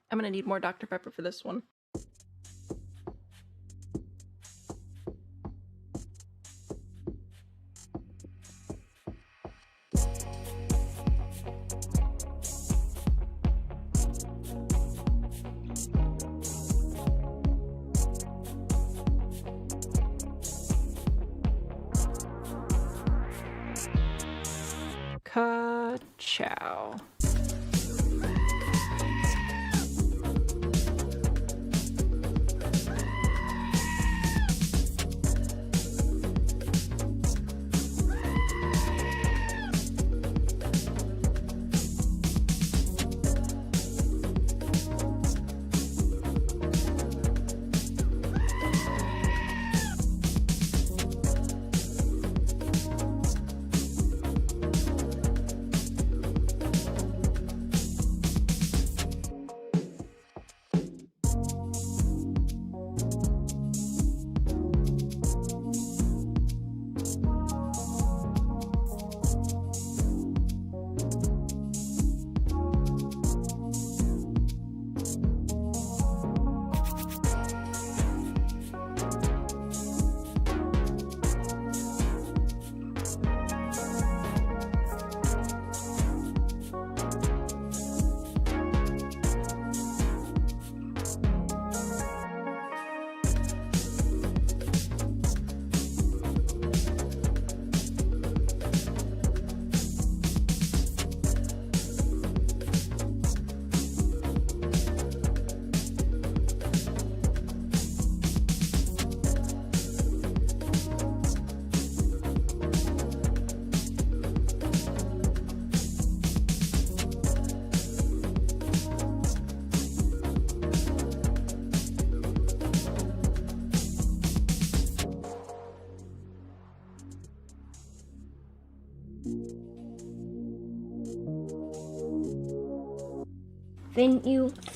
I'm gonna need more Dr. Pepper for this one. Ka-chow.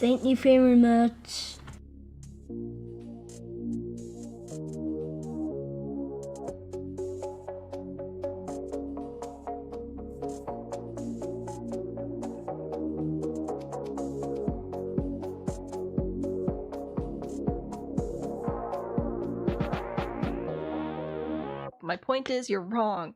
Thank you very much. My point is, you're wrong.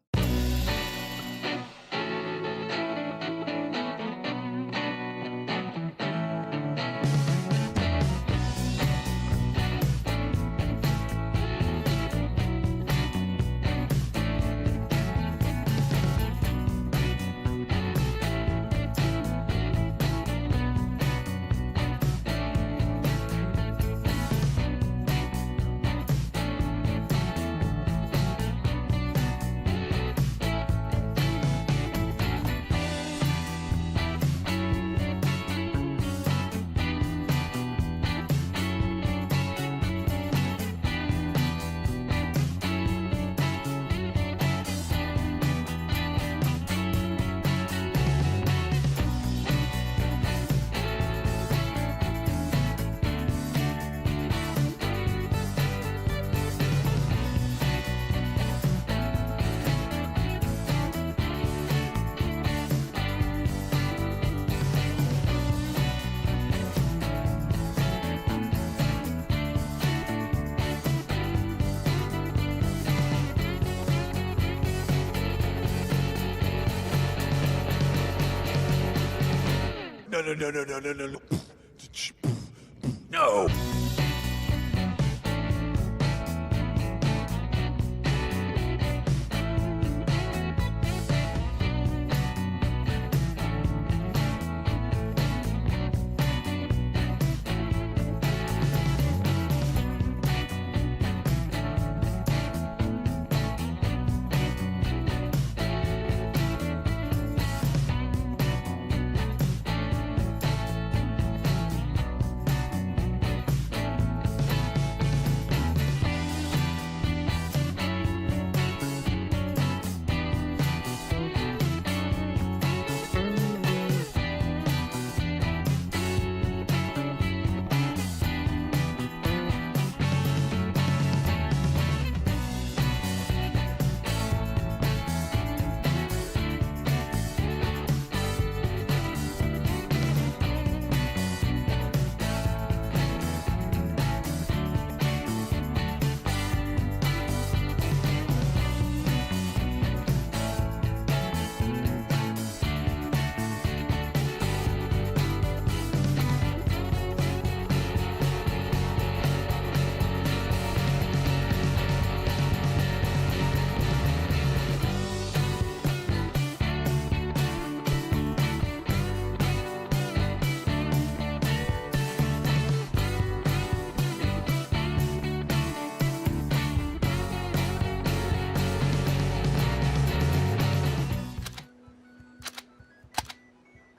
No. No.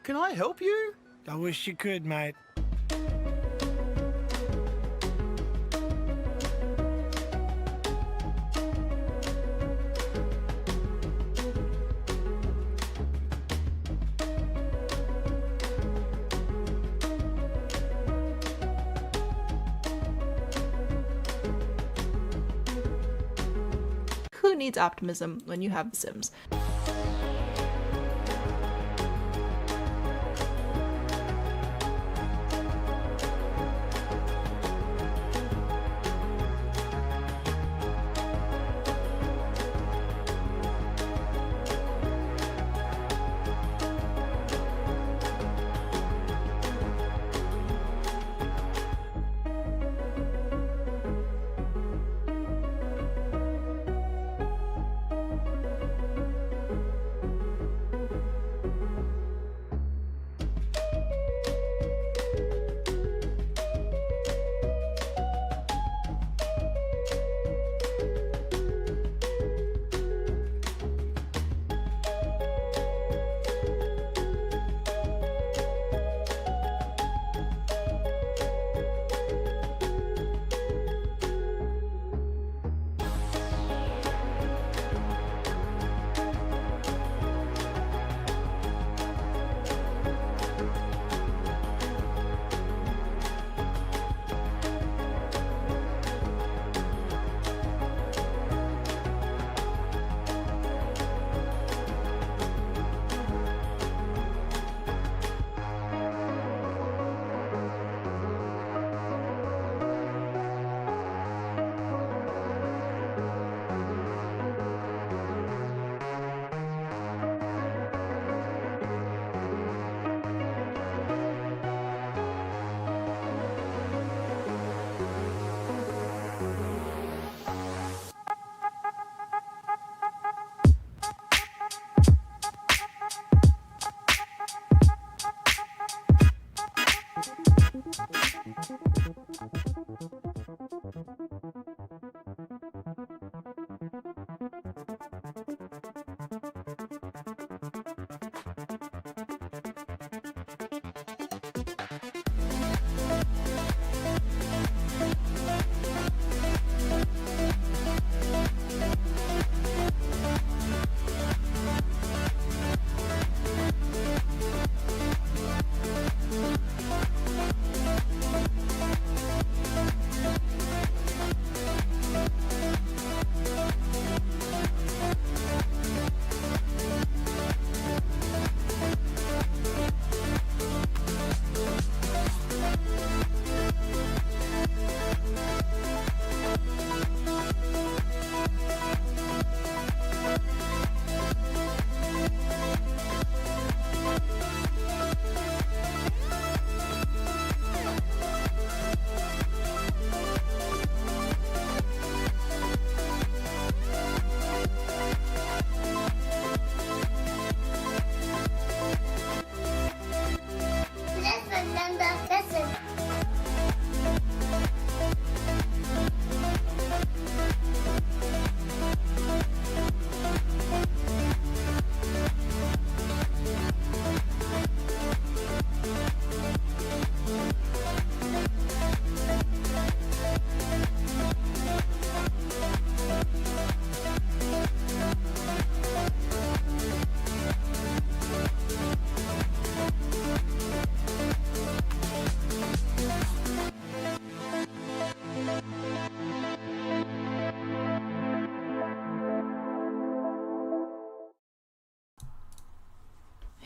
Can I help you? I wish you could, mate. Who needs optimism when you have The Sims?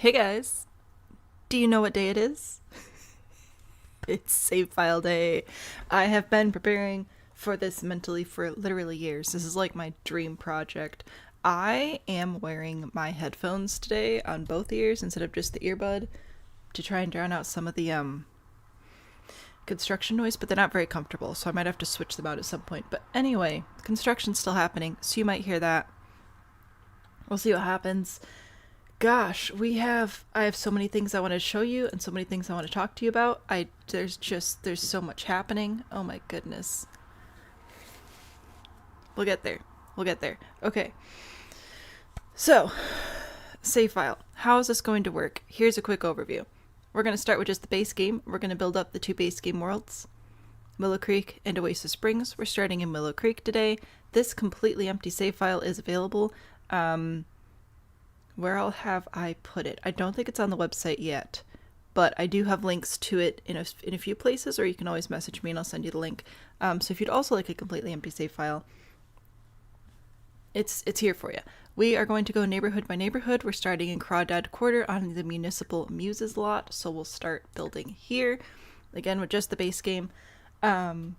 Hey guys, do you know what day it is? It's save file day. I have been preparing for this mentally for literally years. This is like my dream project. I am wearing my headphones today on both ears instead of just the earbud to try and drown out some of the construction noise, but they're not very comfortable, so I might have to switch them out at some point. But anyway, construction's still happening, so you might hear that. We'll see what happens. Gosh, I have so many things I want to show you and so many things I want to talk to you about. There's so much happening. Oh my goodness. We'll get there. Okay. So, save file. How is this going to work? Here's a quick overview. We're going to start with just the base game. We're going to build up the 2 base game worlds, Willow Creek and Oasis Springs. We're starting in Willow Creek today. This completely empty save file is available. Where all have I put it? I don't think it's on the website yet, but I do have links to it in a few places, or you can always message me and I'll send you the link. So if you'd also like a completely empty save file, it's here for you. We are going to go neighborhood by neighborhood. We're starting in Crawdad Quarter on the Municipal Muses lot, so we'll start building here. Again, with just the base game. It'll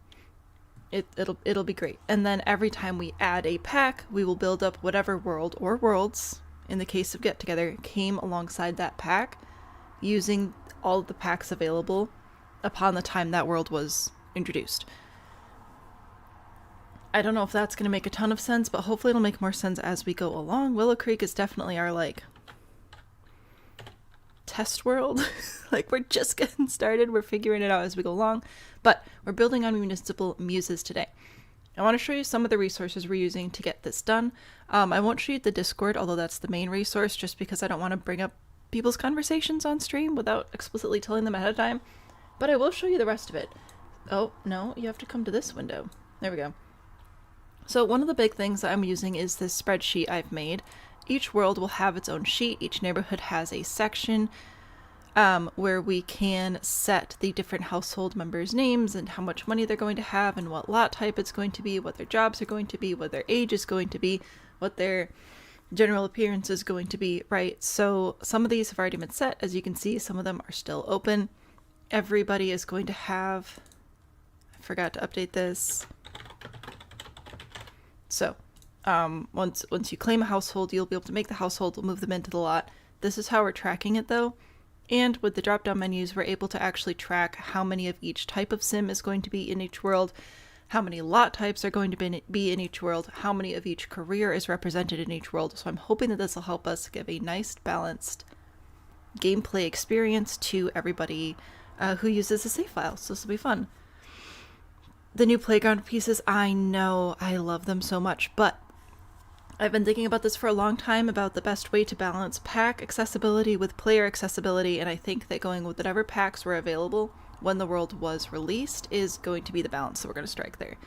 be great. And then every time we add a pack, we will build up whatever world or worlds, in the case of Get Together, came alongside that pack, using all of the packs available upon the time that world was introduced. I don't know if that's going to make a ton of sense, but hopefully it'll make more sense as we go along. Willow Creek is definitely our, like, test world. Like, we're just getting started. We're figuring it out as we go along. But we're building on Municipal Muses today. I want to show you some of the resources we're using to get this done. I won't show you the Discord, although that's the main resource, just because I don't want to bring up people's conversations on stream without explicitly telling them ahead of time. But I will show you the rest of it. Oh, no, you have to come to this window. There we go. So one of the big things that I'm using is this spreadsheet I've made. Each world will have its own sheet. Each neighborhood has a section where we can set the different household members' names and how much money they're going to have and what lot type it's going to be, what their jobs are going to be, what their age is going to be, what their general appearance is going to be, right? So some of these have already been set. As you can see, some of them are still open. Everybody is going to have... I forgot to update this. So, once you claim a household, you'll be able to make the household, move them into the lot. This is how we're tracking it, though. And with the drop-down menus, we're able to actually track how many of each type of sim is going to be in each world, how many lot types are going to be in each world, how many of each career is represented in each world. So I'm hoping that this will help us give a nice, balanced gameplay experience to everybody who uses the save file. So this will be fun. The new playground pieces, I know, I love them so much, but I've been thinking about this for a long time, about the best way to balance pack accessibility with player accessibility, and I think that going with whatever packs were available when the world was released is going to be the balance that we're going to strike there.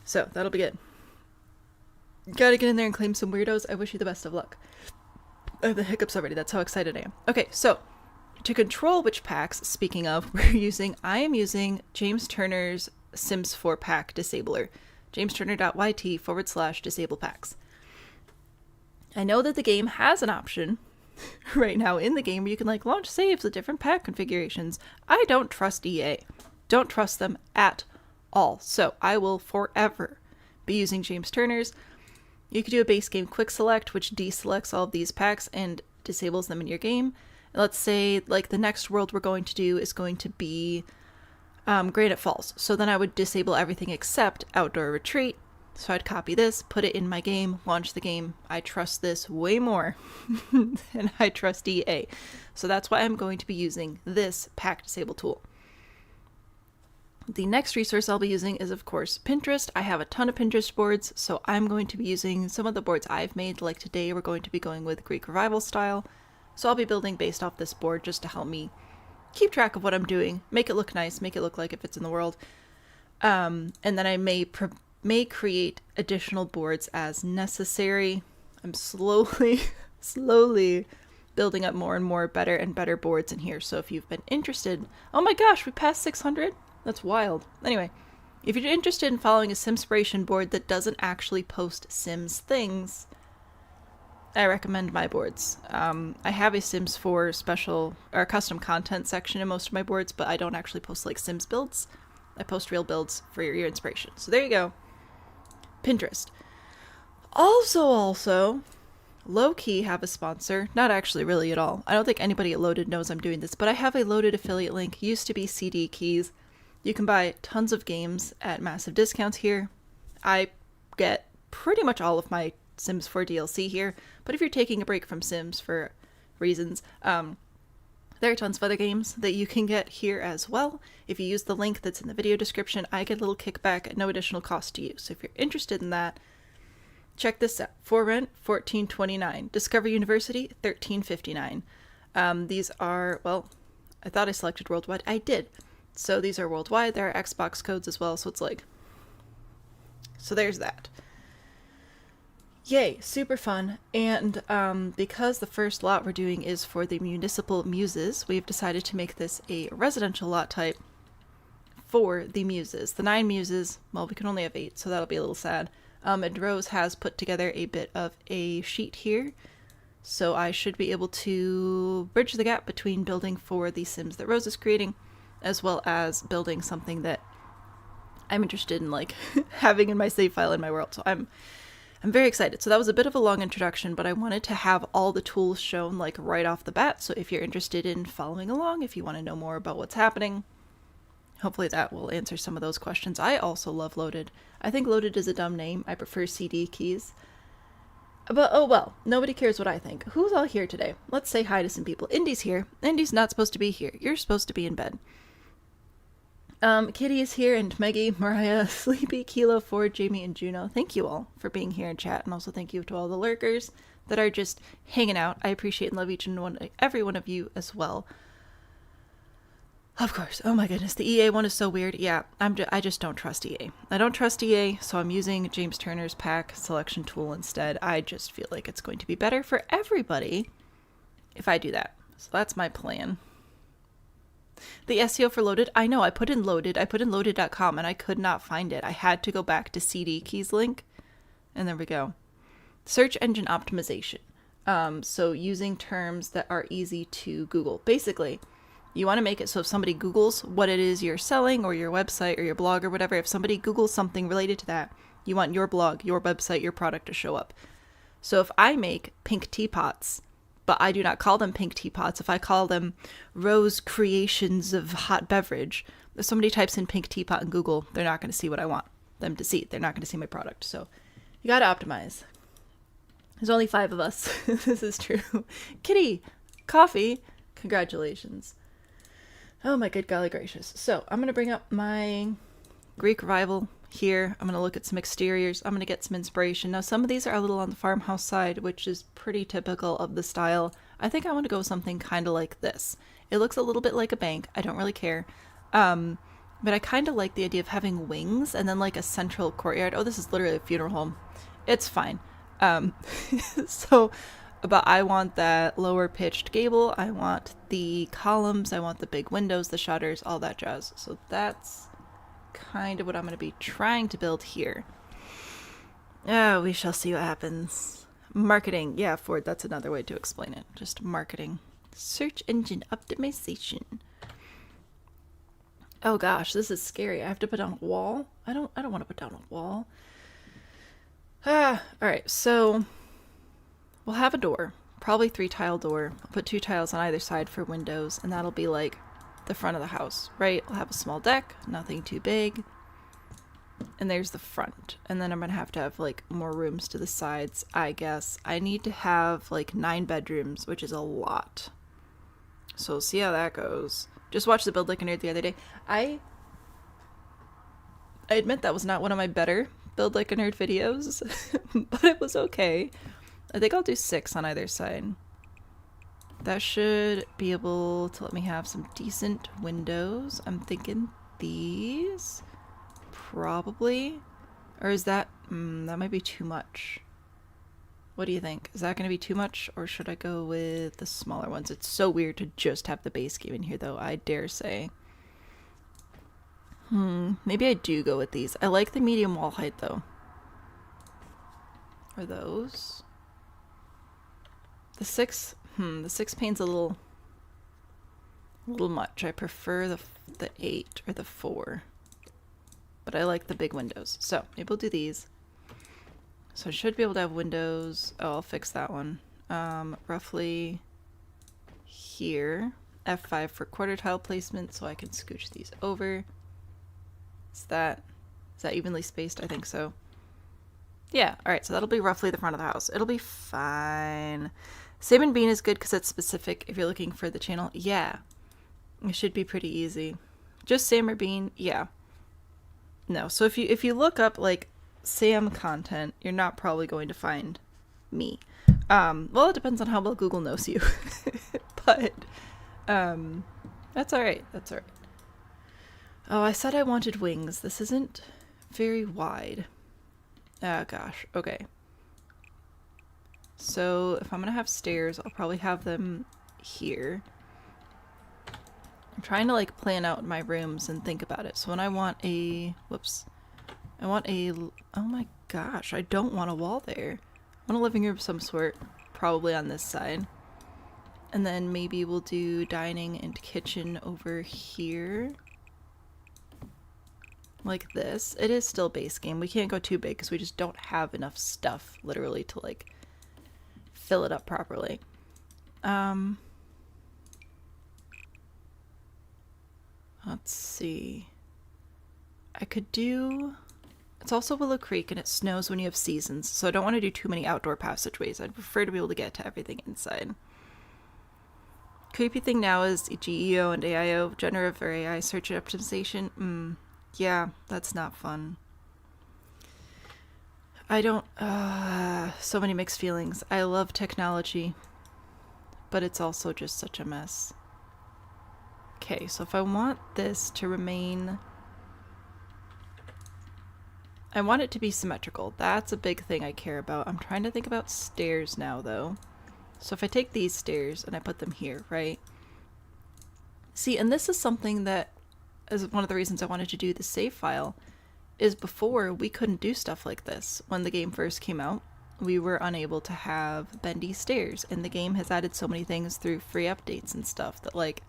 So, that'll be good. Gotta get in there and claim some weirdos. I wish you the best of luck. I have the hiccups already, that's how excited I am. Okay, so... to control which packs, speaking of, I am using James Turner's Sims 4 pack disabler. jamesturner.yt/disable packs. I know that the game has an option right now in the game where you can like launch saves with different pack configurations. I don't trust EA. Don't trust them at all. So I will forever be using James Turner's. You could do a base game quick select, which deselects all of these packs and disables them in your game. Let's say, like, the next world we're going to do is going to be Granite Falls. So then I would disable everything except Outdoor Retreat. So I'd copy this, put it in my game, launch the game. I trust this way more than I trust EA. So that's why I'm going to be using this pack disable tool. The next resource I'll be using is, of course, Pinterest. I have a ton of Pinterest boards, so I'm going to be using some of the boards I've made. Like today, we're going to be going with Greek Revival style. So I'll be building based off this board just to help me keep track of what I'm doing, make it look nice, make it look like it fits in the world. And then I may create additional boards as necessary. I'm slowly building up more and more better and better boards in here. So if you've been interested, oh my gosh, we passed 600? That's wild. Anyway, if you're interested in following a Simspiration board that doesn't actually post Sims things, I recommend my boards. I have a Sims 4 special or custom content section in most of my boards, but I don't actually post like Sims builds. I post real builds for your inspiration. So there you go. Pinterest. Also, low-key have a sponsor. Not actually really at all. I don't think anybody at Loaded knows I'm doing this, but I have a Loaded affiliate link. Used to be CD Keys. You can buy tons of games at massive discounts here. I get pretty much all of my Sims 4 DLC here, but if you're taking a break from Sims for reasons, there are tons of other games that you can get here as well. If you use the link that's in the video description, I get a little kickback at no additional cost to you. So if you're interested in that, check this out. For rent, $14.29. Discover University, $13.59. These are, well, I thought I selected worldwide. I did. So these are worldwide. There are Xbox codes as well. So it's like, so there's that. Yay, super fun. And because the first lot we're doing is for the Municipal Muses, we've decided to make this a residential lot type for the Muses. The 9 Muses, well, we can only have 8, so that'll be a little sad. And Rose has put together a bit of a sheet here, so I should be able to bridge the gap between building for the Sims that Rose is creating, as well as building something that I'm interested in, like, having in my save file in my world. So I'm very excited. So that was a bit of a long introduction, but I wanted to have all the tools shown, like, right off the bat. So if you're interested in following along, if you want to know more about what's happening, hopefully that will answer some of those questions. I also love Loaded. I think Loaded is a dumb name. I prefer CD keys. But, oh well, nobody cares what I think. Who's all here today? Let's say hi to some people. Indy's here. Indy's not supposed to be here. You're supposed to be in bed. Kitty is here, and Maggie, Mariah, Sleepy, Kilo, Ford, Jamie, and Juno. Thank you all for being here in chat, and also thank you to all the lurkers that are just hanging out. I appreciate and love each and every one of you as well. Of course. Oh my goodness, the EA one is so weird. Yeah, I just don't trust EA. I don't trust EA, so I'm using James Turner's pack selection tool instead. I just feel like it's going to be better for everybody if I do that. So that's my plan. The SEO for Loaded, I know, I put in loaded.com and I could not find it. I had to go back to CD keys link, and there we go. Search engine optimization. So using terms that are easy to Google. Basically, you want to make it so if somebody Googles what it is you're selling, or your website, or your blog, or whatever, if somebody Googles something related to that, you want your blog, your website, your product to show up. So if I make pink teapots, but I do not call them pink teapots, if I call them Rose Creations of Hot Beverage, if somebody types in pink teapot in Google, they're not going to see what I want them to see. They're not going to see my product. So you got to optimize. There's only 5 of us. This is true. Kitty, coffee, congratulations. Oh my good golly gracious. So I'm going to bring up my Greek Revival here. I'm going to look at some exteriors. I'm going to get some inspiration. Now some of these are a little on the farmhouse side, which is pretty typical of the style. I think I want to go with something kind of like this. It looks a little bit like a bank. I don't really care. But I kind of like the idea of having wings and then like a central courtyard. Oh, this is literally a funeral home. It's fine. But I want that lower pitched gable. I want the columns. I want the big windows, the shutters, all that jazz. So that's kind of what I'm going to be trying to build here. Oh, we shall see what happens. Marketing. Yeah, Ford, that's another way to explain it. Just marketing. Search engine optimization. Oh gosh, this is scary. I have to put down a wall. I don't want to put down a wall. All right, so we'll have a door, probably 3-tile door. I'll put 2 tiles on either side for windows, and that'll be like the front of the house, right? I'll have a small deck, nothing too big. And there's the front. And then I'm going to have like more rooms to the sides, I guess. I need to have like 9 bedrooms, which is a lot. So we'll see how that goes. Just watched the Build Like a Nerd the other day. I admit that was not one of my better Build Like a Nerd videos, but it was okay. I think I'll do 6 on either side. That should be able to let me have some decent windows. I'm thinking these, probably. Or is that, that might be too much. What do you think? Is that going to be too much, or should I go with the smaller ones? It's so weird to just have the base game in here, though, I dare say. Maybe I do go with these. I like the medium wall height, though. Are those? The 6 pane's a little much. I prefer the 8 or the 4. But I like the big windows. So maybe we'll do these. So I should be able to have windows. Oh, I'll fix that one. Roughly here. F5 for quarter tile placement, so I can scooch these over. Is that evenly spaced? I think so. Yeah, alright, so that'll be roughly the front of the house. It'll be fine. Salmon bean is good because it's specific if you're looking for the channel. Yeah, it should be pretty easy. Just salmon bean, yeah. No, so if you look up like Sam content, you're not probably going to find me. Well, it depends on how well Google knows you. But that's alright. That's alright. Oh, I said I wanted wings. This isn't very wide. Ah, gosh. Okay. So if I'm gonna have stairs, I'll probably have them here. I'm trying to like plan out my rooms and think about it. So when I want a, whoops, I want a, oh my gosh, I don't want a wall there. I want a living room of some sort, probably on this side. And then maybe we'll do dining and kitchen over here. Like this. It is still base game. We can't go too big because we just don't have enough stuff, literally, to like fill it up properly. Let's see. I could do... It's also Willow Creek and it snows when you have seasons, so I don't want to do too many outdoor passageways. I'd prefer to be able to get to everything inside. Creepy thing now is GEO and AIO, generative or AI search optimization. Yeah, that's not fun. I don't... so many mixed feelings. I love technology, but it's also just such a mess. Okay, so if I want this to remain... I want it to be symmetrical. That's a big thing I care about. I'm trying to think about stairs now, though. So if I take these stairs and I put them here, right? See, and this is something that is one of the reasons I wanted to do the save file, is before we couldn't do stuff like this. When the game first came out, we were unable to have bendy stairs, and the game has added so many things through free updates and stuff that, like,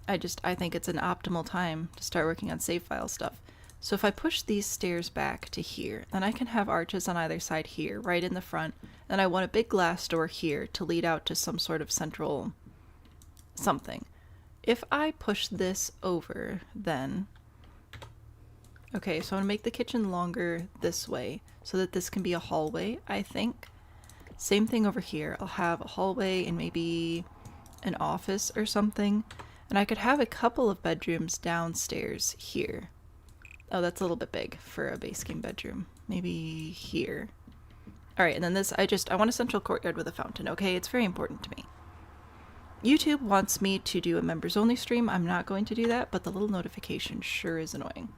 I think it's an optimal time to start working on save file stuff. So if I push these stairs back to here, then I can have arches on either side here, right in the front, and I want a big glass door here to lead out to some sort of central something. If I push this over, then... Okay, so I'm going to make the kitchen longer this way, so that this can be a hallway, I think. Same thing over here. I'll have a hallway and maybe an office or something. And I could have a couple of bedrooms downstairs here. Oh, that's a little bit big for a base game bedroom. Maybe here. Alright, and then this, I want a central courtyard with a fountain, okay? It's very important to me. YouTube wants me to do a members only stream. I'm not going to do that, but the little notification sure is annoying.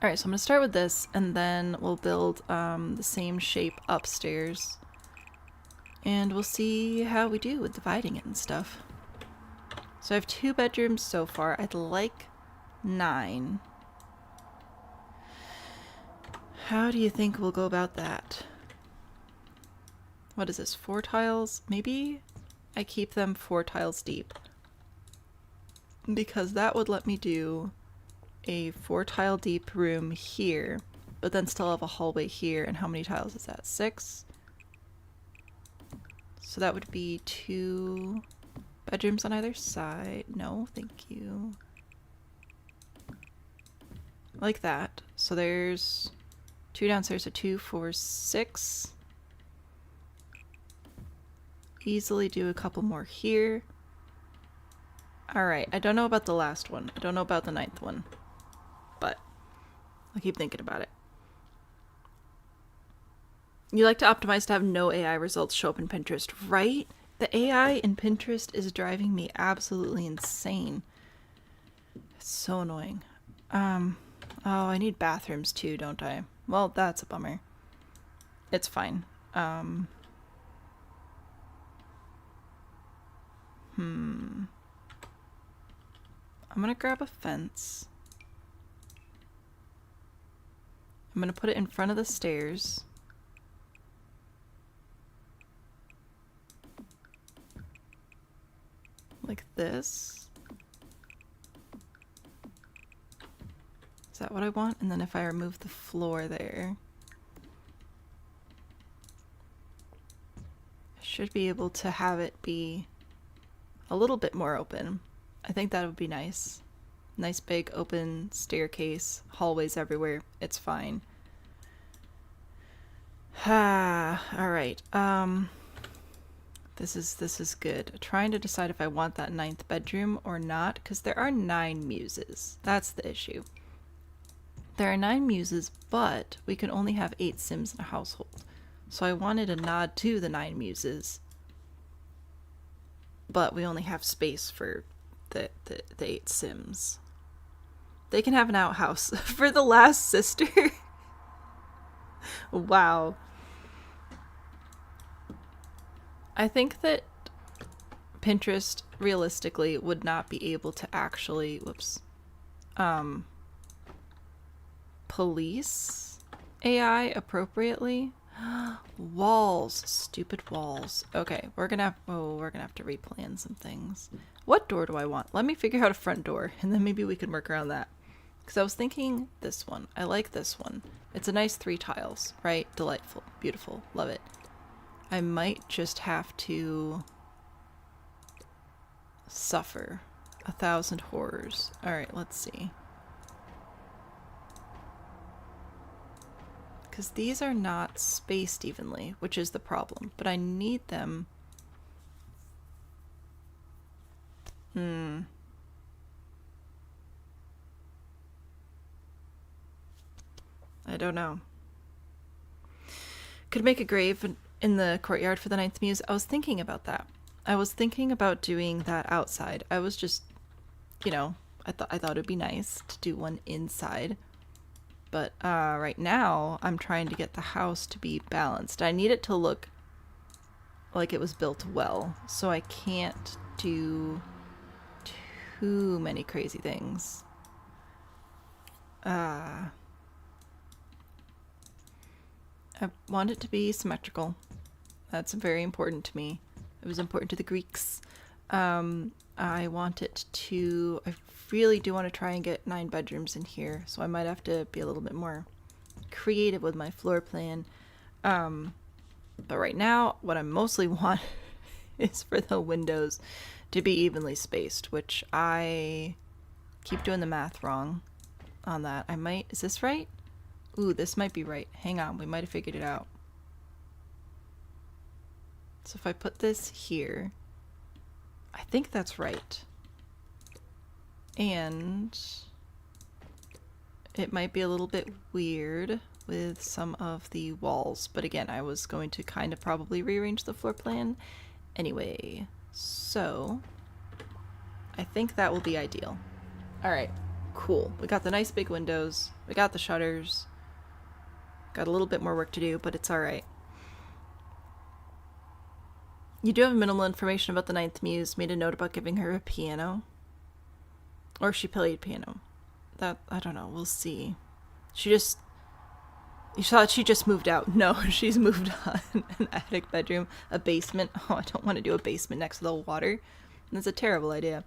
Alright, so I'm going to start with this, and then we'll build the same shape upstairs. And we'll see how we do with dividing it and stuff. So I have 2 bedrooms so far. I'd like 9. How do you think we'll go about that? What is this, 4 tiles? Maybe I keep them 4 tiles deep. Because that would let me do a 4 tile deep room here, but then still have a hallway here. And how many tiles is that? 6? So that would be 2 bedrooms on either side. No, thank you. Like that. So there's 2 downstairs, so 2, 4, 6. Easily do a couple more here. Alright, I don't know about the last one. I don't know about the 9th one. But I'll keep thinking about it. You like to optimize to have no AI results show up in Pinterest, right? The AI in Pinterest is driving me absolutely insane. It's so annoying. Oh, I need bathrooms too, don't I? Well, that's a bummer. It's fine. I'm gonna grab a fence. I'm gonna put it in front of the stairs. Like this. Is that what I want? And then if I remove the floor there, I should be able to have it be a little bit more open. I think that would be nice. Nice big open staircase, hallways everywhere. It's fine. Alright. This is good. Trying to decide if I want that 9th bedroom or not, because there are 9 muses. That's the issue. there are 9 muses, but we can only have 8 sims in a household. So I wanted a nod to the 9 muses, but we only have space for the 8 sims. They can have an outhouse for the last sister. Wow. I think that Pinterest realistically would not be able to actually, police AI appropriately. Walls, stupid walls. Okay, we're gonna have to replan some things. What door do I want? Let me figure out a front door, and then maybe we can work around that. Because I was thinking this one. I like this one. It's a nice 3 tiles, right? Delightful, beautiful, love it. I might just have to suffer 1,000 horrors. All right, let's see. Because these are not spaced evenly, which is the problem. But I need them. I don't know. Could make a grave in the courtyard for the 9th muse. I was thinking about that. I was thinking about doing that outside. I was just, you know, I thought it'd be nice to do one inside. But right now, I'm trying to get the house to be balanced. I need it to look like it was built well, so I can't do too many crazy things. I want it to be symmetrical. That's very important to me. It was important to the Greeks. I want it to... I really do want to try and get 9 bedrooms in here, so I might have to be a little bit more creative with my floor plan. But right now, what I mostly want is for the windows to be evenly spaced, which I keep doing the math wrong on that. I might... Is this right? Ooh, this might be right. Hang on, we might have figured it out. So if I put this here, I think that's right. And it might be a little bit weird with some of the walls, but again, I was going to kind of probably rearrange the floor plan anyway. So I think that will be ideal. All right, cool. We got the nice big windows. We got the shutters. Got a little bit more work to do, but it's all right. You do have minimal information about the 9th muse. Made a note about giving her a piano. Or she played piano. That, I don't know. We'll see. You thought she just moved out. No, she's moved on. An attic bedroom. A basement. Oh, I don't want to do a basement next to the water. That's a terrible idea.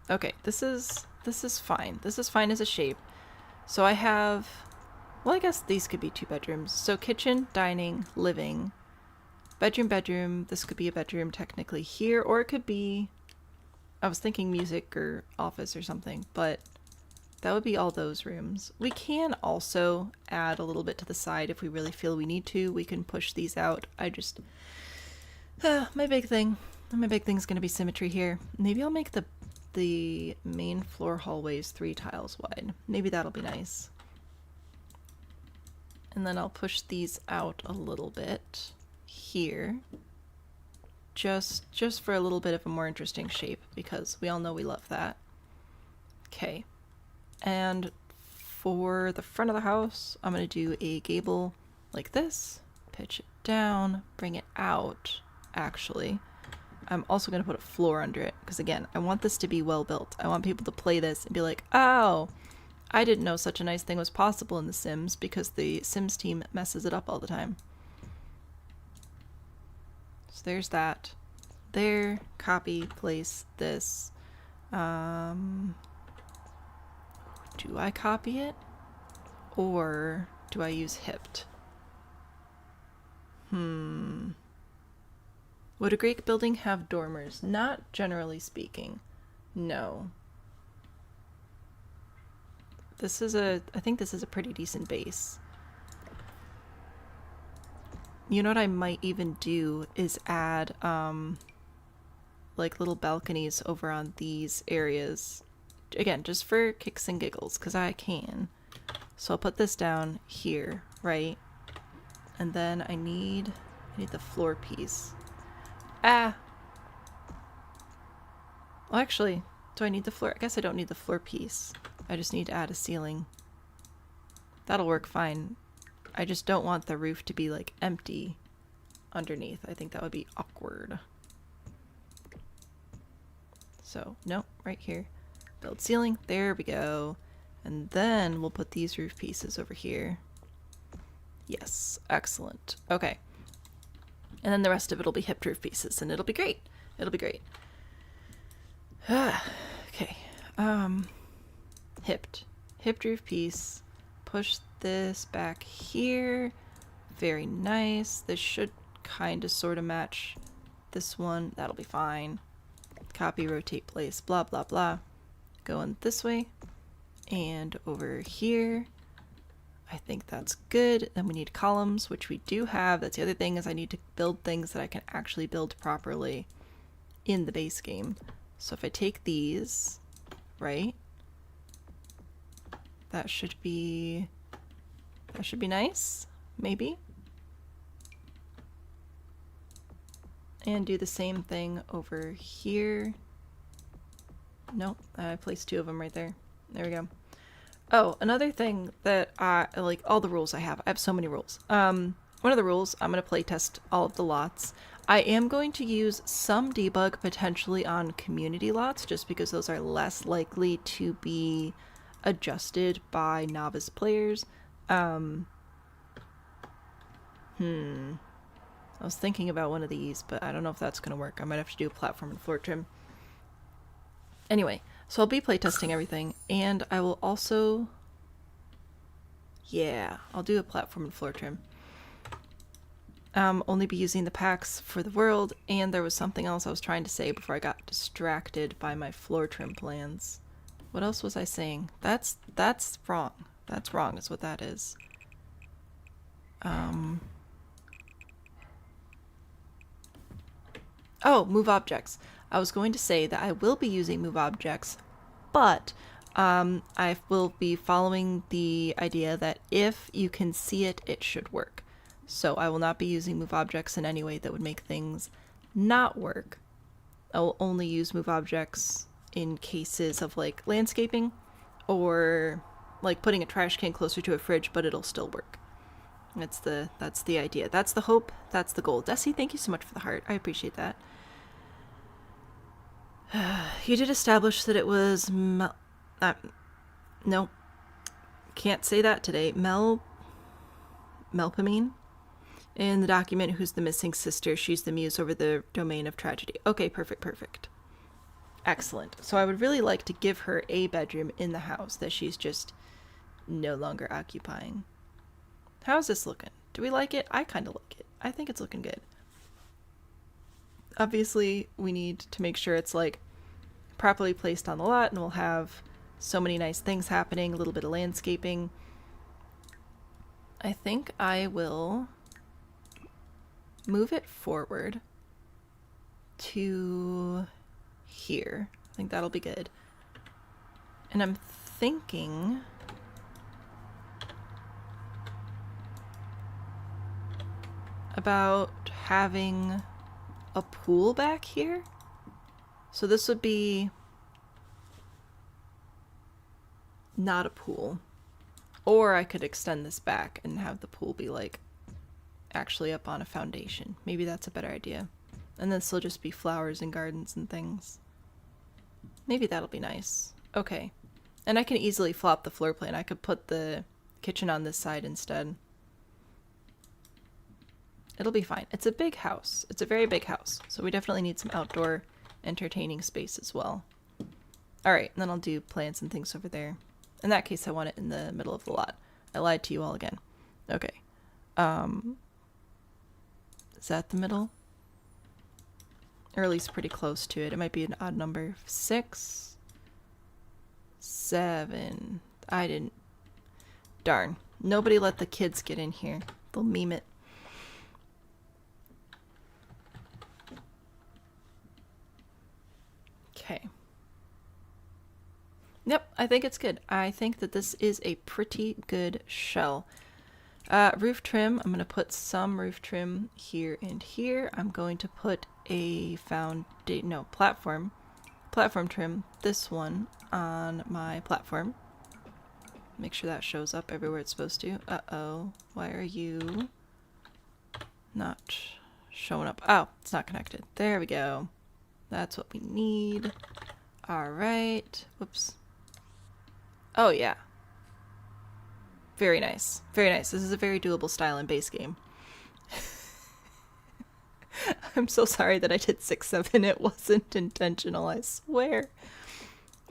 Okay, this is fine. This is fine as a shape. So I have... Well, I guess these could be 2 bedrooms. So kitchen, dining, living, bedroom. This could be a bedroom technically here, or it could be... I was thinking music or office or something, but that would be all those rooms. We can also add a little bit to the side if we really feel we need to. We can push these out. I just... my big thing's gonna be symmetry here. Maybe I'll make the main floor hallways 3 tiles wide. Maybe that'll be nice. And then I'll push these out a little bit here. Just for a little bit of a more interesting shape, because we all know we love that. Okay. And for the front of the house, I'm going to do a gable like this. Pitch it down, bring it out, actually. I'm also going to put a floor under it, because again, I want this to be well built. I want people to play this and be like, oh, I didn't know such a nice thing was possible in The Sims, because the Sims team messes it up all the time. So there's that. There, copy, place this. Do I copy it? Or do I use hipped? Would a Greek building have dormers? Not generally speaking. No. I think this is a pretty decent base. You know what I might even do is add, like little balconies over on these areas. Again, just for kicks and giggles, because I can. So I'll put this down here, right? And then I need the floor piece. Ah! Well, actually, do I need the floor? I guess I don't need the floor piece. I just need to add a ceiling. That'll work fine. I just don't want the roof to be like empty underneath. I think that would be awkward. So, nope, right here. Build ceiling. There we go. And then we'll put these roof pieces over here. Yes, excellent. Okay. And then the rest of it will be hipped roof pieces, and it'll be great. It'll be great. Okay. Hipped roof piece. Push this back here. Very nice. This should kind of sort of match this one. That'll be fine. Copy, rotate, place, blah, blah, blah. Going this way. And over here. I think that's good. Then we need columns, which we do have. That's the other thing, is I need to build things that I can actually build properly in the base game. So if I take these, right? That should be nice, maybe. And do the same thing over here. Nope, I placed two of them right there. There we go. Oh, another thing that like all the rules I have so many rules. One of the rules, I'm going to play test all of the lots. I am going to use some debug potentially on community lots, just because those are less likely to be adjusted by novice players. I was thinking about one of these, but I don't know if that's going to work. I might have to do a platform and floor trim. Anyway, so I'll be playtesting everything, and I will also... Yeah, I'll do a platform and floor trim. Only be using the packs for the world, and there was something else I was trying to say before I got distracted by my floor trim plans. What else was I saying? That's wrong. That's wrong is what that is. Oh, move objects. I was going to say that I will be using move objects, but I will be following the idea that if you can see it, it should work. So I will not be using move objects in any way that would make things not work. I will only use move objects in cases of like landscaping or like putting a trash can closer to a fridge, but it'll still work. That's the idea. That's the hope. That's the goal. Desi, thank you so much for the heart. I appreciate that. You did establish that it was no, can't say that today. Melpomene in the document. Who's the missing sister? She's the muse over the domain of tragedy. Okay, perfect. Excellent. So I would really like to give her a bedroom in the house that she's just no longer occupying. How's this looking? Do we like it? I kind of like it. I think it's looking good. Obviously, we need to make sure it's like properly placed on the lot, and we'll have so many nice things happening, a little bit of landscaping. I think I will move it forward to here. I think that'll be good. And I'm thinking about having a pool back here. So this would be not a pool. Or I could extend this back and have the pool be like actually up on a foundation. Maybe that's a better idea. And this will just be flowers and gardens and things. Maybe that'll be nice. Okay. And I can easily flop the floor plan. I could put the kitchen on this side instead. It'll be fine. It's a big house. It's a very big house. So we definitely need some outdoor entertaining space as well. Alright, and then I'll do plants and things over there. In that case, I want it in the middle of the lot. I lied to you all again. Okay. Is that the middle? Or at least pretty close to it. It might be an odd number. 6, 7. I didn't. Darn. Nobody let the kids get in here. They'll meme it. I think it's good. I think that this is a pretty good shell. Roof trim, I'm going to put some roof trim here and here. I'm going to put a platform trim, this one, on my platform. Make sure that shows up everywhere it's supposed to. Uh-oh, why are you not showing up? Oh, it's not connected. There we go. That's what we need. All right. Whoops. Oh, yeah. Very nice. Very nice. This is a very doable style in base game. I'm so sorry that I did 6-7. It wasn't intentional, I swear.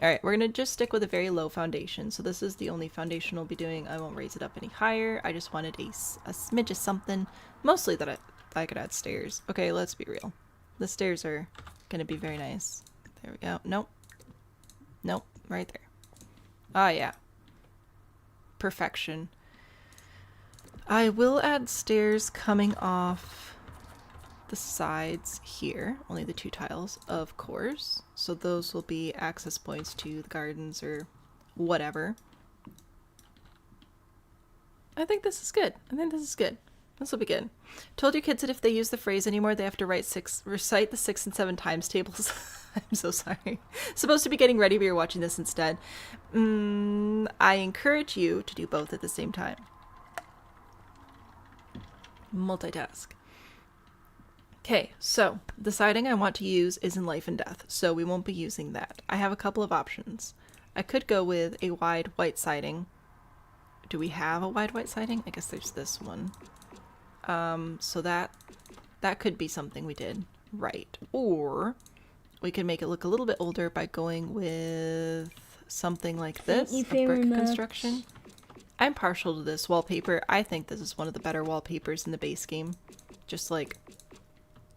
Alright, we're going to just stick with a very low foundation. So this is the only foundation we'll be doing. I won't raise it up any higher. I just wanted a smidge of something. Mostly that I could add stairs. Okay, let's be real. The stairs are going to be very nice. There we go. Nope. Nope. Right there. Ah, yeah. Perfection. I will add stairs coming off the sides here, only the 2 tiles, of course. So those will be access points to the gardens or whatever. I think this is good. I think this is good. This will be good. Told your kids that if they use the phrase anymore, they have to recite the 6 and 7 times tables. I'm so sorry. Supposed to be getting ready, but you're watching this instead. I encourage you to do both at the same time. Multitask. Okay, so the siding I want to use is in life and death, so we won't be using that. I have a couple of options. I could go with a wide white siding. Do we have a wide white siding? I guess there's this one. So that could be something we did right. Or we could make it look a little bit older by going with something like this, a brick construction. I'm partial to this wallpaper. I think this is one of the better wallpapers in the base game. Just like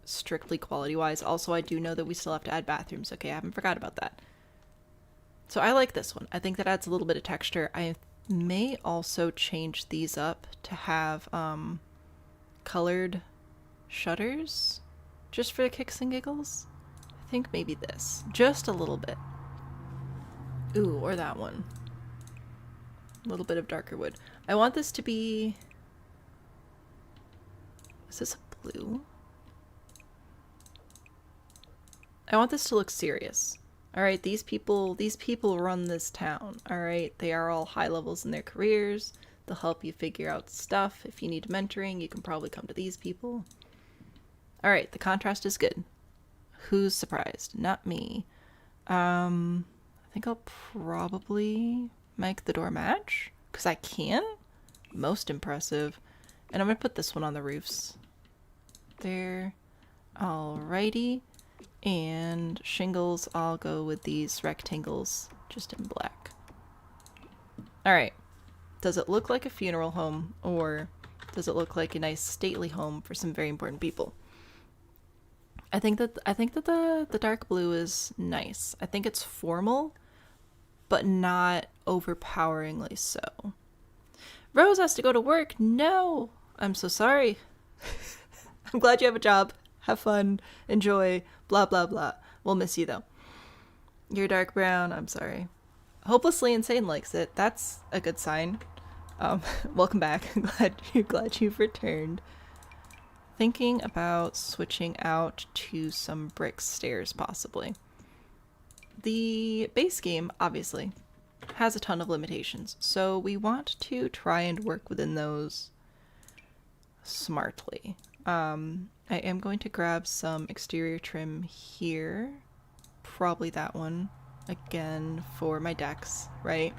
strictly quality wise. Also, I do know that we still have to add bathrooms. Okay, I haven't forgot about that. So I like this one. I think that adds a little bit of texture. I may also change these up to have colored shutters just for the kicks and giggles. I think maybe this. Just a little bit. Ooh, or that one. A little bit of darker wood. I want this to be... Is this a blue? I want this to look serious. Alright, these people run this town. Alright, they are all high levels in their careers. They'll help you figure out stuff. If you need mentoring, you can probably come to these people. Alright, the contrast is good. Who's surprised? Not me. I think I'll probably make the door match, because I can. Most impressive. And I'm going to put this one on the roofs. There. Alrighty. And shingles, I'll go with these rectangles just in black. Alright. Does it look like a funeral home, or does it look like a nice stately home for some very important people? I think that the dark blue is nice. I think it's formal, but not overpoweringly so. Rose has to go to work. No! I'm so sorry. I'm glad you have a job. Have fun. Enjoy. Blah, blah, blah. We'll miss you, though. You're dark brown. I'm sorry. Hopelessly Insane likes it. That's a good sign. Welcome back. glad you've returned. Thinking about switching out to some brick stairs, possibly. The base game, obviously, has a ton of limitations, so we want to try and work within those smartly. I am going to grab some exterior trim here. Probably that one. Again, for my decks, right?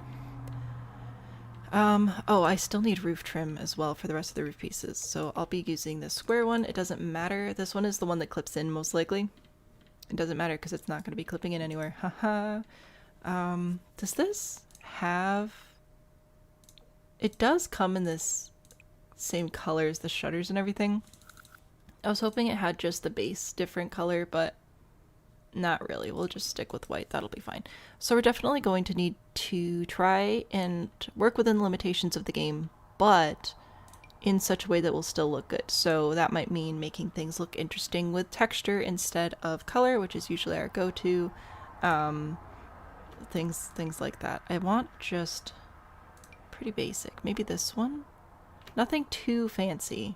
Oh, I still need roof trim as well for the rest of the roof pieces, so I'll be using this square one. It doesn't matter. This one is the one that clips in, most likely. It doesn't matter because it's not going to be clipping in anywhere. Haha. Does this have... It does come in this same color as the shutters and everything. I was hoping it had just the base different color, but not really. We'll just stick with white. That'll be fine. So we're definitely going to need to try and work within the limitations of the game, but in such a way that will still look good. So that might mean making things look interesting with texture instead of color, which is usually our go-to. things like that. I want just pretty basic. Maybe this one? Nothing too fancy.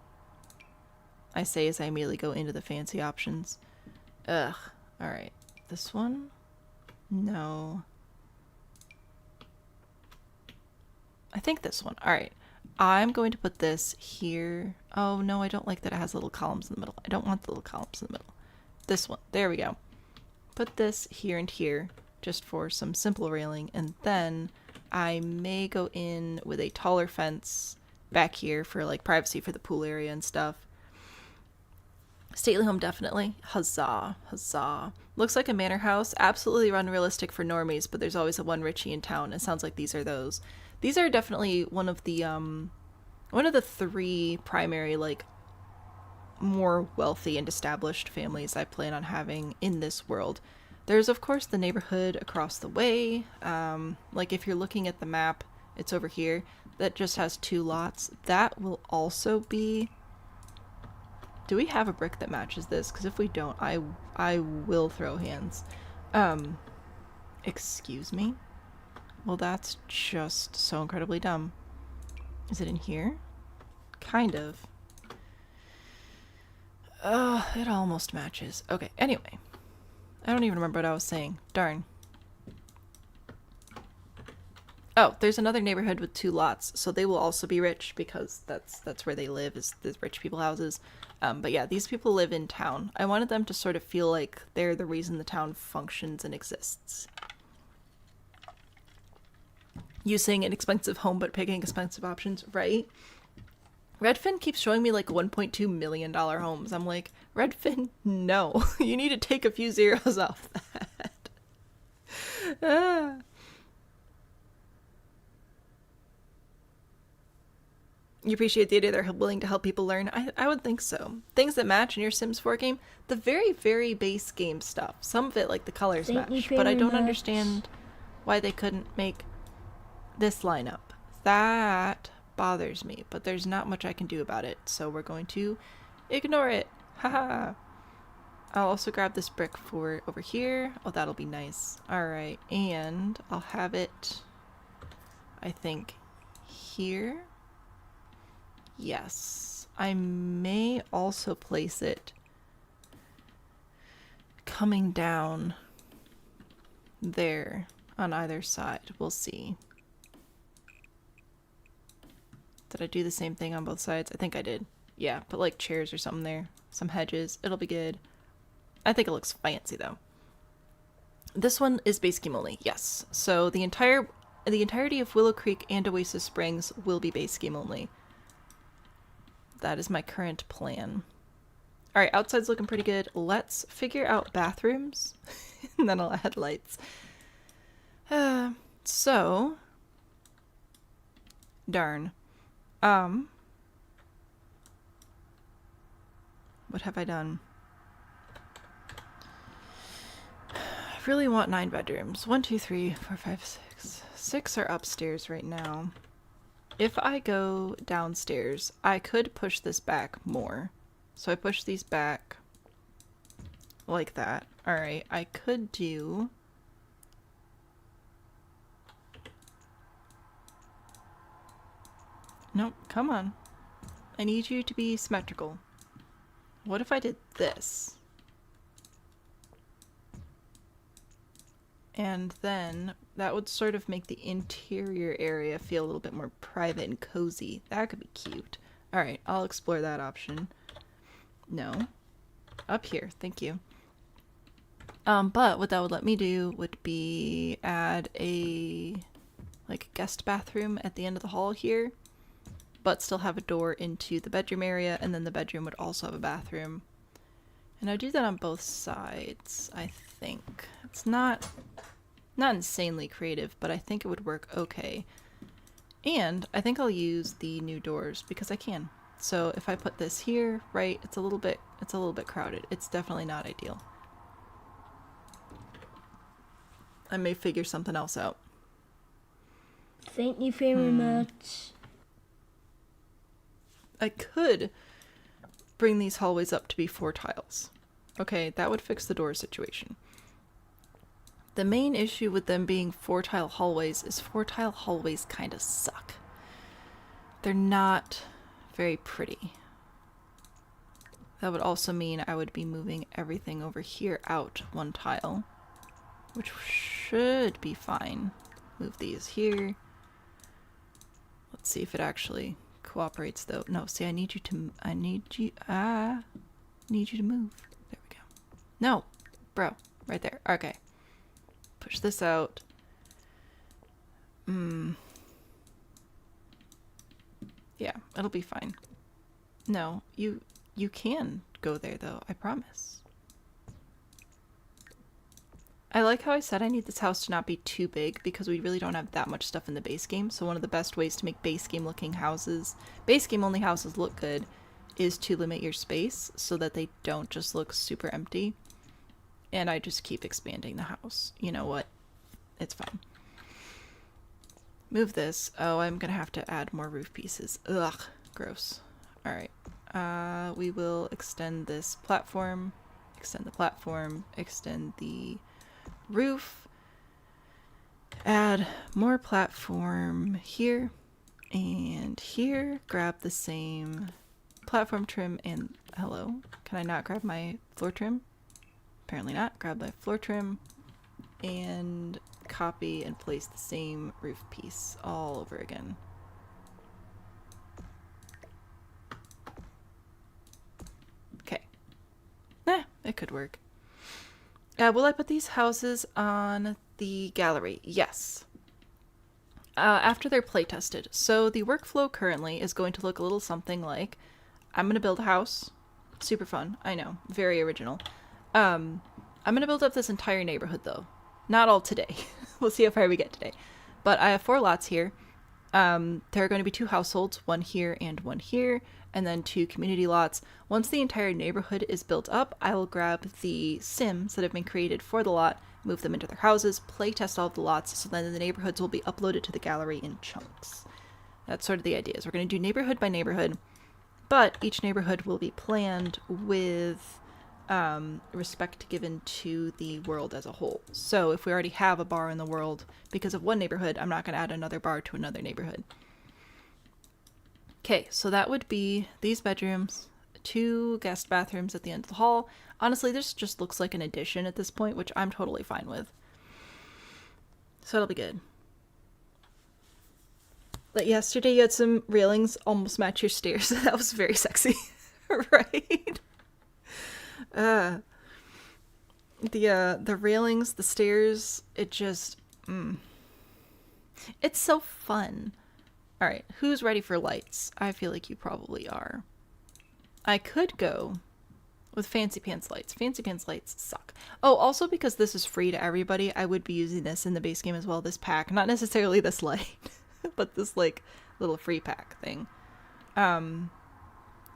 I say as I immediately go into the fancy options. Ugh. Alright. This one? No. I think this one. Alright. I'm going to put this here. Oh, no, I don't like that it has little columns in the middle. I don't want the little columns in the middle. This one. There we go. Put this here and here just for some simple railing. And then I may go in with a taller fence back here for like privacy for the pool area and stuff. Stately home, definitely. Huzzah. Huzzah. Looks like a manor house. Absolutely unrealistic for normies, but there's always a one Richie in town. It sounds like these are those. These are definitely one of the three primary, like, more wealthy and established families I plan on having in this world. There's, of course, the neighborhood across the way. Like, if you're looking at the map, it's over here. That just has 2 lots. That will also be... Do we have a brick that matches this? Because if we don't, I will throw hands. Excuse me? Well, that's just so incredibly dumb. Is it in here? Kind of. It almost matches. Okay, anyway. I don't even remember what I was saying. Darn. Oh, there's another neighborhood with 2 lots, so they will also be rich because that's where they live, is the rich people houses. But yeah, these people live in town. I wanted them to sort of feel like they're the reason the town functions and exists. Using an expensive home but picking expensive options, right? Redfin keeps showing me like $1.2 million homes. I'm like, Redfin, no. You need to take a few zeros off that. You appreciate the idea they're willing to help people learn? I would think so. Things that match in your Sims 4 game, the very, very base game stuff. Some of it, like the colors match, but I don't understand why they couldn't make this lineup. That bothers me, but there's not much I can do about it, so we're going to ignore it. Haha. I'll also grab this brick for over here. Oh, that'll be nice. Alright, and I'll have it, I think, here. Yes. I may also place it coming down there on either side. We'll see. Did I do the same thing on both sides? I think I did. Yeah, put like chairs or something there. Some hedges. It'll be good. I think it looks fancy though. This one is base game only. Yes. So the entirety of Willow Creek and Oasis Springs will be base game only. That is my current plan. Alright, outside's looking pretty good. Let's figure out bathrooms. And then I'll add lights. So... Darn. What have I done? I really want 9 bedrooms. 1, 2, 3, 4, 5, 6. 6 are upstairs right now. If I go downstairs, I could push this back more. So I push these back like that. Alright, I could do... Nope, come on. I need you to be symmetrical. What if I did this? And then that would sort of make the interior area feel a little bit more private and cozy. That could be cute. Alright, I'll explore that option. No. Up here, thank you. But what that would let me do would be add a like guest bathroom at the end of the hall here, but still have a door into the bedroom area, and then the bedroom would also have a bathroom. And I'd do that on both sides, I think. It's not insanely creative, but I think it would work okay. And I think I'll use the new doors because I can. So if I put this here, right, it's a little bit crowded. It's definitely not ideal. I may figure something else out. Thank you very much. I could bring these hallways up to be 4 tiles. Okay, that would fix the door situation. The main issue with them being 4-tile hallways is 4-tile hallways kind of suck. They're not very pretty. That would also mean I would be moving everything over here out 1 tile, which should be fine. Move these here. Let's see if it actually cooperates though. No, see, I need you to move. There we go. No, bro, right there. Okay. Push this out. Yeah, it'll be fine. No, you can go there though, I promise. I like how I said I need this house to not be too big because we really don't have that much stuff in the base game. So one of the best ways to make base game looking houses, base game only houses look good, is to limit your space so that they don't just look super empty. And I just keep expanding the house. You know what? It's fine. Move this. Oh, I'm gonna have to add more roof pieces. Ugh, gross. Alright. We will extend this platform, extend the platform, extend the roof, add more platform here and here, grab the same platform trim and hello, can I not grab my floor trim? Apparently not. Grab my floor trim and copy and place the same roof piece all over again. Okay. It could work. Will I put these houses on the gallery? Yes. After they're play tested. So the workflow currently is going to look a little something like, I'm going to build a house. Super fun. I know. Very original. I'm going to build up this entire neighborhood though. Not all today. We'll see how far we get today. But I have 4 lots here. There are going to be 2 households, 1 here and 1 here, and then 2 community lots. Once the entire neighborhood is built up, I will grab the sims that have been created for the lot, move them into their houses, play test all of the lots, so then the neighborhoods will be uploaded to the gallery in chunks. That's sort of the idea. We're going to do neighborhood by neighborhood, but each neighborhood will be planned with respect given to the world as a whole. So if we already have a bar in the world because of one neighborhood, I'm not going to add another bar to another neighborhood. Okay, so that would be these bedrooms, 2 guest bathrooms at the end of the hall. Honestly, this just looks like an addition at this point, which I'm totally fine with. So it'll be good. But yesterday you had some railings almost match your stairs. That was very sexy, right? The railings, the stairs, it just, it's so fun. All right, who's ready for lights? I feel like you probably are. I could go with fancy pants lights. Fancy pants lights suck. Oh, also because this is free to everybody, I would be using this in the base game as well, this pack. Not necessarily this light, but this, like, little free pack thing.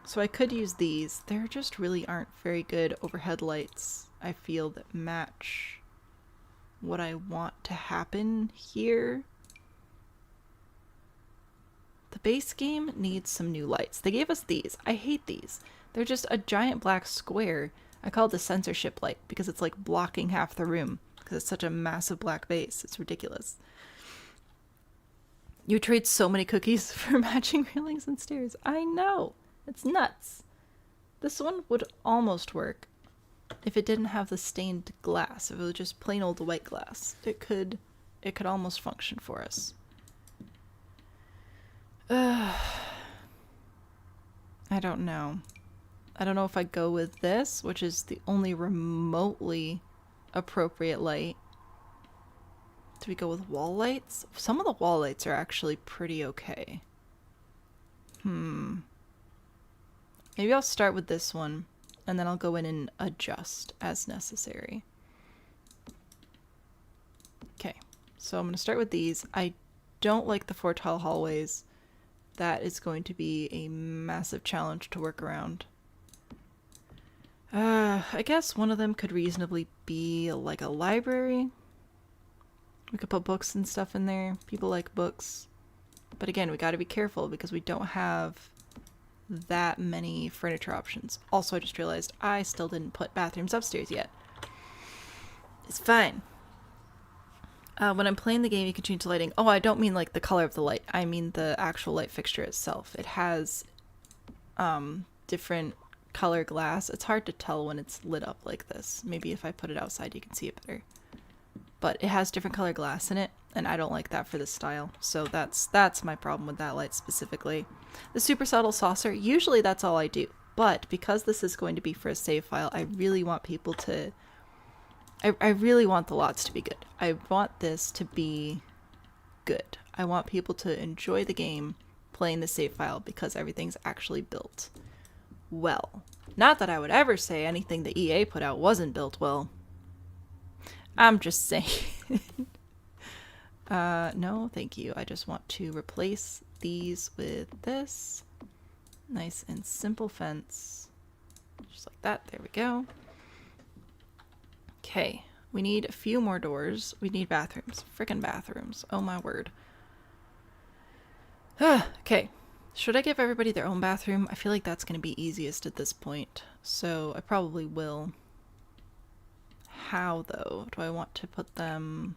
So I could use these. There just really aren't very good overhead lights, I feel, that match what I want to happen here. The base game needs some new lights. They gave us these. I hate these. They're just a giant black square. I call it the censorship light because it's like blocking half the room because it's such a massive black base. It's ridiculous. You trade so many cookies for matching railings and stairs. I know. It's nuts. This one would almost work if it didn't have the stained glass. If it was just plain old white glass, it could almost function for us. I don't know. I don't know if I go with this, which is the only remotely appropriate light. Do we go with wall lights? Some of the wall lights are actually pretty okay. Maybe I'll start with this one, and then I'll go in and adjust as necessary. Okay, so I'm going to start with these. I don't like the 4 tall hallways. That is going to be a massive challenge to work around. I guess one of them could reasonably be like a library. We could put books and stuff in there. People like books. But again, we got to be careful because we don't have that many furniture options. Also, I just realized I still didn't put bathrooms upstairs yet. It's fine. When I'm playing the game, you can change the lighting. Oh, I don't mean like the color of the light. I mean the actual light fixture itself. It has different color glass. It's hard to tell when it's lit up like this. Maybe if I put it outside, you can see it better. But it has different color glass in it, and I don't like that for this style. So that's my problem with that light specifically. The super subtle saucer, usually that's all I do. But because this is going to be for a save file, I really want people to... I really want the lots to be good. I want this to be good. I want people to enjoy the game playing the save file because everything's actually built well. Not that I would ever say anything the EA put out wasn't built well. I'm just saying. No, thank you. I just want to replace these with this. Nice and simple fence. Just like that. There we go. Okay, we need a few more doors. We need bathrooms. Frickin' bathrooms. Oh my word. Okay, should I give everybody their own bathroom? I feel like that's going to be easiest at this point, so I probably will. How, though? Do I want to put them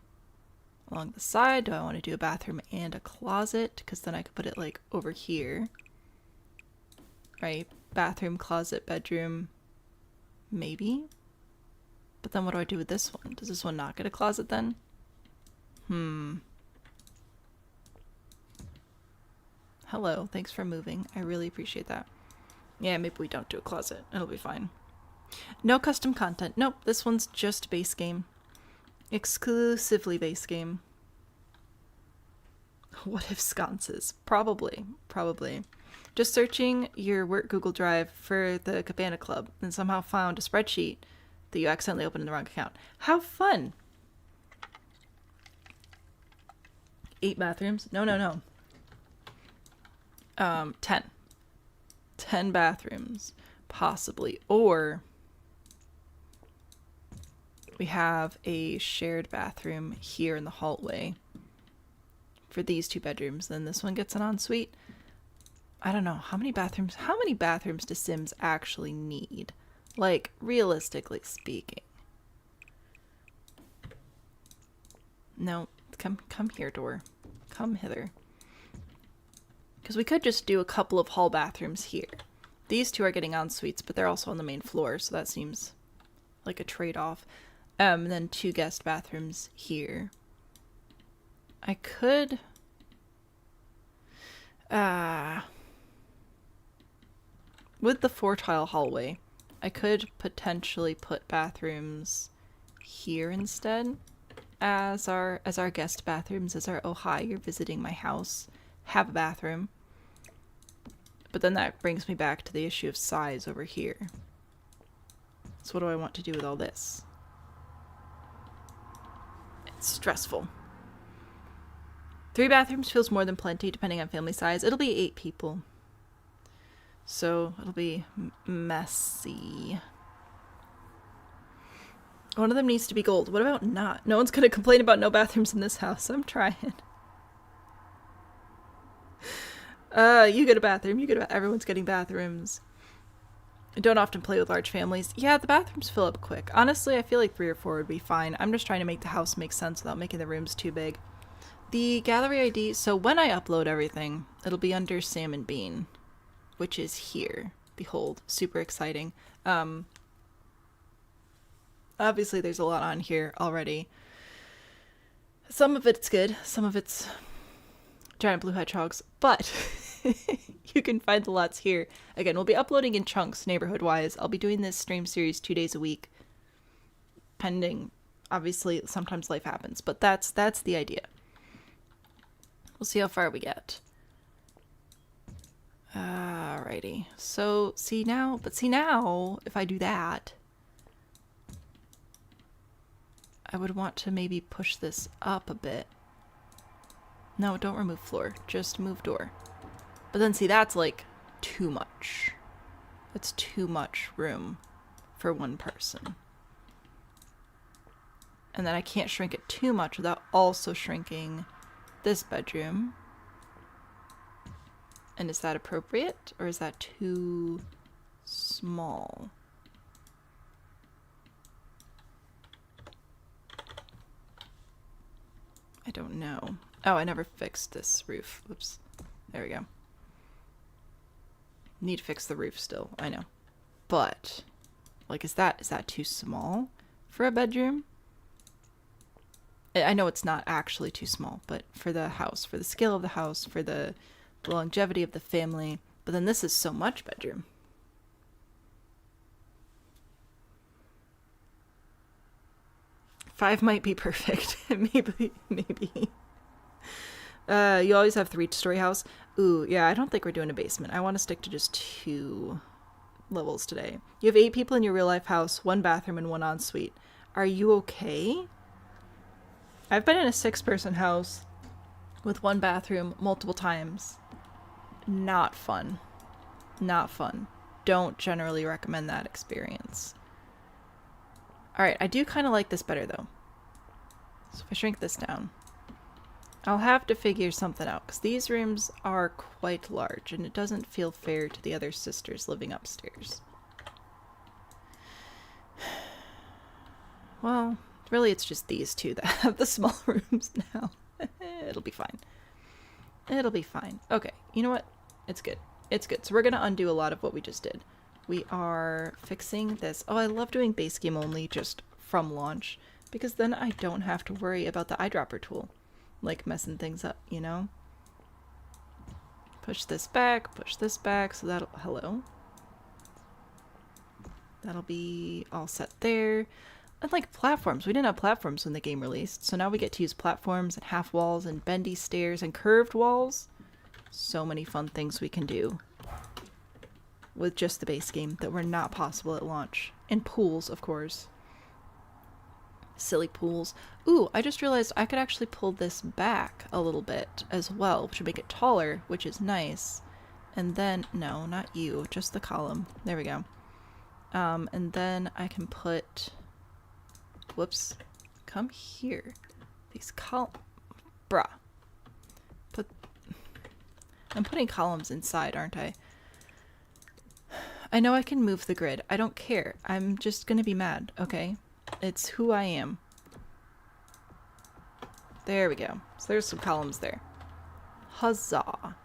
along the side? Do I want to do a bathroom and a closet? Because then I could put it, like, over here. Right? Bathroom, closet, bedroom. Maybe? But then what do I do with this one? Does this one not get a closet then? Hello, thanks for moving. I really appreciate that. Yeah, maybe we don't do a closet. It'll be fine. No custom content. Nope, this one's just base game. Exclusively base game. What if sconces? Probably. Just searching your work Google Drive for the Cabana Club and somehow found a spreadsheet that you accidentally opened in the wrong account. How fun! 8 bathrooms? No. 10. 10 bathrooms, possibly. Or we have a shared bathroom here in the hallway for these 2 bedrooms. Then this one gets an ensuite. I don't know. How many bathrooms do Sims actually need? Like, realistically speaking. No, come here, door. Come hither. Because we could just do a couple of hall bathrooms here. These 2 are getting en suites, but they're also on the main floor, so that seems like a trade-off. And then 2 guest bathrooms here. I could... with the 4-tile hallway, I could potentially put bathrooms here instead as our guest bathrooms, as our, oh hi, you're visiting my house, have a bathroom. But then that brings me back to the issue of size over here. So what do I want to do with all this? It's stressful. 3 bathrooms feels more than plenty depending on family size. It'll be 8 people. So it'll be messy. One of them needs to be gold. What about not? No one's gonna complain about no bathrooms in this house. I'm trying. You get a bathroom. Everyone's getting bathrooms. I don't often play with large families. Yeah, the bathrooms fill up quick. Honestly, I feel like 3 or 4 would be fine. I'm just trying to make the house make sense without making the rooms too big. The gallery ID, so when I upload everything, it'll be under Sam and Bean, which is here. Behold, super exciting. Obviously there's a lot on here already. Some of it's good, some of it's giant blue hedgehogs, but you can find the lots here. Again, we'll be uploading in chunks neighborhood-wise. I'll be doing this stream series 2 days a week, pending, obviously, sometimes life happens, but that's the idea. We'll see how far we get. Alrighty. So, see now, if I do that, I would want to maybe push this up a bit. No, don't remove floor, just move door. But then see, that's like too much. That's too much room for one person. And then I can't shrink it too much without also shrinking this bedroom. And is that appropriate, or is that too small? I don't know. Oh, I never fixed this roof. Whoops. There we go. Need to fix the roof still. I know. But, like, is that too small for a bedroom? I know it's not actually too small, but for the house, for the scale of the house, for the longevity of the family. But then this is so much bedroom. Five might be perfect. Maybe. You always have 3-story house. Ooh, yeah, I don't think we're doing a basement. I want to stick to just 2 levels today. You have 8 people in your real life house, 1 bathroom and 1 ensuite. Are you okay? I've been in a 6-person house with 1 bathroom multiple times. Not fun. Not fun. Don't generally recommend that experience. Alright, I do kind of like this better though. So if I shrink this down, I'll have to figure something out because these rooms are quite large and it doesn't feel fair to the other sisters living upstairs. Well, really it's just these 2 that have the small rooms now. It'll be fine. It'll be fine. Okay, you know what? It's good. It's good. So we're going to undo a lot of what we just did. We are fixing this. Oh, I love doing base game only just from launch because then I don't have to worry about the eyedropper tool. Like messing things up, you know? Push this back, so that'll, hello. That'll be all set there. And like platforms, we didn't have platforms when the game released, so now we get to use platforms and half walls and bendy stairs and curved walls. So many fun things we can do with just the base game that were not possible at launch. And pools, of course. Silly pools. Ooh, I just realized I could actually pull this back a little bit as well, which would make it taller, which is nice. And then, no, not you, just the column. There we go. And then I can put, whoops, come here. These bruh. I'm putting columns inside, aren't I? I know I can move the grid. I don't care. I'm just gonna be mad, okay? It's who I am. There we go. So there's some columns there. Huzzah.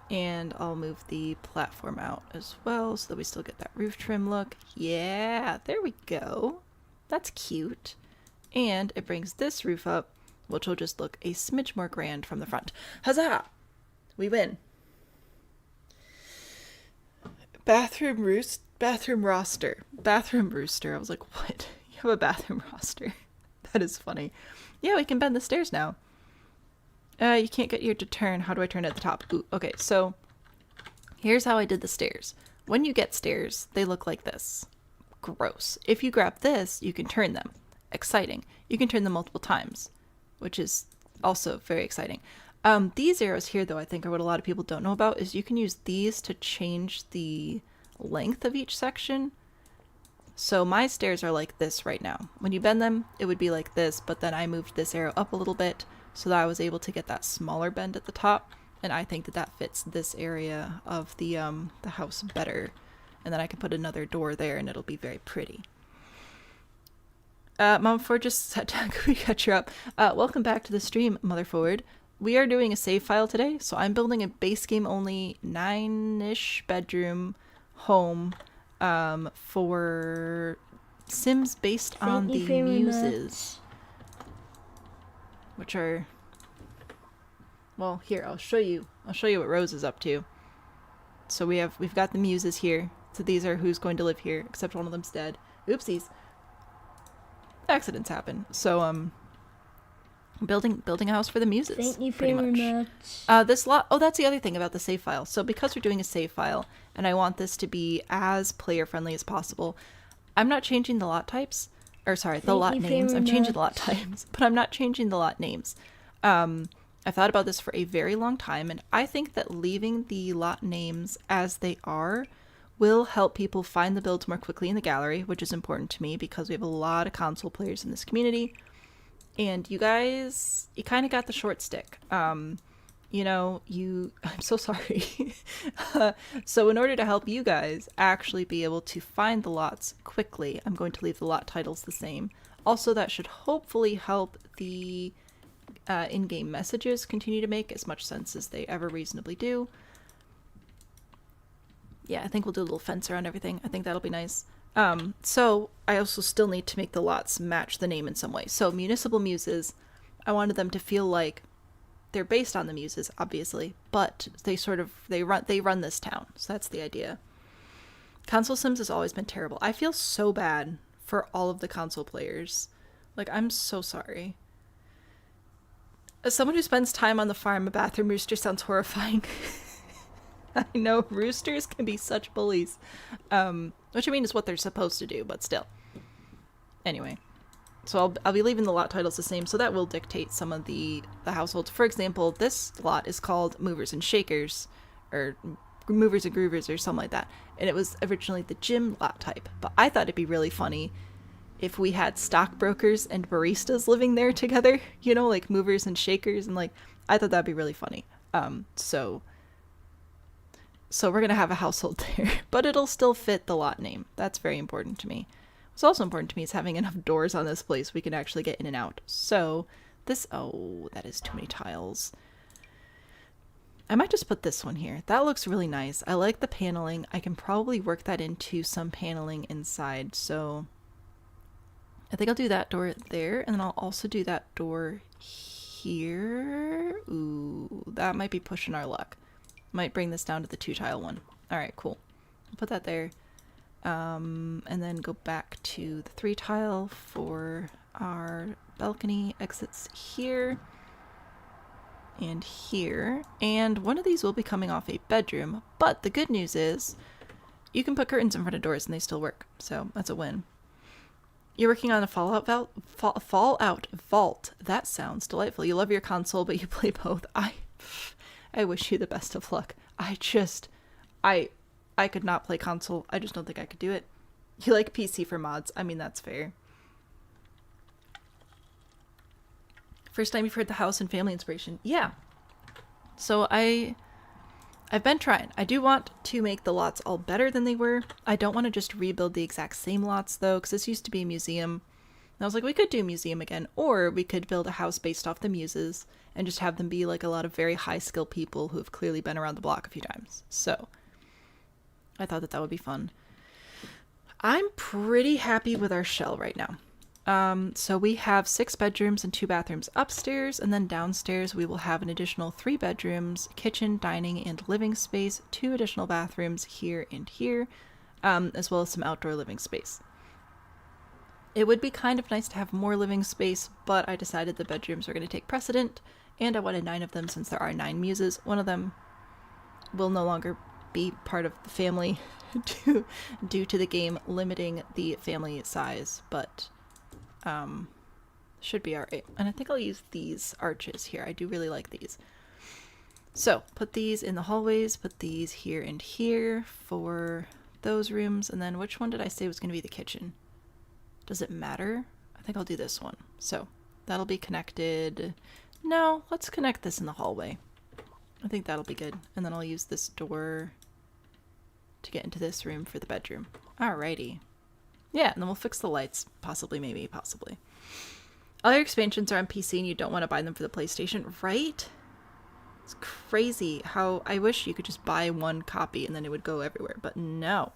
And I'll move the platform out as well so that we still get that roof trim look. Yeah, there we go. That's cute. And it brings this roof up, which will just look a smidge more grand from the front. Huzzah! We win. Bathroom rooster. Bathroom rooster. I was like, what? You have a bathroom roster. That is funny. Yeah, we can bend the stairs now. You can't get your to turn. How do I turn at the top? Ooh, okay, so here's how I did the stairs. When you get stairs, they look like this. Gross. If you grab this, you can turn them. Exciting. You can turn them multiple times, which is also very exciting. These arrows here, though, I think are what a lot of people don't know about, is you can use these to change the length of each section. So my stairs are like this right now. When you bend them, it would be like this, but then I moved this arrow up a little bit so that I was able to get that smaller bend at the top, and I think that that fits this area of the house better. And then I can put another door there and it'll be very pretty. Mom Ford just sat down. Can we catch her up? Welcome back to the stream, Mother Forward. We are doing a save file today, so I'm building a base game only 9-ish bedroom home for Sims based on the Muses, which are, well, here I'll show you what Rose is up to. So we've got the Muses here. So these are who's going to live here, except one of them's dead. Oopsies. Accidents happen. So building a house for the Muses. Thank you pretty very much. This lot. Oh, that's the other thing about the save file. So because we're doing a save file, and I want this to be as player friendly as possible, I'm not changing the lot types, or sorry, the lot names. I'm changing the lot types, but I'm not changing the lot names. I thought about this for a very long time, and I think that leaving the lot names as they are will help people find the builds more quickly in the gallery, which is important to me because we have a lot of console players in this community. And you guys, you kind of got the short stick. You know, I'm so sorry. So in order to help you guys actually be able to find the lots quickly, I'm going to leave the lot titles the same. Also, that should hopefully help the in-game messages continue to make as much sense as they ever reasonably do. Yeah, I think we'll do a little fence around everything. I think that'll be nice. So I also still need to make the lots match the name in some way. So Municipal Muses, I wanted them to feel like they're based on the Muses, obviously, but they run this town. So that's the idea. Console Sims has always been terrible. I feel so bad for all of the console players. Like, I'm so sorry. As someone who spends time on the farm, a bathroom rooster sounds horrifying. I know roosters can be such bullies. Which I mean is what they're supposed to do, but still. Anyway. So I'll be leaving the lot titles the same, so that will dictate some of the households. For example, this lot is called Movers and Shakers, or Movers and Groovers, or something like that. And it was originally the gym lot type. But I thought it'd be really funny if we had stockbrokers and baristas living there together, you know, like movers and shakers, and like, I thought that'd be really funny. So we're gonna have a household there, but it'll still fit the lot name. That's very important to me. What's also important to me is having enough doors on this place we can actually get in and out. So this, oh, that is too many tiles. I might just put this one here. That looks really nice. I like the paneling. I can probably work that into some paneling inside. So I think I'll do that door there, and then I'll also do that door here. Ooh, that might be pushing our luck. Might bring this down to the 2-tile one. All right, cool. I'll put that there. And then go back to the 3-tile for our balcony exits here and here. And one of these will be coming off a bedroom, but the good news is you can put curtains in front of doors and they still work. So that's a win. You're working on a Fallout Vault. That sounds delightful. You love your console, but you play both. I wish you the best of luck. I could not play console. I just don't think I could do it. You like PC for mods. I mean, that's fair. First time you've heard the house and family inspiration. Yeah. So I've been trying. I do want to make the lots all better than they were. I don't want to just rebuild the exact same lots, though, because this used to be a museum. And I was like, we could do a museum again, or we could build a house based off the Muses and just have them be like a lot of very high-skill people who have clearly been around the block a few times. So I thought that would be fun. I'm pretty happy with our shell right now. So we have 6 bedrooms and 2 bathrooms upstairs, and then downstairs we will have an additional 3 bedrooms, kitchen, dining, and living space, 2 additional bathrooms here and here, as well as some outdoor living space. It would be kind of nice to have more living space, but I decided the bedrooms are going to take precedent, and I wanted 9 of them since there are 9 Muses. One of them will no longer be part of the family due to the game limiting the family size, but should be alright. And I think I'll use these arches here. I do really like these. So put these in the hallways, put these here and here for those rooms, and then which one did I say was going to be the kitchen? Does it matter? I think I'll do this one. So that'll be connected. No, let's connect this in the hallway. I think that'll be good. And then I'll use this door to get into this room for the bedroom. Alrighty. Yeah, and then we'll fix the lights. Possibly, maybe, possibly. All your expansions are on PC and you don't want to buy them for the PlayStation, right? It's crazy how I wish you could just buy one copy and then it would go everywhere, but no.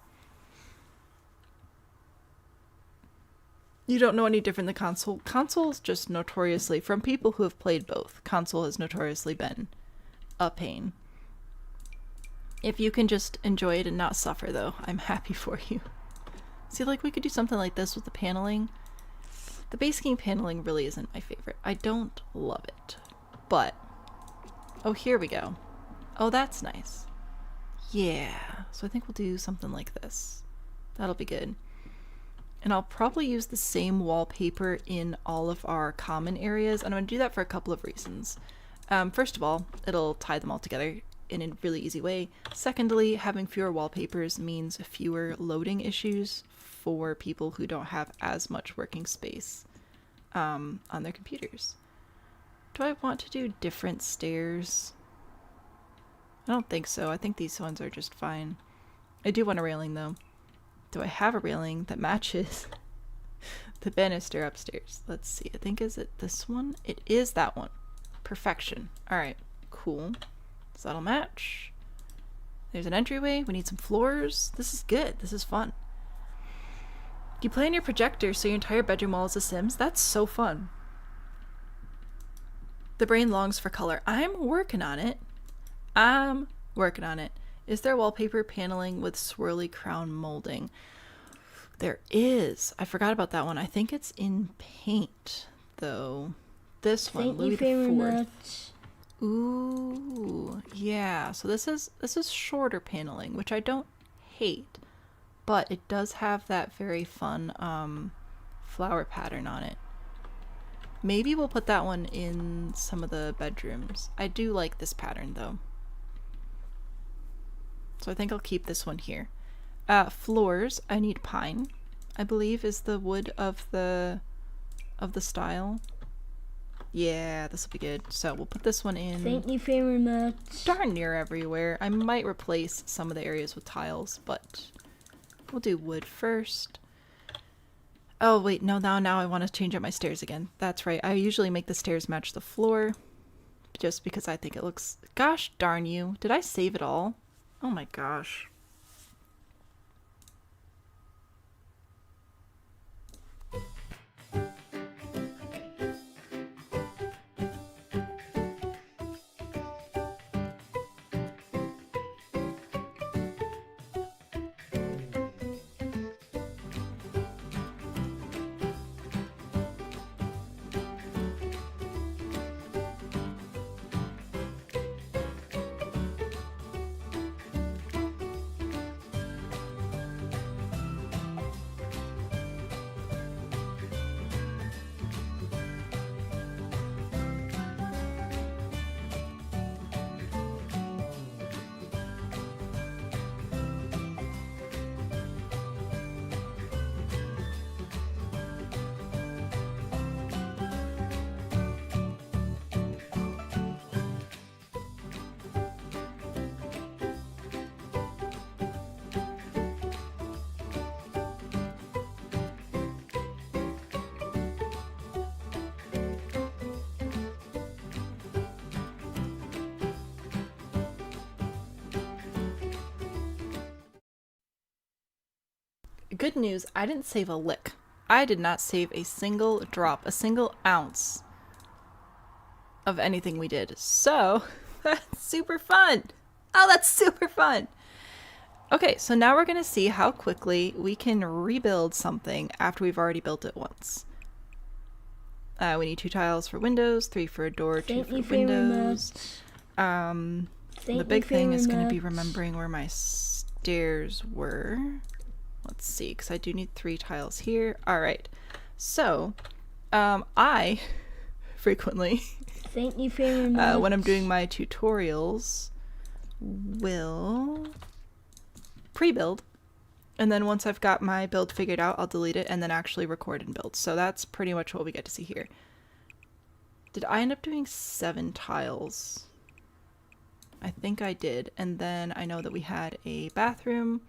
You don't know any different than console. Console's just notoriously, from people who have played both, console has notoriously been a pain. If you can just enjoy it and not suffer, though, I'm happy for you. See, like, we could do something like this with the paneling. The base game paneling really isn't my favorite. I don't love it. But, oh, here we go. Oh, that's nice. Yeah. So I think we'll do something like this. That'll be good. And I'll probably use the same wallpaper in all of our common areas. And I'm going to do that for a couple of reasons. First of all, it'll tie them all together in a really easy way. Secondly, having fewer wallpapers means fewer loading issues for people who don't have as much working space on their computers. Do I want to do different stairs? I don't think so. I think these ones are just fine. I do want a railing though. Do I have a railing that matches the banister upstairs? Let's see. I think, is it this one? It is that one. Perfection. All right, cool. So that'll match. There's an entryway. We need some floors. This is good. This is fun. You play on your projector so your entire bedroom wall is a Sims? That's so fun. The brain longs for color. I'm working on it. I'm working on it. Is there wallpaper paneling with swirly crown molding? There is. I forgot about that one. I think it's in paint, though. This one, Louis the Fourth. Ooh, yeah. So this is shorter paneling, which I don't hate, but it does have that very fun flower pattern on it. Maybe we'll put that one in some of the bedrooms. I do like this pattern though. So I think I'll keep this one here. Floors, I need pine, I believe is the wood of the style. Yeah, this will be good. So we'll put this one in. Thank you very much. Darn near everywhere. I might replace some of the areas with tiles, but we'll do wood first. Oh wait, no, now I want to change up my stairs again. That's right. I usually make the stairs match the floor just because I think it looks... Gosh darn you. Did I save it all? Oh my gosh. Good news, I didn't save a lick. I did not save a single drop, a single ounce of anything we did. So, that's super fun. Oh, that's super fun. Okay, so now we're going to see how quickly we can rebuild something after we've already built it once. We need 2 tiles for windows, 3 for a door, 2 for windows. The big thing is going to be remembering where my stairs were. Let's see, because I do need 3 tiles here. All right. So, I frequently, thank you very much. When I'm doing my tutorials, will pre-build. And then once I've got my build figured out, I'll delete it and then actually record and build. So that's pretty much what we get to see here. Did I end up doing 7 tiles? I think I did. And then I know that we had a bathroom.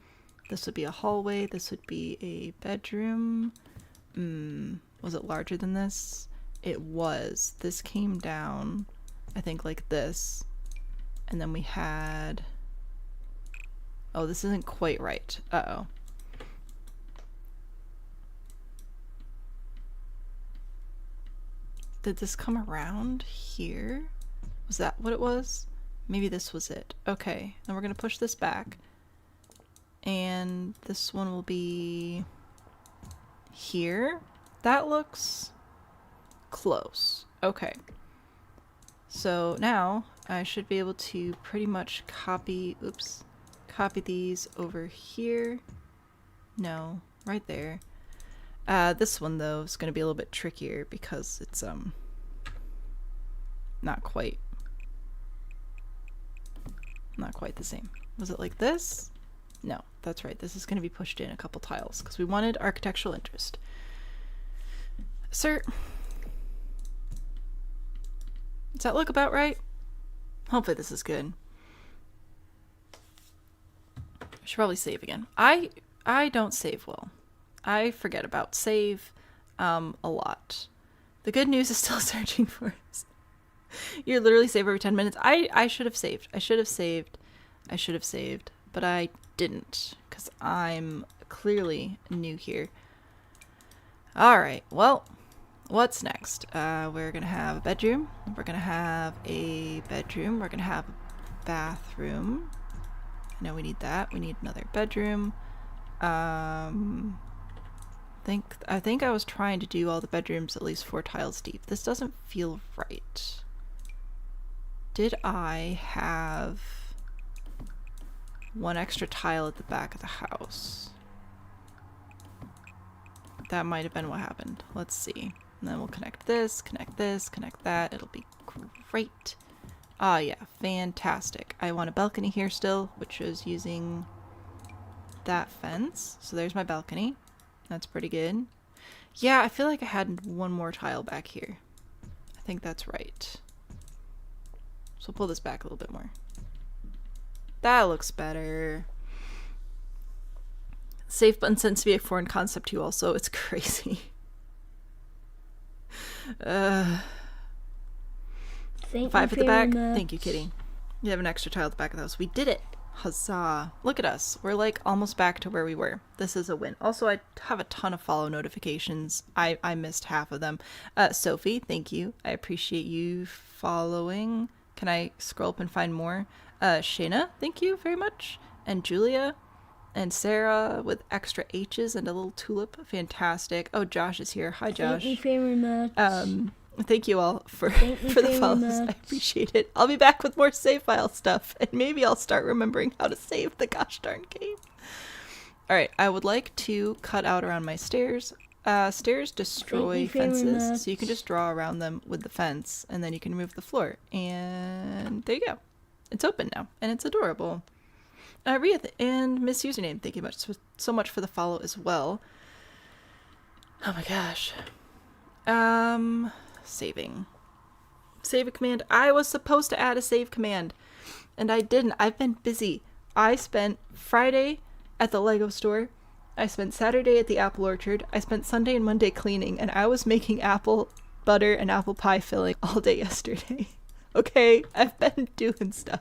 This would be a hallway. This would be a bedroom. Was it larger than this? It was. This came down, I think, like this. And then we had... Oh, this isn't quite right. Uh-oh. Did this come around here? Was that what it was? Maybe this was it. Okay, then we're going to push this back. And this one will be here. That looks close. Okay. So now I should be able to pretty much copy these over here. No, right there. This one though is going to be a little bit trickier because it's not quite the same. Was it like this? No, that's right. This is going to be pushed in a couple tiles because we wanted architectural interest. Sir, does that look about right? Hopefully this is good. I should probably save again. I don't save well. I forget about save a lot. The good news is still searching for us. You literally save every 10 minutes. I should have saved. I should have saved. I should have saved. But I didn't. Because I'm clearly new here. Alright, well, what's next? We're going to have a bedroom. We're going to have a bedroom. We're going to have a bathroom. I know we need that. We need another bedroom. I think I was trying to do all the bedrooms at least 4 tiles deep. This doesn't feel right. Did I have 1 extra tile at the back of the house? That might have been what happened. Let's see. And then we'll connect this, connect that. It'll be great. Ah, yeah, fantastic. I want a balcony here still, which is using that fence. So there's my balcony. That's pretty good. Yeah, I feel like I had 1 more tile back here. I think that's right. So we'll pull this back a little bit more. That looks better. Save button tends to be a foreign concept to you also. It's crazy. Thank 5 you at the back. much. Thank you, kitty. You have an extra tile at the back of the house. We did it. Huzzah. Look at us. We're like almost back to where we were. This is a win. Also, I have a ton of follow notifications. I missed half of them. Sophie, thank you. I appreciate you following. Can I scroll up and find more? Shayna, thank you very much. And Julia. And Sarah with extra H's and a little tulip. Fantastic. Oh, Josh is here. Hi, Josh. Thank you very much. Thank you all for Thank you the very follows. much. I appreciate it. I'll be back with more save file stuff, and maybe I'll start remembering how to save the gosh darn game. Alright, I would like to cut out around my stairs. Stairs destroy Thank you very fences, much. so you can just draw around them with the fence, and then you can remove the floor. And there you go. It's open now, and it's adorable. Ria and Miss Username, thank you so much for the follow as well. Oh my gosh. Saving. Save a command. I was supposed to add a save command, and I didn't. I've been busy. I spent Friday at the Lego store. I spent Saturday at the apple orchard. I spent Sunday and Monday cleaning, and I was making apple butter and apple pie filling all day yesterday. Okay, I've been doing stuff.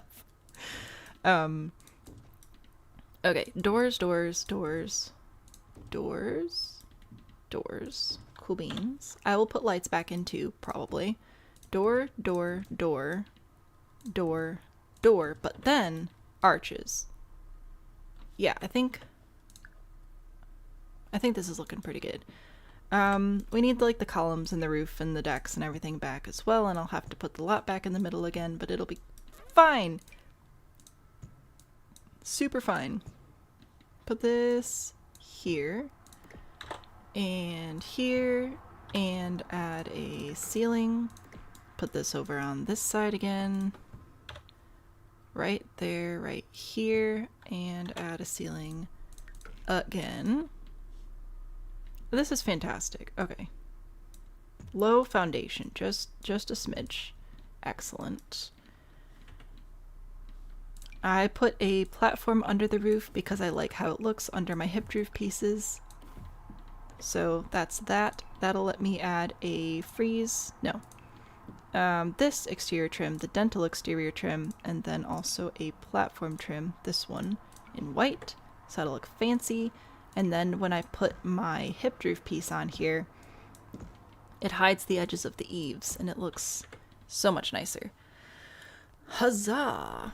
Okay, doors. Cool beans. I will put lights back in too, probably. Door, but then arches. Yeah, I think this is looking pretty good. We need like the columns and the roof and the decks and everything back as well, and I'll have to put the lot back in the middle again, but it'll be fine. Super fine. Put this here and here and add a ceiling. Put this over on this side again. Right there, right here, and add a ceiling again. This is fantastic. Okay. Low foundation, just a smidge. Excellent. I put a platform under the roof because I like how it looks under my hip roof pieces. So that's that. That'll let me add a frieze. No. This exterior trim, the dental exterior trim, and then also a platform trim, this one in white. So that'll look fancy. And then when I put my hip roof piece on here, it hides the edges of the eaves and it looks so much nicer. Huzzah!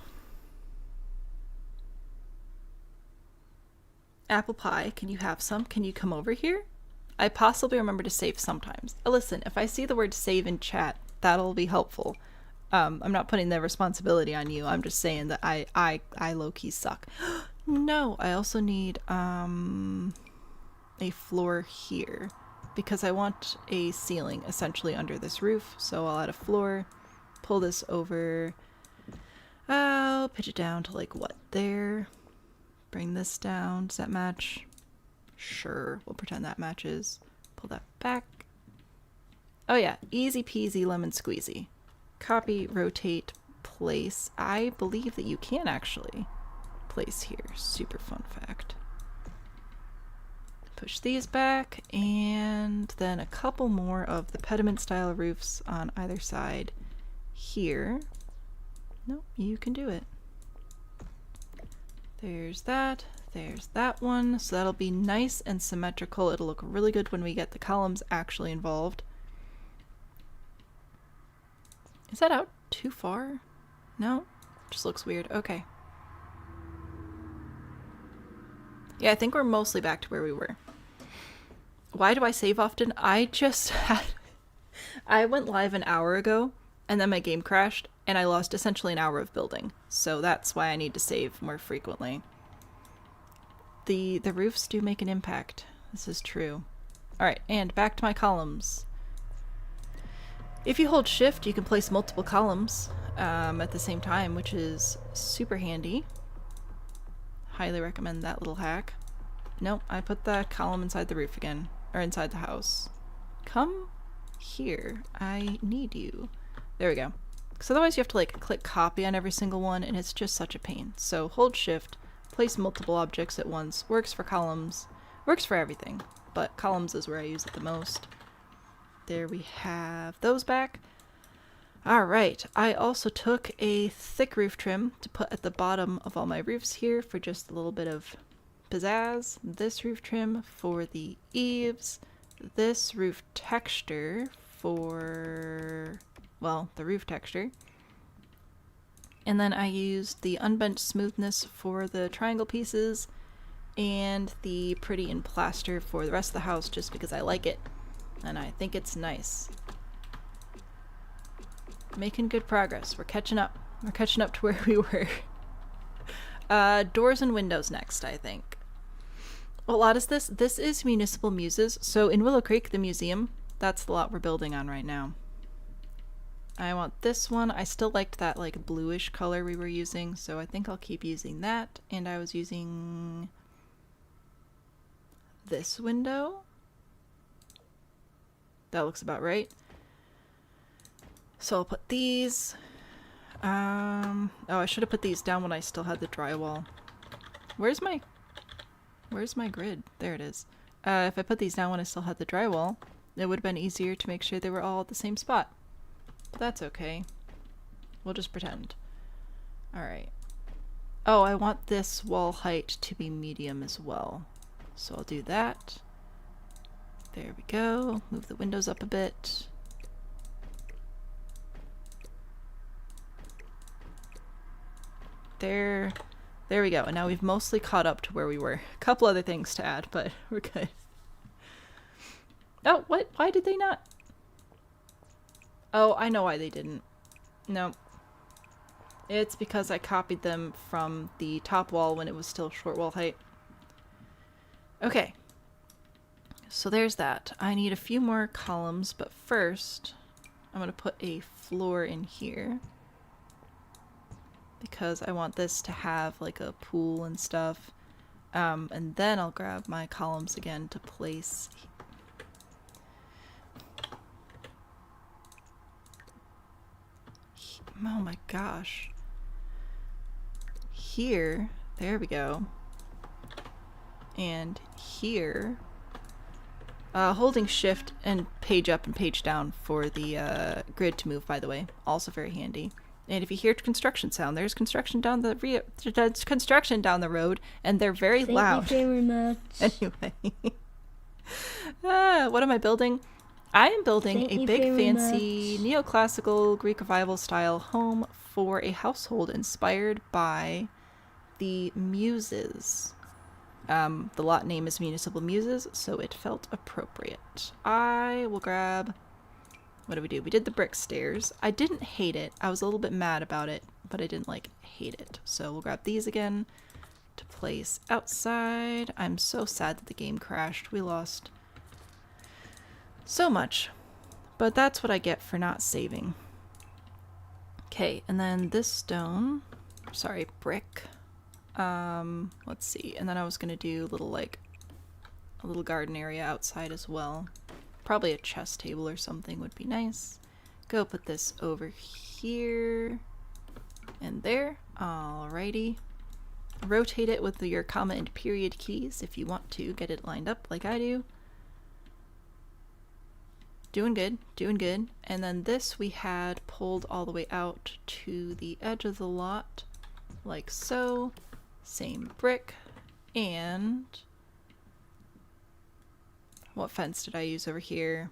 Apple pie, can you have some? Can you come over here? I possibly remember to save sometimes. Listen, if I see the word save in chat, that'll be helpful. I'm not putting the responsibility on you. I'm just saying that I low-key suck. No, I also need a floor here because I want a ceiling essentially under this roof. So I'll add a floor, pull this over. I'll pitch it down to like what, there? Bring this down. Does that match? Sure, we'll pretend that matches. Pull that back. Oh yeah, easy peasy lemon squeezy. Copy, rotate, place. I believe that you can actually place here. Super fun fact. Push these back, and then a couple more of the pediment style roofs on either side here. Nope, you can do it. There's that one. So that'll be nice and symmetrical. It'll look really good when we get the columns actually involved. Is that out too far? No? Just looks weird. Okay. Yeah, I think we're mostly back to where we were. Why do I save often? I went live an hour ago, and then my game crashed, and I lost essentially an hour of building. So that's why I need to save more frequently. The roofs do make an impact. This is true. Alright, and back to my columns. If you hold shift, you can place multiple columns at the same time, which is super handy. Highly recommend that little hack. Nope, I put the column inside the roof again, or inside the house. Come here. I need you. There we go. Because otherwise you have to like click copy on every single one, and it's just such a pain. So hold shift, place multiple objects at once. Works for columns. Works for everything, but columns is where I use it the most. There we have those back. Alright, I also took a thick roof trim to put at the bottom of all my roofs here for just a little bit of pizzazz. This roof trim for the eaves. This roof texture for, well, the roof texture. And then I used the unbent smoothness for the triangle pieces and the pretty in plaster for the rest of the house just because I like it and I think it's nice. Making good progress. We're catching up. We're catching up to where we were. Doors and windows next, I think. What lot is this? This is Municipal Muses. So in Willow Creek, the museum, that's the lot we're building on right now. I want this one. I still liked that like bluish color we were using, so I think I'll keep using that. And I was using this window. That looks about right. So I'll put these. Oh, I should have put these down when I still had the drywall. Where's my grid? There it is. If I put these down when I still had the drywall, it would have been easier to make sure they were all at the same spot. But that's okay. We'll just pretend. Alright. Oh, I want this wall height to be medium as well. So I'll do that. There we go. Move the windows up a bit. There we go. And now we've mostly caught up to where we were. A couple other things to add, but we're good. Oh, what? Why did they not? Oh, I know why they didn't. No. It's because I copied them from the top wall when it was still short wall height. Okay. So there's that. I need a few more columns, but first I'm going to put a floor in here. Because I want this to have like a pool and stuff. And then I'll grab my columns again to place. Oh my gosh. Here. There we go. And here. Holding shift and page up and page down for the grid to move, by the way. Also very handy. And if you hear construction sound, there's construction down the road, and they're very loud. Thank you very much. Anyway, what am I building? I am building a big, fancy, neoclassical Greek revival style home for a household inspired by the Muses. The lot name is Municipal Muses, so it felt appropriate. I will grab. What did we do? We did the brick stairs. I didn't hate it. I was a little bit mad about it, but I didn't like hate it. So we'll grab these again to place outside. I'm so sad that the game crashed. We lost so much, but that's what I get for not saving. Okay, and then this stone, sorry, brick. Let's see. And then I was gonna do a little garden area outside as well. Probably a chess table or something would be nice. Go put this over here and there. Alrighty. Rotate it with your comma and period keys if you want to get it lined up like I do. Doing good, doing good. And then this we had pulled all the way out to the edge of the lot, like so. Same brick. And what fence did I use over here?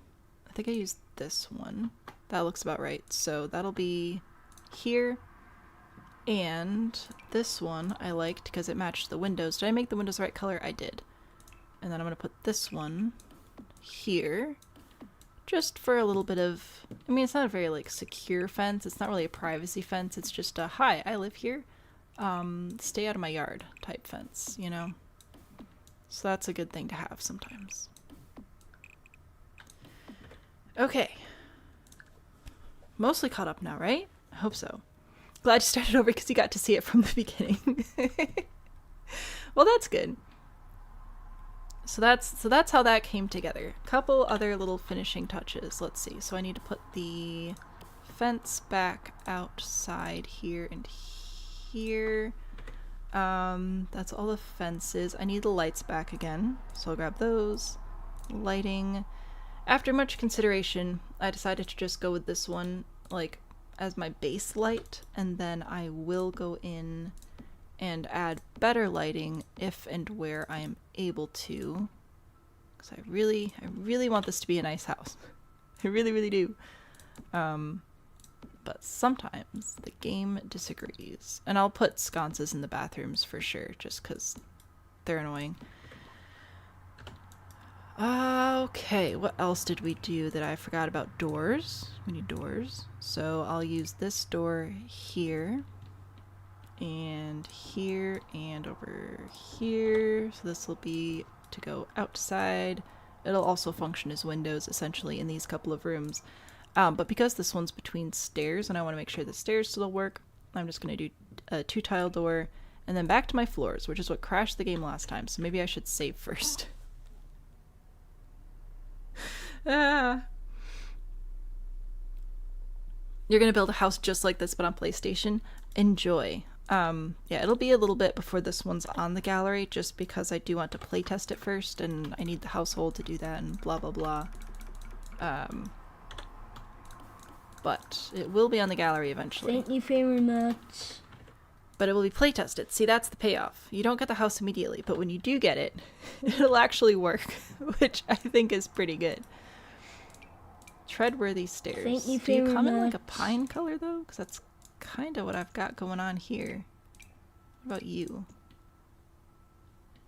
I think I used this one. That looks about right. So that'll be here. And this one I liked because it matched the windows. Did I make the windows the right color? I did. And then I'm going to put this one here. Just for a little bit of, I mean, it's not a very like secure fence. It's not really a privacy fence. It's just a, hi, I live here. Stay out of my yard type fence, you know? So that's a good thing to have sometimes. Okay. Mostly caught up now, right? I hope so. Glad you started over because you got to see it from the beginning. Well, that's good. So that's how that came together. A couple other little finishing touches. Let's see. So I need to put the fence back outside here and here. That's all the fences. I need the lights back again. So I'll grab those. Lighting. After much consideration, I decided to just go with this one, like, as my base light, and then I will go in and add better lighting if and where I am able to, because I really want this to be a nice house. I really do. But sometimes the game disagrees, and I'll put sconces in the bathrooms for sure, just because they're annoying. Okay, what else did we do that I forgot about? Doors. We need doors. So I'll use this door here. And here and over here. So this will be to go outside. It'll also function as windows essentially in these couple of rooms. But because this one's between stairs and I want to make sure the stairs still work, I'm just going to do a 2-tile door and then back to my floors, which is what crashed the game last time. So maybe I should save first. You're going to build a house just like this but on PlayStation? Enjoy. Yeah, it'll be a little bit before this one's on the gallery, just because I do want to playtest it first, and I need the household to do that, and blah blah blah. But it will be on the gallery eventually. Thank you very much. But it will be playtested. See, that's the payoff. You don't get the house immediately, but when you do get it, it'll actually work, which I think is pretty good. Treadworthy stairs. Thank you do you very come in like a much. pine color though? Because that's kind of what I've got going on here. What about you?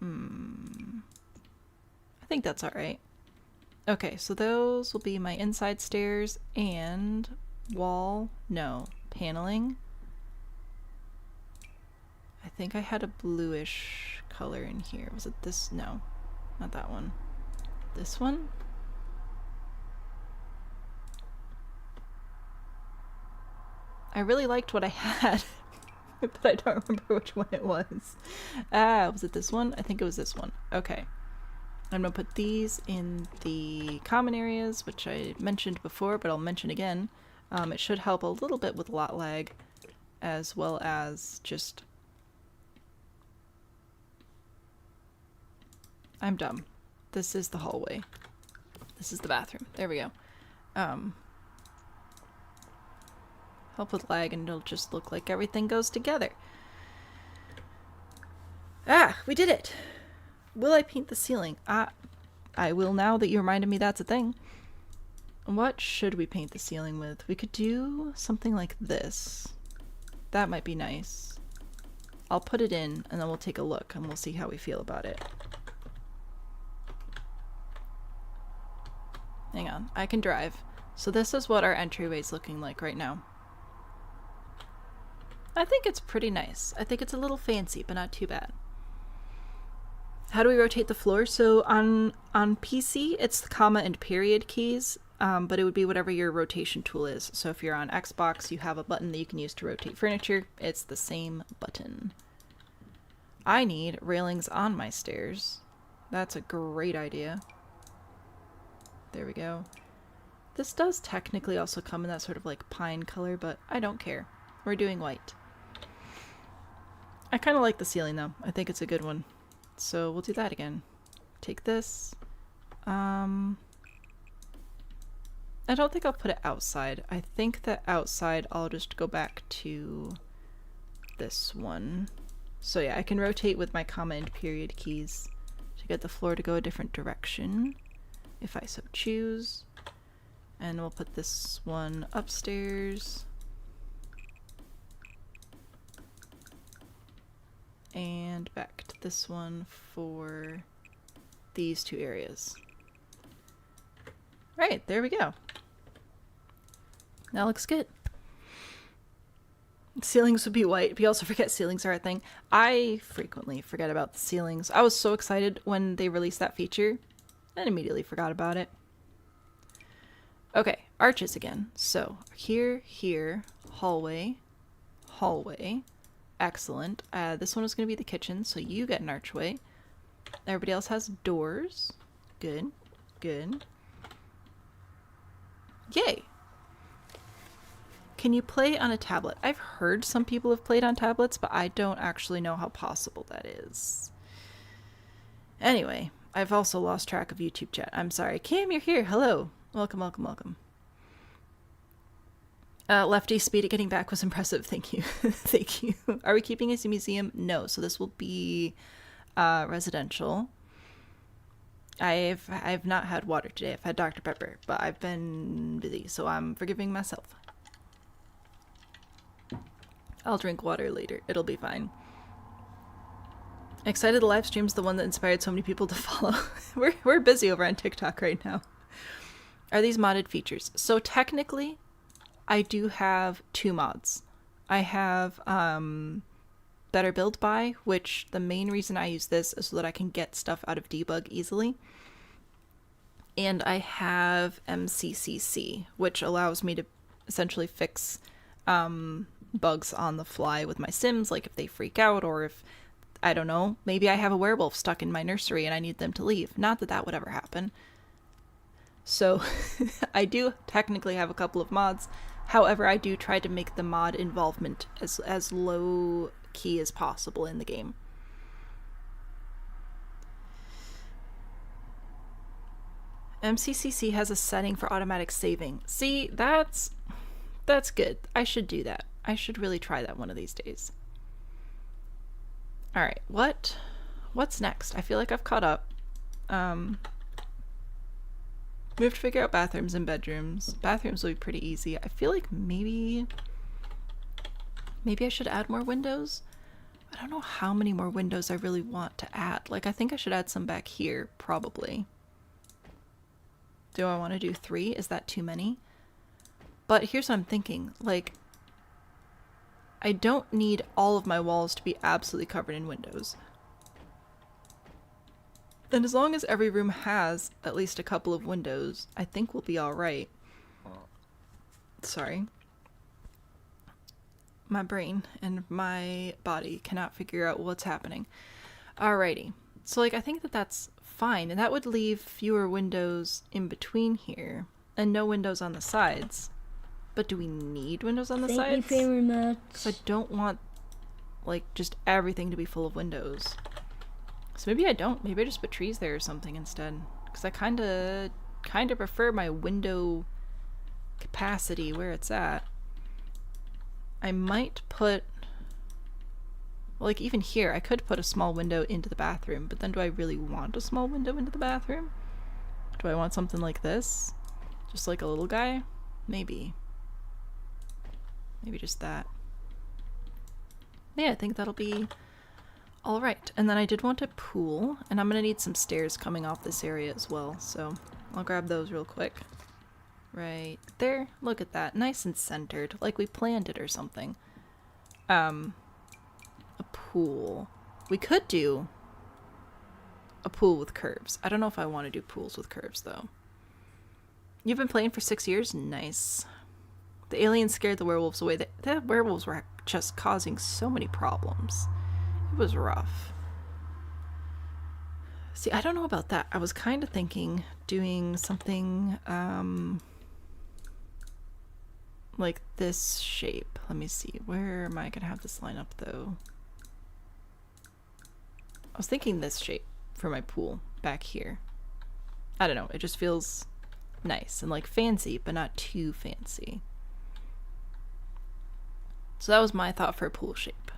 I think that's alright. Okay, so those will be my inside stairs and wall, no, paneling. I think I had a bluish color in here. Was it this? No, not that one. This one? I really liked what I had, but I don't remember which one it was. Was it this one? I think it was this one. Okay. I'm going to put these in the common areas, which I mentioned before, but I'll mention again. It should help a little bit with lot lag, as well as just... I'm dumb. This is the hallway. This is the bathroom. There we go. Help with lag, and it'll just look like everything goes together. We did it! Will I paint the ceiling? I will now that you reminded me that's a thing. What should we paint the ceiling with? We could do something like this. That might be nice. I'll put it in, and then we'll take a look, and we'll see how we feel about it. Hang on, I can drive. So this is what our entryway's looking like right now. I think it's pretty nice. I think it's a little fancy, but not too bad. How do we rotate the floor? So on PC, it's the comma and period keys, but it would be whatever your rotation tool is. So if you're on Xbox, you have a button that you can use to rotate furniture. It's the same button. I need railings on my stairs. That's a great idea. There we go. This does technically also come in that sort of like pine color, but I don't care. We're doing white. I kind of like the ceiling though. I think it's a good one. So we'll do that again. Take this. I don't think I'll put it outside. I think that outside I'll just go back to this one. So yeah, I can rotate with my comma and period keys to get the floor to go a different direction, if I so choose. And we'll put this one upstairs. And back to this one for these two areas. Right, there we go. That looks good. Ceilings would be white, but you also forget ceilings are a thing. I frequently forget about the ceilings. I was so excited when they released that feature, and immediately forgot about it. Okay, arches again. So here, here, hallway, hallway. Excellent. This one is going to be the kitchen, so you get an archway. Everybody else has doors. Good, good. Yay! Can you play on a tablet? I've heard some people have played on tablets, but I don't actually know how possible that is. Anyway, I've also lost track of YouTube chat. I'm sorry. Cam, you're here. Hello. Welcome, welcome, welcome. Lefty, speed at getting back was impressive. Thank you. Thank you. Are we keeping this a museum? No. So this will be residential. I've not had water today. I've had Dr. Pepper, but I've been busy, so I'm forgiving myself. I'll drink water later. It'll be fine. Excited the live stream's the one that inspired so many people to follow. We're busy over on TikTok right now. Are these modded features? So technically, I do have 2 mods. I have Better Build By, which the main reason I use this is so that I can get stuff out of debug easily. And I have MCCC, which allows me to essentially fix bugs on the fly with my Sims, like if they freak out or if, I don't know, maybe I have a werewolf stuck in my nursery and I need them to leave. Not that that would ever happen. So I do technically have a couple of mods. However, I do try to make the mod involvement as low key as possible in the game. MCCC has a setting for automatic saving. See, that's good. I should do that. I should really try that one of these days. All right, what's next? I feel like I've caught up. We have to figure out bathrooms and bedrooms. Bathrooms will be pretty easy. I feel like maybe I should add more windows. I don't know how many more windows I really want to add. Like, I think I should add some back here, probably. Do I want to do 3? Is that too many? But here's what I'm thinking. Like, I don't need all of my walls to be absolutely covered in windows. And as long as every room has at least a couple of windows, I think we'll be alright. Sorry. My brain and my body cannot figure out what's happening. Alrighty. So, like, I think that that's fine. And that would leave fewer windows in between here. And no windows on the sides. But do we need windows on the sides? Thank you very much. Because I don't want, like, just everything to be full of windows. So maybe I don't. Maybe I just put trees there or something instead. Because I kind of prefer my window capacity where it's at. I might put, well, like even here, I could put a small window into the bathroom, but then do I really want a small window into the bathroom? Do I want something like this? Just like a little guy? Maybe. Maybe just that. Yeah, I think that'll be alright. And then I did want a pool, and I'm gonna need some stairs coming off this area as well, so I'll grab those real quick. Right there. Look at that. Nice and centered. Like we planned it or something. A pool. We could do a pool with curves. I don't know if I want to do pools with curves, though. You've been playing for 6 years? Nice. The aliens scared the werewolves away. The werewolves were just causing so many problems. It was rough. See, I don't know about that. I was kind of thinking doing something, like this shape. Let me see. Where am I going to have this line up, though? I was thinking this shape for my pool back here. I don't know. It just feels nice and like fancy, but not too fancy. So that was my thought for a pool shape.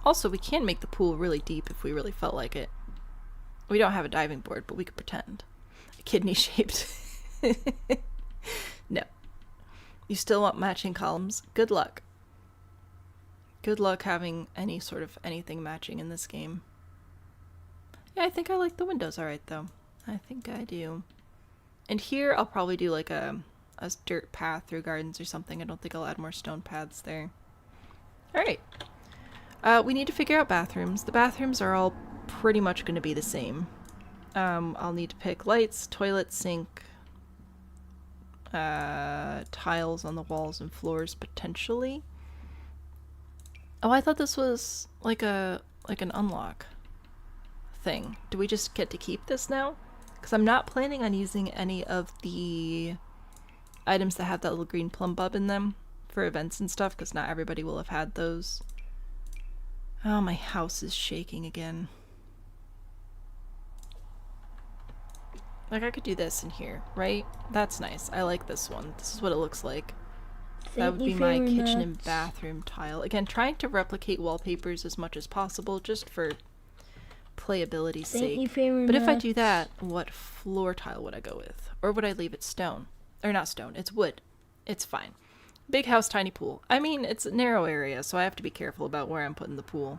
Also, we can make the pool really deep if we really felt like it. We don't have a diving board, but we could pretend. Kidney shaped. No. You still want matching columns? Good luck. Good luck having any sort of anything matching in this game. Yeah, I think I like the windows alright though. I think I do. And here I'll probably do like a dirt path through gardens or something. I don't think I'll add more stone paths there. Alright. We need to figure out bathrooms. The bathrooms are all pretty much going to be the same. I'll need to pick lights, toilet, sink, tiles on the walls and floors potentially. Oh, I thought this was like an unlock thing. Do we just get to keep this now? Because I'm not planning on using any of the items that have that little green plum bulb in them for events and stuff, because not everybody will have had those. Oh, my house is shaking again. Like, I could do this in here, right? That's nice. I like this one. This is what it looks like. That would be my kitchen and bathroom tile. Again, trying to replicate wallpapers as much as possible, just for playability's sake. But if I do that, what floor tile would I go with? Or would I leave it stone? Or not stone, it's wood. It's fine. Big house, tiny pool. I mean, it's a narrow area, so I have to be careful about where I'm putting the pool.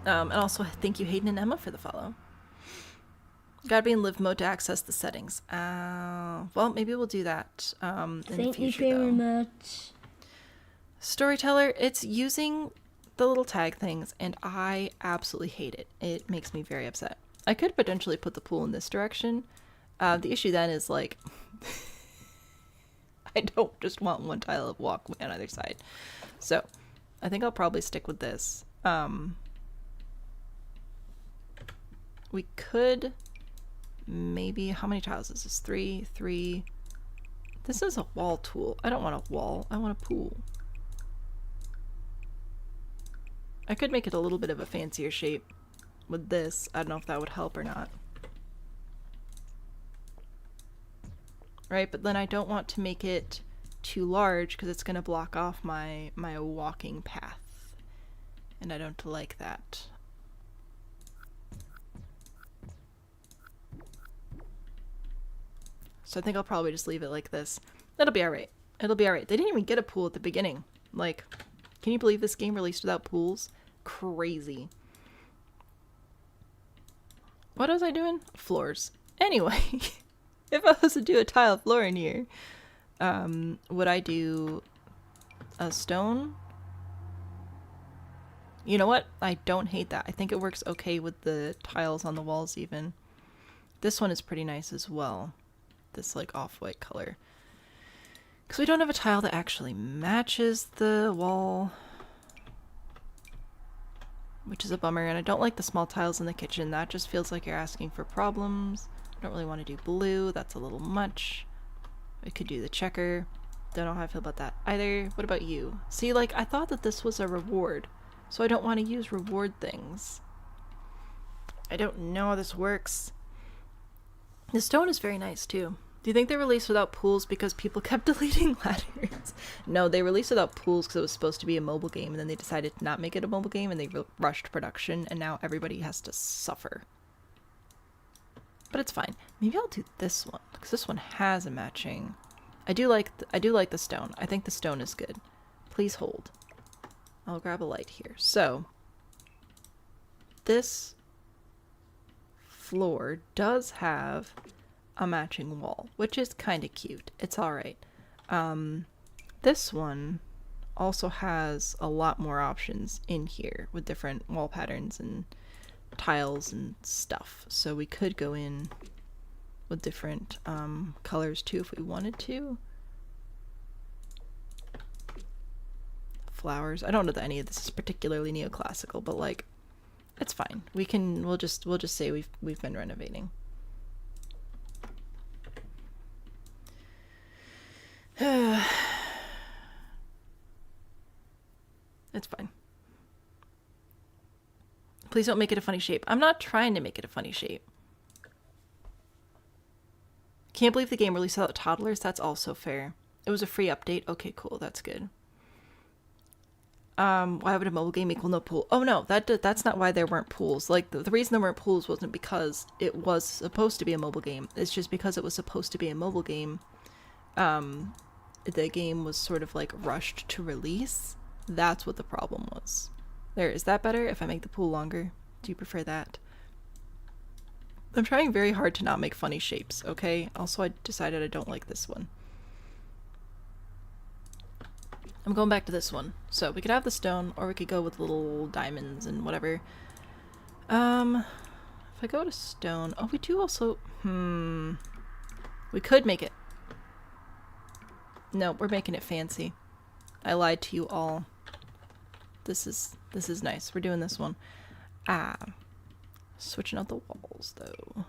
And also, thank you, Hayden and Emma, for the follow. Gotta be in live mode to access the settings. Well, maybe we'll do that in the future, Thank you very much. Storyteller, it's using the little tag things, and I absolutely hate it. It makes me very upset. I could potentially put the pool in this direction. The issue then is, like, I don't just want one tile of walkway on either side. So, I think I'll probably stick with this. We could maybe, how many tiles is this? 3, 3. This is a wall tool. I don't want a wall. I want a pool. I could make it a little bit of a fancier shape with this. I don't know if that would help or not. Right, but then I don't want to make it too large because it's going to block off my walking path. And I don't like that. So I think I'll probably just leave it like this. That'll be alright. It'll be alright. They didn't even get a pool at the beginning. Like, can you believe this game released without pools? Crazy. What was I doing? Floors. Anyway, if I was to do a tile floor in here, would I do a stone? You know what? I don't hate that. I think it works okay with the tiles on the walls even. This one is pretty nice as well. This like off-white color. Because we don't have a tile that actually matches the wall, which is a bummer, and I don't like the small tiles in the kitchen. That just feels like you're asking for problems. I don't really want to do blue. That's a little much. We could do the checker. Don't know how I feel about that either. What about you? See, like, I thought that this was a reward, so I don't want to use reward things. I don't know how this works. The stone is very nice, too. Do you think they released without pools because people kept deleting ladders? No, they released without pools because it was supposed to be a mobile game, and then they decided to not make it a mobile game, and they rushed production, and now everybody has to suffer. But it's fine. Maybe I'll do this one, because this one has a matching. I do like the stone. I think the stone is good. Please hold. I'll grab a light here. So, this floor does have a matching wall, which is kind of cute. It's alright. This one also has a lot more options in here with different wall patterns and tiles and stuff. So we could go in with different colors too if we wanted to. Flowers. I don't know that any of this is particularly neoclassical, but like, it's fine. We'll just say we've been renovating. It's fine. Please don't make it a funny shape. I'm not trying to make it a funny shape. Can't believe the game released without toddlers. That's also fair. It was a free update. Okay, cool. That's good. Why would a mobile game equal no pool? Oh no, that's not why there weren't pools. Like the reason there weren't pools wasn't because it was supposed to be a mobile game. It's just because it was supposed to be a mobile game. The game was sort of like rushed to release. That's what the problem was. There, is that better if I make the pool longer? Do you prefer that? I'm trying very hard to not make funny shapes, okay? Also, I decided I don't like this one. I'm going back to this one. So we could have the stone, or we could go with little diamonds and whatever. If I go to stone, oh, we do also, we could make it. No, we're making it fancy. I lied to you all. This is nice. We're doing this one. Switching out the walls though.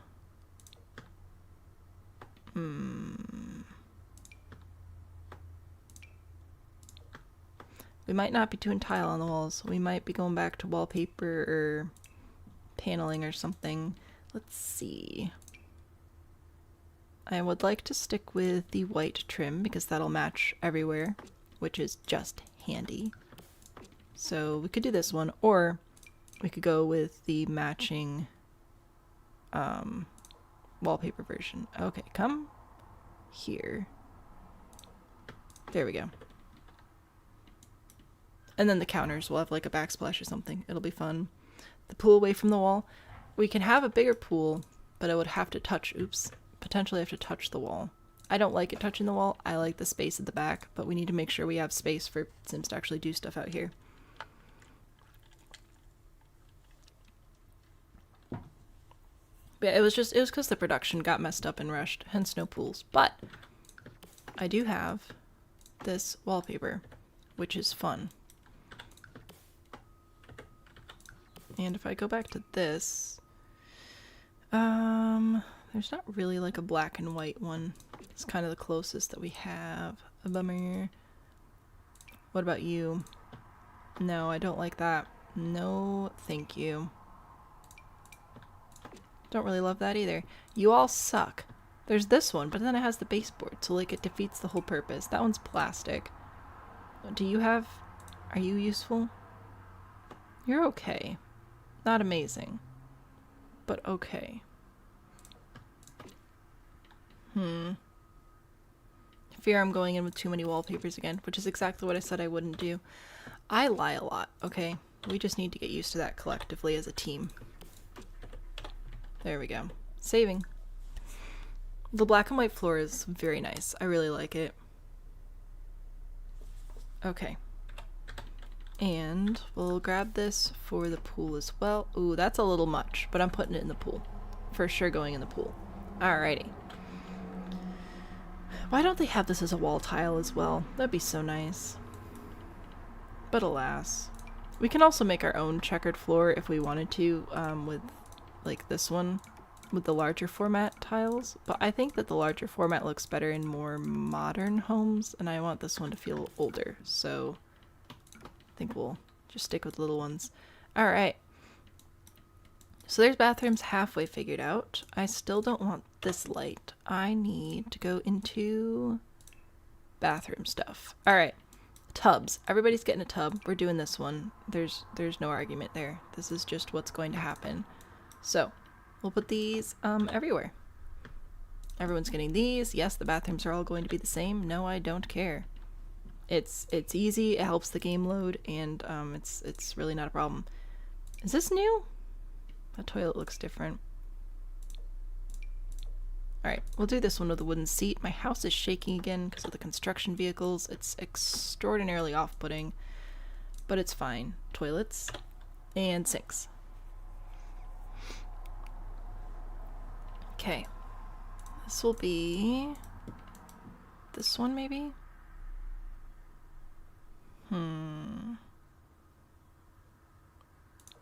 We might not be doing tile on the walls. We might be going back to wallpaper or paneling or something. Let's see. I would like to stick with the white trim because that'll match everywhere, which is just handy. So we could do this one, or we could go with the matching wallpaper version. Okay, come here. There we go. And then the counters will have like a backsplash or something. It'll be fun. The pool away from the wall. We can have a bigger pool, but I would have to touch, potentially have to touch the wall. I don't like it touching the wall. I like the space at the back, but we need to make sure we have space for Sims to actually do stuff out here. But it was because the production got messed up and rushed, hence no pools. But I do have this wallpaper, which is fun. And if I go back to this, there's not really like a black and white one. It's kind of the closest that we have. A bummer. What about you? No, I don't like that. No, thank you. Don't really love that either. You all suck. There's this one, but then it has the baseboard, so like it defeats the whole purpose. That one's plastic. Do you have... Are you useful? You're okay. Not amazing. But okay. Fear I'm going in with too many wallpapers again, which is exactly what I said I wouldn't do. I lie a lot, okay? We just need to get used to that collectively as a team. There we go. Saving. The black and white floor is very nice. I really like it. Okay. And we'll grab this for the pool as well. Ooh, that's a little much, but I'm putting it in the pool. For sure going in the pool. Alrighty. Why don't they have this as a wall tile as well? That'd be so nice. But alas. We can also make our own checkered floor if we wanted to, with like this one, with the larger format tiles. But I think that the larger format looks better in more modern homes, and I want this one to feel older, so I think we'll just stick with little ones. Alright. So there's bathrooms halfway figured out. I still don't want this light. I need to go into bathroom stuff. Alright. Tubs. Everybody's getting a tub. We're doing this one. There's no argument there. This is just what's going to happen. So, we'll put these everywhere. Everyone's getting these. Yes, the bathrooms are all going to be the same. No, I don't care. It's easy, it helps the game load, and it's really not a problem. Is this new? That toilet looks different. Alright, we'll do this one with a wooden seat. My house is shaking again because of the construction vehicles. It's extraordinarily off-putting, but it's fine. Toilets and sinks. Okay. This will be this one maybe?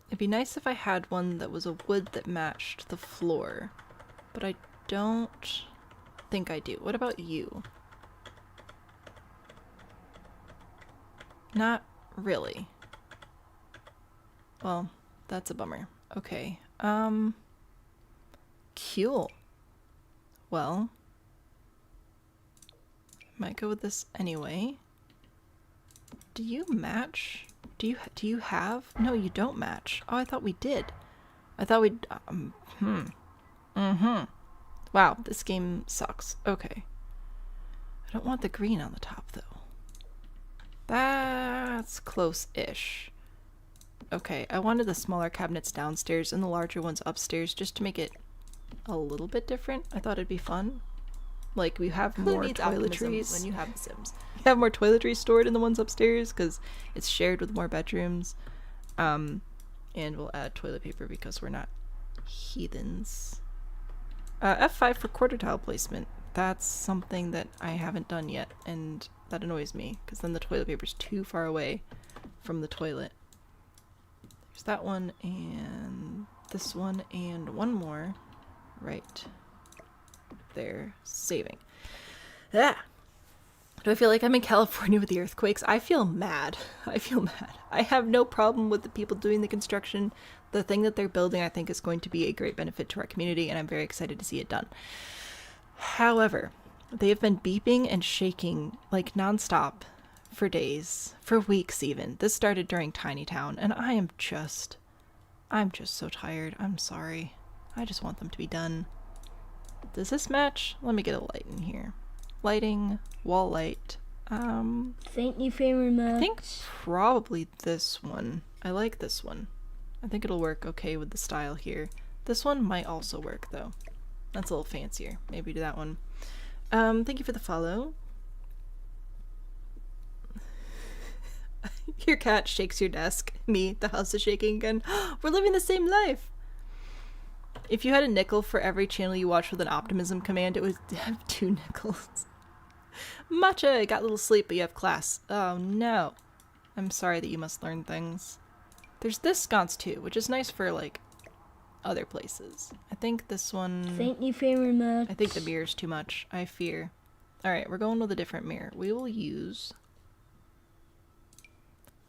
It'd be nice if I had one that was a wood that matched the floor, but I don't think I do. What about you? Not really. Well, That's a bummer. Okay. Cool. Well, might go with this anyway. Do you match? Do you have? No, you don't match. Oh, I thought we did. I thought we'd Wow, this game sucks. Okay. I don't want the green on the top though. That's close-ish. Okay, I wanted the smaller cabinets downstairs and the larger ones upstairs just to make it a little bit different. I thought it'd be fun. Like, we have more toiletries. When you have The Sims. You have more toiletries stored in the ones upstairs because it's shared with more bedrooms. And we'll add toilet paper because we're not heathens. F5 for quarter tile placement. That's something that I haven't done yet, and that annoys me because then the toilet paper's too far away from the toilet. There's that one, and this one, and one more right there. Saving. Ah! Do I feel like I'm in California with the earthquakes? I feel mad. I feel mad. I have no problem with the people doing the construction. The thing that they're building, I think, is going to be a great benefit to our community, and I'm very excited to see it done. However, they have been beeping and shaking like nonstop for days, for weeks even. This started during Tiny Town, and I'm just so tired. I'm sorry. I just want them to be done. Does this match? Let me get a light in here. Lighting, wall light. Thank you very much. I think probably this one. I like this one. I think it'll work okay with the style here. This one might also work though. That's a little fancier. Maybe do that one. Thank you for the follow. Your cat shakes your desk. Me, the house is shaking again. We're living the same life. If you had a nickel for every channel you watch with an optimism command, it would have 2 nickels. Matcha, got a little sleep, but you have class. Oh no. I'm sorry that you must learn things. There's this sconce too, which is nice for like other places. I think this one... Thank you very much. I think the mirror's too much. I fear. Alright, we're going with a different mirror. We will use...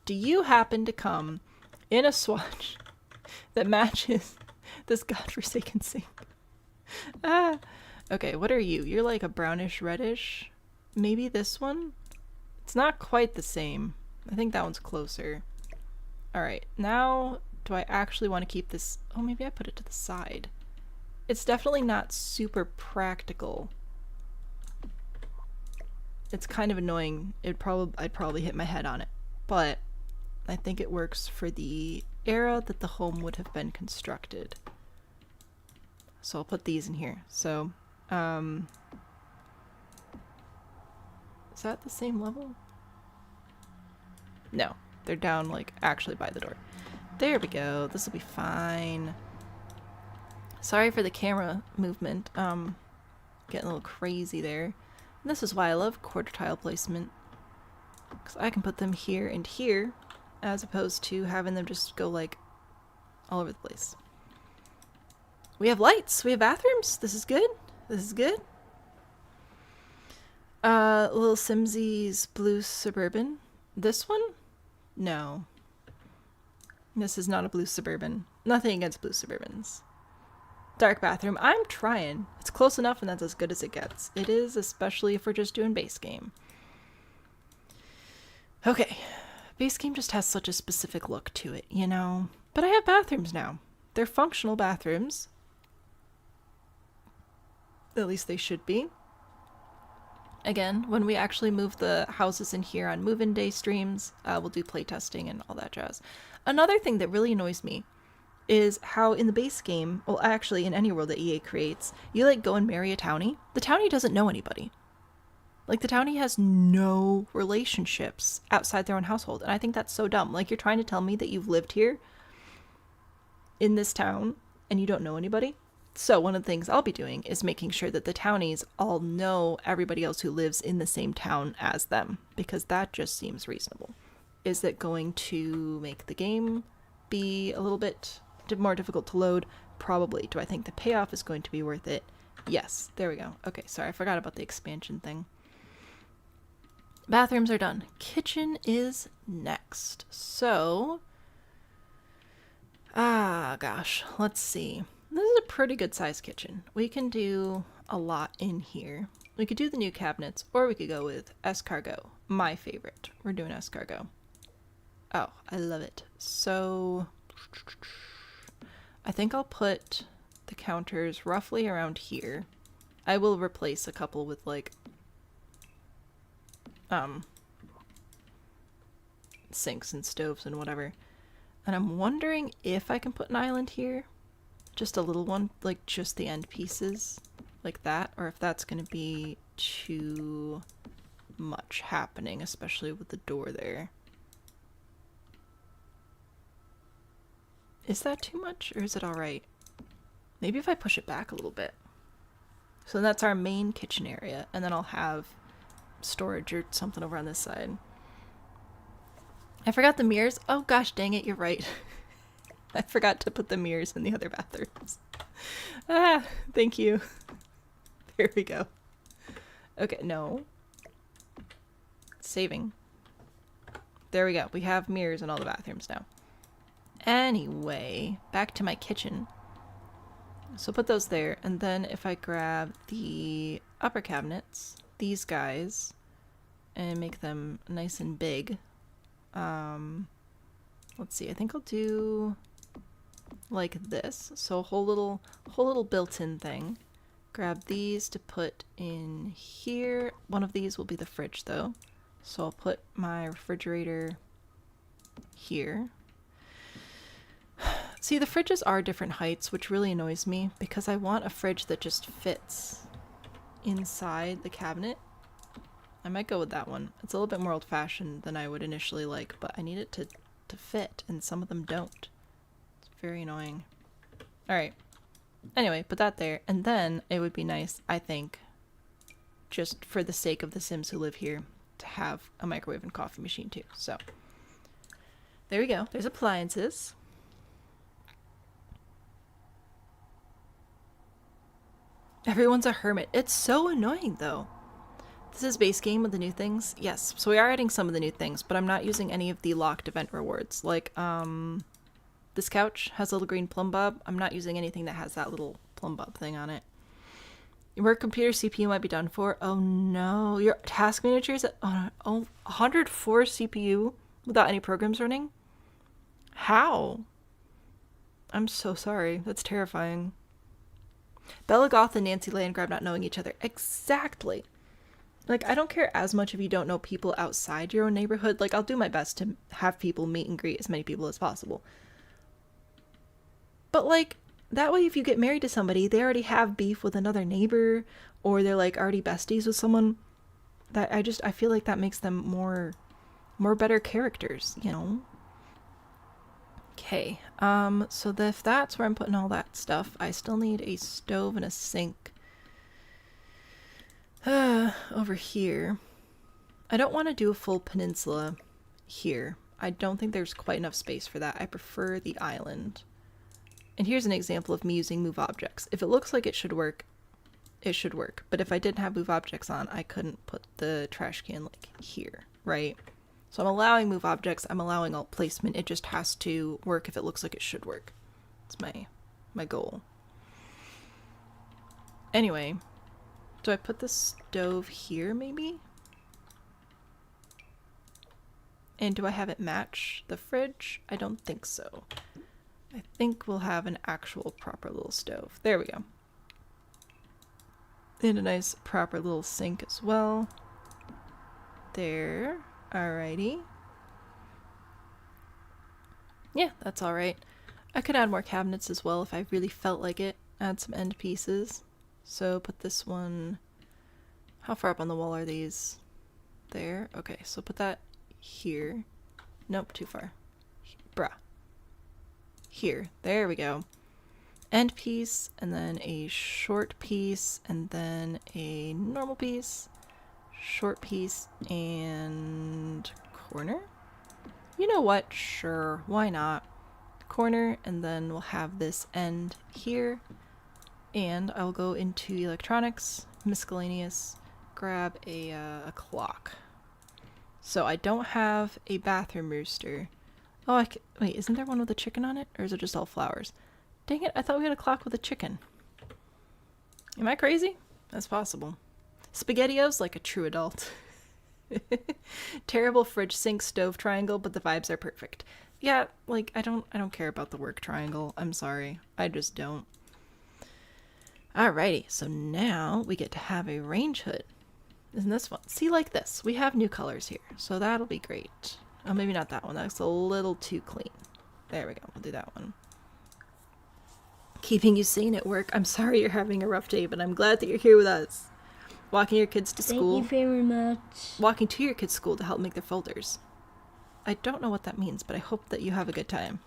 Do you happen to come in a swatch that matches this godforsaken sink? Ah. Okay, what are you? You're like a brownish reddish. Maybe this one? It's not quite the same. I think that one's closer. Alright, now do I actually want to keep this? Oh, maybe I put it to the side. It's definitely not super practical. It's kind of annoying. I'd probably hit my head on it. But I think it works for the era that the home would have been constructed. So I'll put these in here. So, is that the same level? No, they're down like actually by the door. There we go. This will be fine. Sorry for the camera movement. Getting a little crazy there. And this is why I love quarter tile placement. Because I can put them here and here, as opposed to having them just go like all over the place. We have lights. We have bathrooms. This is good. This is good. Little Simsies blue Suburban. This one? No. This is not a blue Suburban. Nothing against blue Suburbans. Dark bathroom. I'm trying. It's close enough and that's as good as it gets. It is, especially if we're just doing base game. Okay. Base game just has such a specific look to it, you know? But I have bathrooms now. They're functional bathrooms. At least they should be. Again, when we actually move the houses in here on move-in day streams, we'll do playtesting and all that jazz. Another thing that really annoys me is how in the base game, well actually in any world that EA creates, you like go and marry a townie. The townie doesn't know anybody. Like the townie has no relationships outside their own household. And I think that's so dumb. Like you're trying to tell me that you've lived here in this town and you don't know anybody? So one of the things I'll be doing is making sure that the townies all know everybody else who lives in the same town as them, because that just seems reasonable. Is that going to make the game be a little bit more difficult to load? Probably. Do I think the payoff is going to be worth it? Yes. There we go. Okay, sorry, I forgot about the expansion thing. Bathrooms are done. Kitchen is next. So Ah, gosh. Let's see. This is a pretty good sized kitchen. We can do a lot in here. We could do the new cabinets, or we could go with escargot. My favorite. We're doing escargot. Oh, I love it. So, I think I'll put the counters roughly around here. I will replace a couple with like, sinks and stoves and whatever. And I'm wondering if I can put an island here. Just a little one, like just the end pieces, like that, or if that's going to be too much happening, especially with the door there. Is that too much, or is it alright? Maybe if I push it back a little bit. So that's our main kitchen area, and then I'll have storage or something over on this side. I forgot the mirrors. Oh gosh, dang it, you're right. I forgot to put the mirrors in the other bathrooms. Ah, thank you. There we go. Okay, no. Saving. There we go. We have mirrors in all the bathrooms now. Anyway, back to my kitchen. So put those there, and then if I grab the upper cabinets, these guys, and make them nice and big. Let's see, I think I'll do like this. So a whole little built-in thing. Grab these to put in here. One of these will be the fridge though. So I'll put my refrigerator here. See, the fridges are different heights, which really annoys me because I want a fridge that just fits inside the cabinet. I might go with that one. It's a little bit more old-fashioned than I would initially like, but I need it to fit, and some of them don't. It's very annoying. Alright. Anyway, put that there, and then it would be nice, I think, just for the sake of the Sims who live here, to have a microwave and coffee machine too. So, there we go. There's appliances. Everyone's a hermit. It's so annoying though. This is base game with the new things. Yes, so we are adding some of the new things, but I'm not using any of the locked event rewards. Like, this couch has a little green plumb bob. I'm not using anything that has that little plumb bob thing on it. Your computer CPU might be done for. Oh no, your task manager is at 104 CPU without any programs running? How? I'm so sorry. That's terrifying. Bella Goth and Nancy Landgrab not knowing each other. Exactly. Like, I don't care as much if you don't know people outside your own neighborhood. Like, I'll do my best to have people meet and greet as many people as possible. But, like, that way if you get married to somebody, they already have beef with another neighbor, or they're, like, already besties with someone. That I feel like that makes them more better characters, you know? Okay, so if that's where I'm putting all that stuff, I still need a stove and a sink. Over here. I don't want to do a full peninsula here. I don't think there's quite enough space for that. I prefer the island. And here's an example of me using move objects. If it looks like it should work, it should work. But if I didn't have move objects on, I couldn't put the trash can like here, right? So I'm allowing move objects, I'm allowing alt placement. It just has to work if it looks like it should work. It's my goal. Anyway, do I put the stove here maybe? And do I have it match the fridge? I don't think so. I think we'll have an actual proper little stove. There we go. And a nice proper little sink as well. There. Alrighty. Yeah, that's alright. I could add more cabinets as well if I really felt like it. Add some end pieces. So put this one... How far up on the wall are these? There. Okay, so put that here. Nope, too far. Bruh. Here. There we go. End piece, and then a short piece, and then a normal piece. Short piece, and corner? You know what? Sure, why not? Corner, and then we'll have this end here. And I'll go into electronics, miscellaneous, grab a clock. So I don't have a bathroom rooster. Oh, wait, isn't there one with a chicken on it? Or is it just all flowers? Dang it, I thought we had a clock with a chicken. Am I crazy? That's possible. SpaghettiOs like a true adult. Terrible fridge sink stove triangle, but the vibes are perfect. Yeah, like I don't care about the work triangle. I'm sorry. I just don't. Alrighty, so now we get to have a range hood. Isn't this fun? See, like this. We have new colors here, so that'll be great. Oh, maybe not that one. That's a little too clean. There we go. We'll do that one. Keeping you sane at work. I'm sorry you're having a rough day, but I'm glad that you're here with us. Walking your kids to school. Thank you very much. Walking to your kids' school to help make their folders. I don't know what that means, but I hope that you have a good time.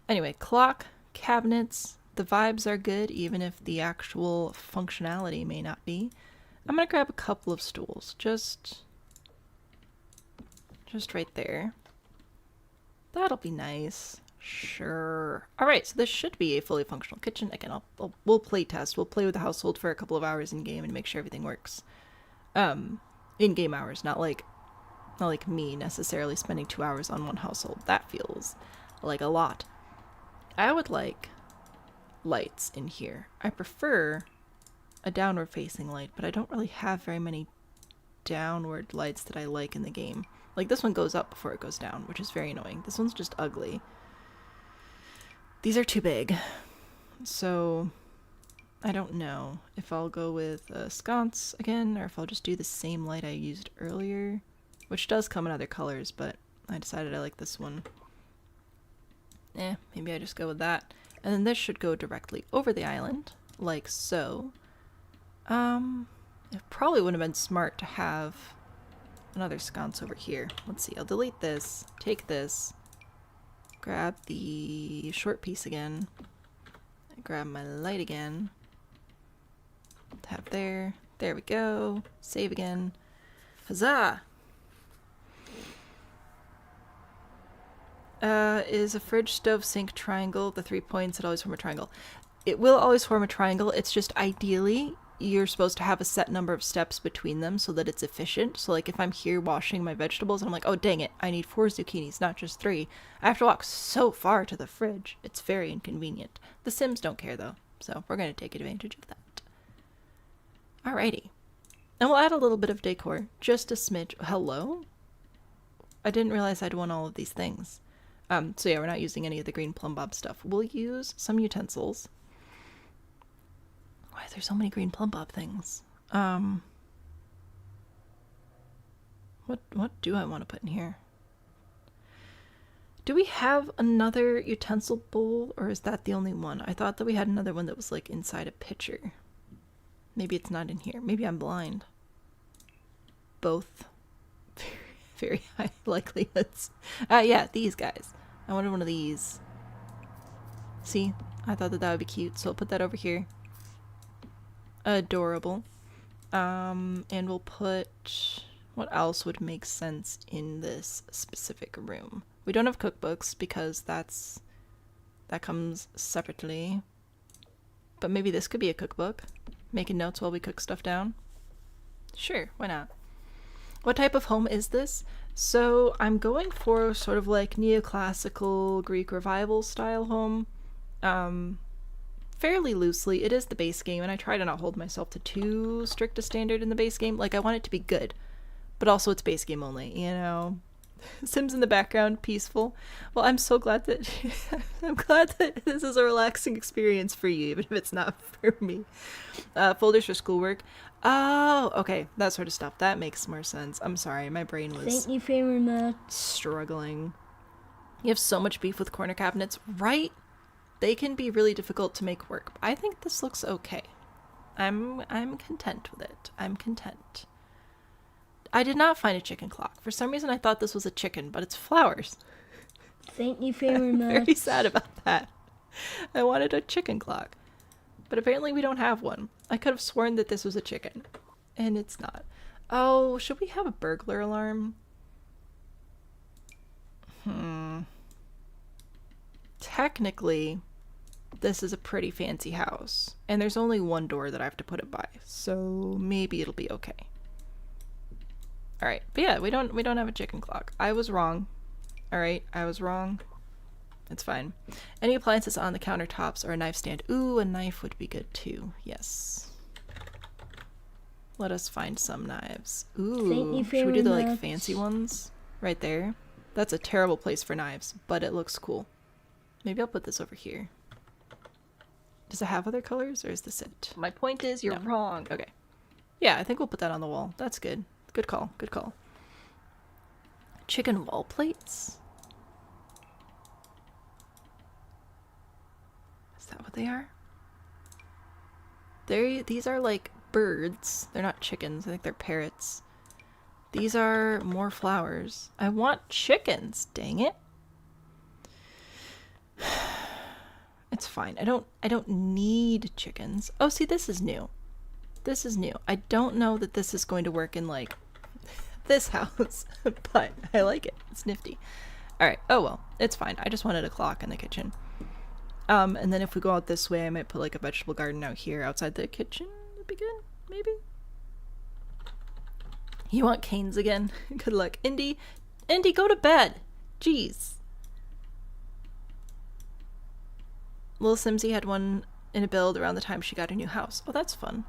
Anyway, clock, cabinets, the vibes are good, even if the actual functionality may not be. I'm gonna grab a couple of stools, just right there. That'll be nice. Sure. Alright, so this should be a fully functional kitchen. Again, we'll play test. We'll play with the household for a couple of hours in game and make sure everything works. In game hours, not like me necessarily spending 2 hours on one household. That feels like a lot. I would like lights in here. I prefer a downward facing light, but I don't really have very many downward lights that I like in the game. Like this one goes up before it goes down, which is very annoying. This one's just ugly. These are too big. So I don't know if I'll go with a sconce again, or if I'll just do the same light I used earlier, which does come in other colors, but I decided I like this one. Maybe I just go with that. And then this should go directly over the island, like so. It probably would have been smart to have another sconce over here. Let's see, I'll delete this, take this, grab the short piece again, grab my light again, tap there, there we go, save again, huzzah! Is a fridge, stove, sink, triangle, the 3 points that always form a triangle. It will always form a triangle, it's just ideally you're supposed to have a set number of steps between them so that it's efficient. So like if I'm here washing my vegetables and I'm like, oh dang it, I need 4 zucchinis, not just 3. I have to walk so far to the fridge. It's very inconvenient. The Sims don't care though, so we're going to take advantage of that. Alrighty. And we'll add a little bit of decor, just a smidge. Hello? I didn't realize I'd won all of these things. So yeah, we're not using any of the green plumb bob stuff. We'll use some utensils. Why are there so many green plumb bob things? What do I want to put in here? Do we have another utensil bowl, or is that the only one? I thought that we had another one that was like inside a pitcher. Maybe it's not in here. Maybe I'm blind. Both. Very high likelihoods. Yeah, these guys. I wanted one of these. See? I thought that would be cute, so I'll put that over here. Adorable. And we'll put... What else would make sense in this specific room? We don't have cookbooks because that comes separately. But maybe this could be a cookbook. Making notes while we cook stuff down. Sure, why not? What type of home is this? So I'm going for sort of like neoclassical Greek revival style home. Fairly loosely. It is the base game, and I try to not hold myself to too strict a standard in the base game. Like, I want it to be good, but also it's base game only, you know? Sims in the background, peaceful. Well, I'm so glad that I'm glad that this is a relaxing experience for you, even if it's not for me. Folders for schoolwork. Oh, okay, that sort of stuff. That makes more sense. I'm sorry, my brain was Thank you very much. struggling. You have so much beef with corner cabinets, right? They can be really difficult to make work. I think this looks okay. I'm content with it. I'm content. I did not find a chicken clock. For some reason I thought this was a chicken, but it's flowers. Thank you very much. Very sad about that. I wanted a chicken clock. But apparently we don't have one. I could have sworn that this was a chicken. And it's not. Oh, should we have a burglar alarm? Technically, this is a pretty fancy house. And there's only one door that I have to put it by. So maybe it'll be okay. Alright, but yeah, we don't have a chicken clock. I was wrong. Alright, I was wrong. It's fine. Any appliances on the countertops or a knife stand? Ooh, a knife would be good too. Yes. Let us find some knives. Ooh, should we do the like fancy ones? Right there. That's a terrible place for knives, but it looks cool. Maybe I'll put this over here. Does it have other colors or is this it? My point is you're wrong. Okay. Yeah, I think we'll put that on the wall. That's good. Good call. Good call. Chicken wall plates? Is that what they are? These are like birds. They're not chickens. I think they're parrots. These are more flowers. I want chickens. Dang it. It's fine. I don't need chickens. Oh, see, this is new. This is new. I don't know that this is going to work in like this house, but I like it. It's nifty. All right. Oh well, it's fine. I just wanted a clock in the kitchen. And then if we go out this way, I might put like a vegetable garden out here outside the kitchen. That'd be good. Maybe. You want canes again? Good luck. Indy, go to bed. Jeez. Little Simsy had one in a build around the time she got a new house. Oh, that's fun.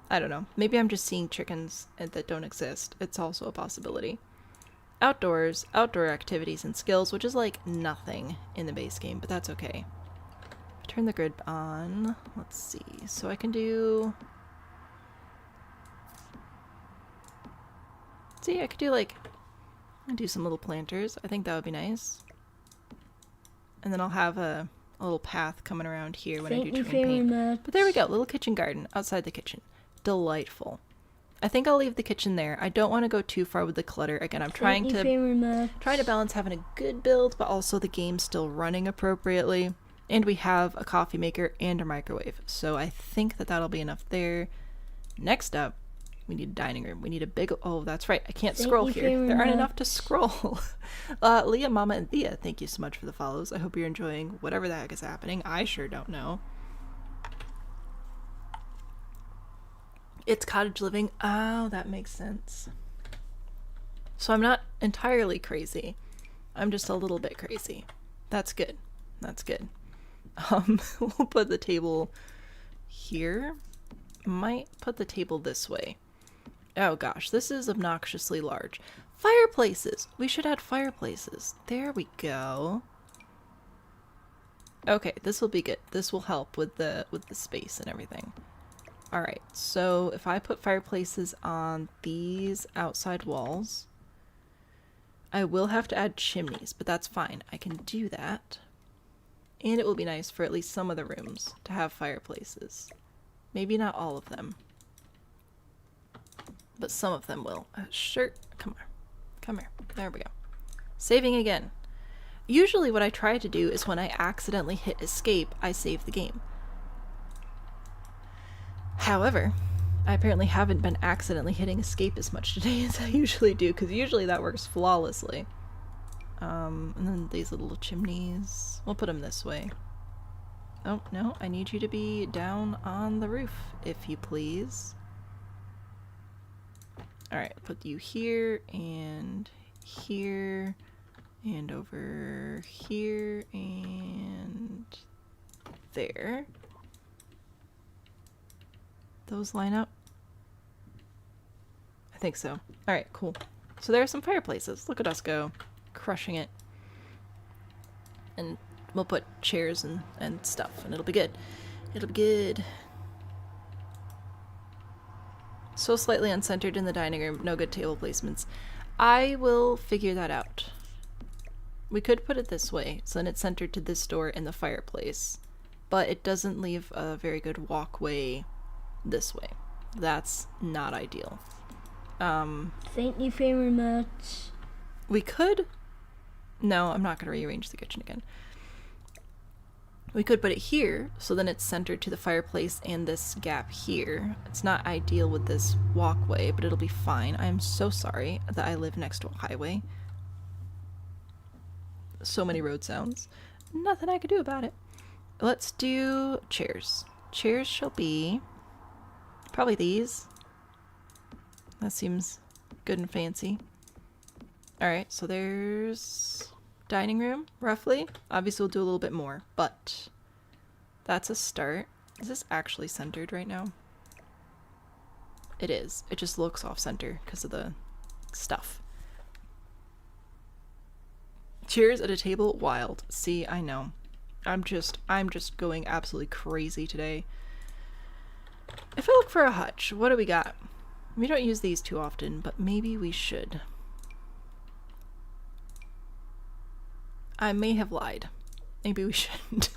I don't know. Maybe I'm just seeing chickens that don't exist. It's also a possibility. Outdoors, outdoor activities and skills, which is like nothing in the base game, but that's okay. Turn the grid on. Let's see. So I can do... See, I could do like... I'll do some little planters. I think that would be nice. And then I'll have a little path coming around here when I do terrain paint. But there we go. Little kitchen garden outside the kitchen. Delightful. I think I'll leave the kitchen there. I don't want to go too far with the clutter. Again, I'm trying to balance having a good build, but also the game still running appropriately. And we have a coffee maker and a microwave. So I think that that'll be enough there. Next up, we need a dining room. We need a big... Oh, that's right. I can't scroll here. There aren't enough to scroll. Leah, Mama, and Thea, thank you so much for the follows. I hope you're enjoying whatever the heck is happening. I sure don't know. It's cottage living. Oh, that makes sense. So I'm not entirely crazy. I'm just a little bit crazy. That's good. That's good. We'll put the table here. Might put the table this way. Oh gosh, this is obnoxiously large. Fireplaces! We should add fireplaces. There we go. Okay, this will be good. This will help with the space and everything. Alright, so if I put fireplaces on these outside walls, I will have to add chimneys, but that's fine. I can do that. And it will be nice for at least some of the rooms to have fireplaces. Maybe not all of them. But some of them will. Sure. Come on. Come here. There we go. Saving again. Usually what I try to do is when I accidentally hit escape, I save the game. However, I apparently haven't been accidentally hitting escape as much today as I usually do, because usually that works flawlessly. And then these little chimneys. We'll put them this way. Oh, no, I need you to be down on the roof, if you please. Alright, put you here, and over here, and there. Those line up? I think so. Alright, cool. So there are some fireplaces. Look at us go. Crushing it. And we'll put chairs and stuff, and it'll be good. It'll be good. So slightly uncentered in the dining room. No good table placements. I will figure that out. We could put it this way, so then it's centered to this door and the fireplace. But it doesn't leave a very good walkway this way. That's not ideal. Thank you very much. We could... No, I'm not going to rearrange the kitchen again. We could put it here, so then it's centered to the fireplace and this gap here. It's not ideal with this walkway, but it'll be fine. I am so sorry that I live next to a highway. So many road sounds. Nothing I could do about it. Let's do chairs. Chairs shall be probably these. That seems good and fancy. Alright, so there's dining room, roughly. Obviously we'll do a little bit more, but that's a start. Is this actually centered right now? It is. It just looks off-center because of the stuff. Cheers at a table, wild. See, I know. I'm just going absolutely crazy today. If I look for a hutch, what do we got? We don't use these too often, but maybe we should. I may have lied. Maybe we shouldn't.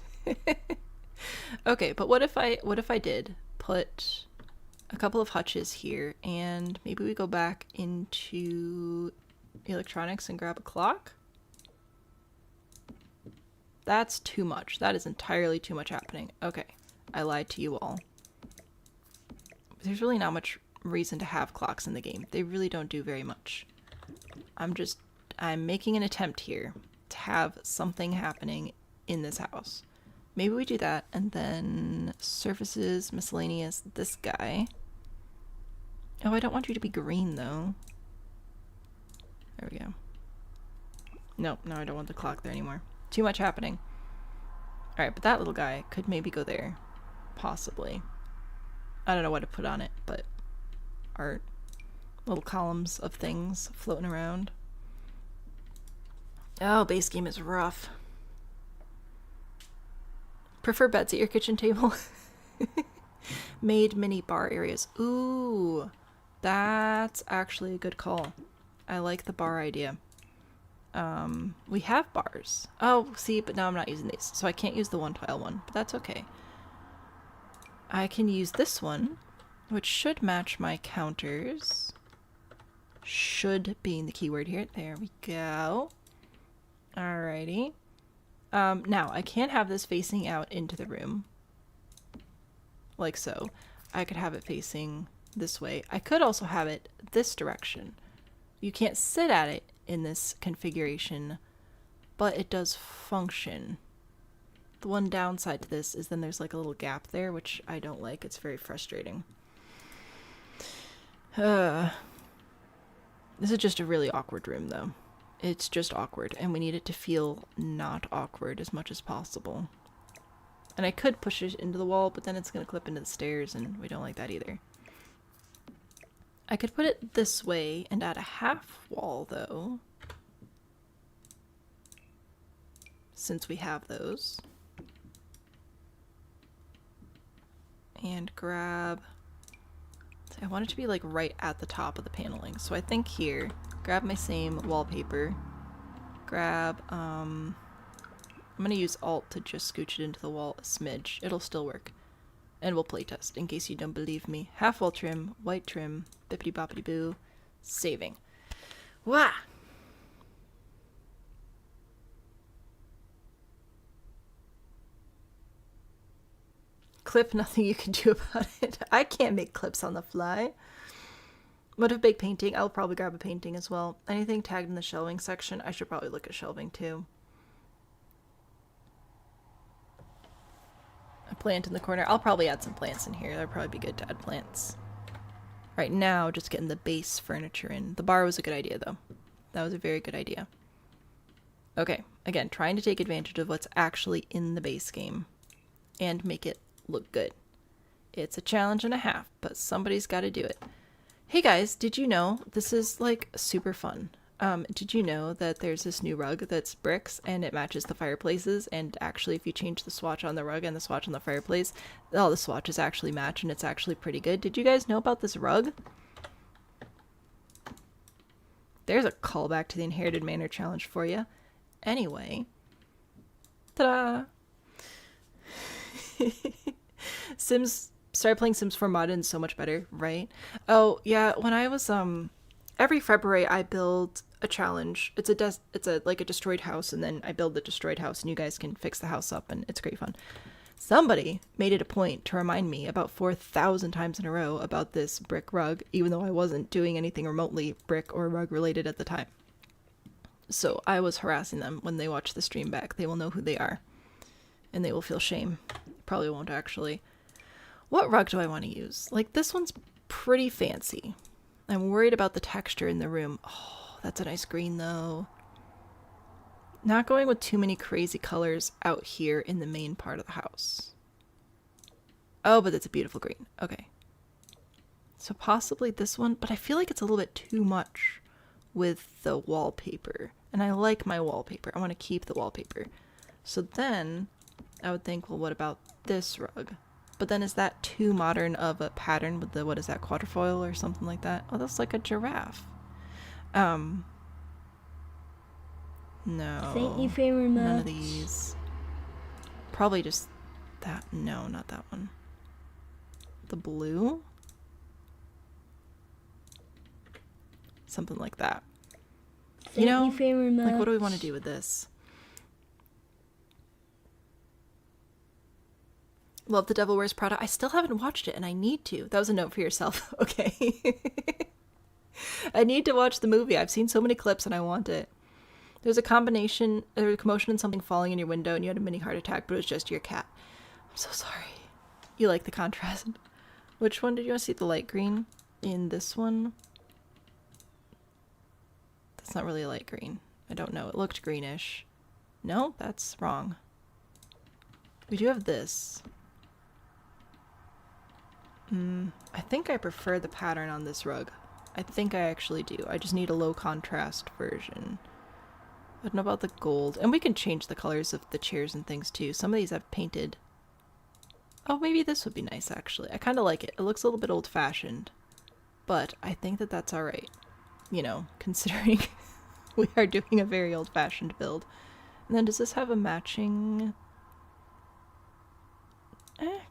Okay, but what if I did put a couple of hutches here, and maybe we go back into electronics and grab a clock? That's too much. That is entirely too much happening. Okay, I lied to you all. There's really not much reason to have clocks in the game. They really don't do very much. I'm making an attempt here to have something happening in this house. Maybe we do that, and then surfaces, miscellaneous, this guy. Oh, I don't want you to be green, though. There we go. Nope, no, I don't want the clock there anymore. Too much happening. Alright, but that little guy could maybe go there. Possibly. I don't know what to put on it, but art. Little columns of things floating around. Oh, base game is rough. Prefer beds at your kitchen table? Made mini bar areas. Ooh, that's actually a good call. I like the bar idea. We have bars. Oh, see, but now I'm not using these, so I can't use the one tile one, but that's okay. I can use this one, which should match my counters. Should being the keyword here. There we go. Alrighty. Now, I can't have this facing out into the room. Like so. I could have it facing this way. I could also have it this direction. You can't sit at it in this configuration, but it does function. The one downside to this is then there's like a little gap there, which I don't like. It's very frustrating. This is just a really awkward room, though. It's just awkward, and we need it to feel not awkward as much as possible. And I could push it into the wall, but then it's going to clip into the stairs, and we don't like that either. I could put it this way and add a half wall, though. Since we have those. And grab... I want it to be like right at the top of the paneling. So I think here, grab my same wallpaper. Grab, I'm going to use Alt to just scooch it into the wall a smidge. It'll still work. And we'll playtest in case you don't believe me. Half wall trim, white trim, bippity boppity boo, saving. Wah! Clip, nothing you can do about it. I can't make clips on the fly. What if big painting? I'll probably grab a painting as well. Anything tagged in the shelving section? I should probably look at shelving too. A plant in the corner. I'll probably add some plants in here. That'd probably be good to add plants. Right now, just getting the base furniture in. The bar was a good idea though. That was a very good idea. Okay, again, trying to take advantage of what's actually in the base game and make it look good. It's a challenge and a half, but somebody's got to do it. Hey guys, did you know this is like super fun? Did you know that there's this new rug that's bricks and it matches the fireplaces, and actually if you change the swatch on the rug and the swatch on the fireplace, all the swatches actually match and it's actually pretty good. Did you guys know about this rug? There's a callback to the Inherited Manor challenge for you. Anyway. Ta-da! Sims started playing Sims 4 Mod and so much better, right? Oh yeah, when I was every February I build a challenge. It's a like a destroyed house, and then I build the destroyed house and you guys can fix the house up and it's great fun. Somebody made it a point to remind me about 4,000 times in a row about this brick rug, even though I wasn't doing anything remotely brick or rug related at the time. So I was harassing them. When they watch the stream back, they will know who they are. And they will feel shame. Probably won't actually. What rug do I want to use? Like, this one's pretty fancy. I'm worried about the texture in the room. Oh, that's a nice green though. Not going with too many crazy colors out here in the main part of the house. Oh, but it's a beautiful green. Okay. So possibly this one, but I feel like it's a little bit too much with the wallpaper. And I like my wallpaper. I want to keep the wallpaper. So then I would think, well, what about this rug? But then is that too modern of a pattern with the, what is that, quadrifoil or something like that? Oh, that's like a giraffe. No. Thank you very much. None of these. Probably just that. No, not that one. The blue? Something like that. Thank you very much. Like, what do we want to do with this? Love The Devil Wears Prada. I still haven't watched it, and I need to. That was a note for yourself. Okay. I need to watch the movie. I've seen so many clips, and I want it. There's a commotion and something falling in your window, and you had a mini heart attack, but it was just your cat. I'm so sorry. You like the contrast. Which one did you want to see? The light green? In this one? That's not really a light green. I don't know. It looked greenish. No, that's wrong. We do have this. I think I prefer the pattern on this rug. I think I actually do. I just need a low contrast version. I don't know about the gold. And we can change the colors of the chairs and things too. Some of these I've painted. Oh, maybe this would be nice actually. I kind of like it. It looks a little bit old-fashioned. But I think that that's alright. You know, considering we are doing a very old-fashioned build. And then does this have a matching...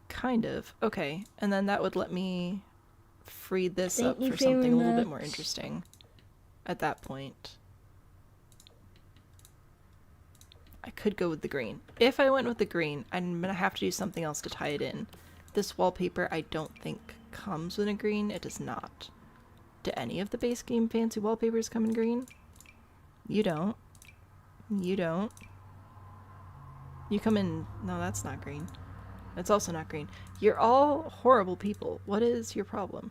kind of. Okay. And then that would let me free this up for something a little bit more interesting at that point. I could go with the green. If I went with the green, I'm gonna have to do something else to tie it in. This wallpaper I don't think comes in a green. It does not. Do any of the base game fancy wallpapers come in green? You don't. You don't. You come in... No, that's not green. It's also not green. You're all horrible people. What is your problem?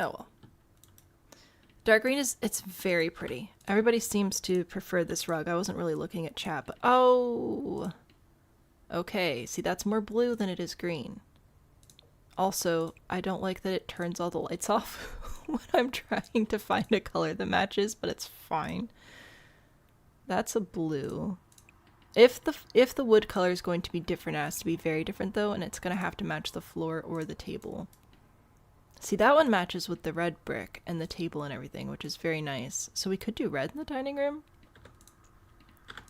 Oh well. Dark green is, it's very pretty. Everybody seems to prefer this rug. I wasn't really looking at chat, but oh! Okay, see that's more blue than it is green. Also, I don't like that it turns all the lights off when I'm trying to find a color that matches, but it's fine. That's a blue. If the wood color is going to be different, it has to be very different though, and it's going to have to match the floor or the table. See, that one matches with the red brick and the table and everything, which is very nice. So we could do red in the dining room.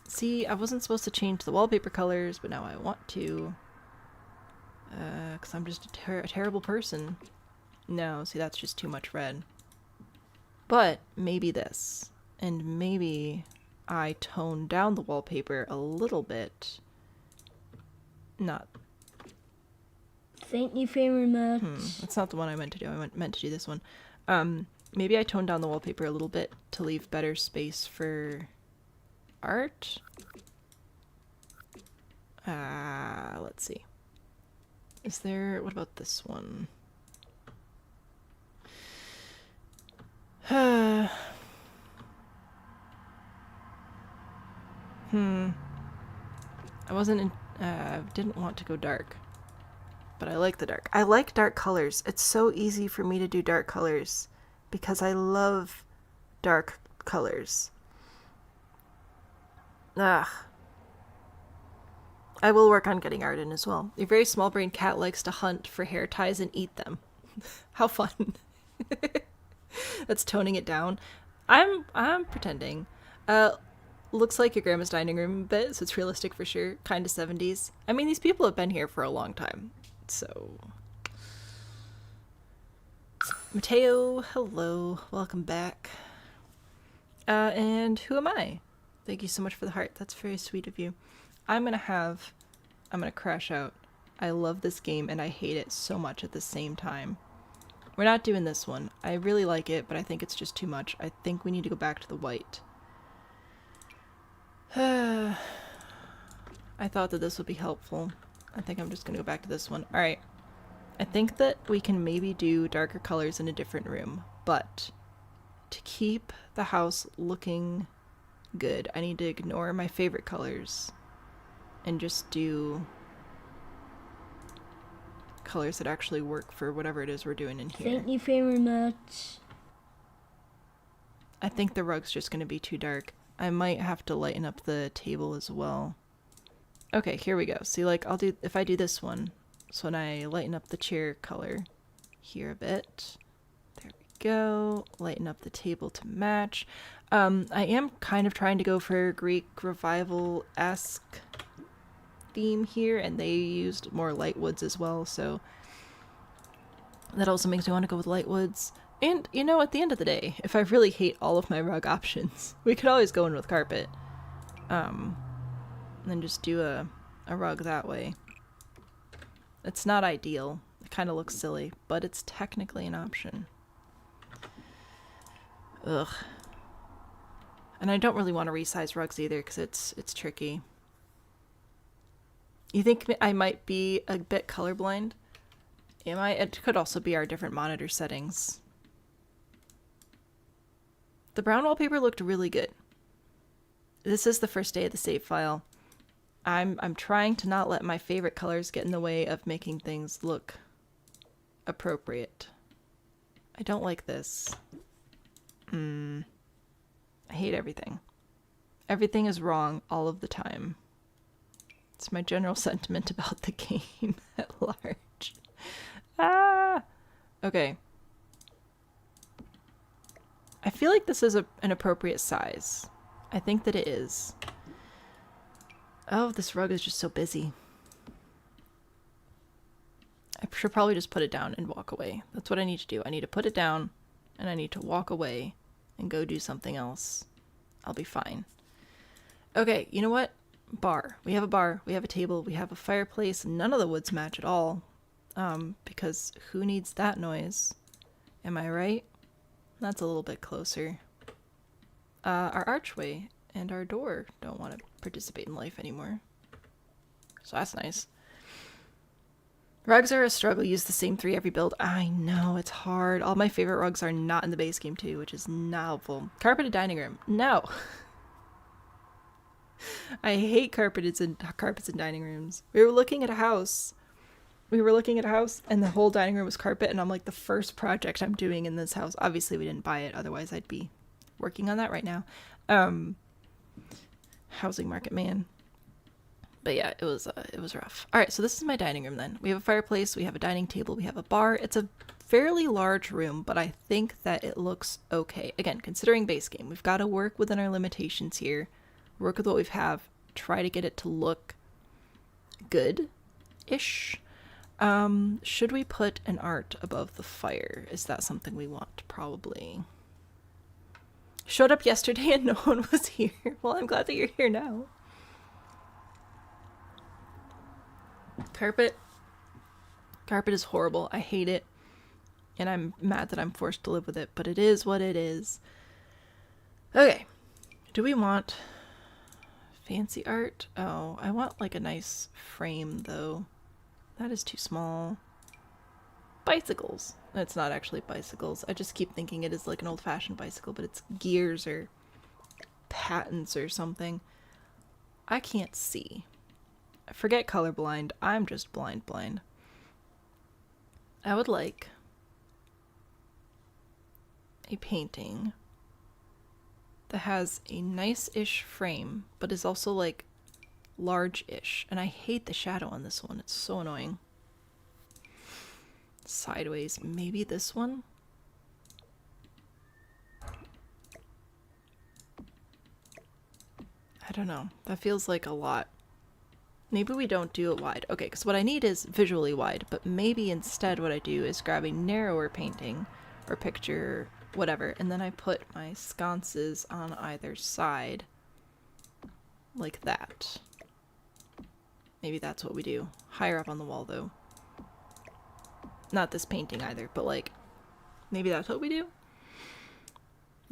See, I wasn't supposed to change the wallpaper colors, but now I want to. Because I'm just a terrible person. No, see, that's just too much red. But maybe this. And maybe I tone down the wallpaper a little bit. Not. Thank you very much. That's not the one I meant to do. I meant to do this one. Maybe I toned down the wallpaper a little bit to leave better space for art. Let's see. Is there... What about this one? I didn't want to go dark. But I like the dark. I like dark colors. It's so easy for me to do dark colors because I love dark colors. Ugh. I will work on getting art in as well. Your very small brain cat likes to hunt for hair ties and eat them. How fun. That's toning it down. I'm pretending. Looks like your grandma's dining room a bit, so it's realistic for sure. Kind of 70s. I mean, these people have been here for a long time. So, Mateo, hello, welcome back. And who am I? Thank you so much for the heart. That's very sweet of you. I'm gonna crash out. I love this game and I hate it so much at the same time. We're not doing this one. I really like it, but I think it's just too much. I think we need to go back to the white. I thought that this would be helpful. I think I'm just gonna go back to this one. Alright. I think that we can maybe do darker colors in a different room, but to keep the house looking good, I need to ignore my favorite colors and just do colors that actually work for whatever it is we're doing in here. Thank you very much. I think the rug's just going to be too dark. I might have to lighten up the table as well. Okay, here we go. See, like, if I do this one, so when I lighten up the chair color here a bit, there we go, lighten up the table to match. I am kind of trying to go for Greek revival-esque theme here, and they used more light woods as well, so that also makes me want to go with light woods. And, you know, at the end of the day, if I really hate all of my rug options, we could always go in with carpet. And then just do a rug that way. It's not ideal. It kind of looks silly, but it's technically an option. Ugh. And I don't really want to resize rugs either, because it's tricky. You think I might be a bit colorblind? Am I? It could also be our different monitor settings. The brown wallpaper looked really good. This is the first day of the save file. I'm trying to not let my favorite colors get in the way of making things look appropriate. I don't like this. I hate everything. Everything is wrong all of the time. It's my general sentiment about the game at large. Ah! Okay. I feel like this is an appropriate size. I think that it is. Oh, this rug is just so busy. I should probably just put it down and walk away. That's what I need to do. I need to put it down and I need to walk away and go do something else. I'll be fine. Okay, you know what? Bar. We have a bar. We have a table. We have a fireplace. None of the woods match at all. Because who needs that noise? Am I right? That's a little bit closer. Our archway and our door don't want to participate in life anymore. So that's nice. Rugs are a struggle. Use the same 3 every build. I know, it's hard. All my favorite rugs are not in the base game too, which is not helpful. Carpeted dining room. No. I hate carpets in dining rooms. We were looking at a house and the whole dining room was carpet, and I'm like, the first project I'm doing in this house. Obviously we didn't buy it, otherwise I'd be working on that right now. Housing market, man. But yeah, it was rough. All right, so this is my dining room then. We have a fireplace, we have a dining table, we have a bar. It's a fairly large room, but I think that it looks okay. Again, considering base game, we've got to work within our limitations here. Work with what we have. Try to get it to look good-ish. Should we put an art above the fire? Is that something we want? Probably. Showed up yesterday and no one was here. Well, I'm glad that you're here now. Carpet is horrible. I hate it. And I'm mad that I'm forced to live with it, but it is what it is. Okay. Do we want fancy art? Oh, I want like a nice frame though. That is too small. Bicycles. It's not actually bicycles. I just keep thinking it is like an old-fashioned bicycle, but it's gears or patents or something. I can't see. Forget colorblind. I'm just blind. I would like a painting that has a nice-ish frame, but is also like large-ish. And I hate the shadow on this one. It's so annoying. Sideways. Maybe this one? I don't know. That feels like a lot. Maybe we don't do it wide. Okay, because what I need is visually wide, but maybe instead what I do is grab a narrower painting or picture, whatever, and then I put my sconces on either side like that. Maybe that's what we do. Higher up on the wall, though. Not this painting either, but like, maybe that's what we do?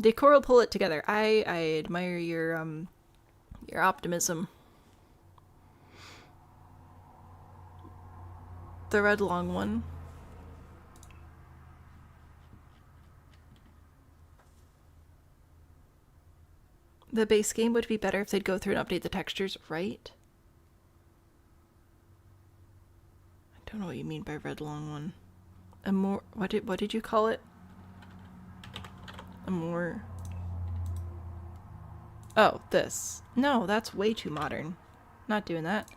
Decor will pull it together. I admire your optimism. The red long one. The base game would be better if they'd go through and update the textures, right? I don't know what you mean by red long one. A more, what did you call it? A more... Oh, this. No, that's way too modern. Not doing that.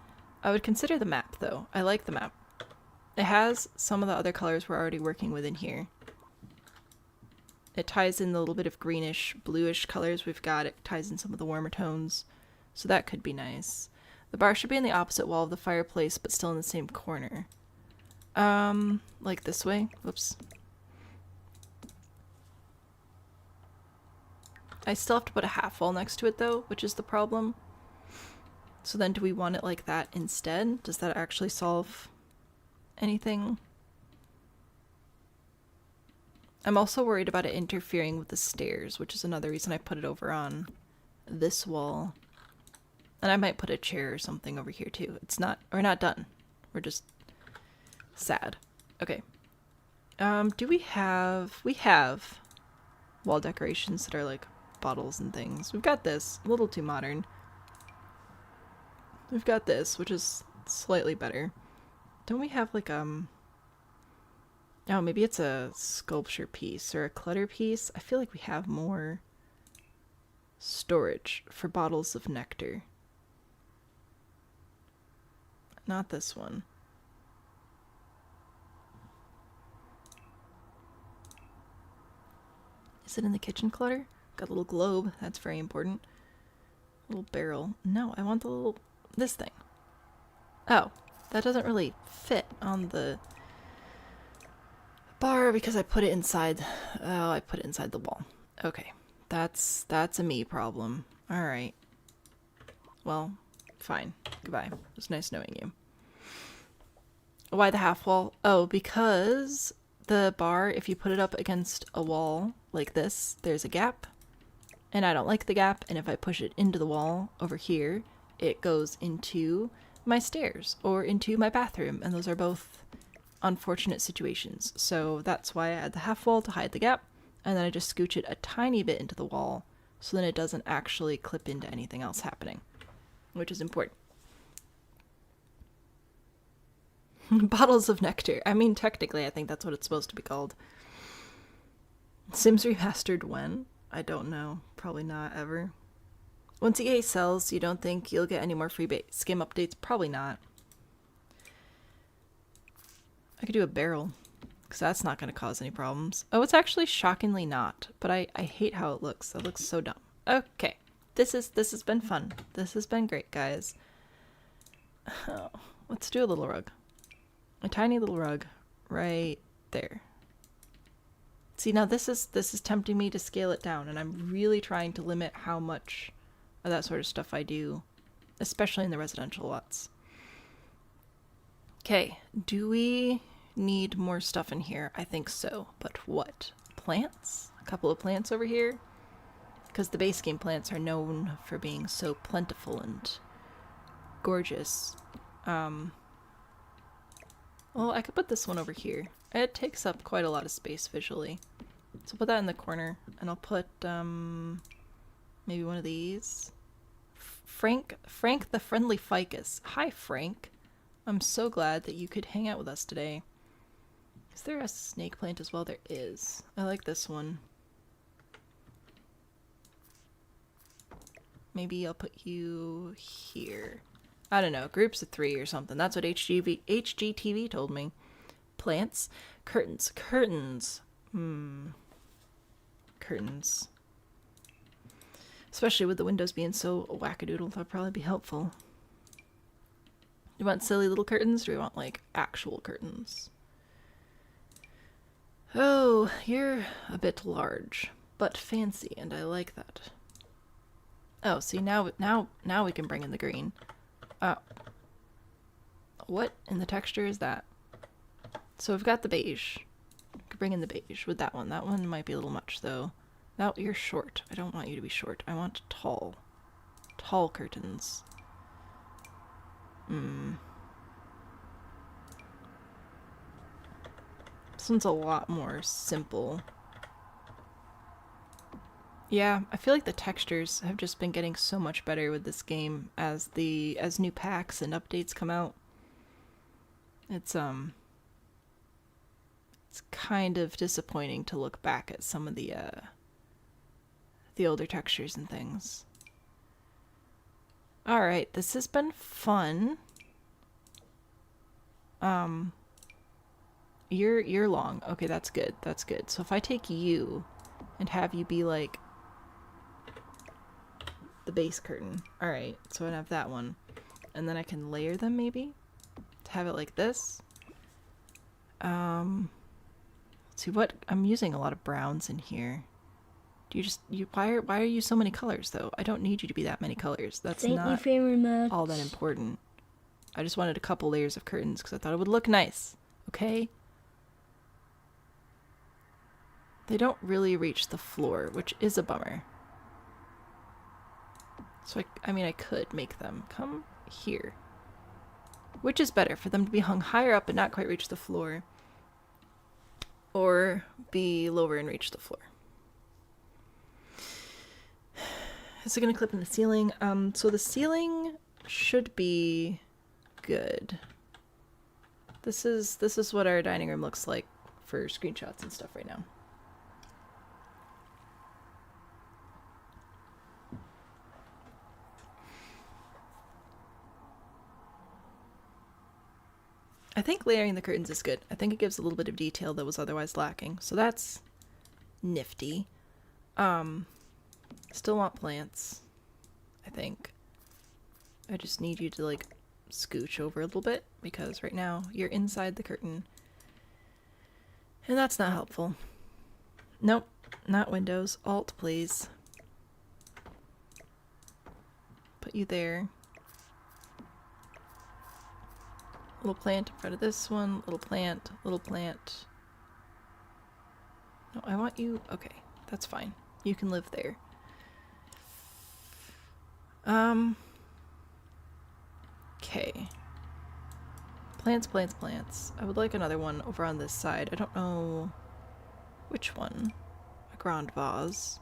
I would consider the map, though. I like the map. It has some of the other colors we're already working with in here. It ties in the little bit of greenish, bluish colors we've got. It ties in some of the warmer tones. So that could be nice. The bar should be in the opposite wall of the fireplace, but still in the same corner. Like this way. Whoops. I still have to put a half wall next to it, though, which is the problem. So then do we want it like that instead? Does that actually solve anything? I'm also worried about it interfering with the stairs, which is another reason I put it over on this wall. And I might put a chair or something over here too. We're not done. We're just sad. Okay. We have wall decorations that are like bottles and things. We've got this, a little too modern. We've got this, which is slightly better. Don't we have like, oh, maybe it's a sculpture piece or a clutter piece. I feel like we have more storage for bottles of nectar. Not this one. Is it in the kitchen clutter? Got a little globe. That's very important. Little barrel. No, I want the little... this thing. Oh, that doesn't really fit on the bar because I put it inside... oh, I put it inside the wall. Okay. That's a me problem. Alright. Well, fine. Goodbye. It was nice knowing you. Why the half wall? Oh, because the bar, if you put it up against a wall like this, there's a gap. And I don't like the gap, and if I push it into the wall over here, it goes into my stairs or into my bathroom, and those are both unfortunate situations. So that's why I add the half wall to hide the gap, and then I just scooch it a tiny bit into the wall so then it doesn't actually clip into anything else happening, which is important. Bottles of nectar. I mean, technically, I think that's what it's supposed to be called. Sims Remastered when? I don't know. Probably not ever. Once EA sells, you don't think you'll get any more free base game updates? Probably not. I could do a barrel, because that's not going to cause any problems. Oh, it's actually shockingly not, but I hate how it looks. That looks so dumb. Okay. This has been fun. This has been great, guys. Oh, let's do a little rug. A tiny little rug right there. See, now this is tempting me to scale it down, and I'm really trying to limit how much of that sort of stuff I do, especially in the residential lots. Okay, do we need more stuff in here? I think so, but what? Plants? A couple of plants over here? Because the base game plants are known for being so plentiful and gorgeous. Well, I could put this one over here. It takes up quite a lot of space visually. So put that in the corner, and I'll put, maybe one of these. Frank the Friendly Ficus. Hi, Frank. I'm so glad that you could hang out with us today. Is there a snake plant as well? There is. I like this one. Maybe I'll put you here. I don't know, groups of 3 or something. That's what HGTV told me. Plants. Curtains. Curtains. Curtains. Especially with the windows being so wackadoodle, that'd probably be helpful. Do you want silly little curtains, or do we want, like, actual curtains? Oh, you're a bit large, but fancy, and I like that. Oh, see, now we can bring in the green. What in the texture is that? So we've got the beige. We could bring in the beige with that one. That one might be a little much, though. Now you're short. I don't want you to be short. I want tall. Tall curtains. This one's a lot more simple. Yeah, I feel like the textures have just been getting so much better with this game as new packs and updates come out. It's kind of disappointing to look back at some of the older textures and things. All right, this has been fun. You're long. Okay, that's good. That's good. So if I take you and have you be like the base curtain. All right, so I have that one. And then I can layer them maybe to have it like this. Let's see what I'm using a lot of browns in here. Do you just why are you so many colors though? I don't need you to be that many colors. That's Thank you very much. all that important. I just wanted a couple layers of curtains because I thought it would look nice. Okay? They don't really reach the floor, which is a bummer. So I mean I could make them come here. Which is better, for them to be hung higher up and not quite reach the floor, or be lower and reach the floor. Is it going to clip in the ceiling? So the ceiling should be good. This is what our dining room looks like for screenshots and stuff right now. I think layering the curtains is good. I think it gives a little bit of detail that was otherwise lacking. So that's nifty. Still want plants, I think. I just need you to like scooch over a little bit because right now you're inside the curtain. And that's not helpful. Nope, not windows. Alt, please. Put you there. Little plant in front of this one. Little plant. Little plant. No, I want you... Okay, that's fine. You can live there. Okay. Plants, plants, plants. I would like another one over on this side. I don't know which one. A grand vase.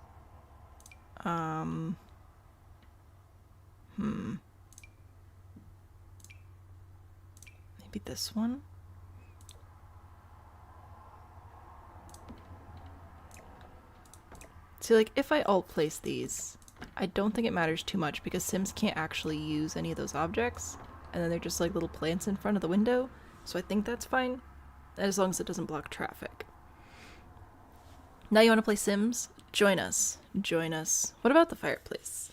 Maybe this one? See, like, if I alt place these, I don't think it matters too much because Sims can't actually use any of those objects, and then they're just like little plants in front of the window, so I think that's fine, as long as it doesn't block traffic. Now you want to play Sims? Join us. Join us. What about the fireplace?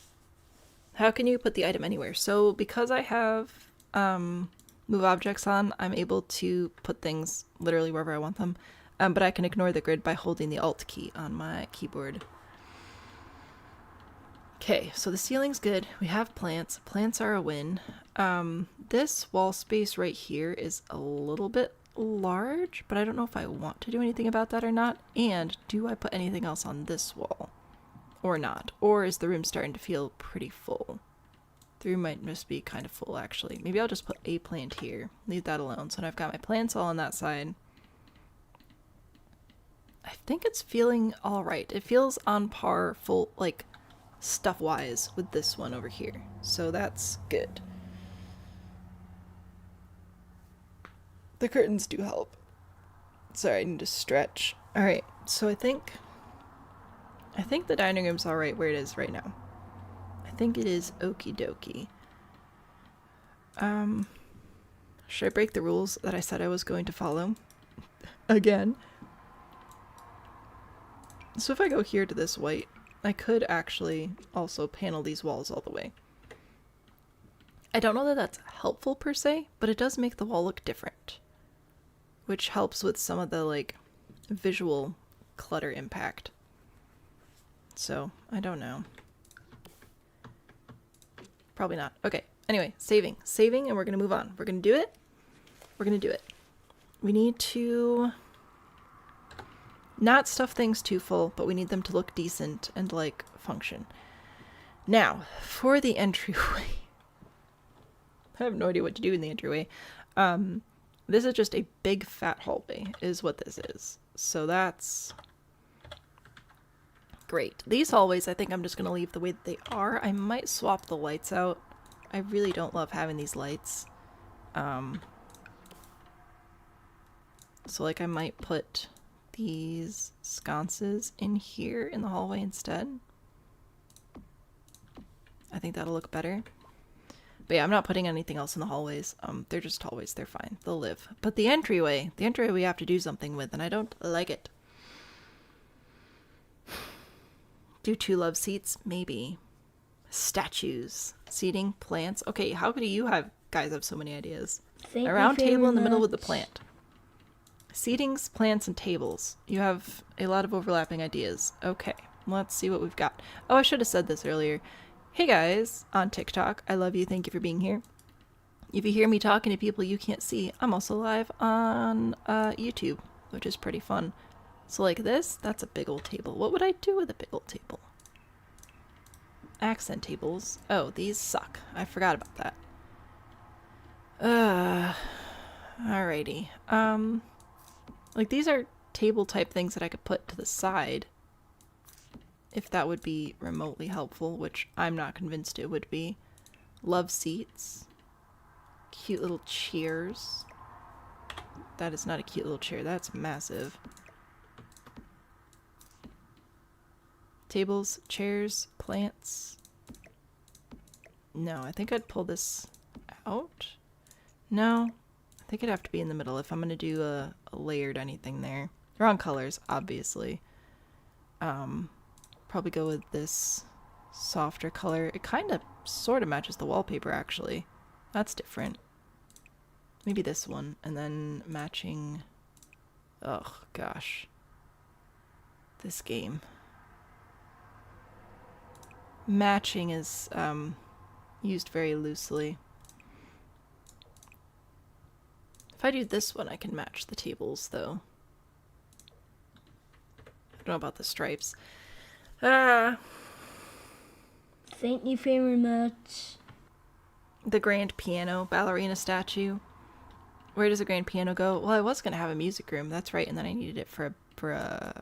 How can you put the item anywhere? So, because I have, move objects on, I'm able to put things literally wherever I want them, but I can ignore the grid by holding the Alt key on my keyboard. Okay, so the ceiling's good. We have plants. Plants are a win. This wall space right here is a little bit large, but I don't know if I want to do anything about that or not. And do I put anything else on this wall? Or not? Or is the room starting to feel pretty full? The room might just be kind of full, actually. Maybe I'll just put a plant here. Leave that alone. So now I've got my plants all on that side. I think it's feeling alright. It feels on par, full, like, stuff-wise with this one over here. So that's good. The curtains do help. Sorry, I need to stretch. Alright, so I think the dining room's alright where it is right now. I think it is okie dokie. Should I break the rules that I said I was going to follow? Again. So if I go here to this white, I could actually also panel these walls all the way. I don't know that that's helpful per se, but it does make the wall look different, which helps with some of the like visual clutter impact. So I don't know. Probably not. Okay. Anyway, saving, and we're gonna move on. We're gonna do it. We're gonna do it. We need to not stuff things too full, but we need them to look decent and like function. Now, for the entryway. I have no idea what to do in the entryway. This is just a big fat hallway is what this is. So that's Great. These hallways, I think I'm just going to leave the way that they are. I might swap the lights out. I really don't love having these lights. So like I might put these sconces in here in the hallway instead. I think that'll look better. But yeah, I'm not putting anything else in the hallways. They're just hallways. They're fine. They'll live. But the entryway we have to do something with, and I don't like it. Do 2 love seats? Maybe. Statues. Seating. Plants. Okay, how could you guys have so many ideas? Thank A you round very table in the middle with the much. plant. Seatings, plants, and tables. You have a lot of overlapping ideas. Okay, let's see what we've got. Oh, I should have said this earlier. Hey guys, on TikTok. I love you. Thank you for being here. If you hear me talking to people you can't see, I'm also live on YouTube, which is pretty fun. So like this, that's a big old table. What would I do with a big old table? Accent tables. Oh, these suck. I forgot about that. Alrighty. Like these are table type things that I could put to the side. If that would be remotely helpful, which I'm not convinced it would be. Love seats. Cute little chairs. That is not a cute little chair. That's massive. Tables, chairs, plants. No, I think I'd pull this out. No, I think it'd have to be in the middle if I'm going to do a layered anything there. Wrong colors, obviously. Probably go with this softer color. It kind of sort of matches the wallpaper, actually. That's different. Maybe this one, and then matching... Oh, gosh. This game. Matching is used very loosely. If I do this one, I can match the tables, though. I don't know about the stripes. Thank you very much. The grand piano ballerina statue. Where does the grand piano go? Well, I was going to have a music room. That's right. And then I needed it for a...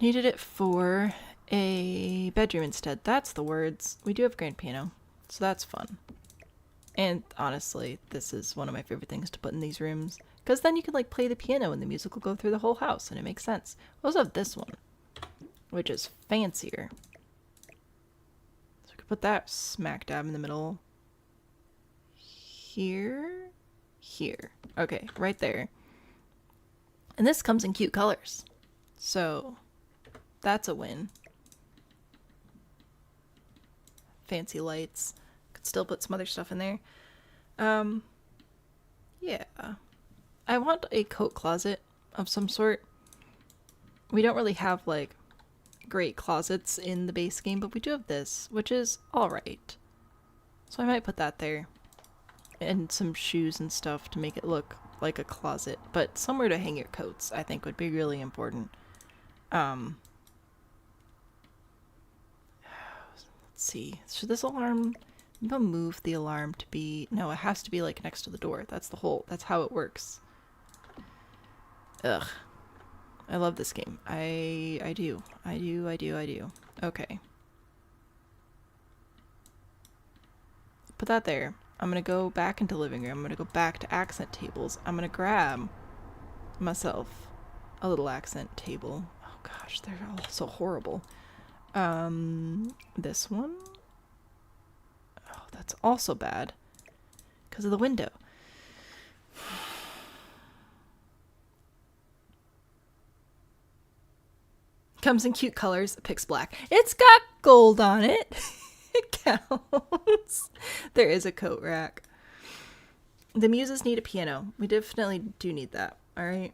Needed it for a bedroom instead. That's the words. We do have a grand piano, so that's fun. And honestly, this is one of my favorite things to put in these rooms, because then you can like play the piano and the music will go through the whole house and it makes sense. We also have this one, which is fancier. So we could put that smack dab in the middle. Here. Okay, right there. And this comes in cute colors. So that's a win. Fancy lights. Could still put some other stuff in there. Yeah. I want a coat closet of some sort. We don't really have, like, great closets in the base game, but we do have this, which is alright. So I might put that there. And some shoes and stuff to make it look like a closet. But somewhere to hang your coats, I think, would be really important. Let's see. Should this alarm... Maybe I'll move the alarm to be... No, it has to be, like, next to the door. That's how it works. Ugh. I love this game. I do. Okay. Put that there. I'm gonna go back into living room. I'm gonna go back to accent tables. I'm gonna grab myself a little accent table. Oh gosh, they're all so horrible. This one. Oh, that's also bad because of the window. Comes in cute colors. Picks black. It's got gold on it. It counts. There is a coat rack. The Muses need a piano. We definitely do need that. All right.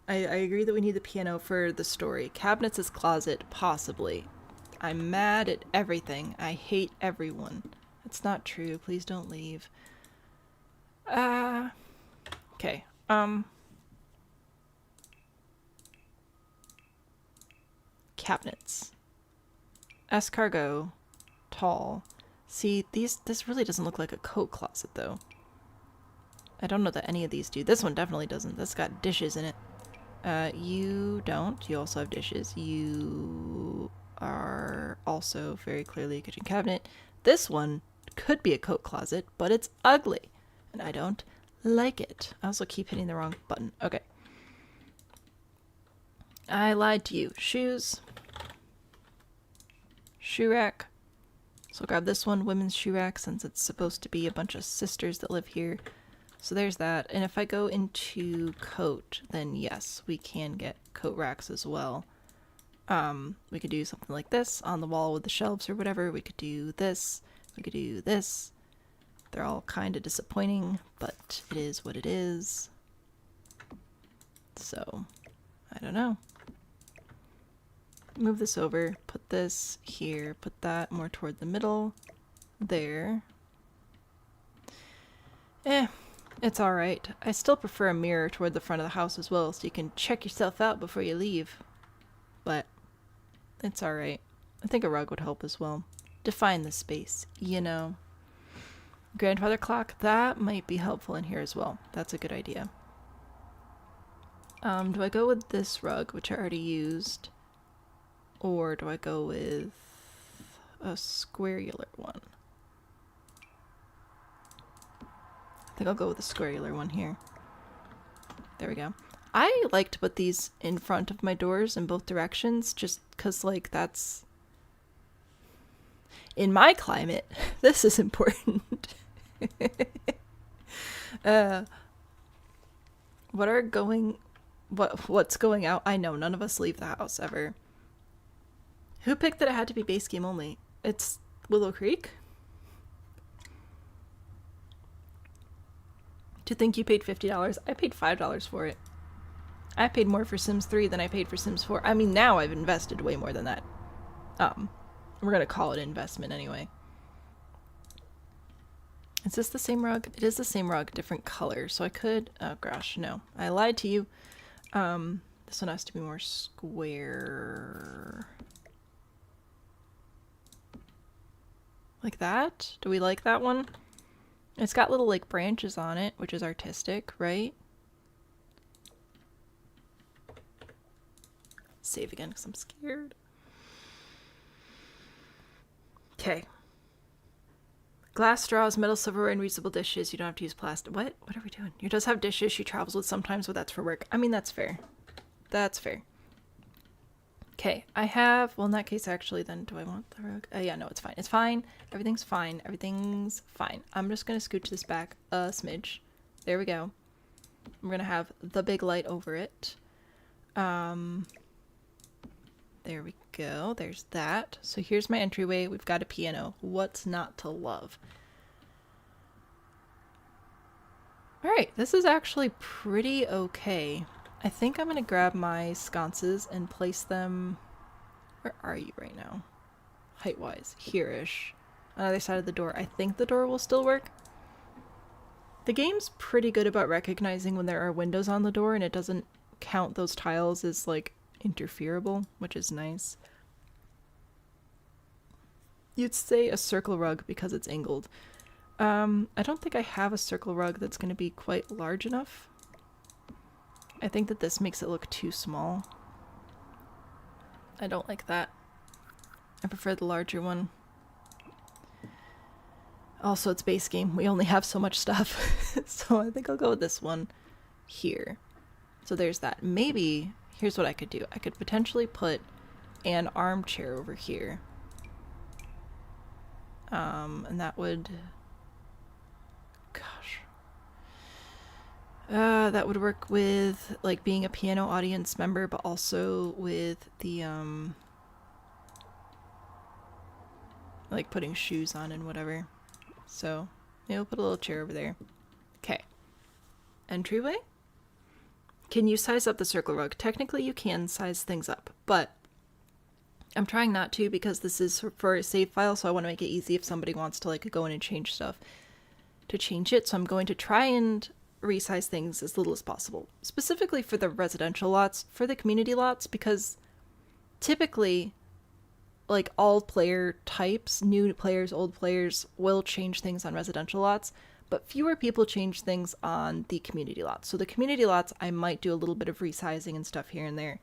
I agree that we need the piano for the story. Cabinets is closet, possibly. I'm mad at everything. I hate everyone. That's not true. Please don't leave. Okay. Cabinets. Escargot. Tall. See, this really doesn't look like a coat closet, though. I don't know that any of these do. This one definitely doesn't. That's got dishes in it. You don't. You also have dishes. You are also very clearly a kitchen cabinet. This one could be a coat closet, but it's ugly, and I don't like it. I also keep hitting the wrong button. Okay. I lied to you. Shoes. Shoe rack. So grab this one, women's shoe rack, since it's supposed to be a bunch of sisters that live here. So there's that. And if I go into coat, then yes, we can get coat racks as well. We could do something like this on the wall with the shelves or whatever. We could do this. We could do this. They're all kind of disappointing, but it is what it is. So, I don't know. Move this over, put this here, put that more toward the middle. There. It's alright. I still prefer a mirror toward the front of the house as well, so you can check yourself out before you leave. But it's alright. I think a rug would help as well. Define the space, you know. Grandfather clock, that might be helpful in here as well. That's a good idea. Do I go with this rug, which I already used? Or do I go with a squareular one? I think I'll go with a squareular one here. There we go. I like to put these in front of my doors in both directions, just because, like, that's... In my climate, this is important. What's going out? I know, none of us leave the house ever. Who picked that it had to be base game only? It's Willow Creek? To think you paid $50? I paid $5 for it. I paid more for Sims 3 than I paid for Sims 4. I mean, now I've invested way more than that. We're gonna call it investment anyway. Is this the same rug? It is the same rug, different color. So I could... Oh gosh, no. I lied to you. This one has to be more square. Like that? Do we like that one? It's got little, like, branches on it, which is artistic, right? Save again, because I'm scared. Okay. Glass straws, metal silverware, and reusable dishes. You don't have to use plastic. What? What are we doing? You does have dishes she travels with sometimes, but that's for work. I mean, that's fair. That's fair. Okay, I have... Well, in that case, actually, then, do I want the rug? Yeah, no, it's fine. It's fine. Everything's fine. Everything's fine. I'm just going to scooch this back a smidge. There we go. I'm going to have the big light over it. There we go. There's that. So here's my entryway. We've got a piano. What's not to love? Alright, this is actually pretty okay. I think I'm going to grab my sconces and place them... Where are you right now? Height-wise. Here-ish. On the other side of the door. I think the door will still work. The game's pretty good about recognizing when there are windows on the door and it doesn't count those tiles as, like, interferable, which is nice. You'd say a circle rug because it's angled. I don't think I have a circle rug that's going to be quite large enough. I think that this makes it look too small. I don't like that. I prefer the larger one. Also, it's base game. We only have so much stuff. So I think I'll go with this one here. So there's that. Maybe, here's what I could do. I could potentially put an armchair over here. And that would... Gosh. That would work with, like, being a piano audience member, but also with the, like, putting shoes on and whatever. So, maybe we'll put a little chair over there. Okay. Entryway? Can you size up the circle rug? Technically, you can size things up, but I'm trying not to because this is for a save file, so I want to make it easy if somebody wants to, like, go in and change stuff to change it. So I'm going to try and resize things as little as possible, specifically for the residential lots. For the community lots, because typically, like, all player types, new players, old players, will change things on residential lots, but fewer people change things on the community lots. So the community lots, I might do a little bit of resizing and stuff here and there.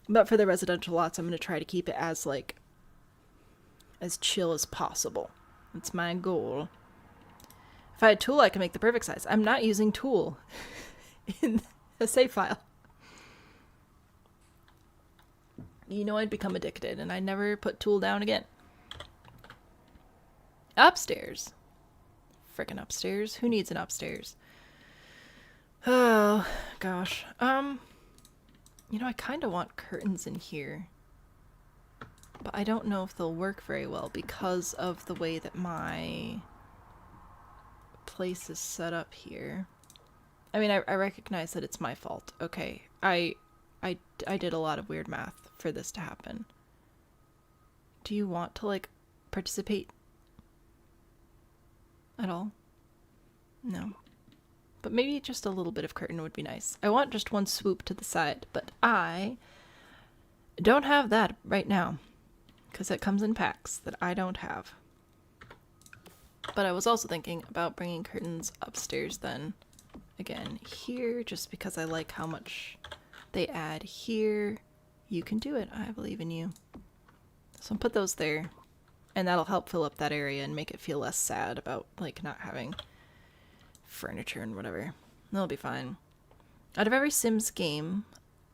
But for the residential lots, I'm going to try to keep it as, like, as chill as possible. That's my goal. If I had Tool, I could make the perfect size. I'm not using Tool in a save file. You know I'd become addicted, and I never put Tool down again. Upstairs. Frickin' upstairs. Who needs an upstairs? Oh, gosh. You know, I kind of want curtains in here. But I don't know if they'll work very well because of the way that my place is set up here. I mean, I recognize that it's my fault. Okay, I did a lot of weird math for this to happen. Do you want to, like, participate at all? No. But maybe just a little bit of curtain would be nice. I want just one swoop to the side, but I don't have that right now because it comes in packs that I don't have. But I was also thinking about bringing curtains upstairs then. Again, here, just because I like how much they add here. You can do it. I believe in you. So I'll put those there. And that'll help fill up that area and make it feel less sad about, like, not having furniture and whatever. That'll be fine. Out of every Sims game,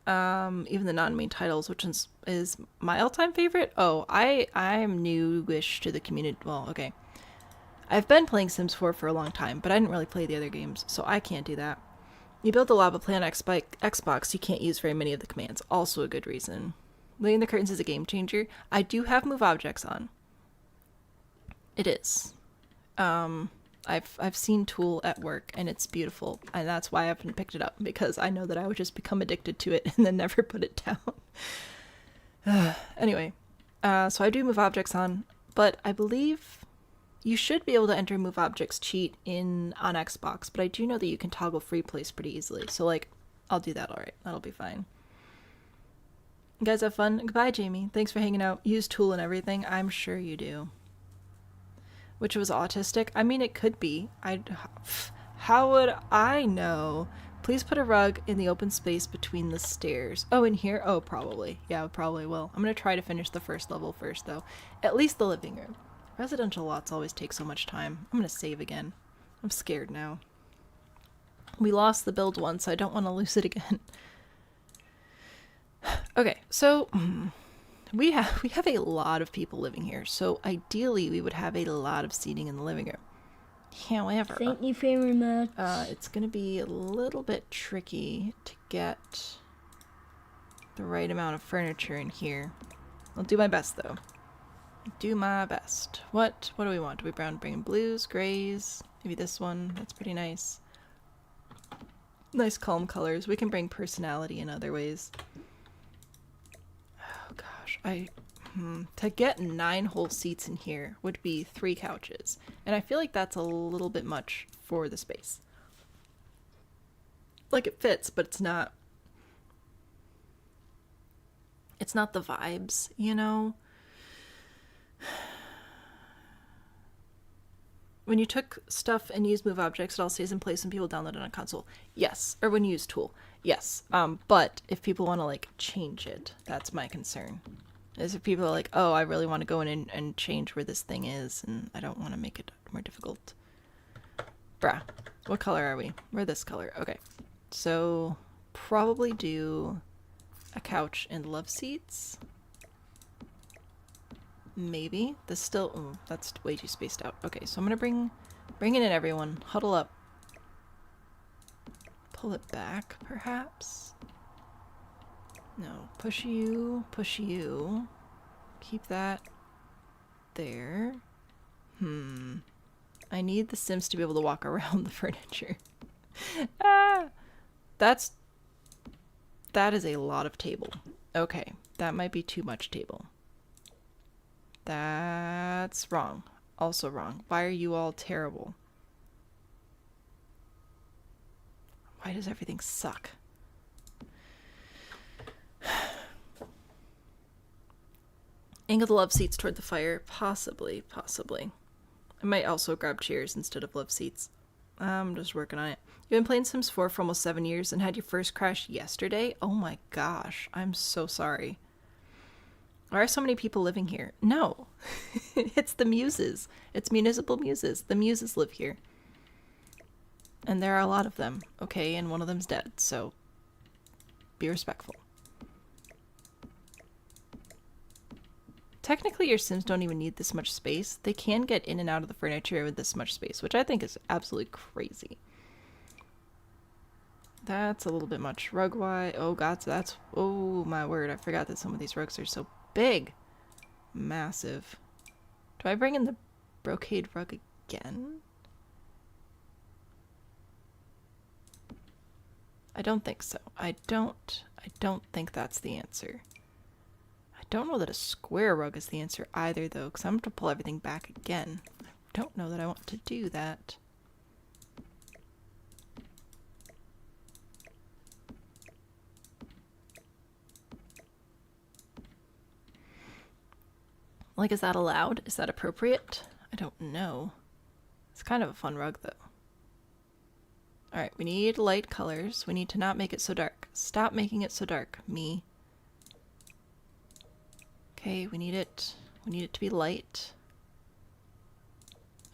even the non-main titles, which is my all-time favorite. Oh, I'm newish to the community. Well, okay. I've been playing Sims 4 for a long time, but I didn't really play the other games, so I can't do that. You build the lava plan on Xbox, you can't use very many of the commands. Also a good reason. Laying the curtains is a game changer. I do have move objects on. It is. I've seen Tool at work, and it's beautiful, and that's why I haven't picked it up, because I know that I would just become addicted to it and then never put it down. Anyway, so I do move objects on, but I believe you should be able to enter move objects cheat on Xbox, but I do know that you can toggle free place pretty easily, so, like, I'll do that. Alright, that'll be fine. You guys have fun? Goodbye, Jamie. Thanks for hanging out. Use Tool and everything. I'm sure you do. Which was autistic? I mean, it could be. How would I know? Please put a rug in the open space between the stairs. Oh, in here? Oh, probably. Yeah, probably will. I'm going to try to finish the first level first, though. At least the living room. Residential lots always take so much time. I'm going to save again. I'm scared now. We lost the build once, so I don't want to lose it again. Okay, so we have a lot of people living here, so ideally we would have a lot of seating in the living room. However, Thank you very much. it's going to be a little bit tricky to get the right amount of furniture in here. I'll do my best, though. Do my best. What do we want? Do we bring in blues, grays? Maybe this one. That's pretty nice. Nice calm colors. We can bring personality in other ways. Oh gosh, to get 9 whole seats in here would be 3 couches, and I feel like that's a little bit much for the space. Like, it fits, but it's not the vibes, you know? When you took stuff and used move objects, it all stays in place when people download it on console. Yes. Or when you use Tool. Yes. But if people want to, like, change it, that's my concern. Is if people are like, oh, I really want to go in and change where this thing is, and I don't want to make it more difficult. Bruh. What color are we? We're this color. Okay. So, probably do a couch and love seats. Maybe. This still... Oh, that's way too spaced out. Okay, so I'm gonna bring it in, everyone. Huddle up. Pull it back, perhaps? No. Push you. Push you. Keep that there. I need the Sims to be able to walk around the furniture. That is a lot of table. Okay, that might be too much table. That's wrong. Also wrong. Why are you all terrible? Why does everything suck? Angle the love seats toward the fire. Possibly. I might also grab chairs instead of love seats. I'm just working on it. You've been playing Sims 4 for almost 7 years and had your first crash yesterday? Oh my gosh, I'm so sorry. Why are so many people living here? No, it's the Muses. It's Municipal Muses. The Muses live here. And there are a lot of them, okay? And one of them's dead, so be respectful. Technically, your Sims don't even need this much space. They can get in and out of the furniture with this much space, which I think is absolutely crazy. That's a little bit much. Rug-wise, oh god, so that's, oh my word, I forgot that some of these rugs are so big. Massive. Do I bring in the brocade rug again? I don't think so. I don't think that's the answer. I don't know that a square rug is the answer either, though, because I'm going to pull everything back again. I don't know that I want to do that. Like, is that allowed? Is that appropriate? I don't know. It's kind of a fun rug, though. Alright, we need light colors. We need to not make it so dark. Stop making it so dark, me. Okay, we need it to be light.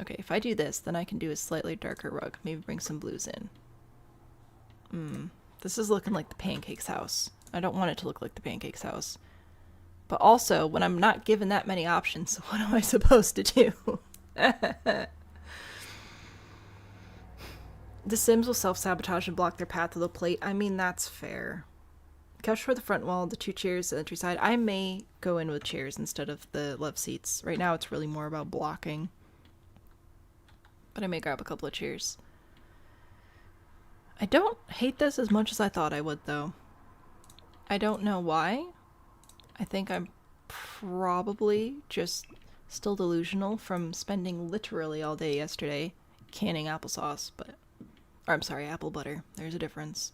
Okay, if I do this, then I can do a slightly darker rug. Maybe bring some blues in. This is looking like the Pancakes house. I don't want it to look like the Pancakes house. But also, when I'm not given that many options, what am I supposed to do? The Sims will self-sabotage and block their path to the plate. I mean, that's fair. Couch for the front wall, the 2 chairs, the entry side. I may go in with chairs instead of the love seats. Right now it's really more about blocking. But I may grab a couple of chairs. I don't hate this as much as I thought I would, though. I don't know why. I think I'm probably just still delusional from spending literally all day yesterday canning applesauce, but... Or, I'm sorry, apple butter. There's a difference.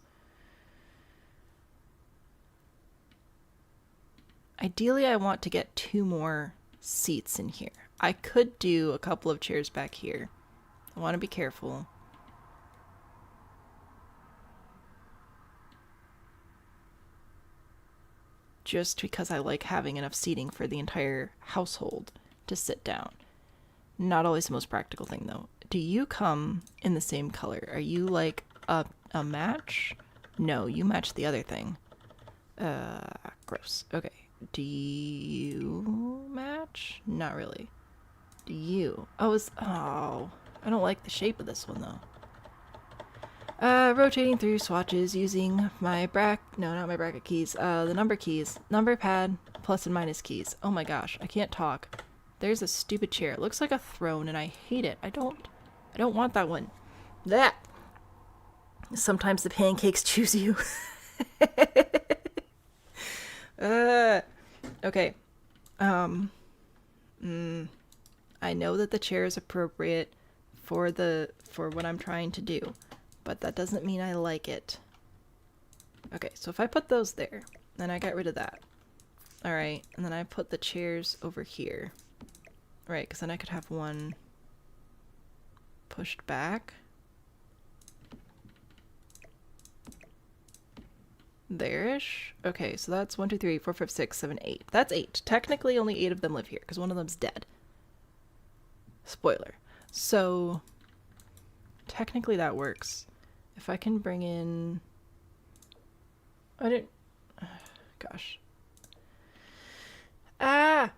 Ideally, I want to get 2 more seats in here. I could do a couple of chairs back here. I want to be careful. Just because I like having enough seating for the entire household to sit down. Not always the most practical thing, though. Do you come in the same color? Are you like a match? No, you match the other thing. Gross. Okay. Do you match? Not really. Do you? Oh, I don't like the shape of this one, though. Rotating through swatches using my not my bracket keys, the number keys. Number pad, plus and minus keys. Oh my gosh, I can't talk. There's a stupid chair. It looks like a throne and I hate it. I don't want that one. That. Sometimes the pancakes choose you. Okay. I know that the chair is appropriate for what I'm trying to do, but that doesn't mean I like it. Okay, so if I put those there, then I got rid of that. Alright, and then I put the chairs over here. Right, because then I could have one pushed back. There-ish. Okay, so that's 1, 2, 3, 4, 5, 6, 7, 8. That's 8. Technically only 8 of them live here, because one of them's dead. Spoiler. So, technically that works. If I can bring in... Gosh. Ah!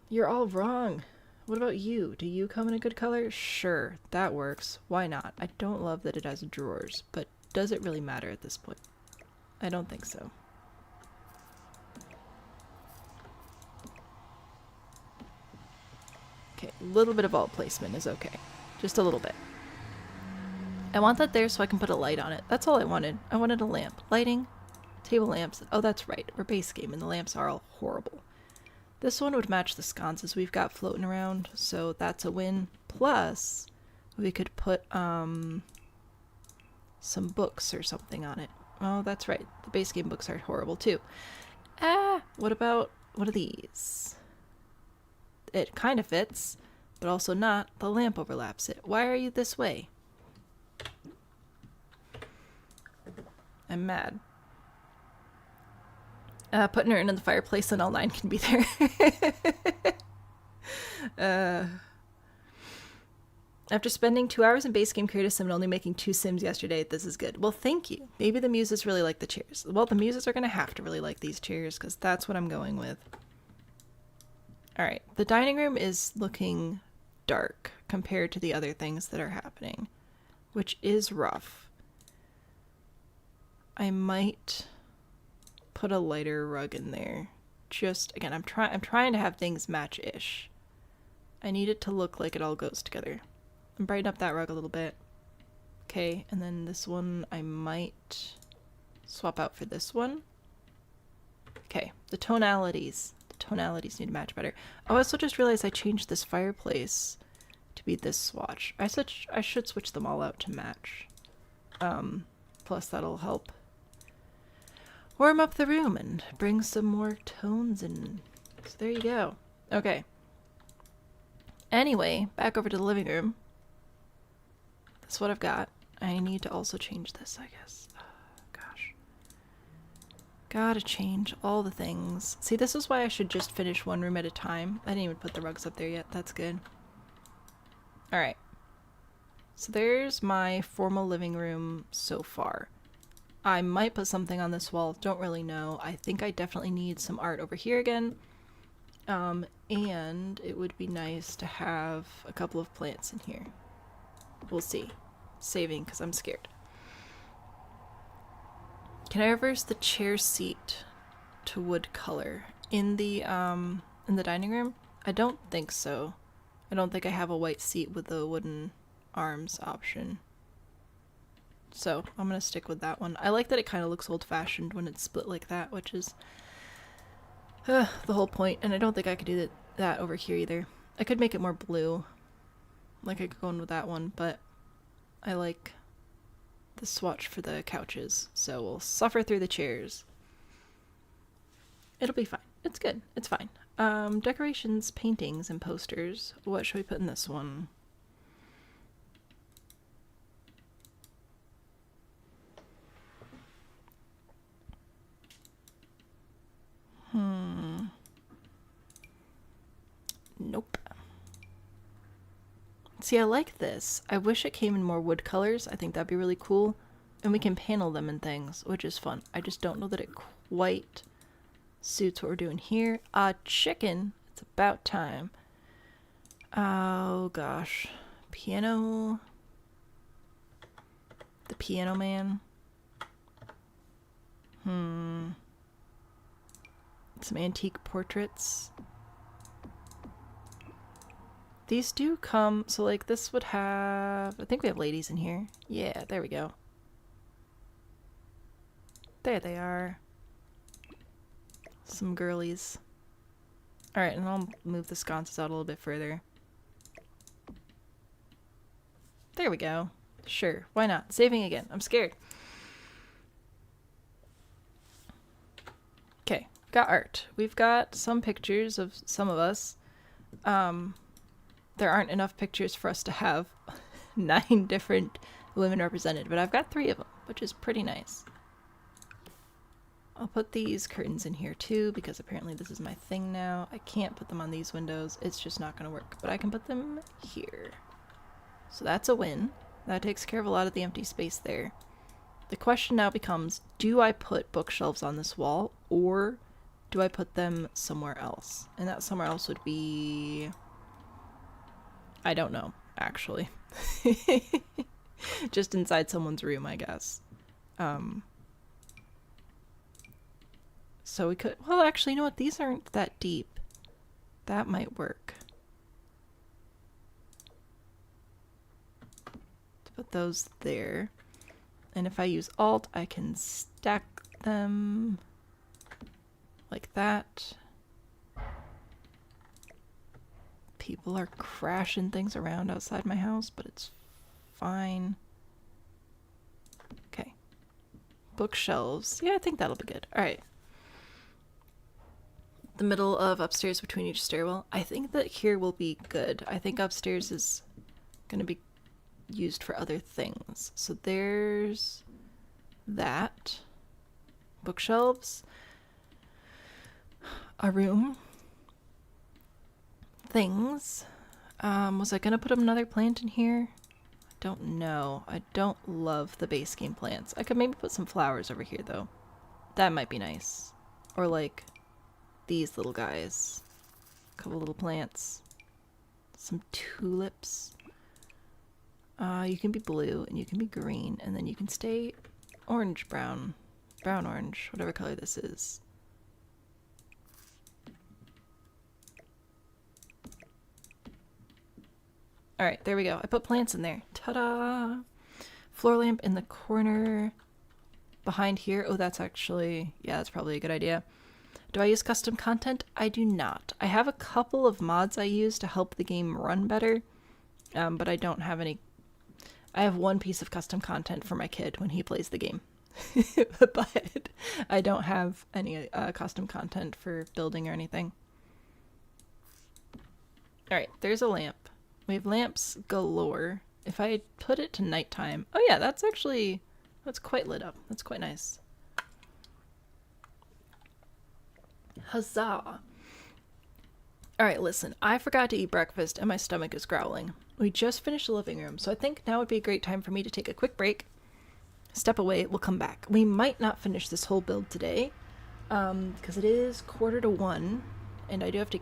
You're all wrong. What about you? Do you come in a good color? Sure, that works. Why not? I don't love that it has drawers, but does it really matter at this point? I don't think so. Okay, a little bit of alt placement is okay. Just a little bit. I want that there so I can put a light on it. That's all I wanted. I wanted a lamp. Lighting, table lamps. Oh, that's right. We're base game and the lamps are all horrible. This one would match the sconces we've got floating around, so that's a win. Plus, we could put some books or something on it. Oh, that's right. The base game books are horrible too. What about one of these? It kind of fits, but also not. The lamp overlaps it. Why are you this way? I'm mad. Putting her into the fireplace and all 9 can be there. After spending 2 hours in base game creative sim and only making 2 sims yesterday, this is good. Well, thank you. Maybe the Muses really like the chairs. Well, the Muses are going to have to really like these chairs because that's what I'm going with. Alright, the dining room is looking dark compared to the other things that are happening, which is rough. I might put a lighter rug in there. Just, again, I'm trying to have things match-ish. I need it to look like it all goes together. And brighten up that rug a little bit. Okay, and then this one I might swap out for this one. Okay, the tonalities. The tonalities need to match better. Oh, I also just realized I changed this fireplace to be this swatch. I should switch them all out to match. Plus that'll help warm up the room and bring some more tones in. So there you go. Okay. Anyway, back over to the living room. That's what I've got. I need to also change this, I guess. Oh, gosh. Gotta change all the things. See, this is why I should just finish one room at a time. I didn't even put the rugs up there yet. That's good. Alright. So there's my formal living room so far. I might put something on this wall. Don't really know. I think I definitely need some art over here again. And it would be nice to have a couple of plants in here. We'll see. Saving because I'm scared. Can I reverse the chair seat to wood color in the dining room? I don't think so. I don't think I have a white seat with the wooden arms option. So I'm gonna stick with that one. I like that it kind of looks old-fashioned when it's split like that, which is the whole point. And I don't think I could do that over here either. I could make it more blue. Like I could go in with that one, but I like the swatch for the couches. So we'll suffer through the chairs. It'll be fine. It's good. It's fine. Decorations, paintings, and posters. What should we put in this one? Nope. See, I like this. I wish it came in more wood colors. I think that'd be really cool. And we can panel them and things, which is fun. I just don't know that it quite suits what we're doing here. Chicken. It's about time. Oh, gosh. Piano. The piano man. Some antique portraits. These do come, so like this would have, I think we have ladies in here. Yeah, there we go. There they are. Some girlies. Alright, and I'll move the sconces out a little bit further. There we go. Sure, why not? Saving again. I'm scared. Okay, got art. We've got some pictures of some of us. There aren't enough pictures for us to have 9 different women represented, but I've got 3 of them, which is pretty nice. I'll put these curtains in here too, because apparently this is my thing now. I can't put them on these windows. It's just not going to work, but I can put them here. So that's a win. That takes care of a lot of the empty space there. The question now becomes, do I put bookshelves on this wall, or do I put them somewhere else? And that somewhere else would be... I don't know, actually. Just inside someone's room, I guess. So we could... Well, actually, you know what? These aren't that deep. That might work. To put those there. And if I use Alt, I can stack them like that. People are crashing things around outside my house, but it's fine. Okay. Bookshelves. Yeah, I think that'll be good. Alright. The middle of upstairs between each stairwell. I think that here will be good. I think upstairs is going to be used for other things. So there's that. Bookshelves. A room. Things. Was I gonna put another plant in here? I don't know. I don't love the base game plants. I could maybe put some flowers over here though. That might be nice. Or like these little guys. A couple little plants. Some tulips. You can be blue and you can be green and then you can stay orange, brown, orange, whatever color this is. Alright, there we go. I put plants in there. Ta-da! Floor lamp in the corner behind here. Oh, that's actually, yeah, that's probably a good idea. Do I use custom content? I do not. I have a couple of mods I use to help the game run better, but I don't have any. I have one piece of custom content for my kid when he plays the game, but I don't have any custom content for building or anything. Alright, there's a lamp. We have lamps galore. If I put it to nighttime, oh yeah, that's quite lit up. That's quite nice. Huzzah! Alright, listen, I forgot to eat breakfast and my stomach is growling. We just finished the living room, so I think now would be a great time for me to take a quick break, step away, we'll come back. We might not finish this whole build today, because it is 1:45, and I do have to,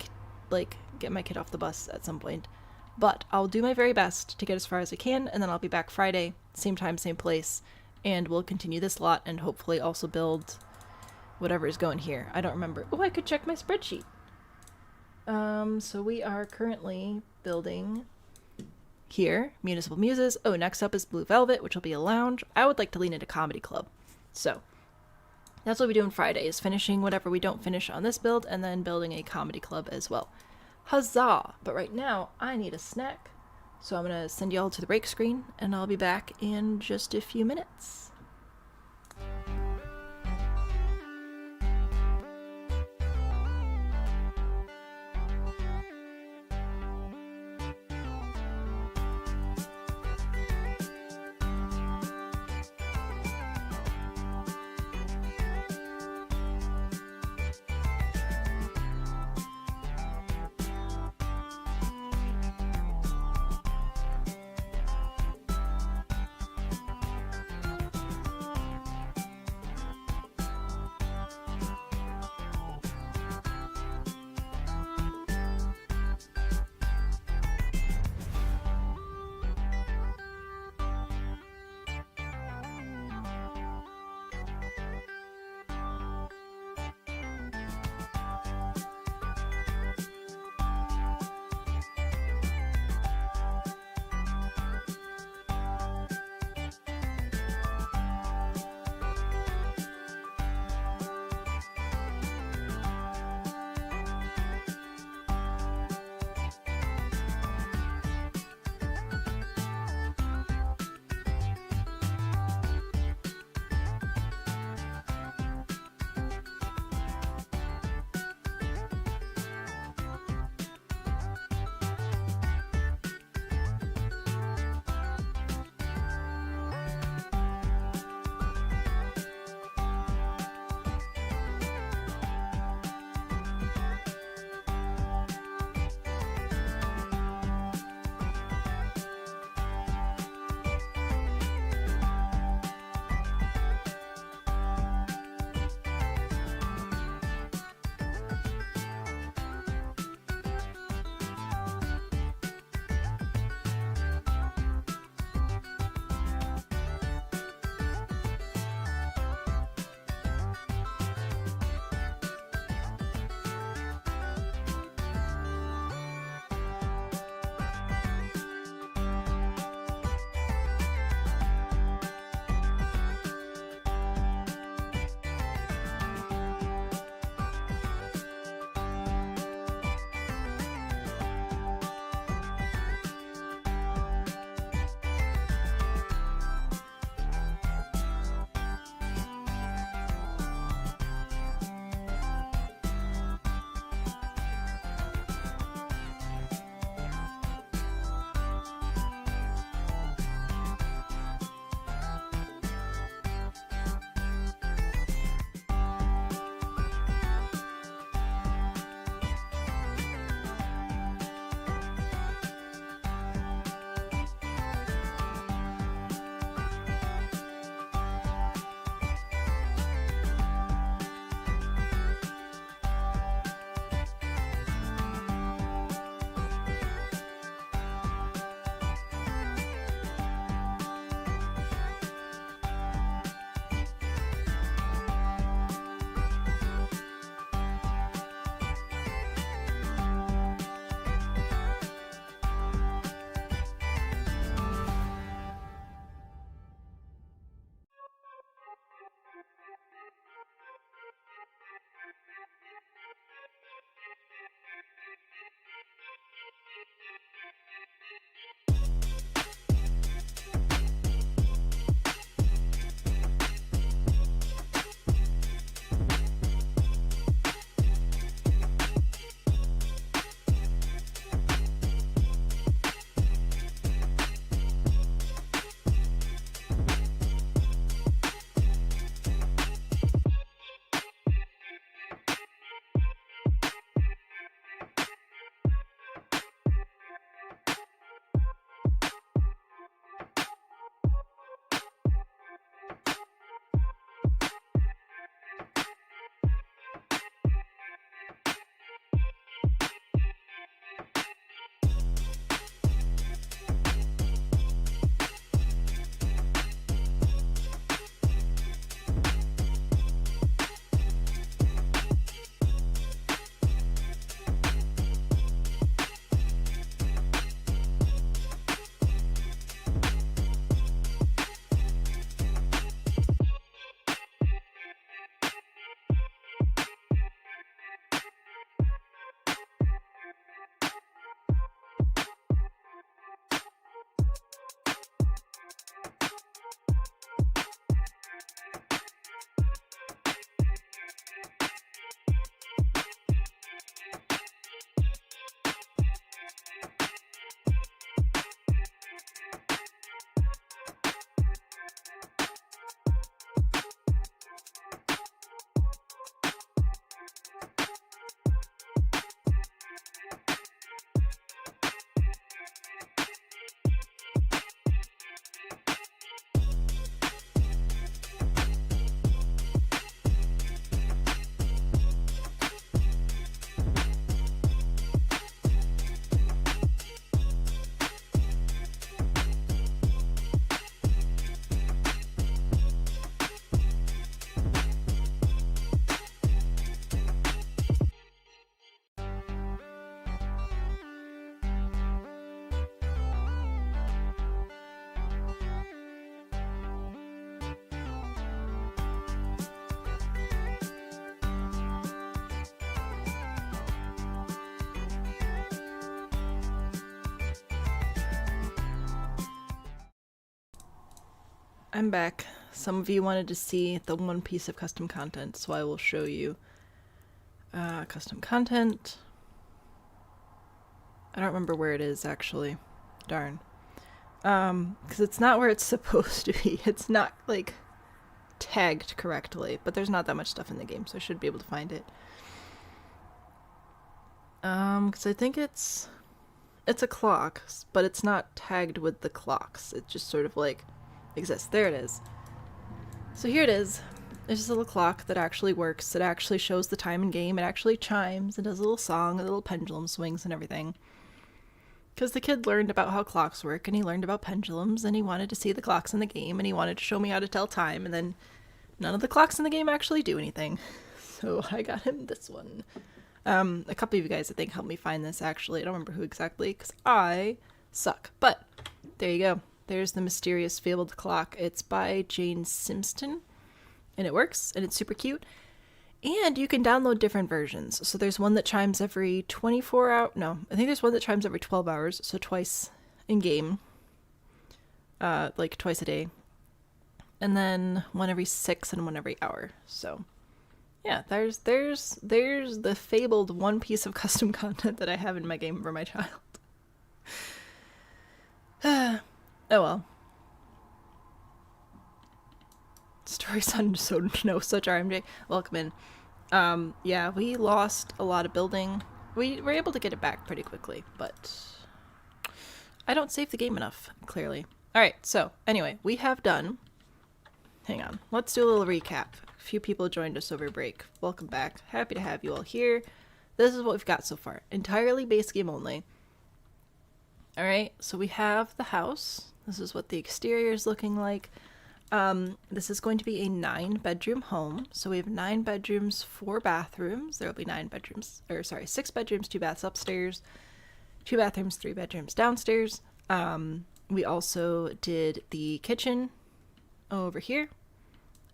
like, get my kid off the bus at some point. But I'll do my very best to get as far as I can, and then I'll be back Friday, same time, same place, and we'll continue this lot and hopefully also build whatever is going here. I don't remember. Oh, I could check my spreadsheet. So we are currently building here, Municipal Muses. Oh, next up is Blue Velvet, which will be a lounge. I would like to lean into Comedy Club. So that's what we do on Friday, is finishing whatever we don't finish on this build and then building a Comedy Club as well. Huzzah! But right now, I need a snack. So I'm going to send you all to the break screen, and I'll be back in just a few minutes. I'm back. Some of you wanted to see the one piece of custom content, so I will show you custom content. I don't remember where it is actually. Darn. Because it's not where it's supposed to be. It's not like tagged correctly, but there's not that much stuff in the game, so I should be able to find it. Because I think it's a clock, but it's not tagged with the clocks. It just sort of like exists. There it is. So here it is. It's just a little clock that actually works. It actually shows the time in game. It actually chimes. It does a little song, a little pendulum swings and everything. Because the kid learned about how clocks work, and he learned about pendulums, and he wanted to see the clocks in the game, and he wanted to show me how to tell time, and then none of the clocks in the game actually do anything. So I got him this one. A couple of you guys, I think, helped me find this, actually. I don't remember who exactly, because I suck. But there you go. There's the mysterious fabled clock. It's by Jane Simpson, and it works, and it's super cute. And you can download different versions. So there's one that chimes every 24 hours. No, I think there's one that chimes every 12 hours, so twice in game. Like twice a day. And then one every 6 and one every hour. So yeah, there's the fabled one piece of custom content that I have in my game for my child. Oh well. Story son, so no such RMJ. Welcome in. Yeah, we lost a lot of building. We were able to get it back pretty quickly, but I don't save the game enough, clearly. Alright, so anyway, we have done. Hang on, let's do a little recap. A few people joined us over break. Welcome back. Happy to have you all here. This is what we've got so far. Entirely base game only. Alright, so we have the house. This is what the exterior is looking like. This is going to be a 9-bedroom home. So we have 9 bedrooms, 4 bathrooms. There will be 6 bedrooms, 2 baths upstairs, 2 bathrooms, 3 bedrooms downstairs. We also did the kitchen over here.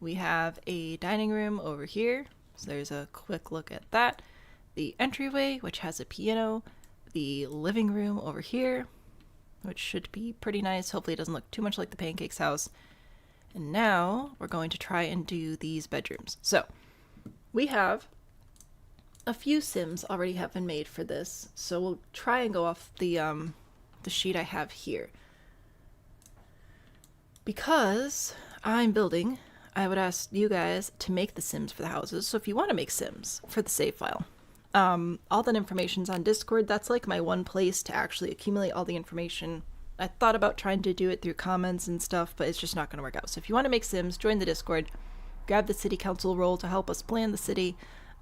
We have a dining room over here. So there's a quick look at that. The entryway, which has a piano. The living room over here, which should be pretty nice. Hopefully it doesn't look too much like the Pancakes house. And now we're going to try and do these bedrooms. So we have a few sims already have been made for this. So we'll try and go off the sheet I have here. Because I'm building, I would ask you guys to make the sims for the houses. So if you want to make sims for the save file, all that information's on Discord. That's like my one place to actually accumulate all the information. I thought about trying to do it through comments and stuff, but it's just not going to work out. So if you want to make sims, join the Discord, grab the city council role to help us plan the city.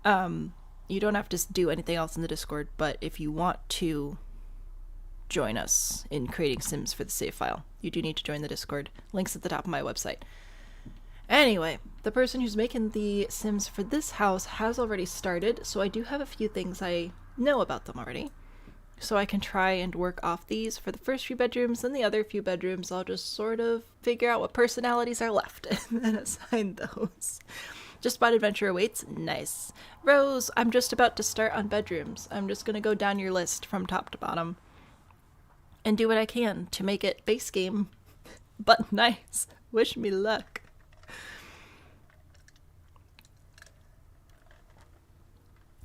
You don't have to do anything else in the Discord, but if you want to join us in creating sims for the save file, you do need to join the Discord. Links at the top of my website. Anyway, the person who's making the sims for this house has already started, so I do have a few things I know about them already. So I can try and work off these for the first few bedrooms, and the other few bedrooms I'll just sort of figure out what personalities are left and then assign those. Just bought Adventure Awaits. Nice. Rose, I'm just about to start on bedrooms. I'm just going to go down your list from top to bottom and do what I can to make it base game, but nice. Wish me luck.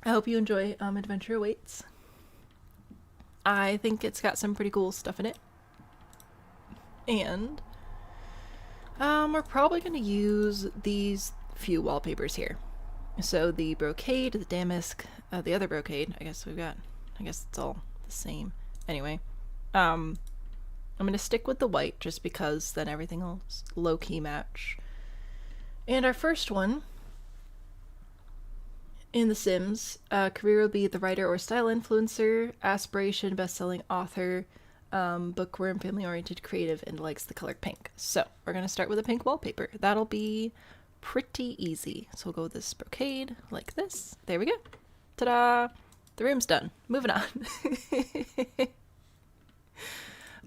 I hope you enjoy Adventure Awaits. I think it's got some pretty cool stuff in it. And we're probably going to use these few wallpapers here. So the brocade, the damask, the other brocade, I guess it's all the same. Anyway, I'm going to stick with the white just because then everything will low-key match. And our first one in The Sims, career will be the writer or style influencer, aspiration, best-selling author, bookworm, family-oriented, creative, and likes the color pink. So we're going to start with a pink wallpaper. That'll be pretty easy. So we'll go with this brocade like this. There we go. Ta-da! The room's done. Moving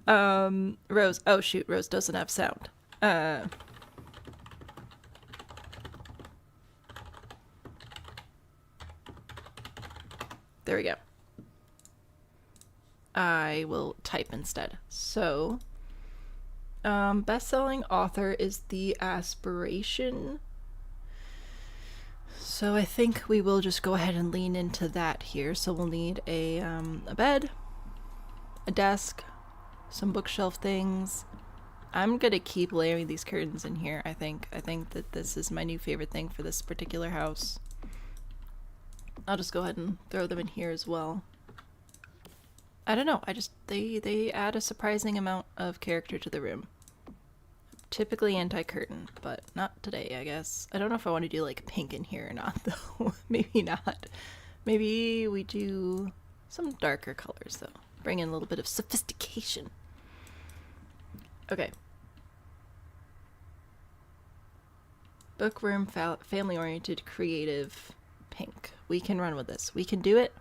on. Rose. Oh shoot, Rose doesn't have sound. There we go. I will type instead. So, Best-selling author is the aspiration. So I think we will just go ahead and lean into that here. So we'll need a bed, a desk, some bookshelf things. I'm gonna keep layering these curtains in here, I think. I think that this is my new favorite thing for this particular house. I'll just go ahead and throw them in here as well. I don't know, they add a surprising amount of character to the room. Typically anti-curtain, but not today, I guess. I don't know if I want to do like pink in here or not, though. Maybe not. Maybe we do some darker colors, though. Bring in a little bit of sophistication. Okay. Bookworm, family-oriented, creative, pink. We can run with this. We can do it.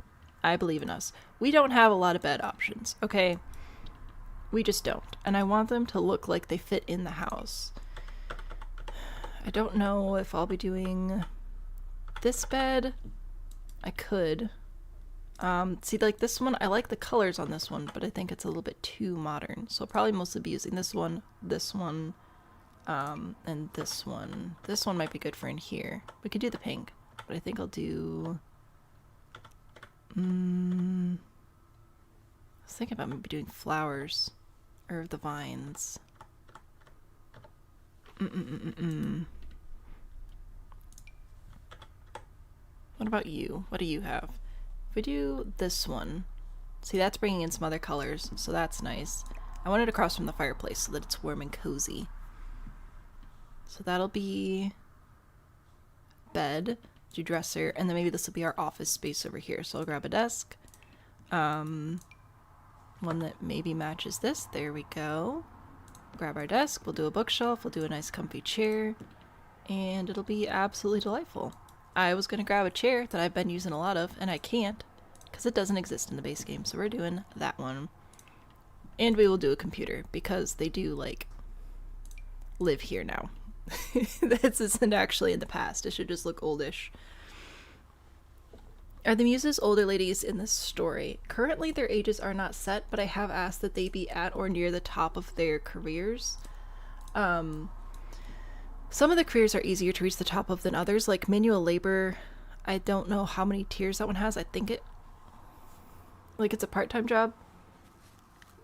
I believe in us. We don't have a lot of bed options, okay? We just don't. And I want them to look like they fit in the house. I don't know if I'll be doing this bed. I could. See, like this one, I like the colors on this one, but I think it's a little bit too modern. So I'll probably mostly be using this one, and this one. This one might be good for in here. We could do the pink, but I think I'll do... I was thinking about maybe doing flowers, or the vines. What about you? What do you have? If we do this one, see, that's bringing in some other colors, so that's nice. I want it across from the fireplace so that it's warm and cozy. So that'll be bed, do dresser, and then maybe this will be our office space over here. So I'll grab a desk. One that maybe matches this. There we go. Grab our desk. We'll do a bookshelf. We'll do a nice comfy chair. And it'll be absolutely delightful. I was going to grab a chair that I've been using a lot of, and I can't because it doesn't exist in the base game. So we're doing that one. And we will do a computer because they do, like, live here now. This isn't actually in the past. It should just look oldish. Are the Muses older ladies in this story? Currently their ages are not set, but I have asked that they be at or near the top of their careers. Some of the careers are easier to reach the top of than others, like manual labor. I don't know how many tiers that one has. I think it's a part-time job.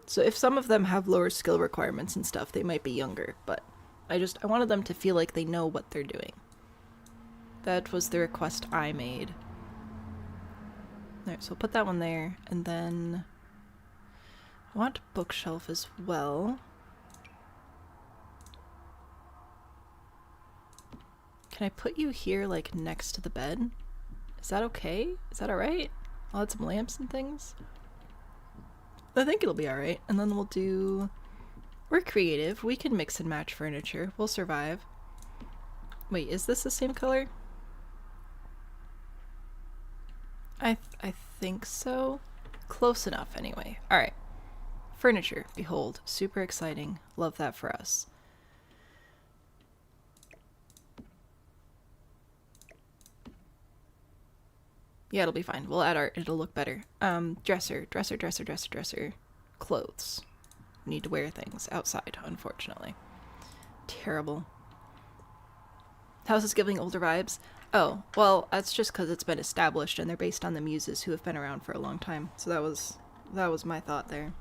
So if some of them have lower skill requirements and stuff, they might be younger, but I wanted them to feel like they know what they're doing. That was the request I made. Alright, so we'll put that one there, and then I want a bookshelf as well. Can I put you here, like, next to the bed? Is that okay? Is that alright? I'll add some lamps and things. I think it'll be alright. And then we'll do... We're creative. We can mix and match furniture. We'll survive. Wait, is this the same color? I think so. Close enough, anyway. Alright. Furniture. Behold. Super exciting. Love that for us. Yeah, it'll be fine. We'll add art. It'll look better. Dresser. Clothes. Need to wear things outside, unfortunately. Terrible. House is giving older vibes. Oh, well, that's just because it's been established and they're based on the Muses who have been around for a long time. So that was my thought there.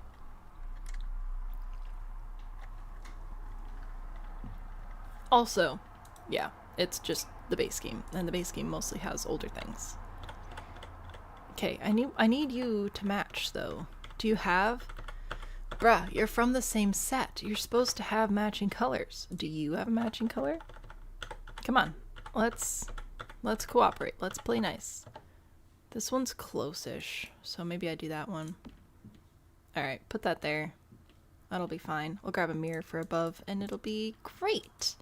Also, yeah, it's just the base game, and the base game mostly has older things. Okay, I need you to match, though. Do you have... Bruh, you're from the same set. You're supposed to have matching colors. Do you have a matching color? Come on. Let's cooperate. Let's play nice. This one's close-ish, so maybe I do that one. Alright, put that there. That'll be fine. We'll grab a mirror for above, and it'll be great.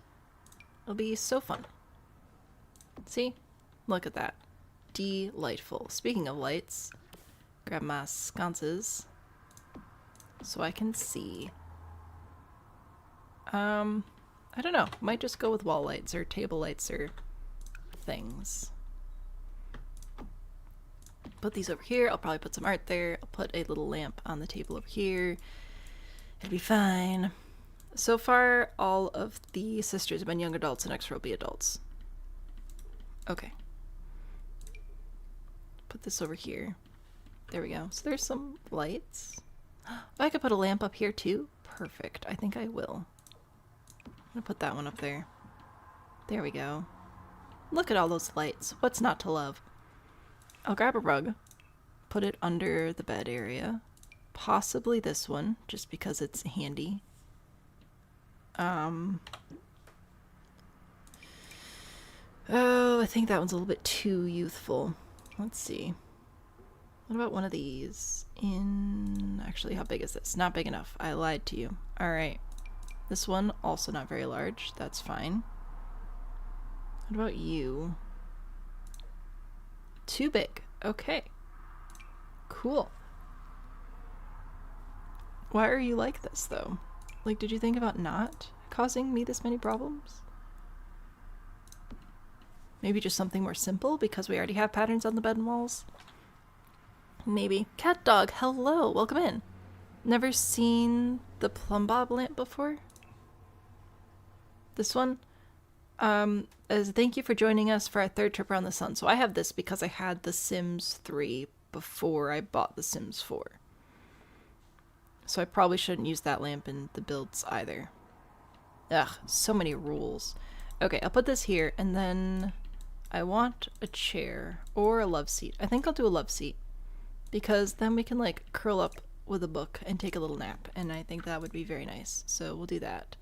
It'll be so fun. See? Look at that. Delightful. Speaking of lights, grab my sconces so I can see. I don't know. Might just go with wall lights or table lights or things. Put these over here. I'll probably put some art there. I'll put a little lamp on the table over here. It'll be fine. So far, all of the sisters have been young adults and next row will be adults. Okay. Put this over here. There we go. So there's some lights. Oh, I could put a lamp up here too. Perfect. I think I will. I'm gonna put that one up there. There we go. Look at all those lights. What's not to love? I'll grab a rug. Put it under the bed area. Possibly this one, just because it's handy. Oh, I think that one's a little bit too youthful. Let's see. What about one of these? Actually, how big is this? Not big enough. I lied to you. Alright. This one, also not very large. That's fine. What about you? Too big. Okay. Cool. Why are you like this, though? Like, did you think about not causing me this many problems? Maybe just something more simple because we already have patterns on the bed and walls? Maybe. Cat dog, hello! Welcome in. Never seen the plumb bob lamp before? This one? As thank you for joining us for our third trip around the sun. So I have this because I had the Sims 3 before I bought the Sims 4. So I probably shouldn't use that lamp in the builds either. Ugh, so many rules. Okay, I'll put this here, and then I want a chair or a love seat. I think I'll do a love seat because then we can like curl up with a book and take a little nap, and I think that would be very nice. So we'll do that.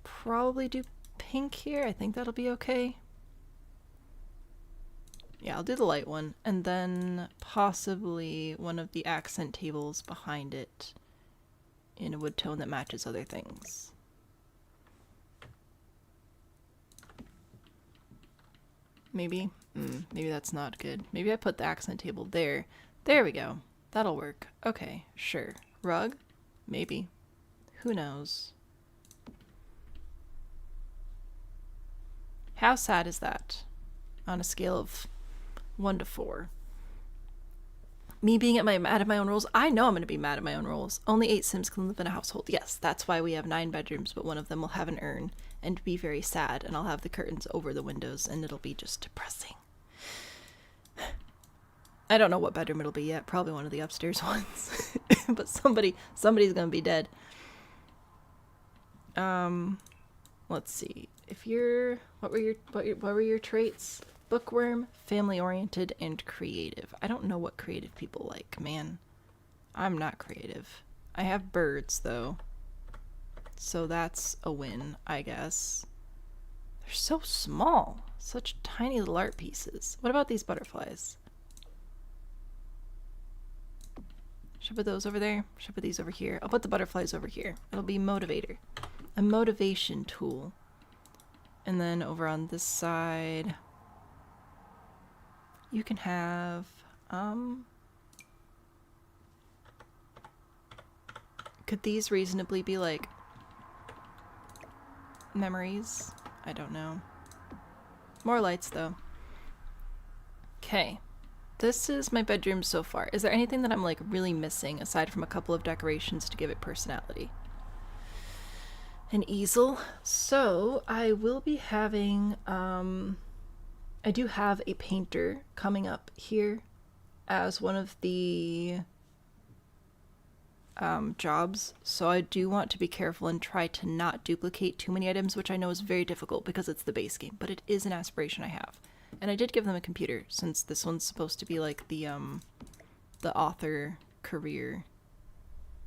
Probably do pink here. I think that'll be okay. Yeah, I'll do the light one, and then possibly one of the accent tables behind it in a wood tone that matches other things. Maybe? Maybe that's not good. Maybe I put the accent table there. There we go. That'll work. Okay, sure. Rug? Maybe. Who knows? How sad is that? On a scale of 1 to 4. Me being mad at my own rules? I know I'm going to be mad at my own rules. Only 8 Sims can live in a household. Yes, that's why we have 9 bedrooms, but one of them will have an urn and be very sad, and I'll have the curtains over the windows, and it'll be just depressing. I don't know what bedroom it'll be yet. Probably one of the upstairs ones. But somebody's going to be dead. Let's see. If you're what were your traits? Bookworm, family-oriented, and creative. I don't know what creative people like, man. I'm not creative. I have birds, though. So that's a win, I guess. They're so small. Such tiny little art pieces. What about these butterflies? Should I put those over there? Should I put these over here? I'll put the butterflies over here. It'll be motivator. A motivation tool. And then over on this side, you can have, could these reasonably be like memories? I don't know. More lights though. Okay. This is my bedroom so far. Is there anything that I'm like really missing aside from a couple of decorations to give it personality? An easel. So I will be having, I do have a painter coming up here as one of the jobs, so I do want to be careful and try to not duplicate too many items, which I know is very difficult because it's the base game, but it is an aspiration I have. And I did give them a computer, since this one's supposed to be like the author career,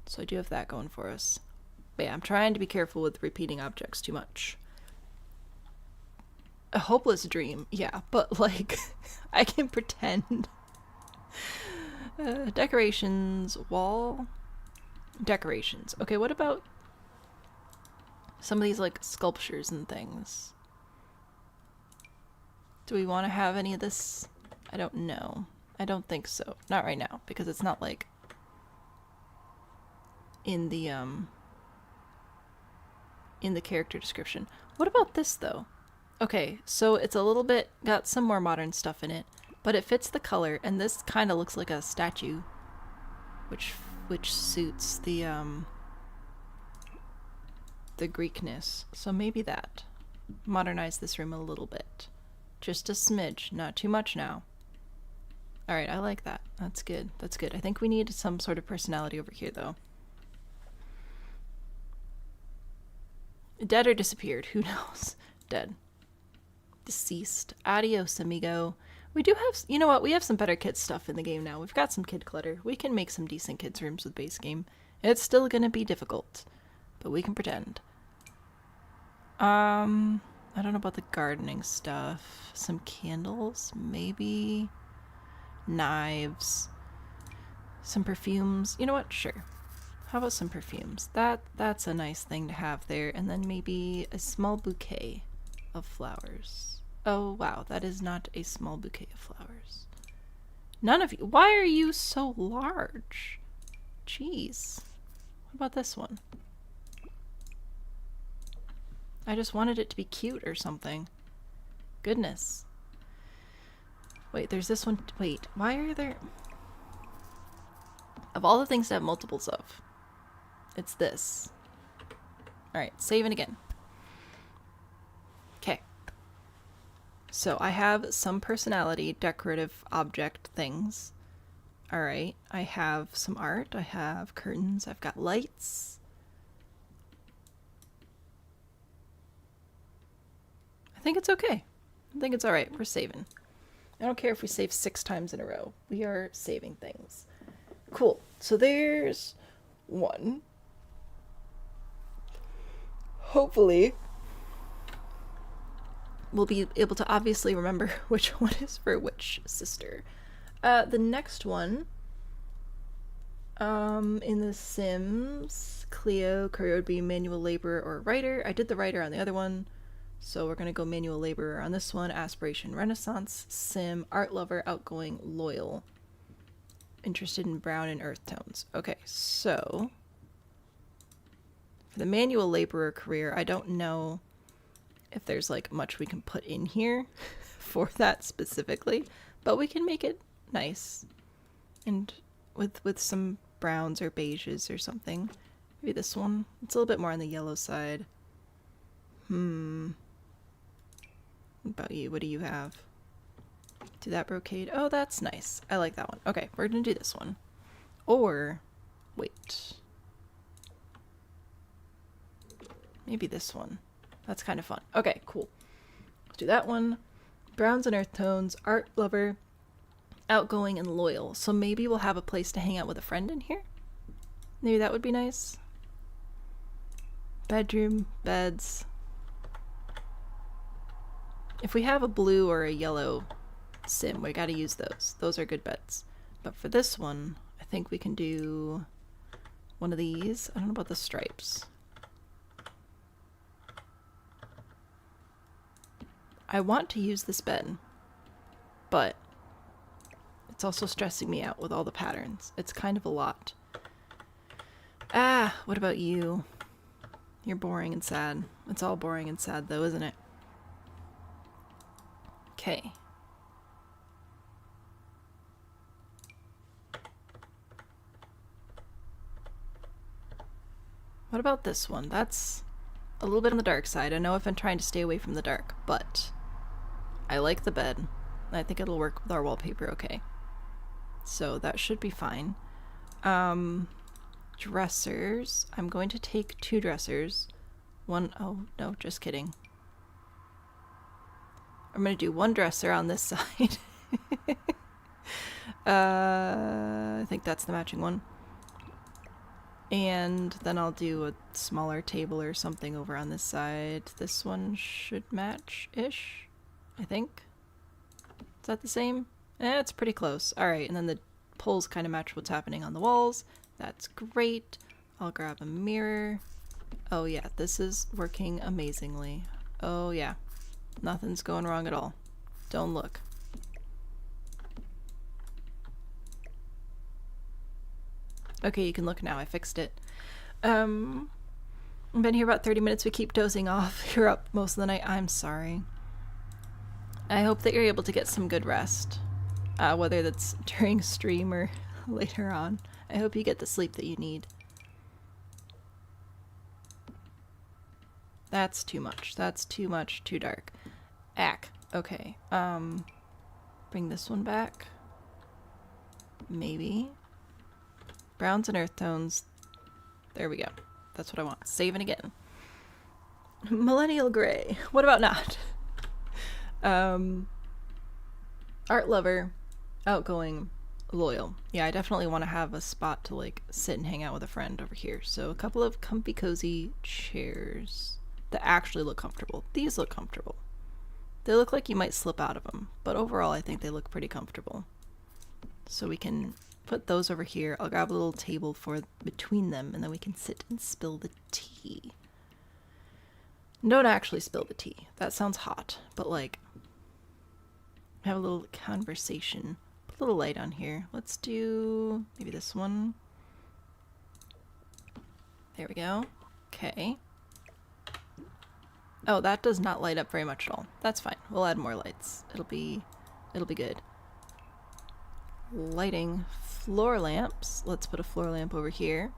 so I do have that going for us. But yeah, I'm trying to be careful with repeating objects too much. A hopeless dream, yeah, but like, I can pretend. Decorations, wall decorations. Okay, what about some of these like sculptures and things? Do we want to have any of this? I don't know. I don't think so. Not right now, because it's not like in the character description. What about this though? Okay, so it's a little bit got some more modern stuff in it, but it fits the color, and this kind of looks like a statue, which suits the the Greekness. So maybe that. Modernize this room a little bit. Just a smidge, not too much now. Alright, I like that. That's good. That's good. I think we need some sort of personality over here, though. Dead or disappeared? Who knows? Dead. Deceased. Adios, amigo. We do have... You know what? We have some better kid stuff in the game now. We've got some kid clutter. We can make some decent kids' rooms with base game. It's still gonna be difficult, but we can pretend. I don't know about the gardening stuff. Some candles, maybe. Knives. Some perfumes. You know what? Sure. How about some perfumes? That's a nice thing to have there. And then maybe a small bouquet of flowers. Oh, wow. That is not a small bouquet of flowers. None of you. Why are you so large? Jeez. What about this one? I just wanted it to be cute or something. Goodness. Wait, there's this one. Wait, why are there... Of all the things to have multiples of, it's this. Alright, saving again. Okay. So I have some personality, decorative object things. Alright, I have some art, I have curtains, I've got lights. I think it's okay. I think it's alright. We're saving. I don't care if we save 6 times in a row. We are saving things. Cool. So there's one. Hopefully we'll be able to obviously remember which one is for which sister. The next one, in The Sims, Cleo, career would be manual laborer or writer. I did the writer on the other one, so we're gonna go manual laborer on this one. Aspiration, Renaissance, Sim, art lover, outgoing, loyal. Interested in brown and earth tones. Okay, so for the manual laborer career, I don't know if there's like much we can put in here for that specifically, but we can make it nice and with some browns or beiges or something. Maybe this one. It's a little bit more on the yellow side. What about you? What do you have? Do that brocade. Oh, that's nice. I like that one. Okay, we're gonna do this one. Or, wait. Maybe this one. That's kind of fun. Okay, cool. Let's do that one. Browns and earth tones, art lover, outgoing, and loyal. So maybe we'll have a place to hang out with a friend in here? Maybe that would be nice. Bedroom, beds. If we have a blue or a yellow sim, we gotta use those. Those are good bets. But for this one, I think we can do one of these. I don't know about the stripes. I want to use this bed, but it's also stressing me out with all the patterns. It's kind of a lot. Ah, what about you? You're boring and sad. It's all boring and sad though, isn't it? Okay. What about this one? That's a little bit on the dark side. I know I've been trying to stay away from the dark, but I like the bed. I think it'll work with our wallpaper okay. So that should be fine. Dressers. I'm going to take 2 dressers. One, oh no, just kidding. I'm going to do 1 dresser on this side. I think that's the matching one. And then I'll do a smaller table or something over on this side. This one should match-ish, I think. Is that the same? Eh, it's pretty close. Alright, and then the poles kind of match what's happening on the walls. That's great. I'll grab a mirror. Oh yeah, this is working amazingly. Oh yeah. Nothing's going wrong at all. Don't look. Okay, you can look now. I fixed it. I've been here about 30 minutes. We keep dozing off. You're up most of the night. I'm sorry. I hope that you're able to get some good rest. Whether that's during stream or later on. I hope you get the sleep that you need. That's too much. That's too much. Too dark. Ack. Okay. Bring this one back. Maybe. Browns and earth tones. There we go. That's what I want. Saving again. Millennial gray. What about not? Art lover. Outgoing. Loyal. Yeah, I definitely want to have a spot to like sit and hang out with a friend over here. So a couple of comfy cozy chairs that actually look comfortable. These look comfortable. They look like you might slip out of them, but overall I think they look pretty comfortable. So we can put those over here. I'll grab a little table for between them, and then we can sit and spill the tea. Don't actually spill the tea. That sounds hot, but like have a little conversation. Put a little light on here. Let's do maybe this one. There we go. Okay. Oh, that does not light up very much at all. That's fine. We'll add more lights. It'll be good. Lighting. Floor lamps. Let's put a floor lamp over here.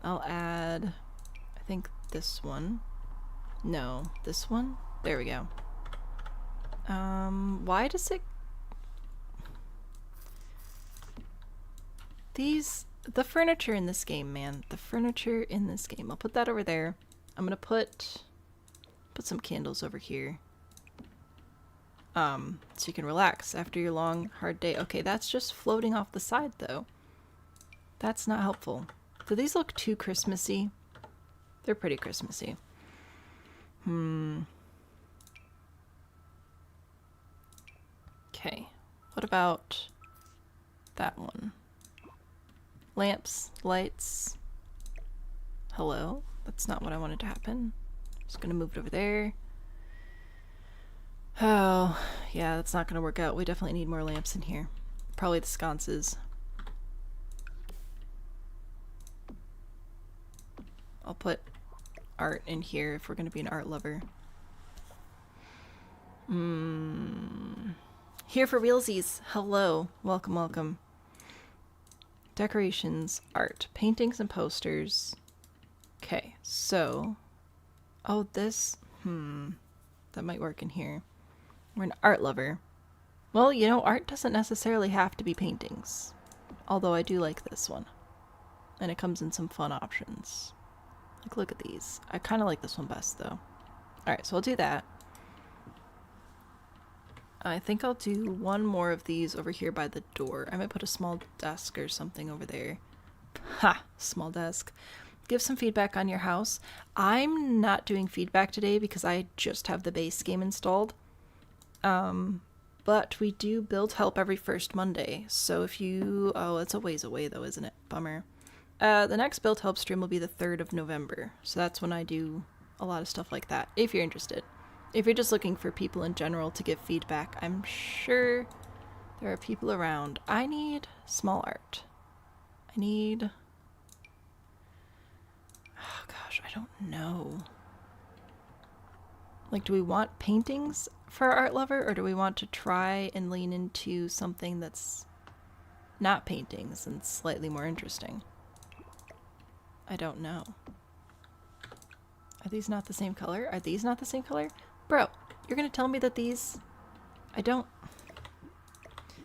I'll add, I think this one. No, this one? There we go. Why does it... The furniture in this game, man. The furniture in this game. I'll put that over there. I'm gonna put some candles over here. So you can relax after your long, hard day. Okay, that's just floating off the side, though. That's not helpful. Do these look too Christmassy? They're pretty Christmassy. Okay. What about that one? Lamps, lights. Hello? That's not what I wanted to happen. Just gonna move it over there. Oh, yeah, that's not gonna work out. We definitely need more lamps in here. Probably the sconces. I'll put art in here if we're gonna be an art lover. Here for realsies. Hello. Welcome, welcome. Decorations, art, paintings and posters. Okay, so... Oh, this... That might work in here. We're an art lover. Well, you know, art doesn't necessarily have to be paintings. Although I do like this one. And it comes in some fun options. Like, look at these. I kind of like this one best, though. Alright, so I'll do that. I think I'll do one more of these over here by the door. I might put a small desk or something over there. Ha! Small desk. Give some feedback on your house. I'm not doing feedback today because I just have the base game installed. But we do build help every first Monday. So if you... Oh, it's a ways away though, isn't it? Bummer. The next build help stream will be the 3rd of November. So that's when I do a lot of stuff like that, if you're interested. If you're just looking for people in general to give feedback, I'm sure there are people around. I need small art. I need... Oh gosh, I don't know. Like, do we want paintings for our art lover, or do we want to try and lean into something that's not paintings and slightly more interesting? I don't know. Are these not the same color? Are these not the same color? Bro, you're gonna tell me that these... I don't...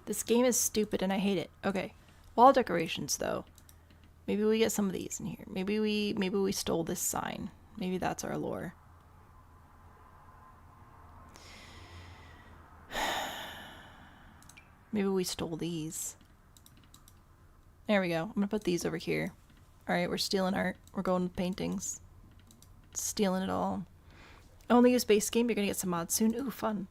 This game is stupid and I hate it. Okay. Wall decorations, though. Maybe we get some of these in here. Maybe we stole this sign. Maybe that's our lore. Maybe we stole these. There we go. I'm gonna put these over here. Alright, we're stealing art. We're going with paintings. Stealing it all. Only use base game. You're gonna get some mods soon. Ooh, fun.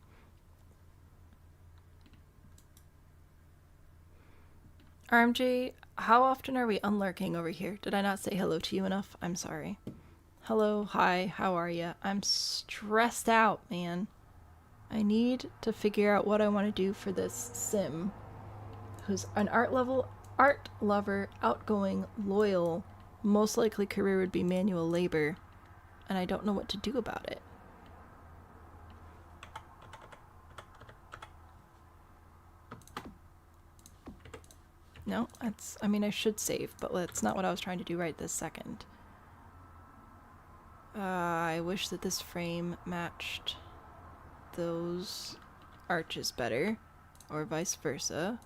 RMJ, how often are we unlurking over here? Did I not say hello to you enough? I'm sorry. Hello, hi, how are ya? I'm stressed out, man. I need to figure out what I want to do for this sim. Who's an art lover, outgoing, loyal, most likely career would be manual labor, and I don't know what to do about it. No, that's, I mean, I should save, but that's not what I was trying to do right this second. I wish that this frame matched those arches better, or vice versa.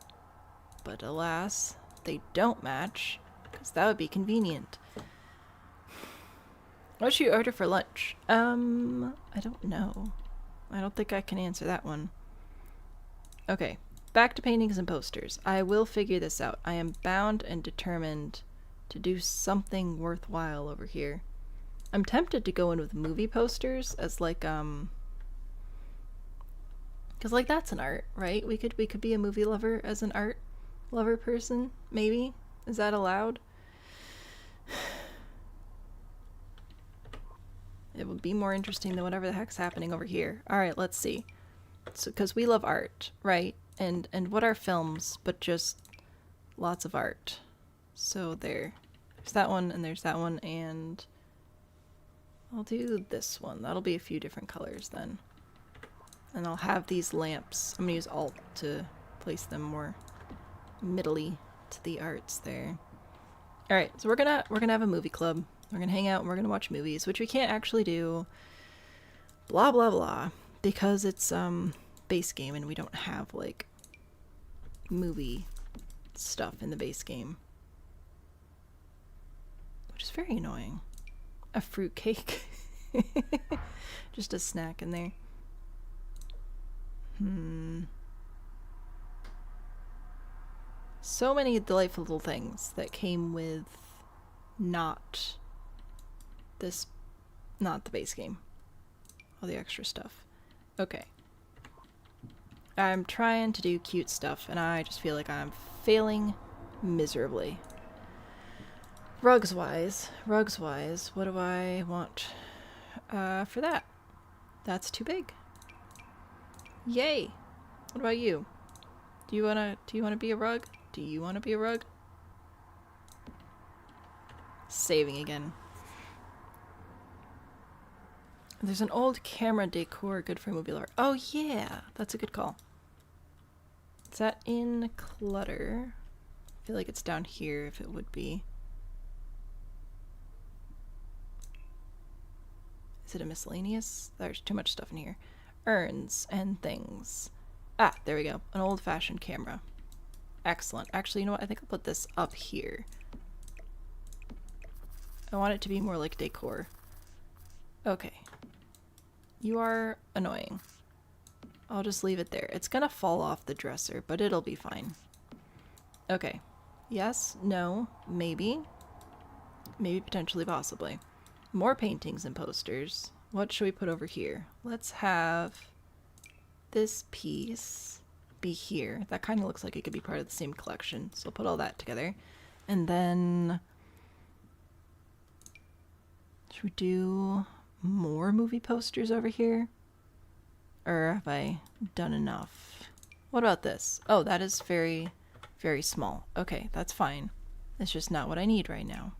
But alas, they don't match, because that would be convenient. What should you order for lunch? I don't know. I don't think I can answer that one. Okay, back to paintings and posters. I will figure this out. I am bound and determined to do something worthwhile over here. I'm tempted to go in with movie posters as like, because like that's an art, right? We could be a movie lover as an art lover person, maybe? Is that allowed? It would be more interesting than whatever the heck's happening over here. Alright, let's see. So, because we love art, right? And what are films but just lots of art? So there's that one, and there's that one, and I'll do this one. That'll be a few different colors then. And I'll have these lamps. I'm gonna use Alt to place them more middly to the arts there. Alright, so we're gonna have a movie club. We're gonna hang out and we're gonna watch movies, which we can't actually do blah blah blah because it's base game and we don't have like movie stuff in the base game. Which is very annoying. A fruit cake. Just a snack in there. So many delightful little things that came with not the base game. All the extra stuff. Okay. I'm trying to do cute stuff and I just feel like I'm failing miserably. Rugs wise, what do I want for that? That's too big. Yay! What about you? Do you wanna be a rug? Do you wanna be a rug? Saving again. There's an old camera decor good for movie lover. Oh yeah, that's a good call. Is that in clutter? I feel like it's down here if it would be. Is it a miscellaneous? There's too much stuff in here. Urns and things. Ah, there we go. An old-fashioned camera. Excellent. Actually, you know what? I think I'll put this up here. I want it to be more like decor. Okay. You are annoying. I'll just leave it there. It's gonna fall off the dresser, but it'll be fine. Okay. Yes, no, maybe. Maybe, potentially, possibly. More paintings and posters. What should we put over here? Let's have this piece be here. That kind of looks like it could be part of the same collection. So I'll put all that together. And then should we do more movie posters over here? Or have I done enough? What about this? Oh, that is very, very small. Okay, that's fine. It's just not what I need right now.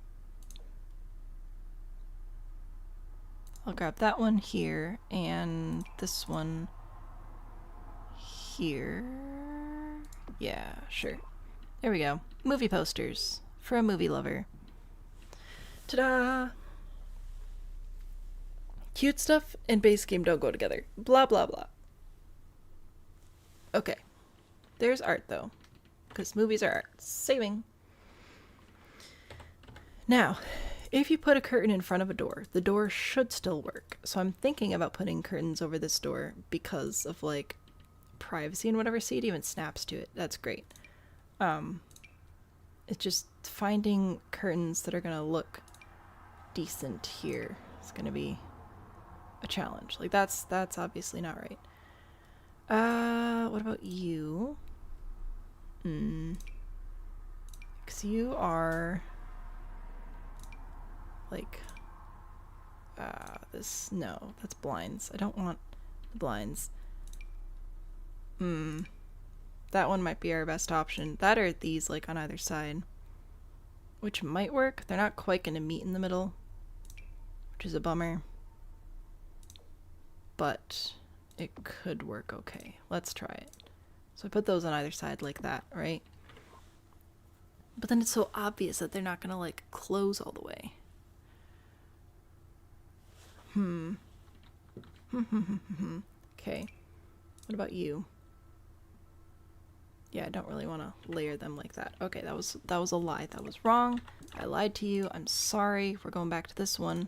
I'll grab that one here and this one here. Yeah, sure. There we go. Movie posters for a movie lover. Ta-da! Cute stuff and base game don't go together. Blah, blah, blah. Okay. There's art, though. Because movies are art. Saving. Now, if you put a curtain in front of a door, the door should still work. So I'm thinking about putting curtains over this door because of, like, privacy and whatever. See, it even snaps to it. That's great. It's just finding curtains that are going to look decent here. It's going to be a challenge. Like, that's obviously not right. What about you? Because you are like this. No, that's blinds. I don't want the blinds. That one might be our best option. That or these, like, on either side, which might work. They're not quite gonna meet in the middle, which is a bummer, but it could work okay. Let's try it. So I put those on either side like that, right? But then it's so obvious that they're not gonna, like, close all the way. Okay. What about you? Yeah, I don't really want to layer them like that. Okay, that was a lie. That was wrong. I lied to you. I'm sorry. We're going back to this one.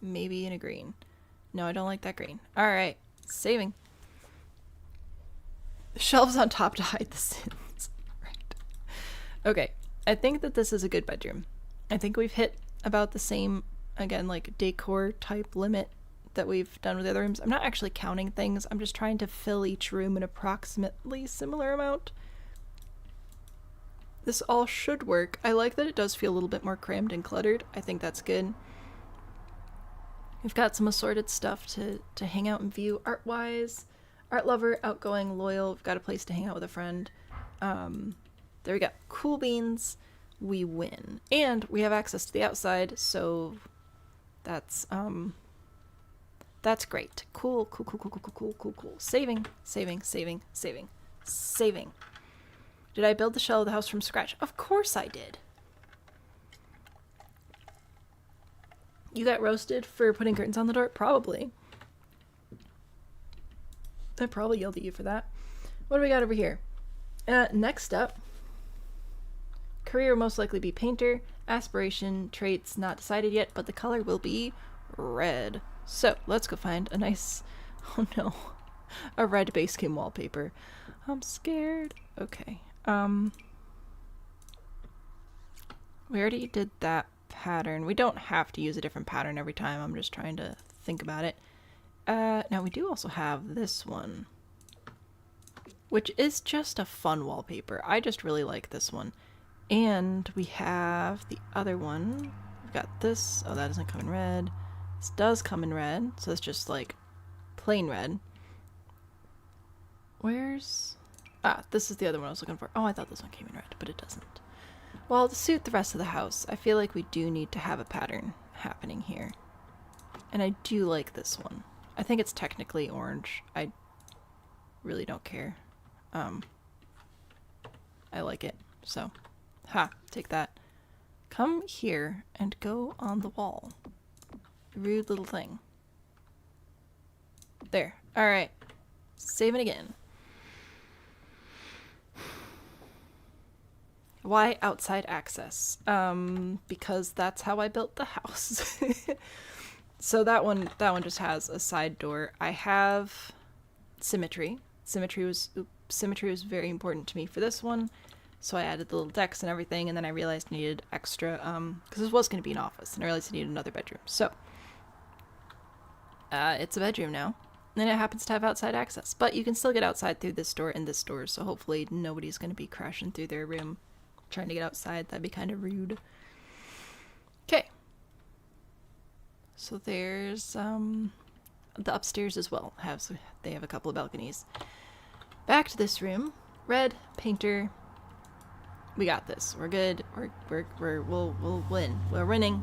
Maybe in a green. No, I don't like that green. Alright. Saving. The shelves on top to hide the sins. Right. Okay. I think that this is a good bedroom. I think we've hit about the same, again, like decor type limit that we've done with the other rooms. I'm not actually counting things. I'm just trying to fill each room an approximately similar amount. This all should work. I like that it does feel a little bit more crammed and cluttered. I think that's good. We've got some assorted stuff to hang out and view art-wise. Art lover, outgoing, loyal. We've got a place to hang out with a friend. There we go. Cool beans. We win. And we have access to the outside, so that's great. Cool. Saving. Did I build the shell of the house from scratch? Of course I did. You got roasted for putting curtains on the door? Probably. I probably yelled at you for that. What do we got over here? Next up. Career will most likely be painter. Aspiration, traits, not decided yet, but the color will be red. So, let's go find a nice... Oh no. A red base game wallpaper. I'm scared. Okay. We already did that pattern. We don't have to use a different pattern every time. I'm just trying to think about it. Now we do also have this one, which is just a fun wallpaper. I just really like this one. And we have the other one. We've got this. Oh, that doesn't come in red. This does come in red, so it's just like plain red. Where's... Ah, this is the other one I was looking for. Oh, I thought this one came in red, but it doesn't. Well, to suit the rest of the house, I feel like we do need to have a pattern happening here. And I do like this one. I think it's technically orange. I really don't care. I like it, so... Ha! Take that. Come here and go on the wall. Rude little thing. There. Alright. Saving again. Why outside access? Because that's how I built the house. So that one just has a side door. I have symmetry. Symmetry was very important to me for this one. So I added the little decks and everything, and then I realized I needed extra, because this was going to be an office, and I realized I needed another bedroom. So, it's a bedroom now, and it happens to have outside access. But you can still get outside through this door and this door, so hopefully nobody's going to be crashing through their room trying to get outside. That'd be kind of rude. Okay. So there's, the upstairs as well. They have a couple of balconies. Back to this room. Red, painter... We got this. We're good. We'll win. We're winning.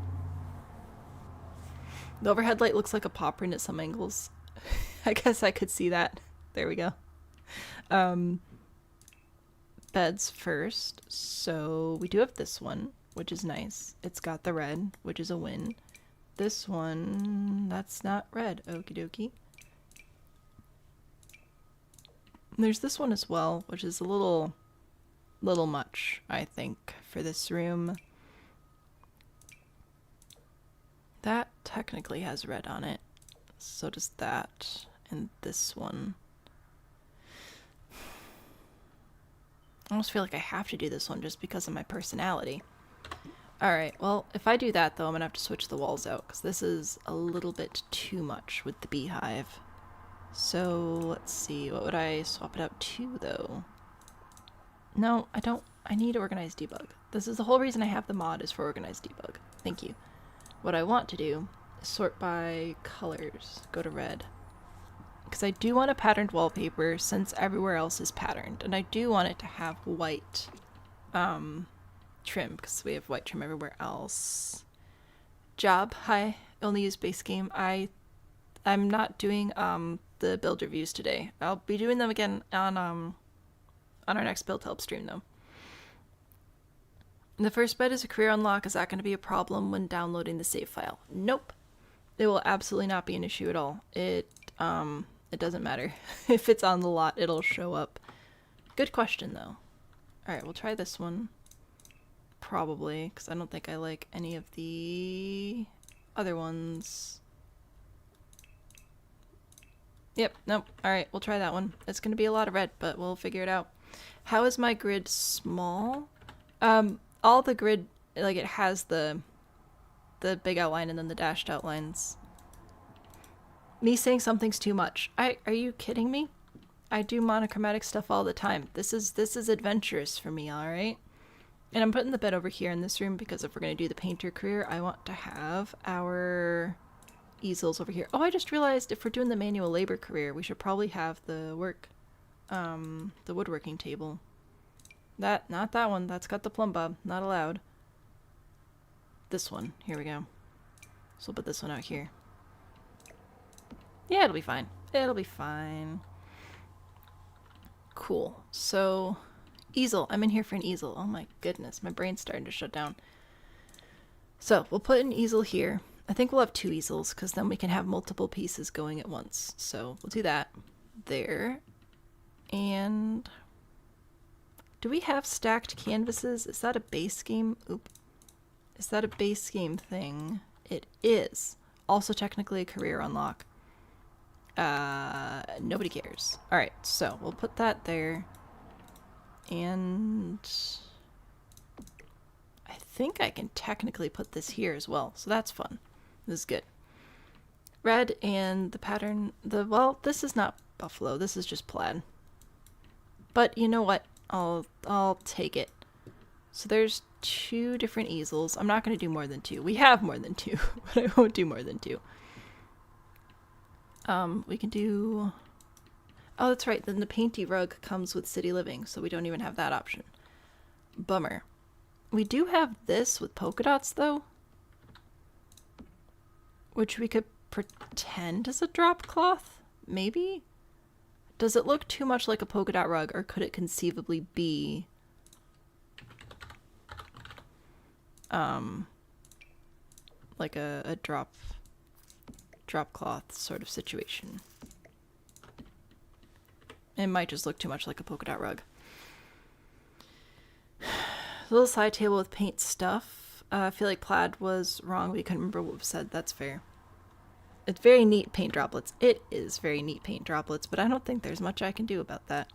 The overhead light looks like a paw print at some angles. I guess I could see that. There we go. Beds first. So we do have this one, which is nice. It's got the red, which is a win. This one, that's not red. Okie dokie. There's this one as well, which is a little much, I think, for this room. That technically has red on it. So does that. And this one. I almost feel like I have to do this one just because of my personality. Alright, well, if I do that, though, I'm gonna have to switch the walls out, because this is a little bit too much with the beehive. So, let's see, what would I swap it out to, though? No, I don't. I need organized debug. This is the whole reason I have the mod, is for organized debug. Thank you. What I want to do is sort by colors. Go to red. Because I do want a patterned wallpaper since everywhere else is patterned. And I do want it to have white trim because we have white trim everywhere else. Job. Hi. Only use base game. I'm not doing the build reviews today. I'll be doing them again on our next build help stream, though. The first bed is a career unlock. Is that going to be a problem when downloading the save file? Nope. It will absolutely not be an issue at all. It doesn't matter. If it's on the lot, it'll show up. Good question, though. Alright, we'll try this one. Probably, because I don't think I like any of the other ones. Yep, nope. Alright, we'll try that one. It's going to be a lot of red, but we'll figure it out. How is my grid small? All the grid, like, it has the big outline and then the dashed outlines. Me saying something's too much. Are you kidding me? I do monochromatic stuff all the time. This is adventurous for me, alright? And I'm putting the bed over here in this room because if we're going to do the painter career, I want to have our easels over here. Oh, I just realized if we're doing the manual labor career, we should probably have the woodworking table. Not that one. That's got the plumb bob. Not allowed. This one. Here we go. So we'll put this one out here. Yeah, it'll be fine. It'll be fine. Cool. So, easel. I'm in here for an easel. Oh my goodness. My brain's starting to shut down. So, we'll put an easel here. I think we'll have 2 easels because then we can have multiple pieces going at once. So, we'll do that. There. And do we have stacked canvases? Is that a base game? Oop. Is that a base game thing? It is. Also technically a career unlock. Nobody cares. Alright, so we'll put that there. And I think I can technically put this here as well. So that's fun. This is good. Red and the pattern, well, this is not buffalo. This is just plaid. But you know what? I'll take it. So there's 2 different easels. I'm not going to do more than 2. We have more than 2, but I won't do more than 2. We can do... Oh, that's right. Then the painty rug comes with City Living, so we don't even have that option. Bummer. We do have this with polka dots, though. Which we could pretend is a drop cloth? Maybe? Does it look too much like a polka dot rug, or could it conceivably be... like a drop cloth sort of situation. It might just look too much like a polka dot rug. A little side table with paint stuff. I feel like plaid was wrong. We couldn't remember what was said. That's fair. It's very neat paint droplets. It is very neat paint droplets, but I don't think there's much I can do about that.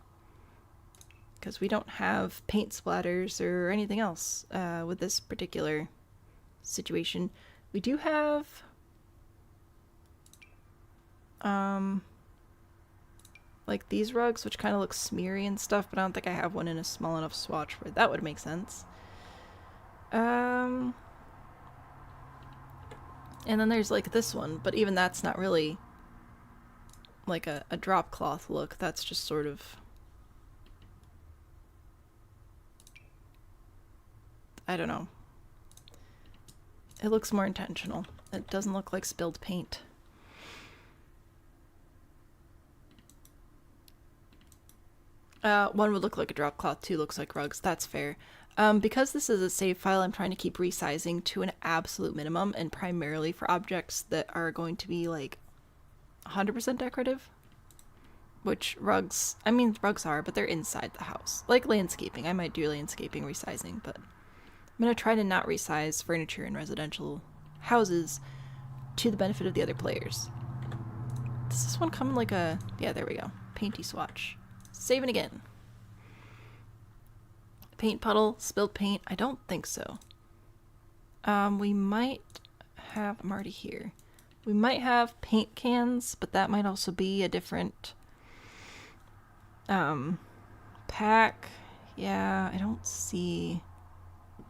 Because we don't have paint splatters or anything else with this particular situation. We do have like these rugs, which kind of look smeary and stuff, but I don't think I have one in a small enough swatch where that would make sense. And then there's like this one, but even that's not really like a drop cloth look. That's just sort of, I don't know. It looks more intentional. It doesn't look like spilled paint. One would look like a drop cloth, 2 looks like rugs. That's fair. Because this is a save file, I'm trying to keep resizing to an absolute minimum, and primarily for objects that are going to be like 100% decorative. Which rugs, I mean rugs are, but they're inside the house. Like landscaping, I might do landscaping resizing, but I'm going to try to not resize furniture in residential houses to the benefit of the other players. Does this one come in like a, yeah, there we go. Painty swatch. Saving again. Paint puddle, spilled paint. I don't think so. We might have, I'm already here. We might have paint cans, but that might also be a different pack. Yeah, I don't see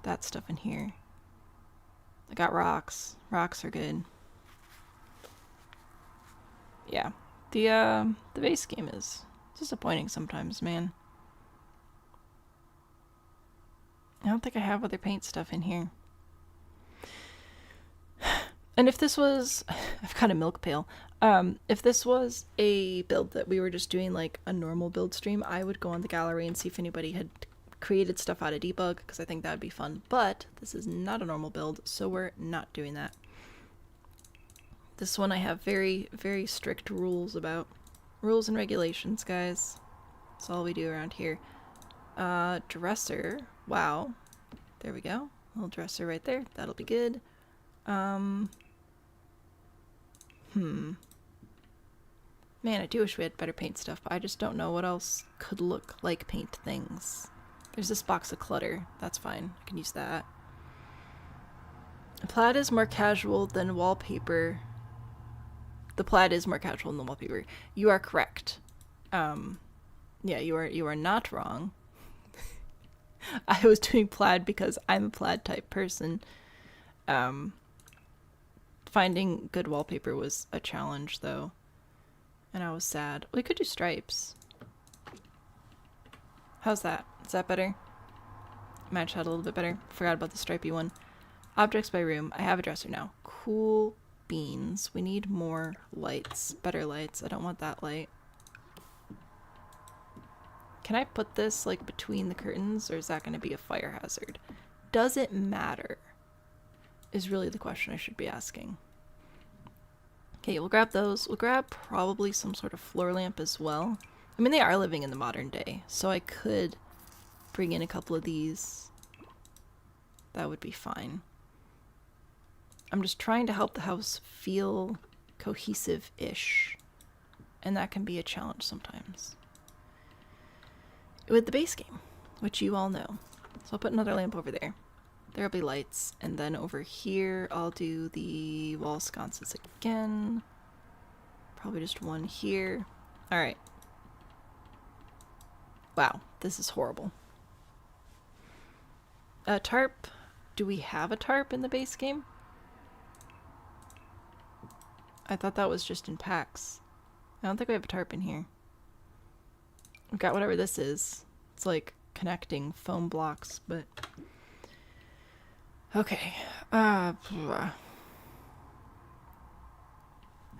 that stuff in here. I got rocks. Rocks are good. Yeah. The base game is disappointing sometimes, man. I don't think I have other paint stuff in here. And if this was... I've got a milk pail. If this was a build that we were just doing like a normal build stream, I would go on the gallery and see if anybody had created stuff out of debug because I think that would be fun, but this is not a normal build, so we're not doing that. This one I have very, very strict rules about. Rules and regulations, guys. That's all we do around here. Dresser. Wow. There we go. Little dresser right there. That'll be good. Man, I do wish we had better paint stuff, but I just don't know what else could look like paint things. There's this box of clutter. That's fine. I can use that. Plaid is more casual than wallpaper. The plaid is more casual than the wallpaper. You are correct. Yeah, you are not wrong. I was doing plaid because I'm a plaid type person. Finding good wallpaper was a challenge though. And I was sad. We could do stripes. How's that? Is that better? Match that a little bit better. Forgot about the stripey one. Objects by room. I have a dresser now. Cool beans. We need more lights. Better lights. I don't want that light. Can I put this like between the curtains, or is that going to be a fire hazard? Does it matter? Is really the question I should be asking. Okay, we'll grab those. We'll grab probably some sort of floor lamp as well. I mean, they are living in the modern day, so I could bring in a couple of these. That would be fine. I'm just trying to help the house feel cohesive-ish, and that can be a challenge sometimes. With the base game, which you all know. So I'll put another lamp over there. There'll be lights, and then over here I'll do the wall sconces again. Probably just one here. Alright. Wow, this is horrible. A tarp. Do we have a tarp in the base game? I thought that was just in packs. I don't think we have a tarp in here. We've got whatever this is. It's like connecting foam blocks, but... Okay. How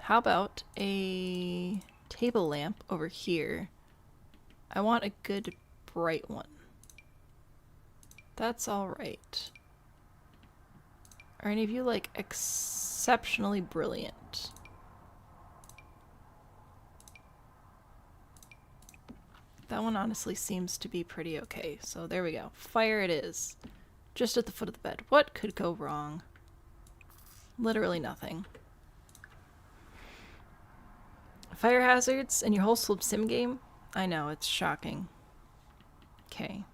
about a table lamp over here? I want a good bright one. That's alright. Are any of you like exceptionally brilliant? That one honestly seems to be pretty okay. So there we go. Fire it is. Just at the foot of the bed. What could go wrong? Literally nothing. Fire hazards in your whole sim game? I know, it's shocking. Okay.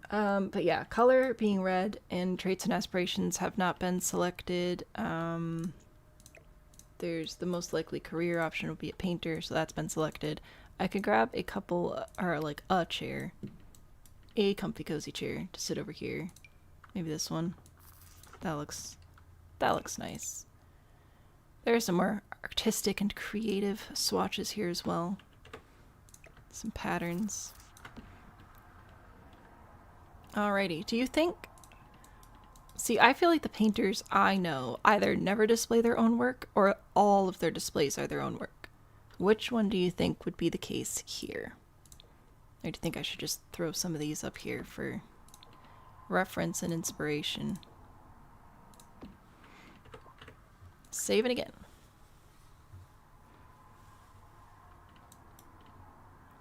But yeah, color being red and traits and aspirations have not been selected. There's the most likely career option would be a painter, so that's been selected. I could grab a couple, or like a chair. A comfy cozy chair to sit over here. Maybe this one. That looks nice. There are some more artistic and creative swatches here as well. Some patterns. Alrighty, do you think... See, I feel like the painters I know either never display their own work or all of their displays are their own work. Which one do you think would be the case here? Or do you think I should just throw some of these up here for reference and inspiration? Save it again.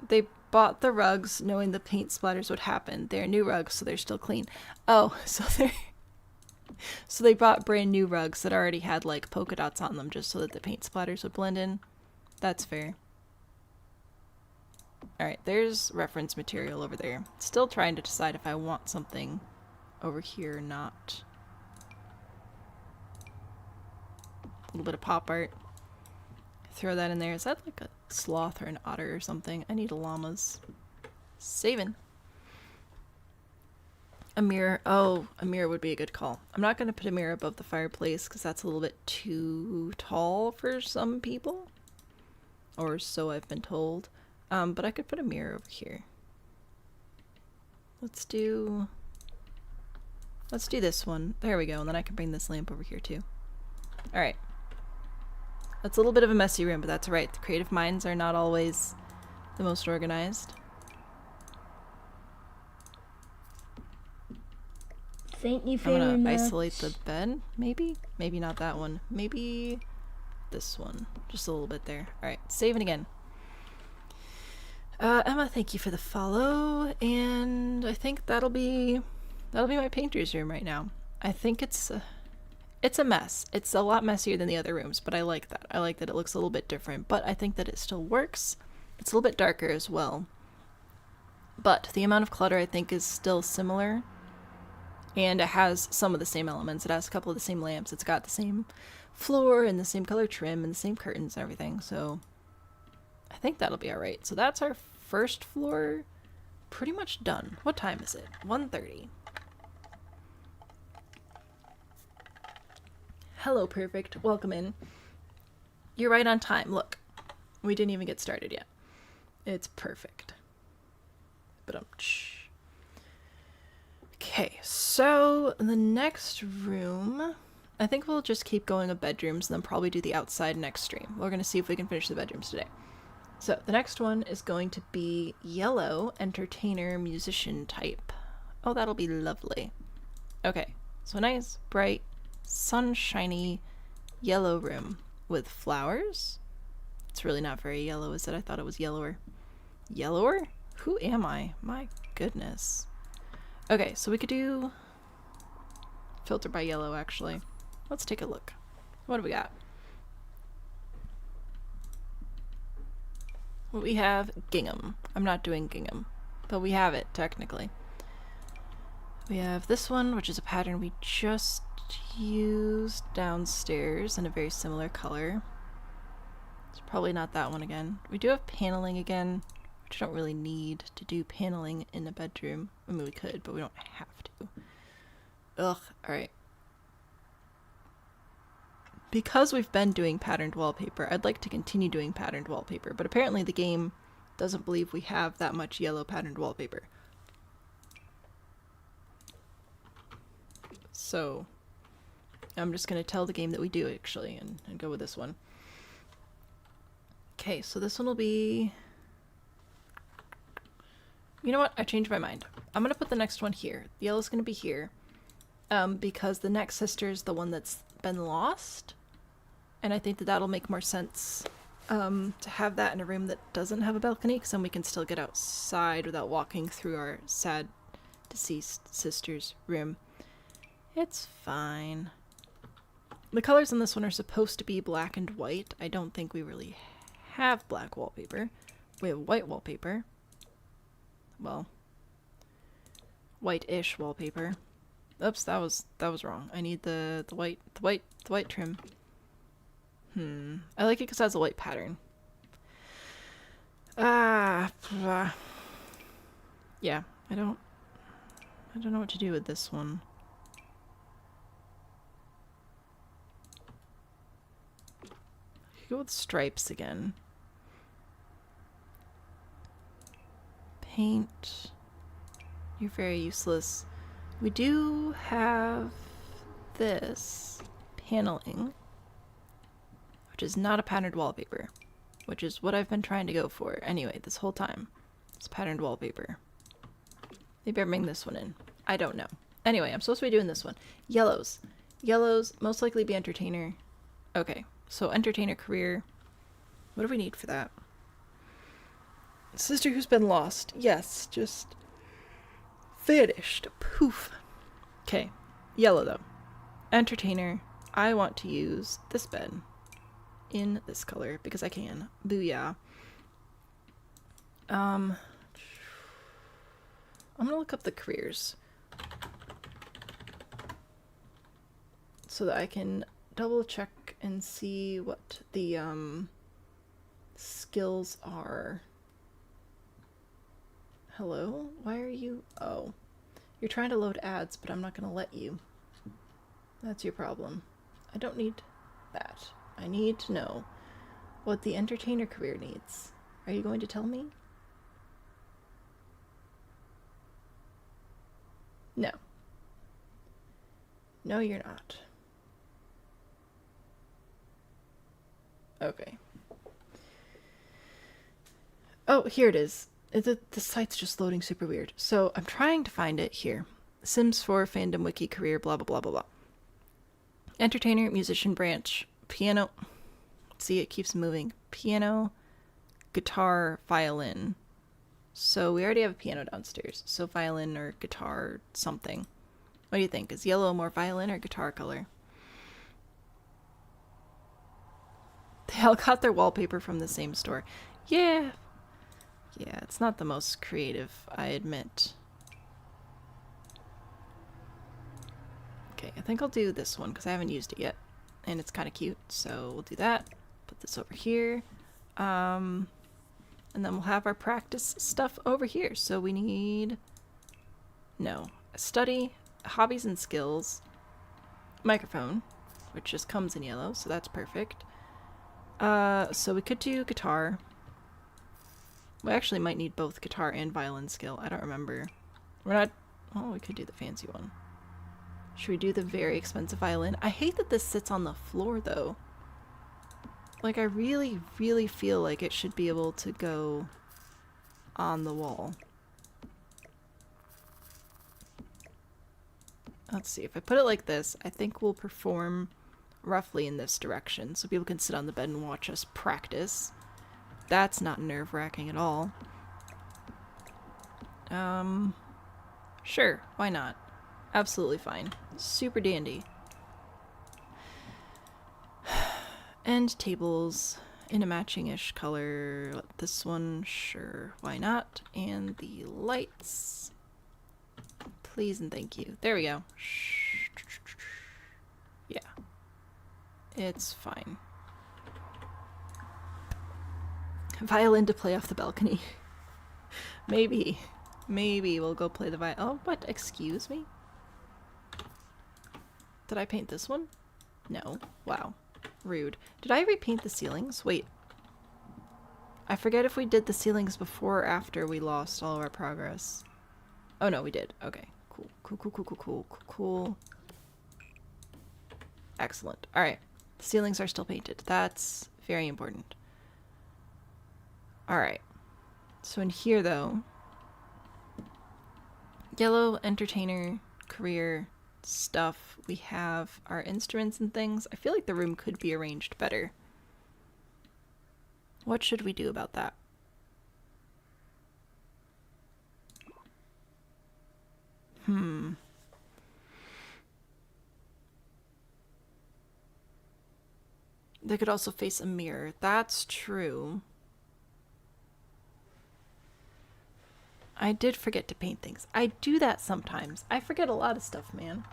They bought the rugs knowing the paint splatters would happen. They're new rugs, so they're still clean. Oh, so they bought brand new rugs that already had like polka dots on them just so that the paint splatters would blend in. That's fair. Alright, there's reference material over there. Still trying to decide if I want something over here or not. A little bit of pop art. Throw that in there. Is that like a sloth or an otter or something? I need llamas. Saving. A mirror. Oh, a mirror would be a good call. I'm not going to put a mirror above the fireplace because that's a little bit too tall for some people. Or so I've been told. But I could put a mirror over here. Let's do this one. There we go. And then I can bring this lamp over here too. Alright. That's a little bit of a messy room, but that's alright. The creative minds are not always the most organized. Thank you I'm very gonna much. isolate the bed, maybe? Maybe not that one. Maybe this one. Just a little bit there. Alright, saving again. Emma, thank you for the follow, and I think that'll be my painter's room right now. I think it's a mess. It's a lot messier than the other rooms, but I like that. I like that it looks a little bit different, but I think that it still works. It's a little bit darker as well. But the amount of clutter I think is still similar, and it has some of the same elements. It has a couple of the same lamps. It's got the same floor and the same color trim and the same curtains and everything, so I think that'll be alright. So that's our first floor pretty much done. What time is it? 1:30. Hello, Perfect. Welcome in. You're right on time. Look, we didn't even get started yet. It's perfect. But okay, so the next room, I think we'll just keep going with bedrooms and then probably do the outside next stream. We're going to see if we can finish the bedrooms today. So the next one is going to be yellow, entertainer, musician type. Oh, that'll be lovely. Okay, so nice, bright, sunshiny yellow room with flowers. It's really not very yellow, is it? I thought it was yellower. Yellower? Who am I? My goodness. Okay, so we could do filter by yellow, actually. Let's take a look. What do we got? Well, we have gingham. I'm not doing gingham, but we have it, technically. We have this one, which is a pattern we just used downstairs in a very similar color. It's probably not that one again. We do have paneling again, which I don't really need to do paneling in a bedroom. I mean, we could, but we don't have to. Ugh, alright. Because we've been doing patterned wallpaper, I'd like to continue doing patterned wallpaper, but apparently the game doesn't believe we have that much yellow patterned wallpaper. So I'm just going to tell the game that we do, actually, and go with this one. Okay, so this one will be... You know what? I changed my mind. I'm going to put the next one here. The yellow's going to be here. Because the next sister is the one that's been lost. And I think that that'll make more sense to have that in a room that doesn't have a balcony, because then we can still get outside without walking through our sad deceased sister's room. It's fine. The colors in this one are supposed to be black and white. I don't think we really have black wallpaper. We have white wallpaper. Well, white-ish wallpaper. Oops, that was wrong. I need the white trim. I like it because it has a white pattern. Yeah, I don't know what to do with this one. I could go with stripes again. Paint. You're very useless. We do have this paneling, which is not a patterned wallpaper, which is what I've been trying to go for anyway this whole time. It's patterned wallpaper. Maybe I'll bring this one in. I don't know. Anyway, I'm supposed to be doing this one. Yellows. Yellows, most likely be entertainer. Okay, so entertainer career. What do we need for that? Sister who's been lost. Yes, just vanished. Poof. Okay, yellow though. Entertainer. I want to use this bed in this color because I can. Booyah. I'm gonna look up the careers so that I can double check and see what the skills are. Hello? Why are you... Oh. You're trying to load ads, but I'm not gonna let you. That's your problem. I don't need that. I need to know what the entertainer career needs. Are you going to tell me? No. No, you're not. Okay. Oh, here it is. The site's just loading super weird. So I'm trying to find it here. Sims 4 fandom wiki career blah blah blah blah blah. Entertainer, musician branch, piano. See, it keeps moving. Piano, guitar, violin. So we already have a piano downstairs. So violin or guitar, something. What do you think? Is yellow more violin or guitar color? They all got their wallpaper from the same store. Yeah. Yeah, it's not the most creative, I admit. Okay, I think I'll do this one because I haven't used it yet. And it's kind of cute, so we'll do that. Put this over here. And then we'll have our practice stuff over here. So we need... No. Study, hobbies and skills, microphone, which just comes in yellow, so that's perfect. So we could do guitar. We actually might need both guitar and violin skill. I don't remember. We're not... Oh, we could do the fancy one. Should we do the very expensive violin? I hate that this sits on the floor, though. Like, I really, really feel like it should be able to go on the wall. Let's see. If I put it like this, I think we'll perform roughly in this direction. So people can sit on the bed and watch us practice. That's not nerve-wracking at all. Sure. Why not? Absolutely fine. Super dandy. And tables in a matching-ish color. This one, sure. Why not? And the lights. Please and thank you. There we go. Yeah. It's fine. Violin to play off the balcony. Maybe. Maybe we'll go play the violin. Oh, what? Excuse me? Did I paint this one? No. Wow. Rude. Did I repaint the ceilings? Wait. I forget if we did the ceilings before or after we lost all of our progress. Oh no, we did. Okay. Cool. Cool, cool, cool, cool, cool, cool, cool. Excellent. Alright. The ceilings are still painted. That's very important. Alright. So in here, though, yellow, entertainer, career, stuff. We have our instruments and things. I feel like the room could be arranged better. What should we do about that? They could also face a mirror. That's true. I did forget to paint things. I do that sometimes. I forget a lot of stuff, man.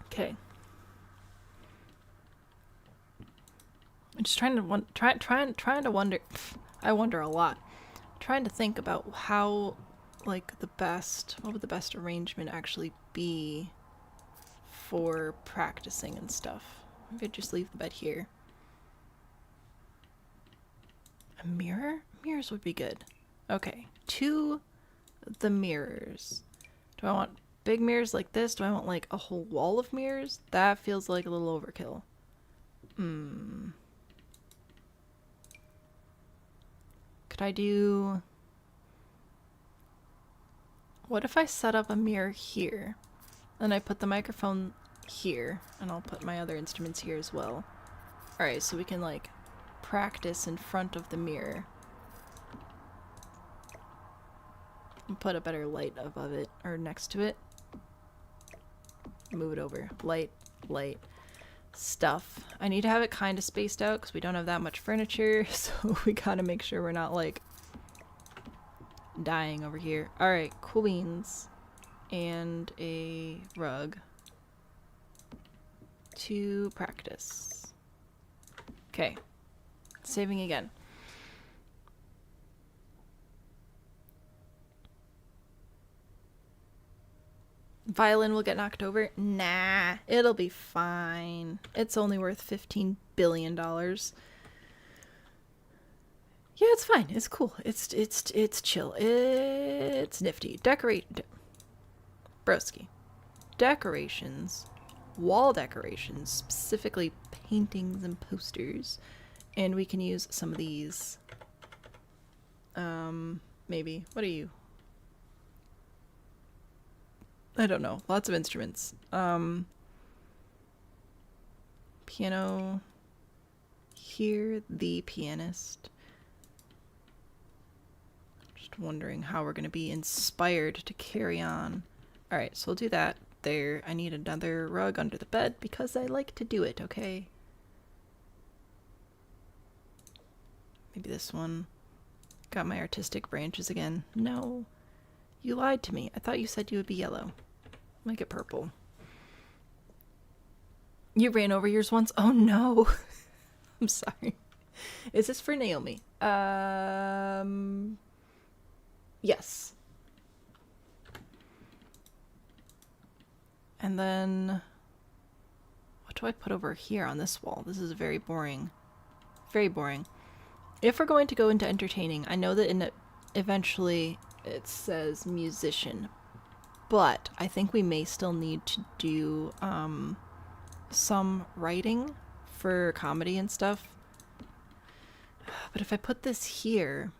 Okay. I'm just trying to wonder. I wonder a lot. Trying to think about how, like, what would the best arrangement actually be for practicing and stuff. Maybe I'd just leave the bed here. A mirror? Mirrors would be good. Okay. To the mirrors. Do I want big mirrors like this? Do I want like a whole wall of mirrors? That feels like a little overkill. Could I do... What if I set up a mirror here? Then I put the microphone here. And I'll put my other instruments here as well. Alright, so we can like practice in front of the mirror. And put a better light above it, or next to it. Move it over. Light, light, stuff. I need to have it kind of spaced out because we don't have that much furniture, so we gotta make sure we're not like dying over here. Alright, cool beans. And a rug. To practice. Okay. Saving again. Violin will get knocked over? Nah, it'll be fine. It's only worth $15 billion. Yeah, it's fine. It's cool. It's chill. It's nifty. Broski. Decorations. Wall decorations. Specifically paintings and posters. And we can use some of these. Maybe. What are you? I don't know. Lots of instruments. Piano. Here, the pianist. Just wondering how we're going to be inspired to carry on. Alright, so we'll do that there. I need another rug under the bed because I like to do it, okay? Maybe this one. Got my artistic branches again. No. You lied to me. I thought you said you would be yellow. Make it purple. You ran over yours once? Oh no. I'm sorry. Is this for Naomi? Yes. And then what do I put over here on this wall? This is very boring. Very boring. If we're going to go into entertaining, I know that in it eventually it says musician, but I think we may still need to do some writing for comedy and stuff. But if I put this here,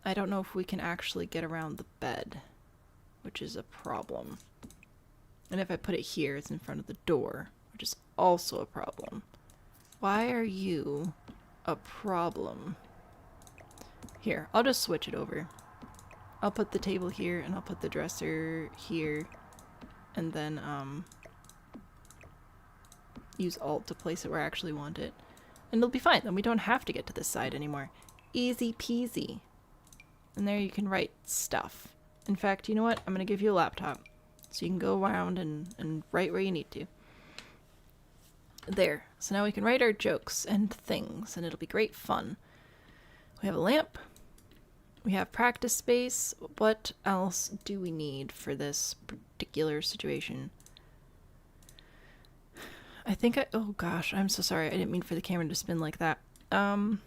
I don't know if we can actually get around the bed, which is a problem. And if I put it here, it's in front of the door, which is also a problem. Why are you a problem? Here, I'll just switch it over. I'll put the table here, and I'll put the dresser here, and then use Alt to place it where I actually want it. And it'll be fine, then we don't have to get to this side anymore. Easy peasy. And there you can write stuff. In fact, you know what? I'm going to give you a laptop, so you can go around and write where you need to. There. So now we can write our jokes and things, and it'll be great fun. We have a lamp. We have practice space. What else do we need for this particular situation? I think oh gosh, I'm so sorry. I didn't mean for the camera to spin like that. I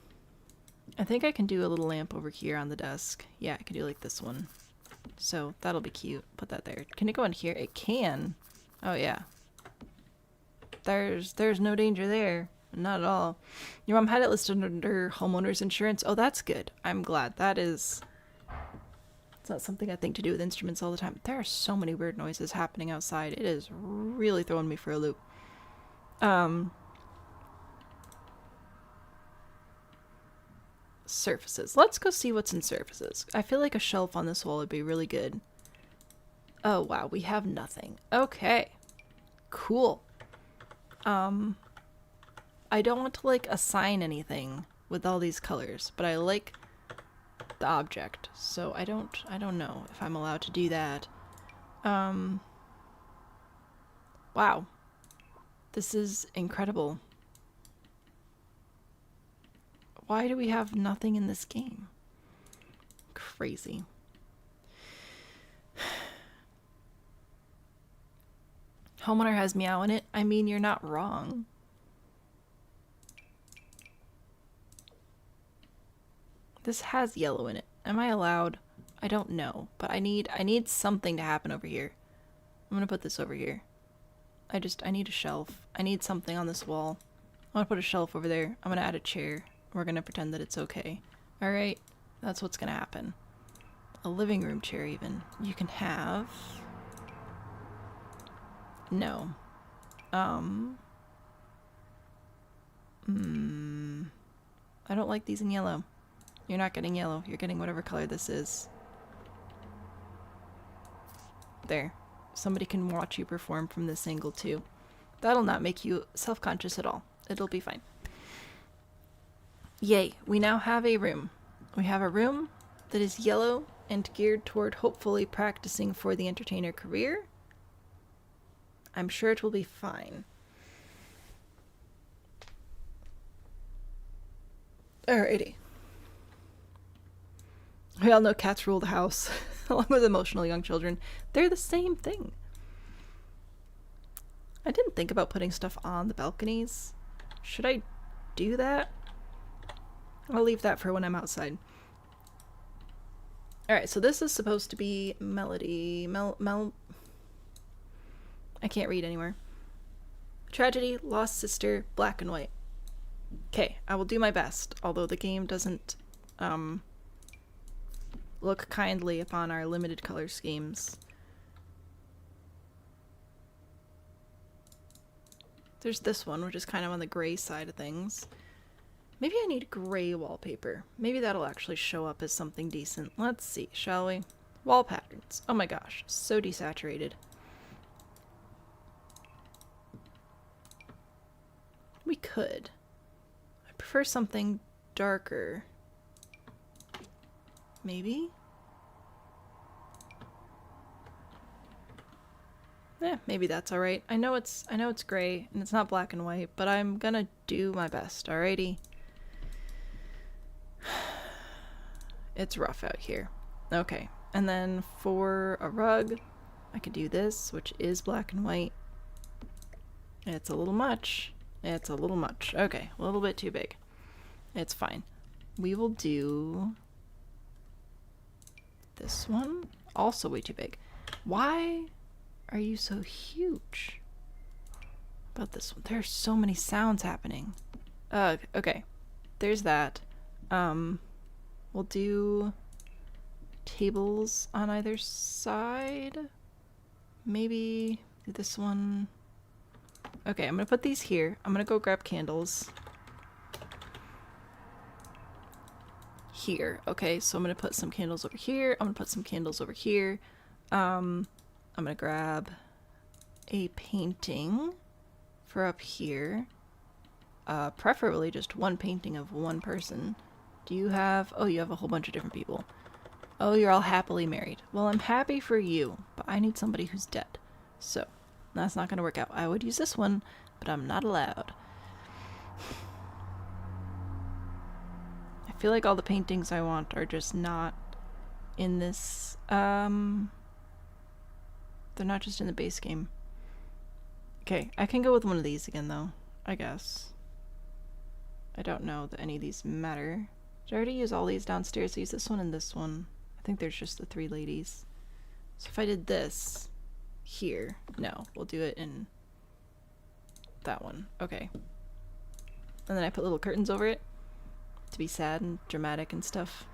think I can do a little lamp over here on the desk. Yeah, I can do like this one. So that'll be cute. Put that there. Can it go in here? It can. Oh yeah. There's no danger there. Not at all. Your mom had it listed under homeowner's insurance. Oh, that's good. I'm glad. It's not something I think to do with instruments all the time. There are so many weird noises happening outside. It is really throwing me for a loop. Surfaces. Let's go see what's in surfaces. I feel like a shelf on this wall would be really good. Oh, wow. We have nothing. Okay. Cool. I don't want to, like, assign anything with all these colors, but I like the object, so I don't know if I'm allowed to do that. Wow. This is incredible. Why do we have nothing in this game? Crazy. Homeowner has meow in it. I mean, you're not wrong. This has yellow in it. Am I allowed? I don't know, but I need something to happen over here. I'm gonna put this over here. I need a shelf. I need something on this wall. I'm gonna put a shelf over there. I'm gonna add a chair. We're gonna pretend that it's okay. Alright, that's what's gonna happen. A living room chair even. You can have... No. I don't like these in yellow. You're not getting yellow. You're getting whatever color this is. There. Somebody can watch you perform from this angle too. That'll not make you self-conscious at all. It'll be fine. Yay. We now have a room. We have a room that is yellow and geared toward hopefully practicing for the entertainer career. I'm sure it will be fine. Alrighty. We all know cats rule the house, along with emotional young children. They're the same thing. I didn't think about putting stuff on the balconies. Should I do that? I'll leave that for when I'm outside. Alright, so this is supposed to be melody. I can't read anywhere. Tragedy, lost sister, black and white. Okay, I will do my best, although the game doesn't look kindly upon our limited color schemes. There's this one, which is kind of on the gray side of things. Maybe I need gray wallpaper. Maybe that'll actually show up as something decent. Let's see, shall we? Wall patterns. Oh my gosh, so desaturated. We could. I prefer something darker. Maybe? Yeah, maybe that's alright. I know it's gray and it's not black and white, but I'm gonna do my best, alrighty? It's rough out here. Okay, and then for a rug, I could do this, which is black and white. It's a little much. It's a little much. Okay, a little bit too big. It's fine. We will do this one. Also way too big. Why are you so huge? How about this one? There's so many sounds happening. Okay. There's that. We'll do tables on either side. Maybe this one. Okay, I'm gonna put these here. I'm gonna go grab candles. Here. Okay, so I'm gonna put some candles over here. I'm gonna put some candles over here. I'm gonna grab a painting for up here. Preferably just one painting of one person. Do you have... Oh, you have a whole bunch of different people. Oh, you're all happily married. Well, I'm happy for you, but I need somebody who's dead. So, that's not gonna work out. I would use this one, but I'm not allowed. I feel like all the paintings I want are just not in this, they're not just in the base game. Okay, I can go with one of these again though, I guess. I don't know that any of these matter. Did I already use all these downstairs? I use this one and this one. I think there's just the three ladies. So if I did this here, no, we'll do it in that one. Okay. And then I put little curtains over it to be sad and dramatic and stuff.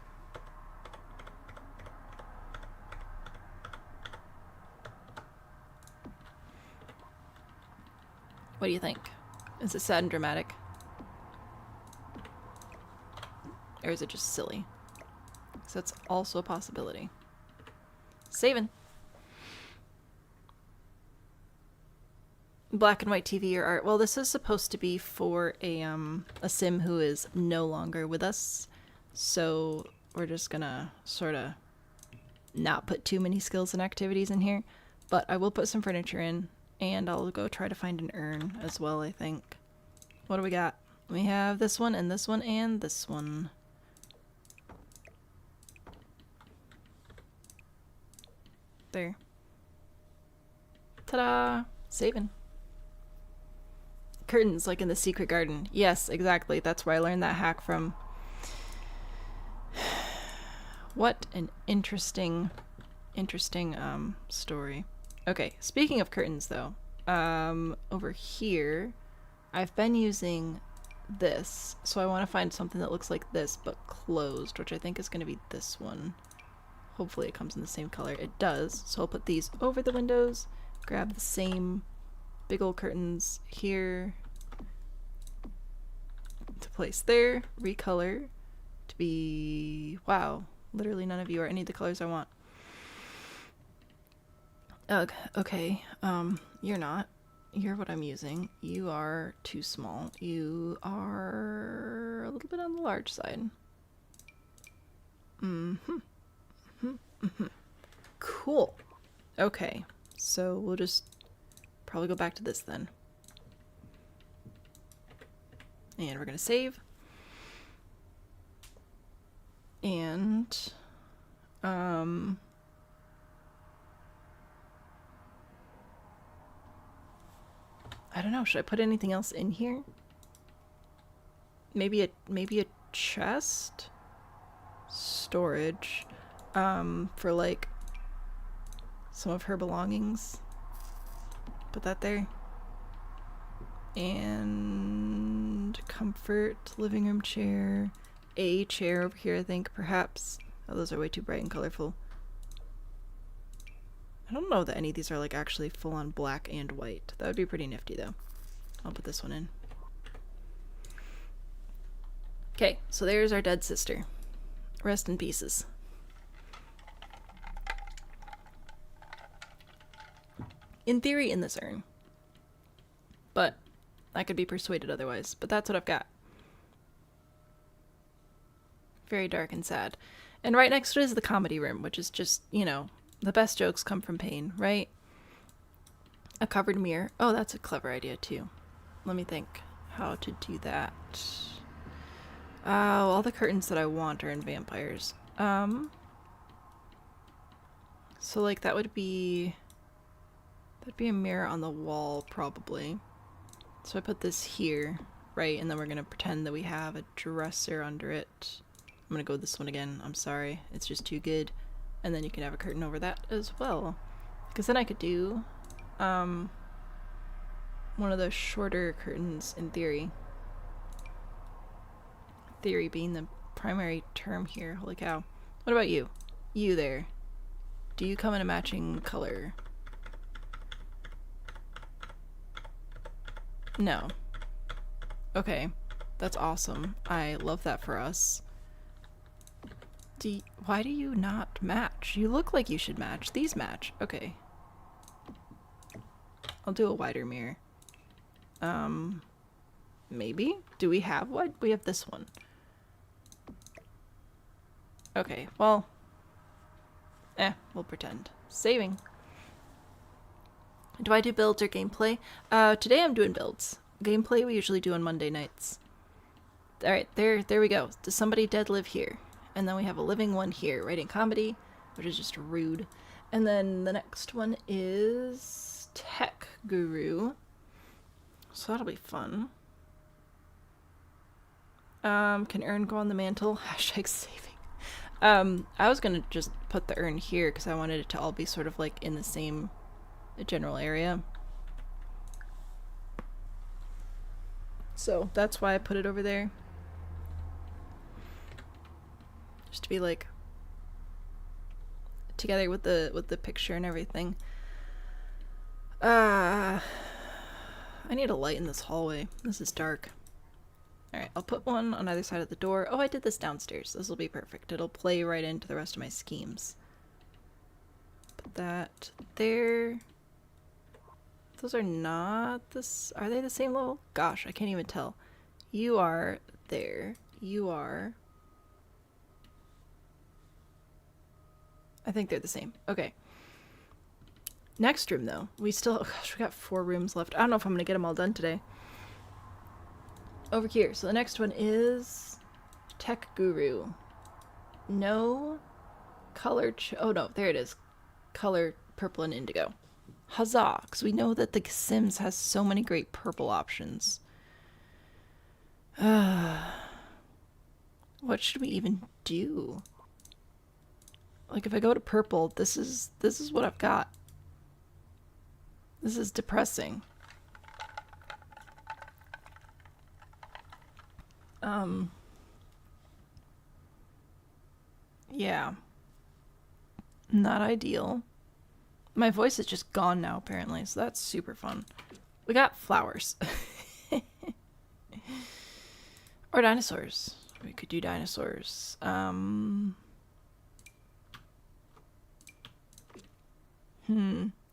What do you think? Is it sad and dramatic? Or is it just silly? So that's also a possibility. Saving. Black and white TV or art. Well, this is supposed to be for a sim who is no longer with us. So we're just gonna sort of not put too many skills and activities in here. But I will put some furniture in. And I'll go try to find an urn as well, I think. What do we got? We have this one and this one and this one. There. Ta-da! Saving. Curtains, like in the secret garden. Yes, exactly. That's where I learned that hack from. What an interesting story. Okay, speaking of curtains though, over here, I've been using this, so I want to find something that looks like this, but closed, which I think is going to be this one. Hopefully it comes in the same color. It does, so I'll put these over the windows, grab the same big old curtains here to place there, recolor to be, wow, literally none of you are any of the colors I want. Ugh, okay, you're not. You're what I'm using. You are too small. You are a little bit on the large side. Cool. Okay, so we'll just probably go back to this then. And we're gonna save. And, I don't know, should I put anything else in here? Maybe a chest? Storage. For like some of her belongings. Put that there. And comfort, living room chair. A chair over here, I think, perhaps. Oh, those are way too bright and colorful. I don't know that any of these are like actually full on black and white. That would be pretty nifty though. I'll put this one in. Okay, so there's our dead sister. Rest in pieces. In theory, in this urn. But I could be persuaded otherwise. But that's what I've got. Very dark and sad. And right next to it is the comedy room, which is just, you know, the best jokes come from pain, right? A covered mirror. Oh, that's a clever idea, too. Let me think how to do that. Oh, all the curtains that I want are in vampires. So, like, that would be... That'd be a mirror on the wall, probably. So I put this here, right? And then we're gonna pretend that we have a dresser under it. I'm gonna go with this one again. I'm sorry. It's just too good. And then you can have a curtain over that as well. Because then I could do one of those shorter curtains in theory. Theory being the primary term here. Holy cow. What about you? You there. Do you come in a matching color? No. Okay. That's awesome. I love that for us. Why do you not match? You look like you should match. These match. Okay. I'll do a wider mirror. Maybe? Do we have one? We have this one. Okay, well. We'll pretend. Saving. Do I do builds or gameplay? Today I'm doing builds. Gameplay we usually do on Monday nights. Alright, there we go. Does somebody dead live here? And then we have a living one here, writing comedy, which is just rude. And then the next one is Tech Guru. So that'll be fun. Can urn go on the mantle? Hashtag saving. I was gonna just put the urn here because I wanted it to all be sort of like in the same general area. So that's why I put it over there. Just to be like together with the picture and everything. I need a light in this hallway. This is dark. Alright, I'll put one on either side of the door. Oh, I did this downstairs. This will be perfect. It'll play right into the rest of my schemes. Put that there. Those are not this. Are they the same level? Gosh, I can't even tell. You are there. You are. I think they're the same. Okay. Next room, though. We still... Oh gosh, we got 4 rooms left. I don't know if I'm going to get them all done today. Over here. So the next one is... Tech Guru. No color... Oh no, there it is. Color purple and indigo. Huzzah! Because we know that The Sims has so many great purple options. What should we even do? Like, if I go to purple, this is what I've got. This is depressing. Yeah. Not ideal. My voice is just gone now, apparently, so that's super fun. We got flowers. Or dinosaurs. We could do dinosaurs. None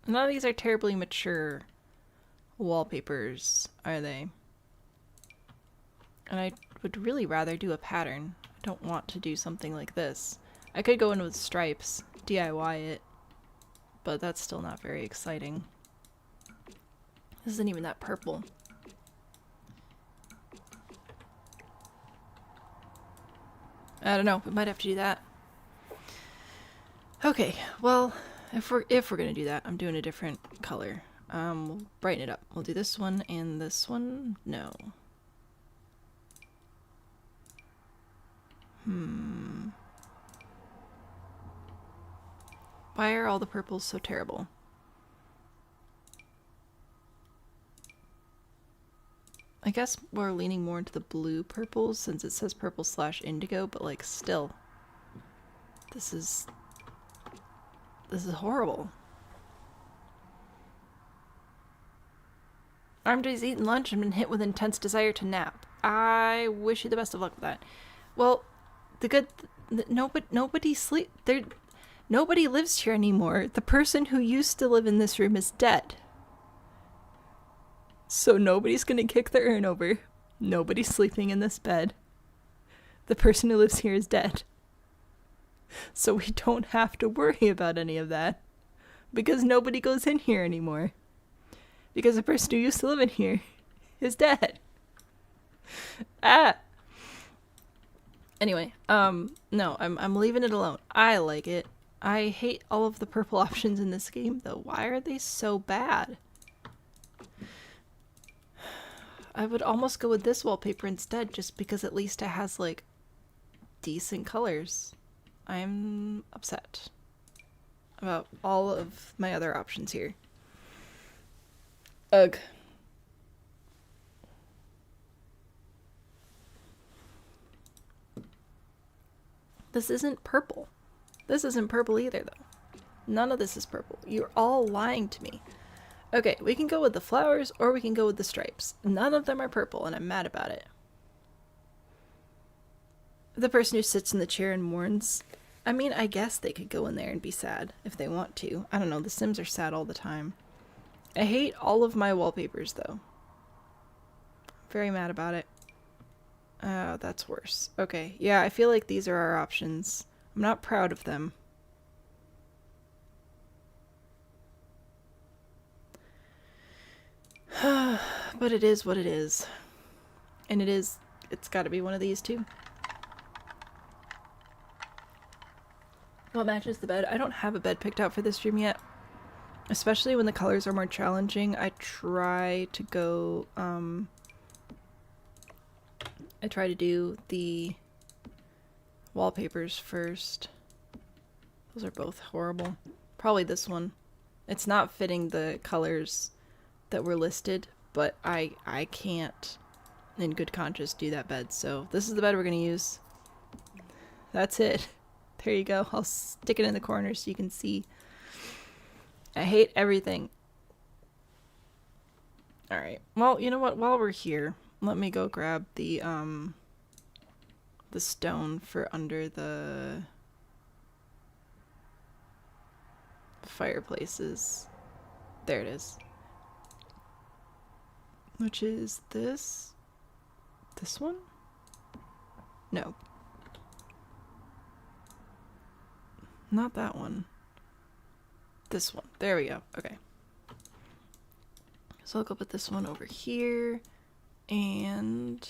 of these are terribly mature wallpapers, are they? And I would really rather do a pattern. I don't want to do something like this. I could go in with stripes, DIY it, but that's still not very exciting. This isn't even that purple. I don't know, we might have to do that. Okay, well, if we're gonna do that, I'm doing a different color. We'll brighten it up. We'll do this one and this one. No. Why are all the purples so terrible? I guess we're leaning more into the blue purples since it says purple/indigo, but like still. This is horrible. RMJ's eaten lunch and been hit with intense desire to nap. I wish you the best of luck with that. Well, nobody lives here anymore. The person who used to live in this room is dead. So nobody's gonna kick the urn over. Nobody's sleeping in this bed. The person who lives here is dead. So we don't have to worry about any of that. Because nobody goes in here anymore. Because the person who used to live in here is dead. Anyway, no, I'm leaving it alone. I like it. I hate all of the purple options in this game, though. Why are they so bad? I would almost go with this wallpaper instead, just because at least it has, like, decent colors. I'm upset about all of my other options here. Ugh. This isn't purple. This isn't purple either, though. None of this is purple. You're all lying to me. Okay, we can go with the flowers or we can go with the stripes. None of them are purple, and I'm mad about it. The person who sits in the chair and mourns. I mean, I guess they could go in there and be sad if they want to. I don't know, the Sims are sad all the time. I hate all of my wallpapers, though. Very mad about it. Oh, that's worse. Okay, yeah, I feel like these are our options. I'm not proud of them. But it is what it is. And it's gotta be one of these two. What matches the bed? I don't have a bed picked out for this stream yet. Especially when the colors are more challenging, I try to go, I try to do the wallpapers first. Those are both horrible. Probably this one. It's not fitting the colors that were listed, but I can't in good conscience do that bed, so this is the bed we're gonna use. That's it. There you go. I'll stick it in the corner so you can see. I hate everything. Alright. Well, you know what? While we're here, let me go grab the stone for under the fireplaces. There it is. Which is this? This one? No. Not that one. This one. There we go. Okay. So I'll go put this one over here. And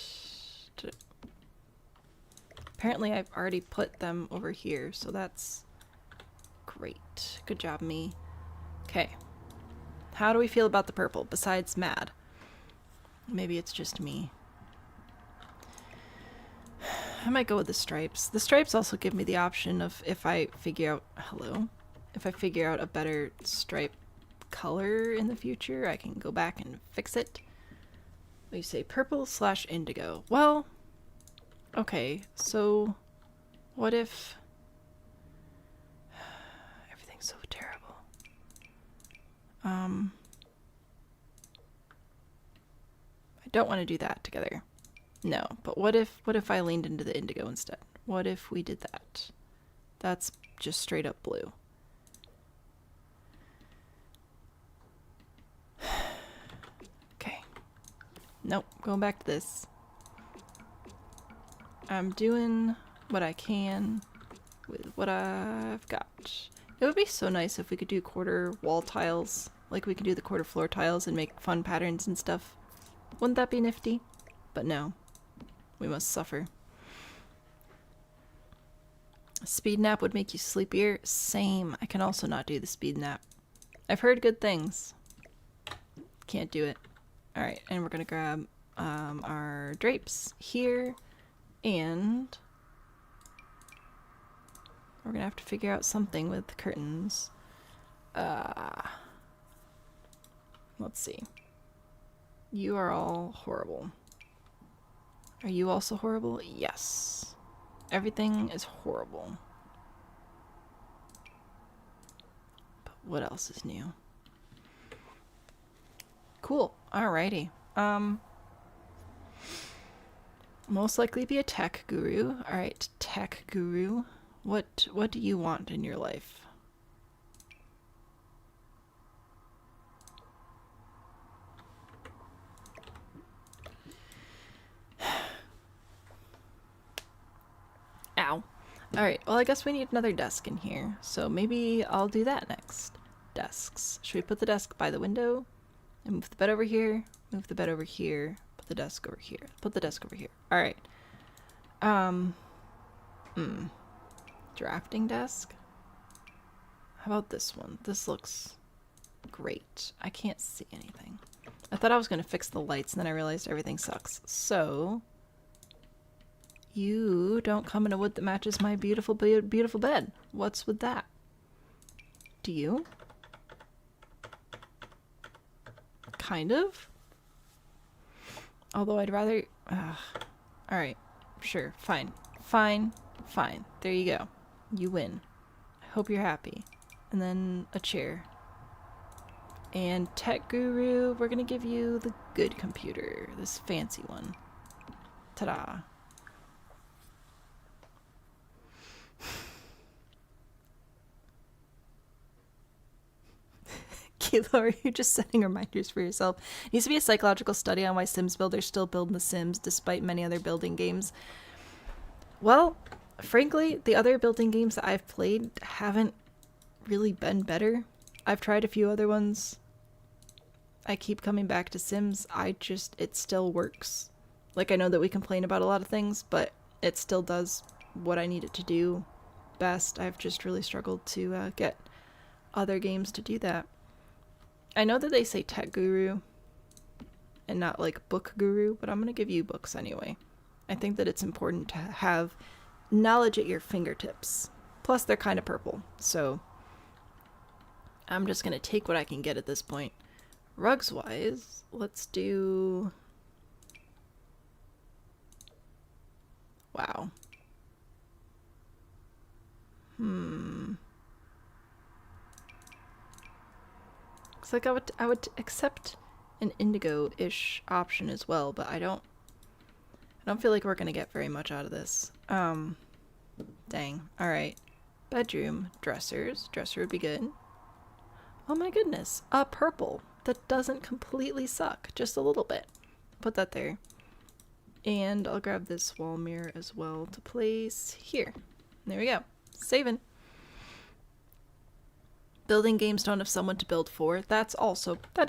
apparently I've already put them over here, so that's great. Good job, me. Okay. How do we feel about the purple, besides mad? Maybe it's just me. I might go with the stripes. The stripes also give me the option of if I figure out... Hello? If I figure out a better stripe color in the future, I can go back and fix it. We say purple / indigo. Well, okay, so what if... Everything's so terrible. I don't want to do that together. No, but what if I leaned into the indigo instead? What if we did that? That's just straight up blue. Okay. Nope, going back to this. I'm doing what I can with what I've got. It would be so nice if we could do quarter wall tiles, like we could do the quarter floor tiles and make fun patterns and stuff. Wouldn't that be nifty? But no. We must suffer. A speed nap would make you sleepier? Same. I can also not do the speed nap. I've heard good things. Can't do it. Alright, and we're gonna grab our drapes here, and we're gonna have to figure out something with the curtains. Let's see. You are all horrible. Are you also horrible? Yes. Everything is horrible. But what else is new? Cool. Alrighty. Most likely be a tech guru. Alright, tech guru. What do you want in your life? Ow. Alright, well I guess we need another desk in here, so maybe I'll do that next. Desks. Should we put the desk by the window? And move the bed over here? Move the bed over here. Put the desk over here. Put the desk over here. Alright. Drafting desk? How about this one? This looks great. I can't see anything. I thought I was gonna fix the lights and then I realized everything sucks. So... you don't come in a wood that matches my beautiful, beautiful bed. What's with that? Do you? Kind of? Although I'd rather... Alright. Sure. Fine. Fine. Fine. There you go. You win. I hope you're happy. And then a chair. And Tech Guru, we're gonna give you the good computer. This fancy one. Ta-da. Kilo, you're just setting reminders for yourself. It needs to be a psychological study on why Sims builders still build in The Sims despite many other building games. Well, frankly, the other building games that I've played haven't really been better. I've tried a few other ones. I keep coming back to Sims. It still works. Like, I know that we complain about a lot of things, but it still does what I need it to do best. I've just really struggled to get other games to do that. I know that they say tech guru and not like book guru, but I'm going to give you books anyway. I think that it's important to have knowledge at your fingertips. Plus, they're kind of purple, so I'm just going to take what I can get at this point. Rugs-wise, let's do... wow. Looks like I would accept an indigo-ish option as well, but I don't feel like we're gonna get very much out of this. Dang. Alright. Bedroom. Dressers. Dresser would be good. Oh my goodness. A purple. That doesn't completely suck. Just a little bit. Put that there. And I'll grab this wall mirror as well to place here. There we go. Saving. Building games don't have someone to build for. That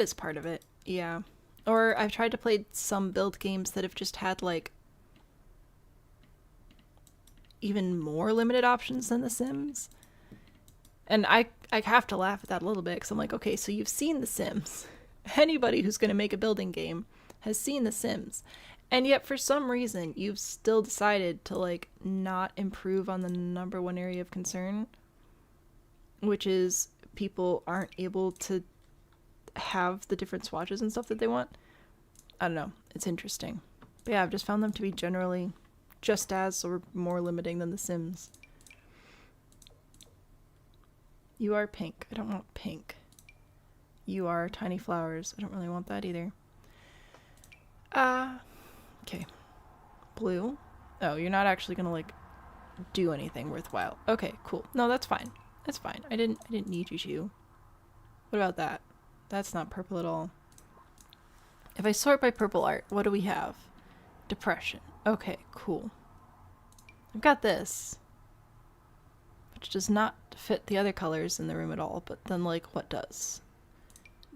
is part of it. Yeah. Or I've tried to play some build games that have just had like even more limited options than The Sims. And I have to laugh at that a little bit because I'm like, okay, so you've seen The Sims. Anybody who's going to make a building game has seen The Sims. And yet for some reason you've still decided to like not improve on the number one area of concern, which is people aren't able to have the different swatches and stuff that they want. I don't know. It's interesting. But yeah, I've just found them to be generally just as or more limiting than The Sims. You are pink. I don't want pink. You are tiny flowers. I don't really want that either. Okay. Blue. Oh, you're not actually gonna like do anything worthwhile. Okay, cool. No, that's fine. That's fine. I didn't need you to. What about that? That's not purple at all. If I sort by purple art, what do we have? Depression. Okay, cool. I've got this, which does not fit the other colors in the room at all, but then like what does?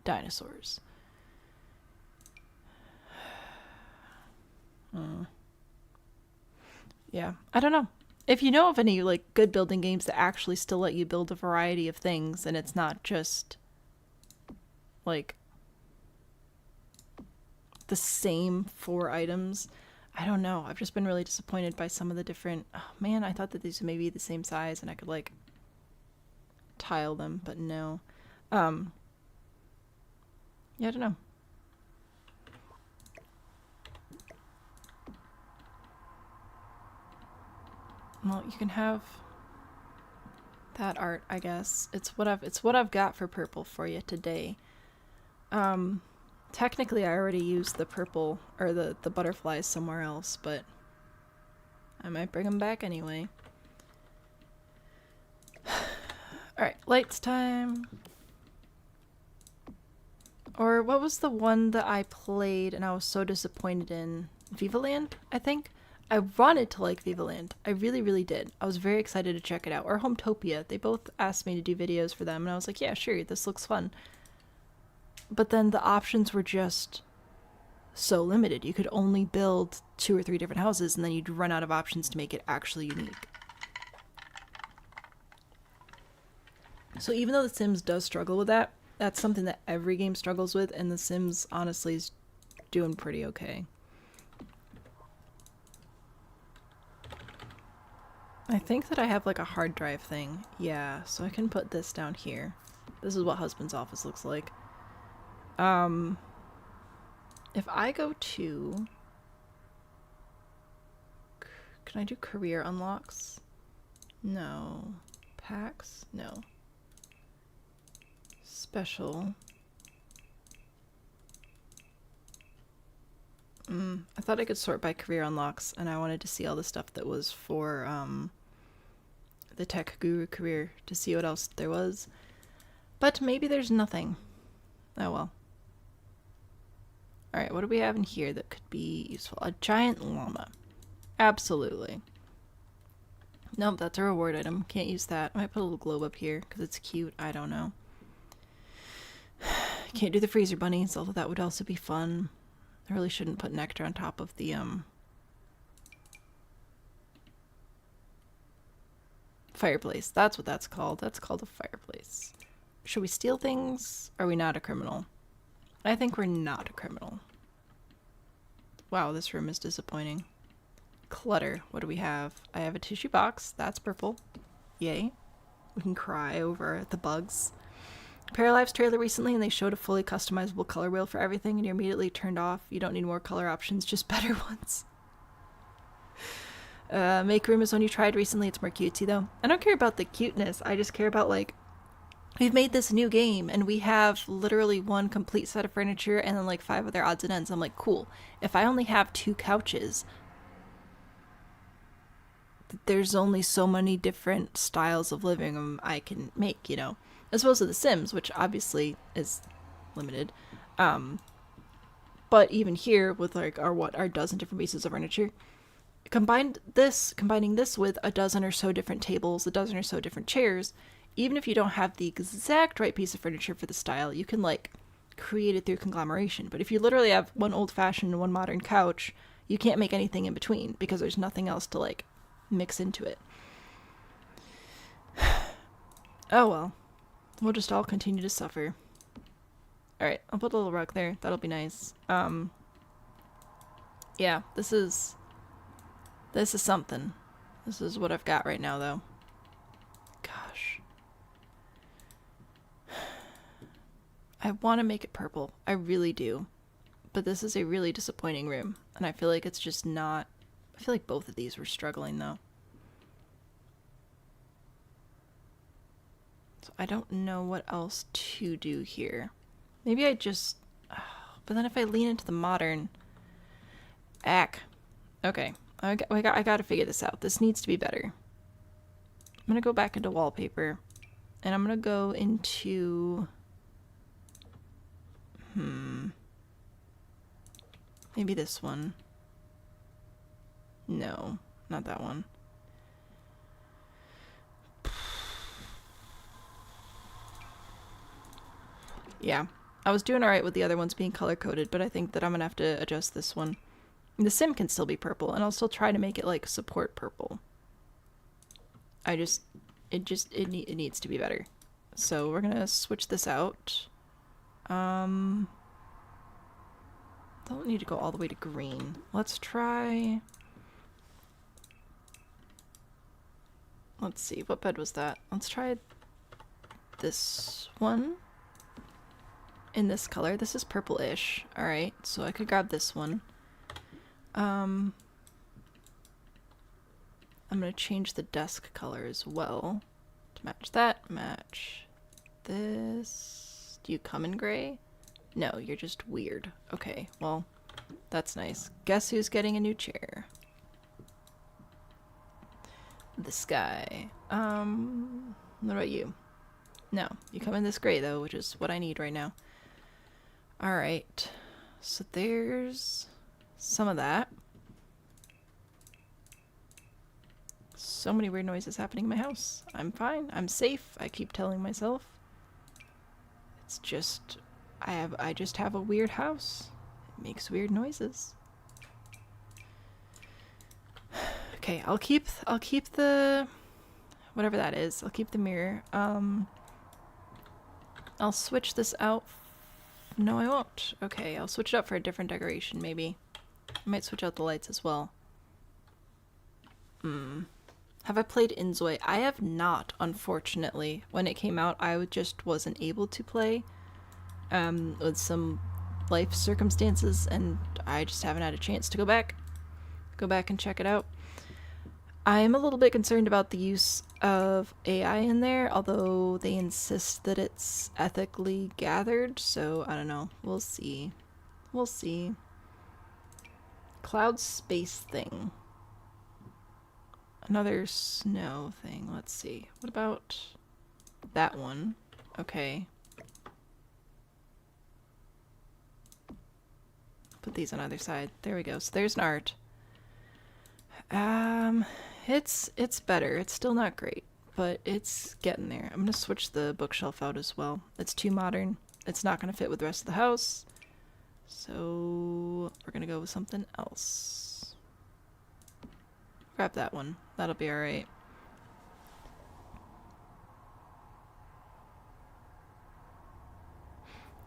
Dinosaurs. Yeah, I don't know. If you know of any like good building games that actually still let you build a variety of things and it's not just like the same 4 items, I don't know. I've just been really disappointed by some of the different... oh man, I thought that these would maybe be the same size and I could like tile them, but no. Yeah, I don't know. Well, you can have that art, I guess. It's what I've got for purple for you today. Technically, I already used the purple, or the butterflies somewhere else, but I might bring them back anyway. Alright, lights time. Or what was the one that I played and I was so disappointed in? SFLaN, I think? I wanted to like SFLaN. I really, really did. I was very excited to check it out. Or Hometopia. They both asked me to do videos for them, and I was like, yeah, sure, this looks fun. But then the options were just so limited. You could only build 2 or 3 different houses, and then you'd run out of options to make it actually unique. So even though The Sims does struggle with that, that's something that every game struggles with, and The Sims honestly is doing pretty okay. I think that I have like a hard drive thing. Yeah, so I can put this down here. This is what husband's office looks like. If I go to... Can I do career unlocks? No. Packs? No. Special. I thought I could sort by career unlocks, and I wanted to see all the stuff that was for the tech guru career to see what else there was. But maybe there's nothing. Oh well. Alright, what do we have in here that could be useful? A giant llama. Absolutely. Nope, that's a reward item. Can't use that. I might put a little globe up here because it's cute. I don't know. Can't do the freezer bunnies, although that would also be fun. I really shouldn't put nectar on top of the fireplace. That's what that's called. That's called a fireplace. Should we steal things? Are we not a criminal? I think we're not a criminal. Wow, this room is disappointing. Clutter. What do we have? I have a tissue box. That's purple. Yay. We can cry over the bugs. Paralive's trailer recently, and they showed a fully customizable color wheel for everything, and you're immediately turned off. You don't need more color options, just better ones. Make Room is one you tried recently. It's more cutesy, though. I don't care about the cuteness. I just care about, like, we've made this new game, and we have literally 1 complete set of furniture and then, like, 5 other odds and ends. I'm like, cool. If I only have 2 couches, there's only so many different styles of living room I can make, you know? As opposed to The Sims, which obviously is limited. But even here, with like our dozen different pieces of furniture, combining this with a dozen or so different tables, a dozen or so different chairs, even if you don't have the exact right piece of furniture for the style, you can like create it through conglomeration. But if you literally have 1 old-fashioned and 1 modern couch, you can't make anything in between because there's nothing else to like mix into it. Oh well. We'll just all continue to suffer. Alright, I'll put a little rug there. That'll be nice. Yeah, this is something. This is what I've got right now, though. Gosh. I want to make it purple. I really do. But this is a really disappointing room. And I feel like it's just not... I feel like both of these were struggling, though. I don't know what else to do here. Maybe I just... but then if I lean into the modern... Okay. I gotta figure this out. This needs to be better. I'm gonna go back into wallpaper. And I'm gonna go into... Maybe this one. No, not that one. Yeah, I was doing alright with the other ones being color-coded, but I think that I'm gonna have to adjust this one. The sim can still be purple, and I'll still try to make it, like, support purple. It needs to be better. So we're gonna switch this out. Don't need to go all the way to green. Let's try... Let's see, what bed was that? Let's try this one. In this color. This is purple-ish. Alright, so I could grab this one. I'm gonna change the desk color as well. To match that, match this. Do you come in gray? No, you're just weird. Okay, well, that's nice. Guess who's getting a new chair? This guy. What about you? No, you come in this gray though, which is what I need right now. Alright, so there's some of that. So many weird noises happening in my house. I'm fine. I'm safe. I keep telling myself. It's just I just have a weird house. It makes weird noises. Okay, I'll keep the whatever that is. I'll keep the mirror. I'll switch this out. No, I won't. Okay, I'll switch it up for a different decoration maybe. I might switch out the lights as well. Have I played Inzoi? I have not, unfortunately. When it came out, I just wasn't able to play with some life circumstances, and I just haven't had a chance to go back and check it out. I am a little bit concerned about the use of AI in there, although they insist that it's ethically gathered, so I don't know. We'll see. We'll see. Cloud space thing. Another snow thing. Let's see. What about that one? Okay. Put these on either side. There we go. So there's an art. It's better. It's still not great, but it's getting there. I'm gonna switch the bookshelf out as well. It's too modern. It's not gonna fit with the rest of the house. So we're gonna go with something else. Grab that one. That'll be alright.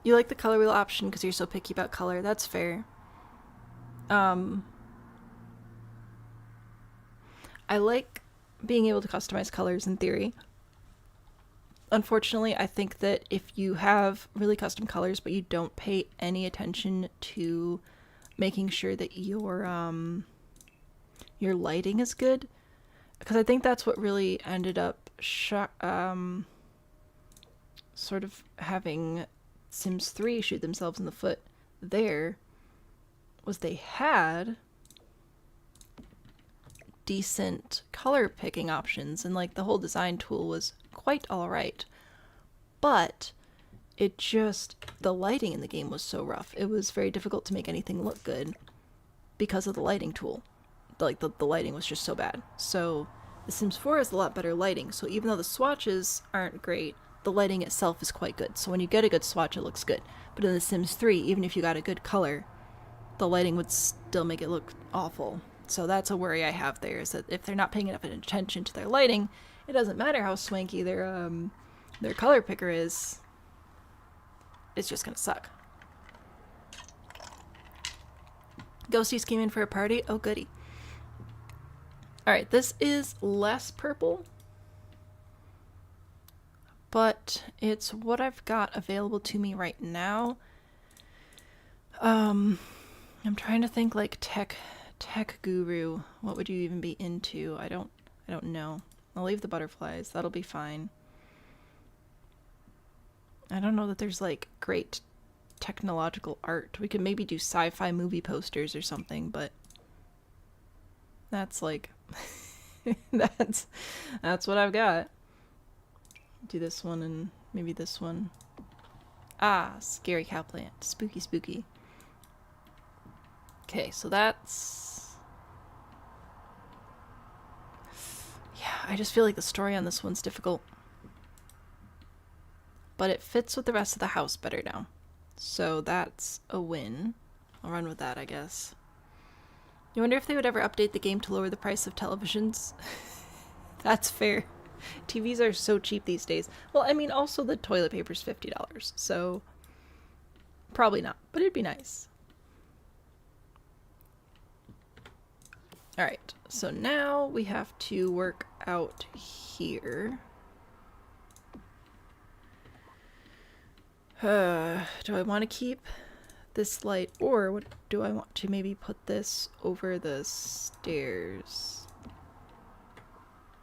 You like the color wheel option because you're so picky about color. That's fair. I like being able to customize colors in theory. Unfortunately, I think that if you have really custom colors but you don't pay any attention to making sure that your lighting is good, because I think that's what really ended up sort of having Sims 3 shoot themselves in the foot there, was they had decent color picking options, and like the whole design tool was quite alright, but it just, the lighting in the game was so rough. It was very difficult to make anything look good because of the lighting tool. Like the lighting was just so bad. So The Sims 4 has a lot better lighting, so even though the swatches aren't great, the lighting itself is quite good. So when you get a good swatch, it looks good. But in The Sims 3, even if you got a good color, the lighting would still make it look awful. So that's a worry I have there, is that if they're not paying enough attention to their lighting, it doesn't matter how swanky their color picker is, it's just gonna suck. Ghosties came in for a party? Oh goody. Alright, this is less purple, but it's what I've got available to me right now. I'm trying to think, like, tech guru. What would you even be into? I don't know. I'll leave the butterflies. That'll be fine. I don't know that there's like great technological art. We could maybe do sci-fi movie posters or something, but that's like that's what I've got. Do this one and maybe this one. Ah, scary cow plant. Spooky, spooky. Okay, so that's... Yeah, I just feel like the story on this one's difficult. But it fits with the rest of the house better now. So that's a win. I'll run with that, I guess. You wonder if they would ever update the game to lower the price of televisions? That's fair. TVs are so cheap these days. Well, I mean, also the toilet paper's $50, so probably not, but it'd be nice. Alright, so now we have to work out here. Do I want to keep this light, or what do I want to maybe put this over the stairs?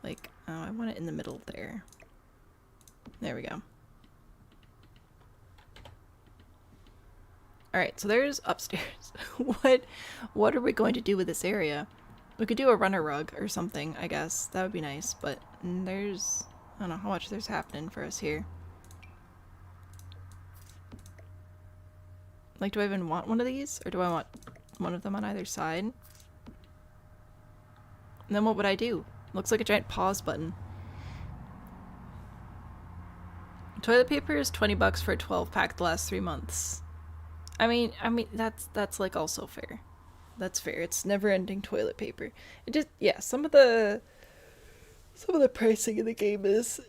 Like, oh, I want it in the middle there. There we go. Alright, so there's upstairs. What are we going to do with this area? We could do a runner rug or something, I guess. That would be nice, but there's... I don't know how much there's happening for us here. Like, do I even want one of these? Or do I want one of them on either side? And then what would I do? Looks like a giant pause button. Toilet paper is $20 for a 12-pack the last 3 months. I mean, that's like also fair. That's fair. It's never-ending toilet paper. It just, yeah, some of the pricing in the game is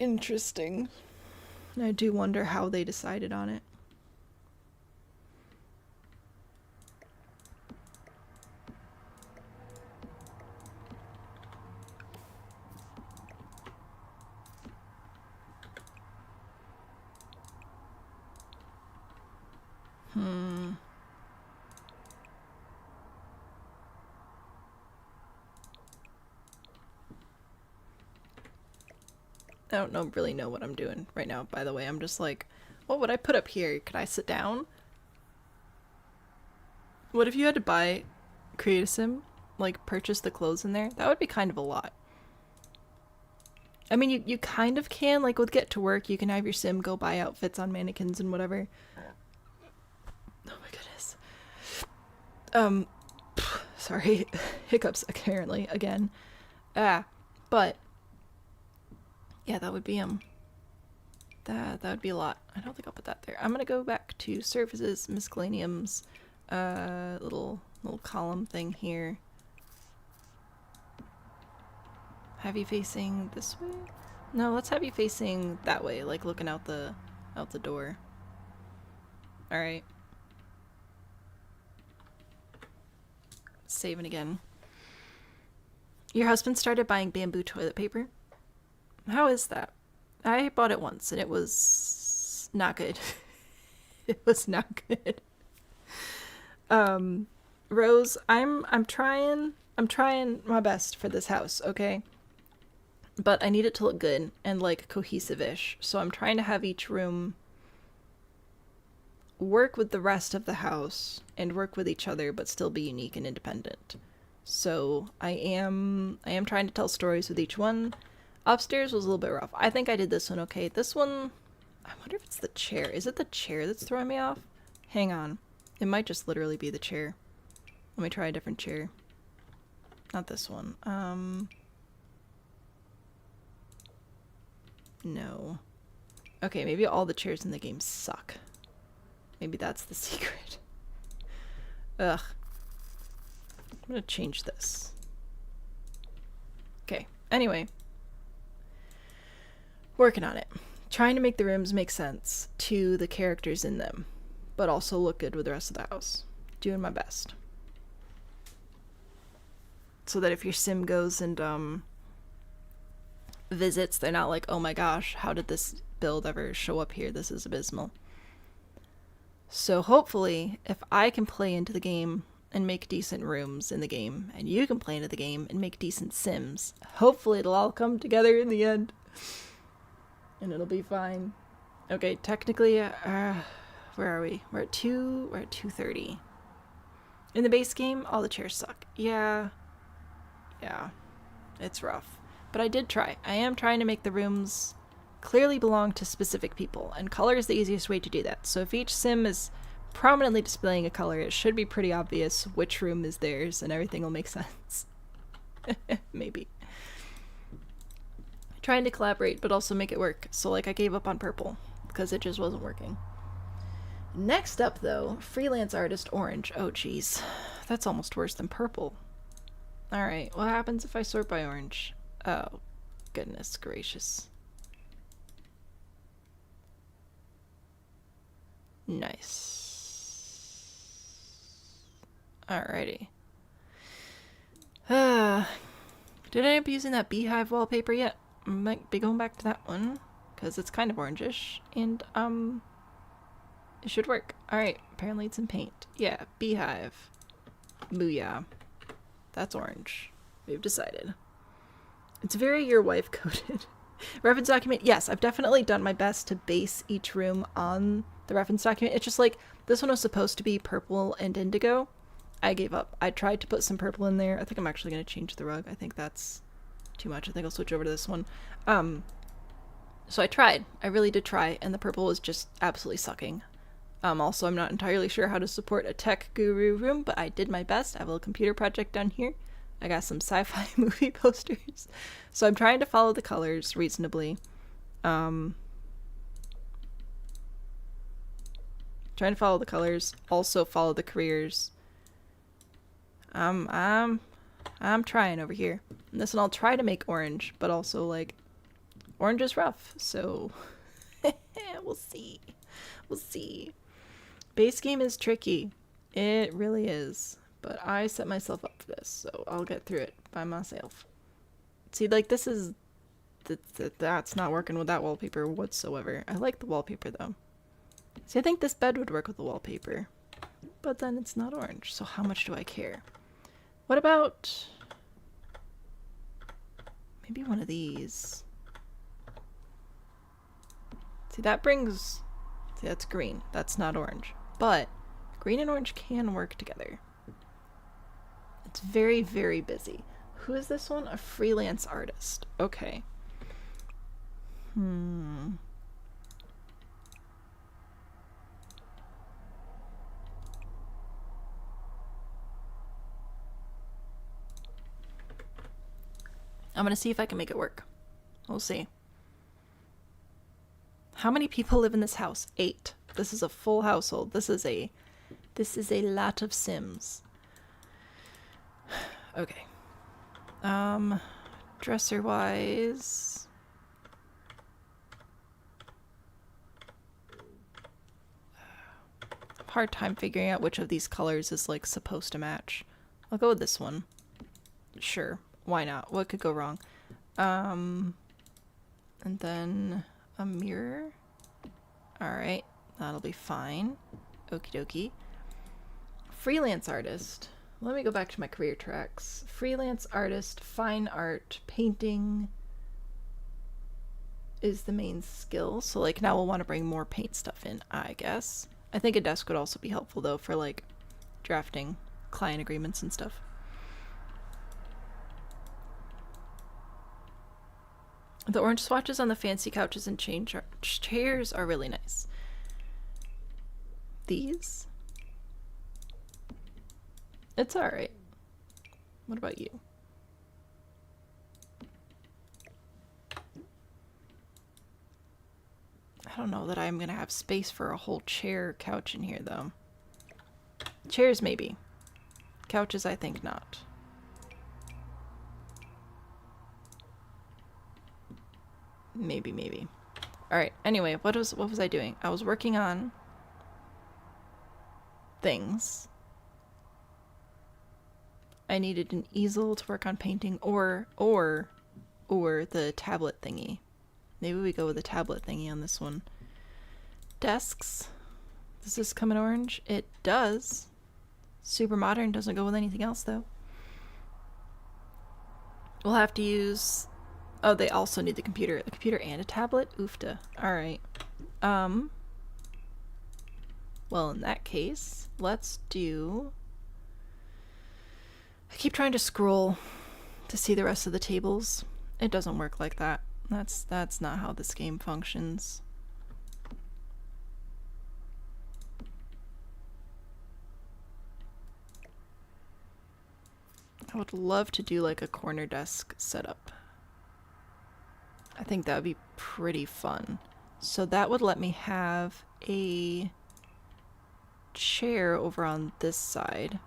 interesting. And I do wonder how they decided on it. I don't really know what I'm doing right now, by the way. I'm just like, what would I put up here? Could I sit down? What if you had to create a sim? Like, purchase the clothes in there? That would be kind of a lot. I mean, you kind of can, like with Get to Work, you can have your sim go buy outfits on mannequins and whatever. Oh my goodness. Sorry. Hiccups, apparently, again. But... yeah, that would be, that would be a lot. I don't think I'll put that there. I'm gonna go back to surfaces, miscellaneums, little column thing here. Have you facing this way? No, let's have you facing that way, like looking out the door. Alright. Saving again. Your husband started buying bamboo toilet paper? How is that? I bought it once and it was not good. It was not good. Rose, I'm trying my best for this house, okay? But I need it to look good and like cohesive-ish. So I'm trying to have each room work with the rest of the house and work with each other but still be unique and independent. So I am trying to tell stories with each one. Upstairs was a little bit rough. I think I did this one okay. This one, I wonder if it's the chair. Is it the chair that's throwing me off? Hang on. It might just literally be the chair. Let me try a different chair. Not this one. No. Okay, maybe all the chairs in the game suck. Maybe that's the secret. Ugh. I'm gonna change this. Okay, anyway. Working on it. Trying to make the rooms make sense to the characters in them, but also look good with the rest of the house. Doing my best. So that if your sim goes and visits, they're not like, oh my gosh, how did this build ever show up here? This is abysmal. So hopefully, if I can play into the game and make decent rooms in the game, and you can play into the game and make decent sims, hopefully it'll all come together in the end. And it'll be fine. Okay, technically, where are we? We're at 2:30. In the base game, all the chairs suck. Yeah, it's rough. But I did try. I am trying to make the rooms clearly belong to specific people, and color is the easiest way to do that. So if each sim is prominently displaying a color, it should be pretty obvious which room is theirs, and everything will make sense. Maybe. Trying to collaborate, but also make it work. So like I gave up on purple, because it just wasn't working. Next up though, freelance artist orange. Oh geez, that's almost worse than purple. Alright, what happens if I sort by orange? Oh, goodness gracious. Nice. Alrighty. Did I end up using that beehive wallpaper yet? I might be going back to that one, because it's kind of orangish, and it should work. Alright, apparently it's in paint. Yeah, beehive. Booyah. That's orange. We've decided. It's very your wife coded. Reference document. Yes, I've definitely done my best to base each room on the reference document. It's just like, this one was supposed to be purple and indigo. I gave up. I tried to put some purple in there. I think I'm actually going to change the rug. I think that's too much. I think I'll switch over to this one. So I tried. I really did try, and the purple was just absolutely sucking. Also, I'm not entirely sure how to support a tech guru room, but I did my best. I have a little computer project down here. I got some sci-fi movie posters. So I'm trying to follow the colors reasonably. Trying to follow the colors, also follow the careers. I'm trying over here. And this one I'll try to make orange, but also like orange is rough, so we'll see. We'll see. Base game is tricky. It really is. But I set myself up for this, so I'll get through it by myself. See, like this is that's not working with that wallpaper whatsoever. I like the wallpaper though. See, I think this bed would work with the wallpaper. But then it's not orange, so how much do I care? What about maybe one of these? See, that brings... See, that's green. That's not orange. But green and orange can work together. It's very, very busy. Who is this one? A freelance artist. Okay. I'm gonna see if I can make it work. We'll see. How many people live in this house? 8. This is a full household. This is a lot of Sims. Okay. Dresser wise. Hard time figuring out which of these colors is like supposed to match. I'll go with this one. Sure. Why not? What could go wrong? And then a mirror. Alright, that'll be fine. Okie dokie. Freelance artist. Let me go back to my career tracks. Freelance artist, fine art, painting is the main skill. So like now we'll want to bring more paint stuff in, I guess. I think a desk would also be helpful though for like drafting client agreements and stuff. The orange swatches on the fancy couches and chairs are really nice. These? It's alright. What about you? I don't know that I'm gonna have space for a whole chair couch in here though. Chairs maybe. Couches I think not. Maybe. Alright, anyway, what was I doing? I was working on things. I needed an easel to work on painting or the tablet thingy. Maybe we go with the tablet thingy on this one. Desks. Does this come in orange? It does. Super modern, doesn't go with anything else though. We'll have to use... Oh, they also need the computer. A computer and a tablet? Oofta. Alright. Well, in that case, let's do... I keep trying to scroll to see the rest of the tables. It doesn't work like that. That's not how this game functions. I would love to do like a corner desk setup. I think that would be pretty fun. So that would let me have a chair over on this side.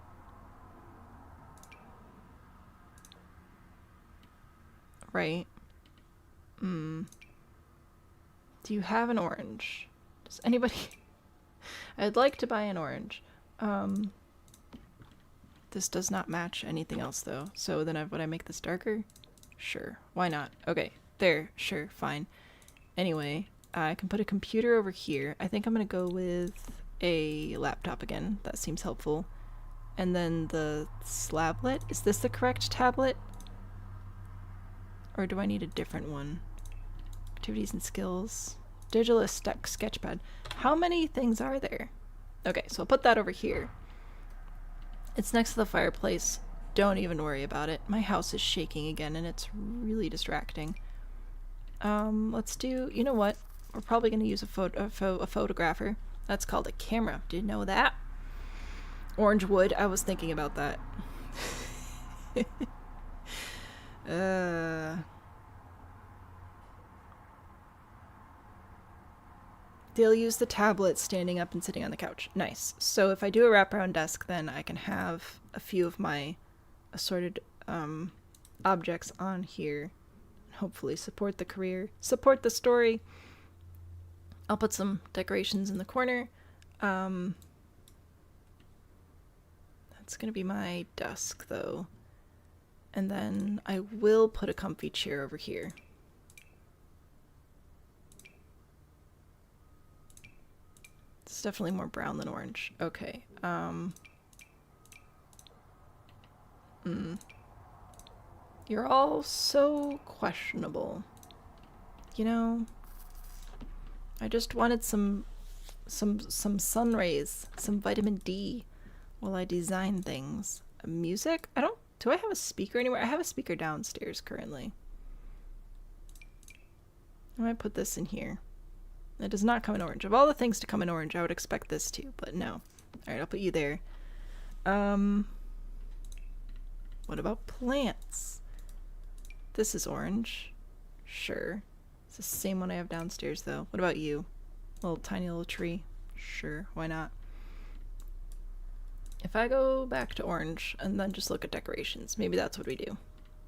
Right? Do you have an orange? Does anybody... I'd like to buy an orange. This does not match anything else though. So then would I make this darker? Sure. Why not? Okay. There. Sure. Fine. Anyway, I can put a computer over here. I think I'm going to go with a laptop again. That seems helpful. And then the slablet. Is this the correct tablet? Or do I need a different one? Activities and skills. Digital sketchpad. How many things are there? Okay, so I'll put that over here. It's next to the fireplace. Don't even worry about it. My house is shaking again and it's really distracting. Let's do, you know what? We're probably going to use a photographer. That's called a camera. Didn't know that. Orange wood. I was thinking about that. They'll use the tablet standing up and sitting on the couch. Nice. So if I do a wraparound desk, then I can have a few of my assorted objects on here. Hopefully support the career, support the story. I'll put some decorations in the corner. That's gonna be my desk though. And then I will put a comfy chair over here. It's definitely more brown than orange. Okay. You're all so questionable. You know, I just wanted some sun rays, some vitamin D while I design things. Music? Do I have a speaker anywhere? I have a speaker downstairs currently. I might put this in here. It does not come in orange. Of all the things to come in orange, I would expect this to, but no. Alright, I'll put you there. What about plants? This is orange. Sure. It's the same one I have downstairs, though. What about you? Tiny little tree. Sure, why not? If I go back to orange and then just look at decorations, maybe that's what we do. Do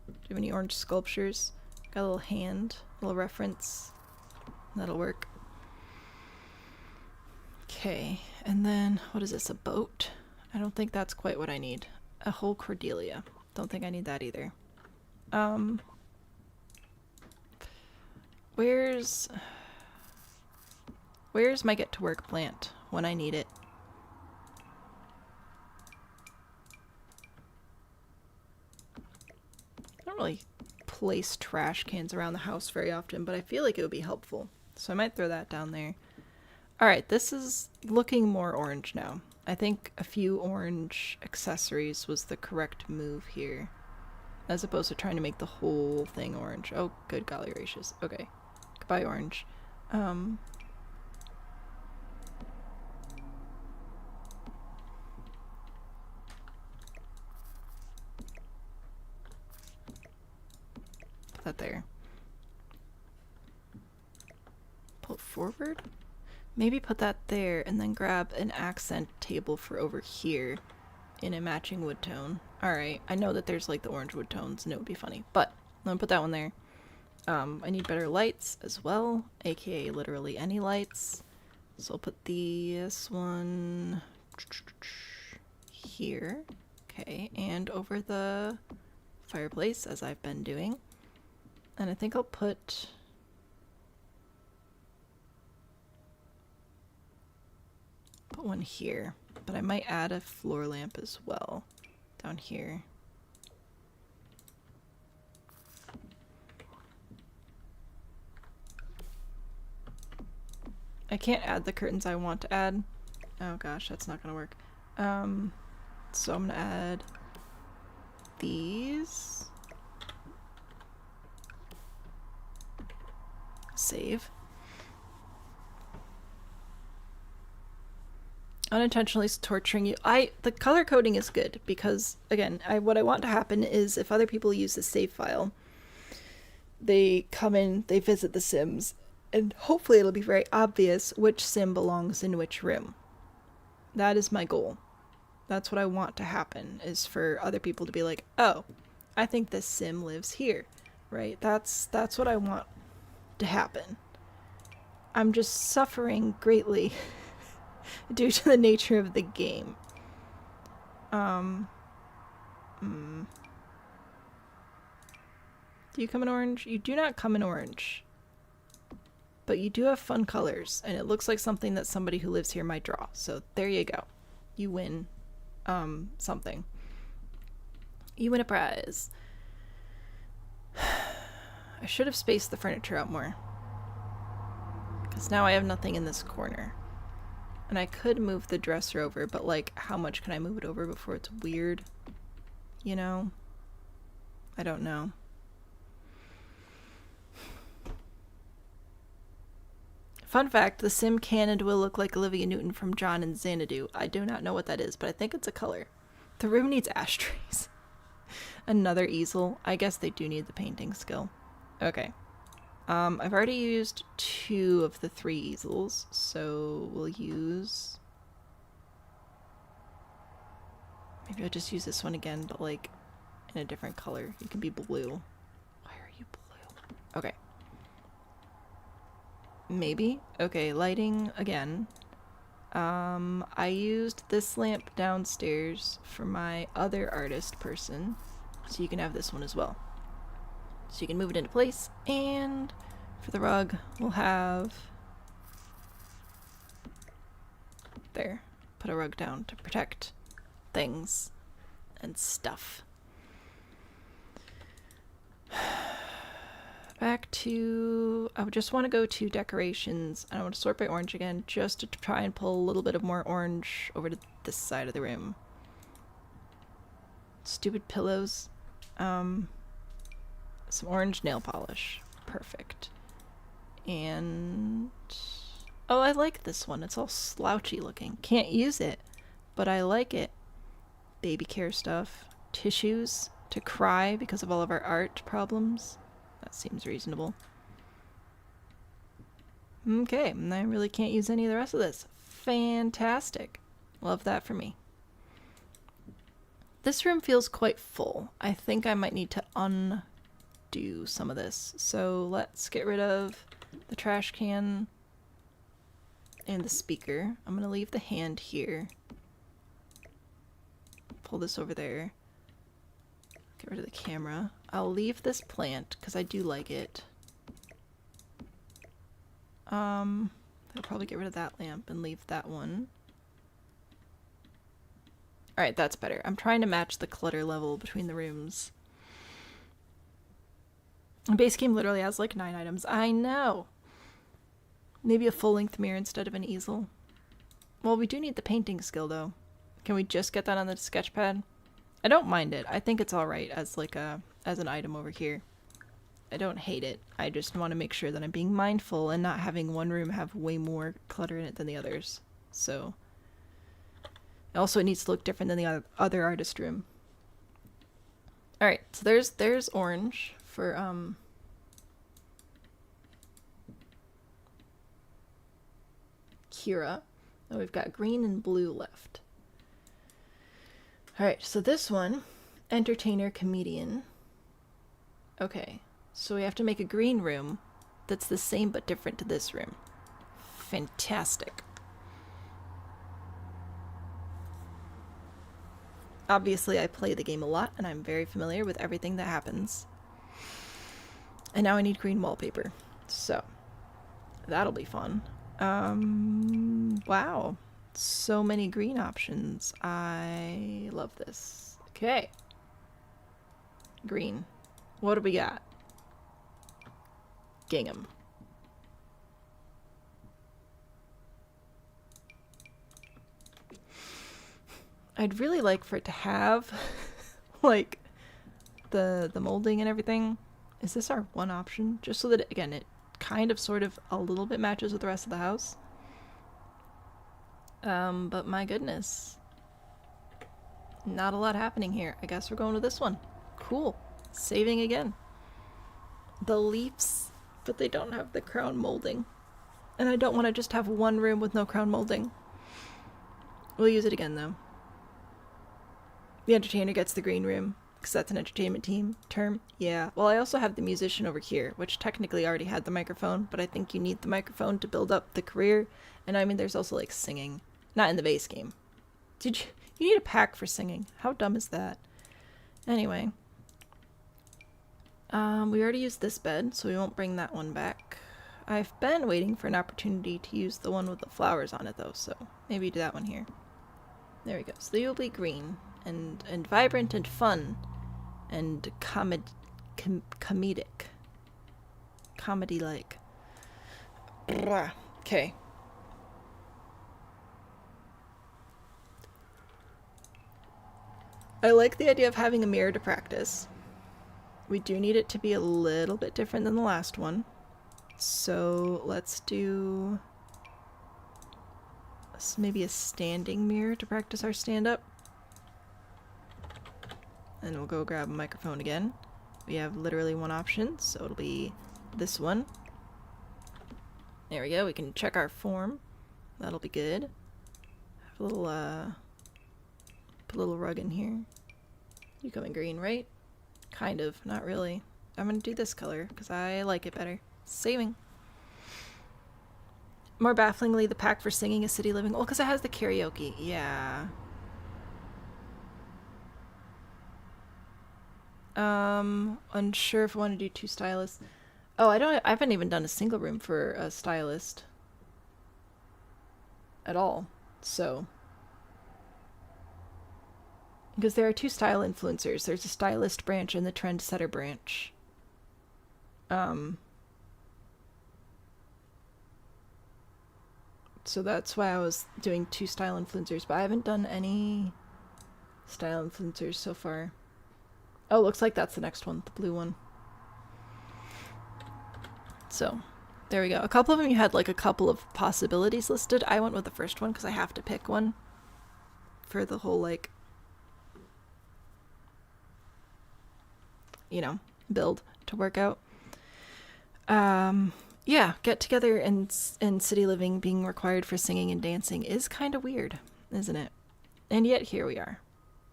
you have any orange sculptures? Got a little hand, a little reference. That'll work. Okay, and then, what is this, a boat? I don't think that's quite what I need. A whole Cordelia. Don't think I need that either. Where's my get to work plant when I need it? I don't really place trash cans around the house very often, but I feel like it would be helpful. So I might throw that down there. Alright, this is looking more orange now. I think a few orange accessories was the correct move here. As opposed to trying to make the whole thing orange. Oh, good golly gracious. Okay. Goodbye, orange. Put that there. Pull it forward? Maybe put that there and then grab an accent table for over here in a matching wood tone. Alright, I know that there's like the orange wood tones and it would be funny, but I'm gonna put that one there. I need better lights as well, aka literally any lights. So I'll put this one here. Okay, and over the fireplace as I've been doing. And I think I'll put one here, but I might add a floor lamp as well down here. I can't add the curtains I want to add. Oh gosh, that's not gonna work. So I'm gonna add these. Save. Unintentionally torturing you. The color coding is good because, again, what I want to happen is if other people use the save file, they come in, they visit the Sims, and hopefully it'll be very obvious which Sim belongs in which room. That is my goal. That's what I want to happen, is for other people to be like, oh, I think this Sim lives here, right? That's what I want to happen. I'm just suffering greatly due to the nature of the game. Do you come in orange? You do not come in orange. But you do have fun colors, and it looks like something that somebody who lives here might draw. So there you go. You win something. You win a prize. I should have spaced the furniture out more. Because now I have nothing in this corner. And I could move the dresser over, but like, how much can I move it over before it's weird? You know? I don't know. Fun fact, the sim can and will look like Olivia Newton from John and Xanadu. I do not know what that is, but I think it's a color. The room needs ashtrays. Another easel. I guess they do need the painting skill. Okay. I've already used 2 of the 3 easels, so we'll use... Maybe I'll just use this one again, but like in a different color. You can be blue. Why are you blue? Okay. Maybe. Okay, lighting again. I used this lamp downstairs for my other artist person, so you can have this one as well. So you can move it into place, and for the rug, we'll have... There. Put a rug down to protect things and stuff. Back to... I would just want to go to decorations, and I want to sort by orange again, just to try and pull a little bit of more orange over to this side of the room. Stupid pillows. Some orange nail polish. Perfect. And... oh, I like this one. It's all slouchy looking. Can't use it, but I like it. Baby care stuff. Tissues to cry because of all of our art problems. That seems reasonable. Okay, and I really can't use any of the rest of this. Fantastic. Love that for me. This room feels quite full. I think I might need to undo some of this. So let's get rid of the trash can and the speaker. I'm going to leave the hand here. Pull this over there. Get rid of the camera. I'll leave this plant because I do like it. I'll probably get rid of that lamp and leave that one. Alright, that's better. I'm trying to match the clutter level between the rooms. The base game literally has like 9 items. I know! Maybe a full-length mirror instead of an easel. Well, we do need the painting skill though. Can we just get that on the sketchpad? I don't mind it. I think it's alright as like as an item over here. I don't hate it. I just want to make sure that I'm being mindful and not having one room have way more clutter in it than the others. So... also, it needs to look different than the other artist room. Alright, so there's orange for, Kira. And we've got green and blue left. Alright, so this one, entertainer, comedian. Okay, so we have to make a green room that's the same but different to this room. Fantastic. Obviously, I play the game a lot, and I'm very familiar with everything that happens. And now I need green wallpaper. So, that'll be fun. Wow. So many green options. I love this. Okay. Green. What do we got? Gingham. I'd really like for it to have like the molding and everything. Is this our one option? Just so that, again, it kind of sort of a little bit matches with the rest of the house. But my goodness. Not a lot happening here. I guess we're going with this one. Cool. Saving again. The leaves, but they don't have the crown molding. And I don't want to just have one room with no crown molding. We'll use it again though. The entertainer gets the green room, because that's an entertainment team term. Yeah, well I also have the musician over here, which technically already had the microphone, but I think you need the microphone to build up the career. And I mean, there's also like singing. Not in the base game. You need a pack for singing. How dumb is that? Anyway. We already used this bed, so we won't bring that one back. I've been waiting for an opportunity to use the one with the flowers on it though, so maybe do that one here. There we go. So they will be green. And vibrant and fun and comedic, comedy-like. Okay. I like the idea of having a mirror to practice. We do need it to be a little bit different than the last one. So let's do maybe a standing mirror to practice our stand-up. And we'll go grab a microphone again. We have literally one option, so it'll be this one. There we go, we can check our form. That'll be good. Have a little, put a little rug in here. You coming green, right? Kind of, not really. I'm gonna do this color, because I like it better. Saving. More bafflingly, the pack for singing is city living. Well, because it has the karaoke. Yeah. Unsure if I want to do 2 stylists. Oh, I haven't even done a single room for a stylist at all. So, because there are 2 style influencers. There's a stylist branch and the trendsetter branch. So that's why I was doing 2 style influencers, but I haven't done any style influencers so far. Oh, looks like that's the next one, the blue one. So, there we go. A couple of them you had like a couple of possibilities listed. I went with the first one because I have to pick one for the whole like, you know, build to work out. Yeah, get together and city living being required for singing and dancing is kind of weird, isn't it? And yet here we are.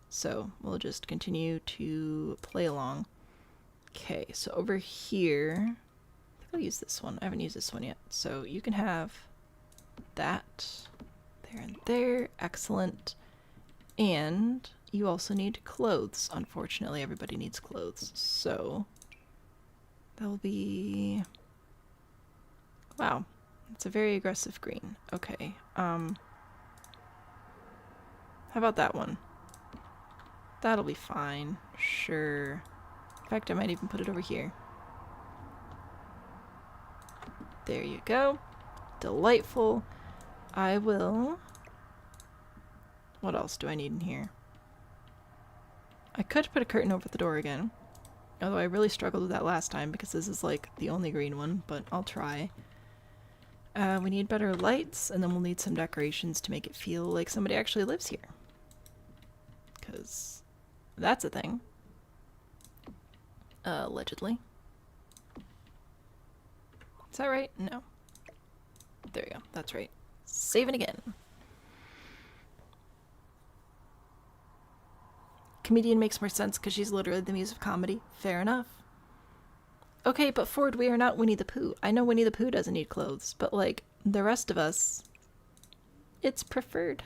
So we'll just continue to play along. Okay, so over here, I think I'll use this one. I haven't used this one yet. So you can have that there and there. Excellent. And you also need clothes. Unfortunately, everybody needs clothes. So that'll be... Wow, it's a very aggressive green. Okay, how about that one? That'll be fine. Sure. In fact, I might even put it over here. There you go. Delightful. I will... What else do I need in here? I could put a curtain over the door again. Although I really struggled with that last time because this is like the only green one, but I'll try. We need better lights, and then we'll need some decorations to make it feel like somebody actually lives here. Because that's a thing. Allegedly. Is that right? No. There we go. That's right. Save it again. Comedian makes more sense because she's literally the muse of comedy. Fair enough. Okay, but Ford, we are not Winnie the Pooh. I know Winnie the Pooh doesn't need clothes, but like the rest of us, it's preferred.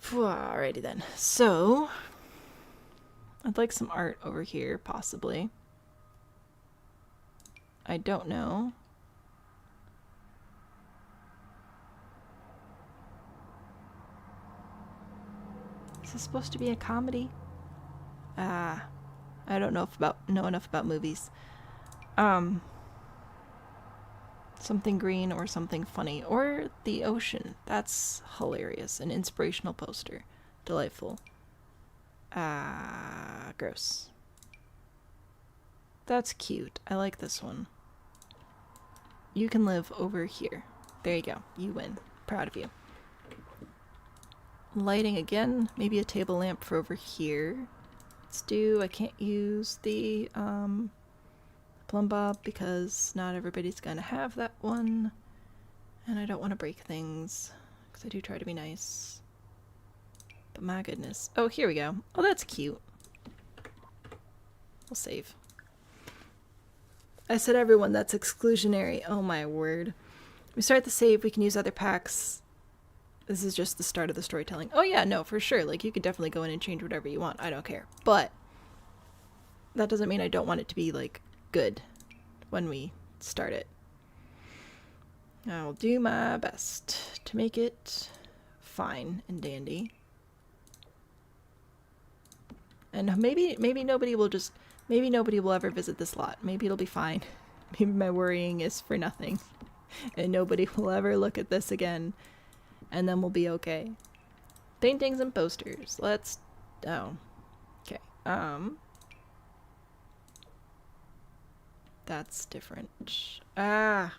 Alrighty then. So, I'd like some art over here, possibly. I don't know. Is this supposed to be a comedy? I don't know enough about movies. Something green or something funny. Or the ocean. That's hilarious. An inspirational poster. Delightful. Gross. That's cute. I like this one. You can live over here. There you go. You win. Proud of you. Lighting again. Maybe a table lamp for over here. I can't use the plumb bob because not everybody's gonna have that one, and I don't want to break things because I do try to be nice, but my goodness. Oh, here we go. Oh, that's cute. We'll save. I said everyone, that's exclusionary. Oh my word. We start the save, we can use other packs. This is just the start of the storytelling. Oh yeah, no, for sure. Like, you could definitely go in and change whatever you want. I don't care. But that doesn't mean I don't want it to be, like, good when we start it. I'll do my best to make it fine and dandy. And maybe nobody will ever visit this lot. Maybe it'll be fine. Maybe my worrying is for nothing. And nobody will ever look at this again. And then we'll be okay. Paintings and posters. Let's... Oh. Okay. That's different. Ah.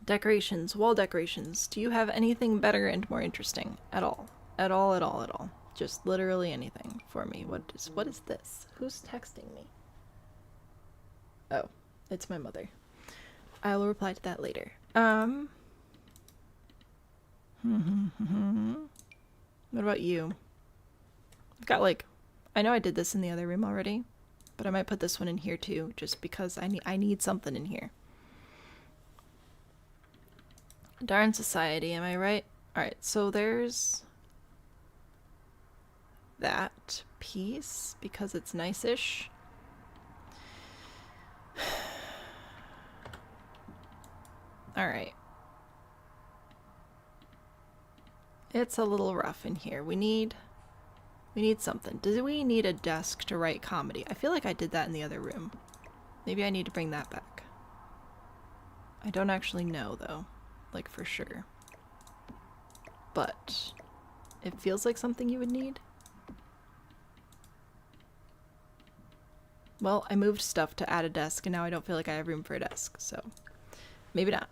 Decorations. Wall decorations. Do you have anything better and more interesting? At all. At all, at all, at all. Just literally anything for me. What is this? Who's texting me? Oh. It's my mother. I will reply to that later. What about you? I've got like... I know I did this in the other room already, but I might put this one in here too, just because I need something in here. Darn society, am I right? Alright, so there's that piece, because it's nice-ish. Alright. It's a little rough in here. We need something. Do we need a desk to write comedy? I feel like I did that in the other room. Maybe I need to bring that back. I don't actually know, though. Like, for sure. But it feels like something you would need. Well, I moved stuff to add a desk, and now I don't feel like I have room for a desk, so maybe not.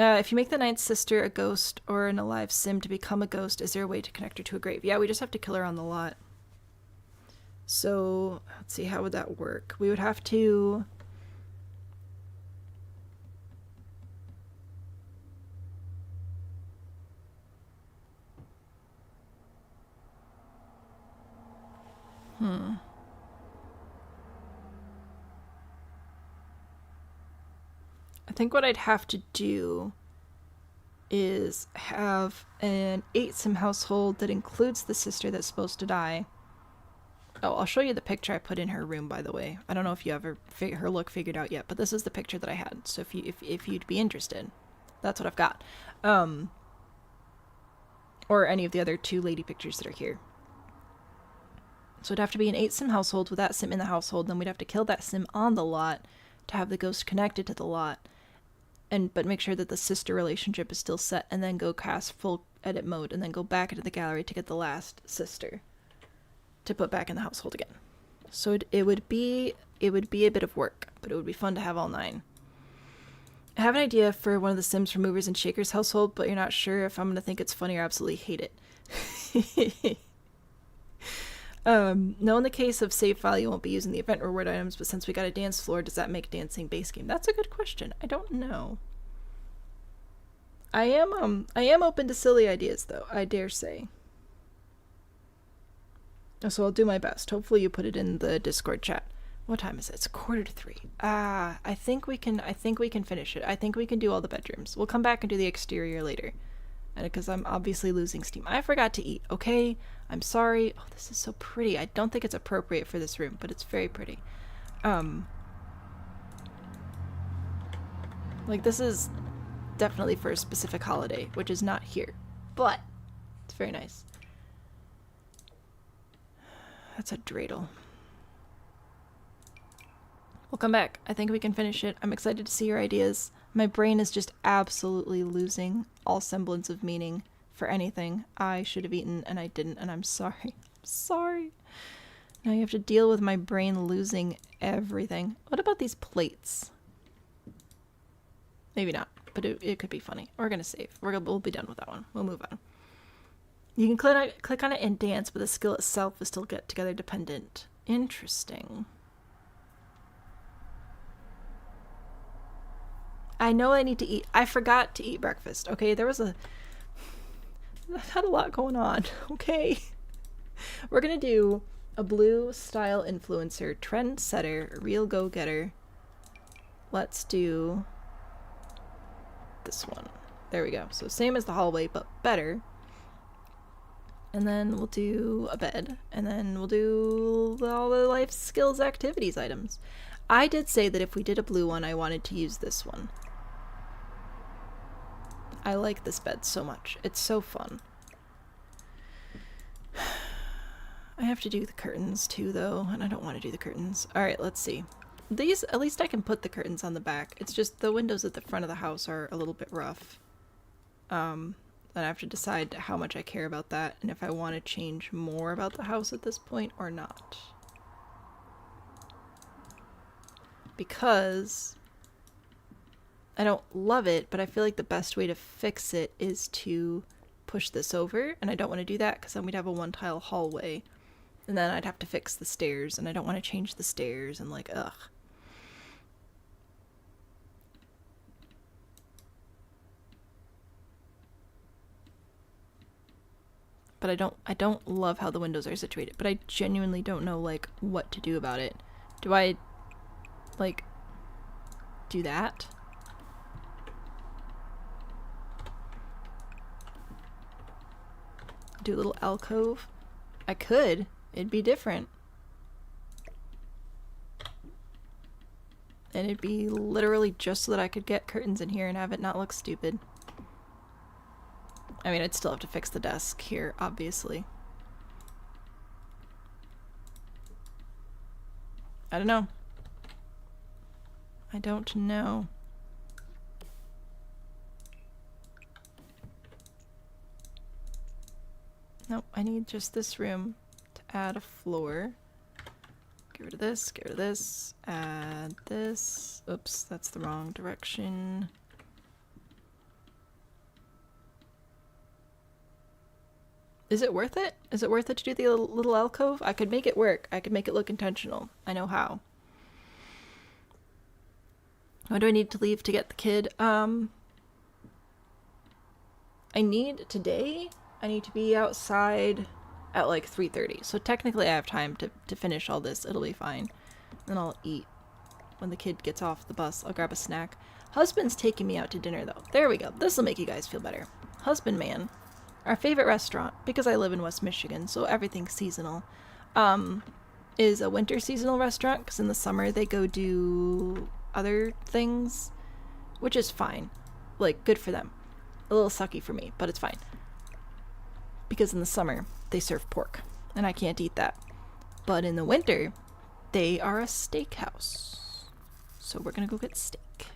If you make the ninth sister a ghost or an alive sim to become a ghost, is there a way to connect her to a grave? Yeah, we just have to kill her on the lot. So, let's see, how would that work? We would have to... I think what I'd have to do is have an 8-sim household that includes the sister that's supposed to die. Oh, I'll show you the picture I put in her room, by the way. I don't know if you ever her look figured out yet, but this is the picture that I had. So if you'd be interested, that's what I've got. Or any of the other 2 lady pictures that are here. So it'd have to be an 8-sim household with that sim in the household. Then we'd have to kill that sim on the lot to have the ghost connected to the lot. But make sure that the sister relationship is still set, and then go cast full edit mode, and then go back into the gallery to get the last sister to put back in the household again. So it would be a bit of work, but it would be fun to have all 9. I have an idea for one of the Sims for Movers and Shakers household, but you're not sure if I'm going to think it's funny or absolutely hate it. No, in the case of save file, you won't be using the event reward items, but since we got a dance floor, does that make dancing base game? That's a good question. I don't know. I am open to silly ideas, though, I dare say. So I'll do my best. Hopefully you put it in the Discord chat. What time is it? It's 2:45. I think we can finish it. I think we can do all the bedrooms. We'll come back and do the exterior later. And because I'm obviously losing steam. I forgot to eat, okay? I'm sorry. Oh, this is so pretty. I don't think it's appropriate for this room, but it's very pretty. Like, this is definitely for a specific holiday, which is not here. But it's very nice. That's a dreidel. We'll come back. I think we can finish it. I'm excited to see your ideas. My brain is just absolutely losing all semblance of meaning for anything. I should have eaten and I didn't, and I'm sorry. I'm sorry. Now you have to deal with my brain losing everything. What about these plates? Maybe not, but it could be funny. We're gonna save. We'll be done with that one. We'll move on. You can click on it and dance, but the skill itself is still get together dependent. Interesting. I know I need to eat. I forgot to eat breakfast. Okay, I had a lot going on. Okay. We're gonna do a blue style influencer, trendsetter, real go-getter. Let's do this one. There we go. So same as the hallway, but better. And then we'll do a bed. And then we'll do all the life skills activities items. I did say that if we did a blue one, I wanted to use this one. I like this bed so much. It's so fun. I have to do the curtains too, though, and I don't want to do the curtains. Alright, let's see. These, at least I can put the curtains on the back. It's just the windows at the front of the house are a little bit rough. And I have to decide how much I care about that and if I want to change more about the house at this point or not. Because I don't love it, but I feel like the best way to fix it is to push this over, and I don't want to do that because then we'd have a one-tile hallway. And then I'd have to fix the stairs, and I don't want to change the stairs, and like, ugh. But I don't love how the windows are situated, but I genuinely don't know, like, what to do about it. Do I, like, do that? Do a little alcove? I could. It'd be different. And it'd be literally just so that I could get curtains in here and have it not look stupid. I mean, I'd still have to fix the desk here, obviously. I don't know. I don't know. Nope, I need just this room to add a floor. Get rid of this, get rid of this, add this. Oops, that's the wrong direction. Is it worth it? Is it worth it to do the little alcove? I could make it work. I could make it look intentional. I know how. What do I need to leave to get the kid? I need today, I need to be outside at like 3:30. So technically I have time to finish all this. It'll be fine. Then I'll eat. When the kid gets off the bus, I'll grab a snack. Husband's taking me out to dinner though. There we go. This will make you guys feel better. Husband man. Our favorite restaurant, because I live in West Michigan, so everything's seasonal, is a winter seasonal restaurant, because in the summer they go do other things, which is fine. Like, good for them. A little sucky for me, but it's fine. Because in the summer, they serve pork, and I can't eat that. But in the winter, they are a steakhouse. So we're gonna go get steak.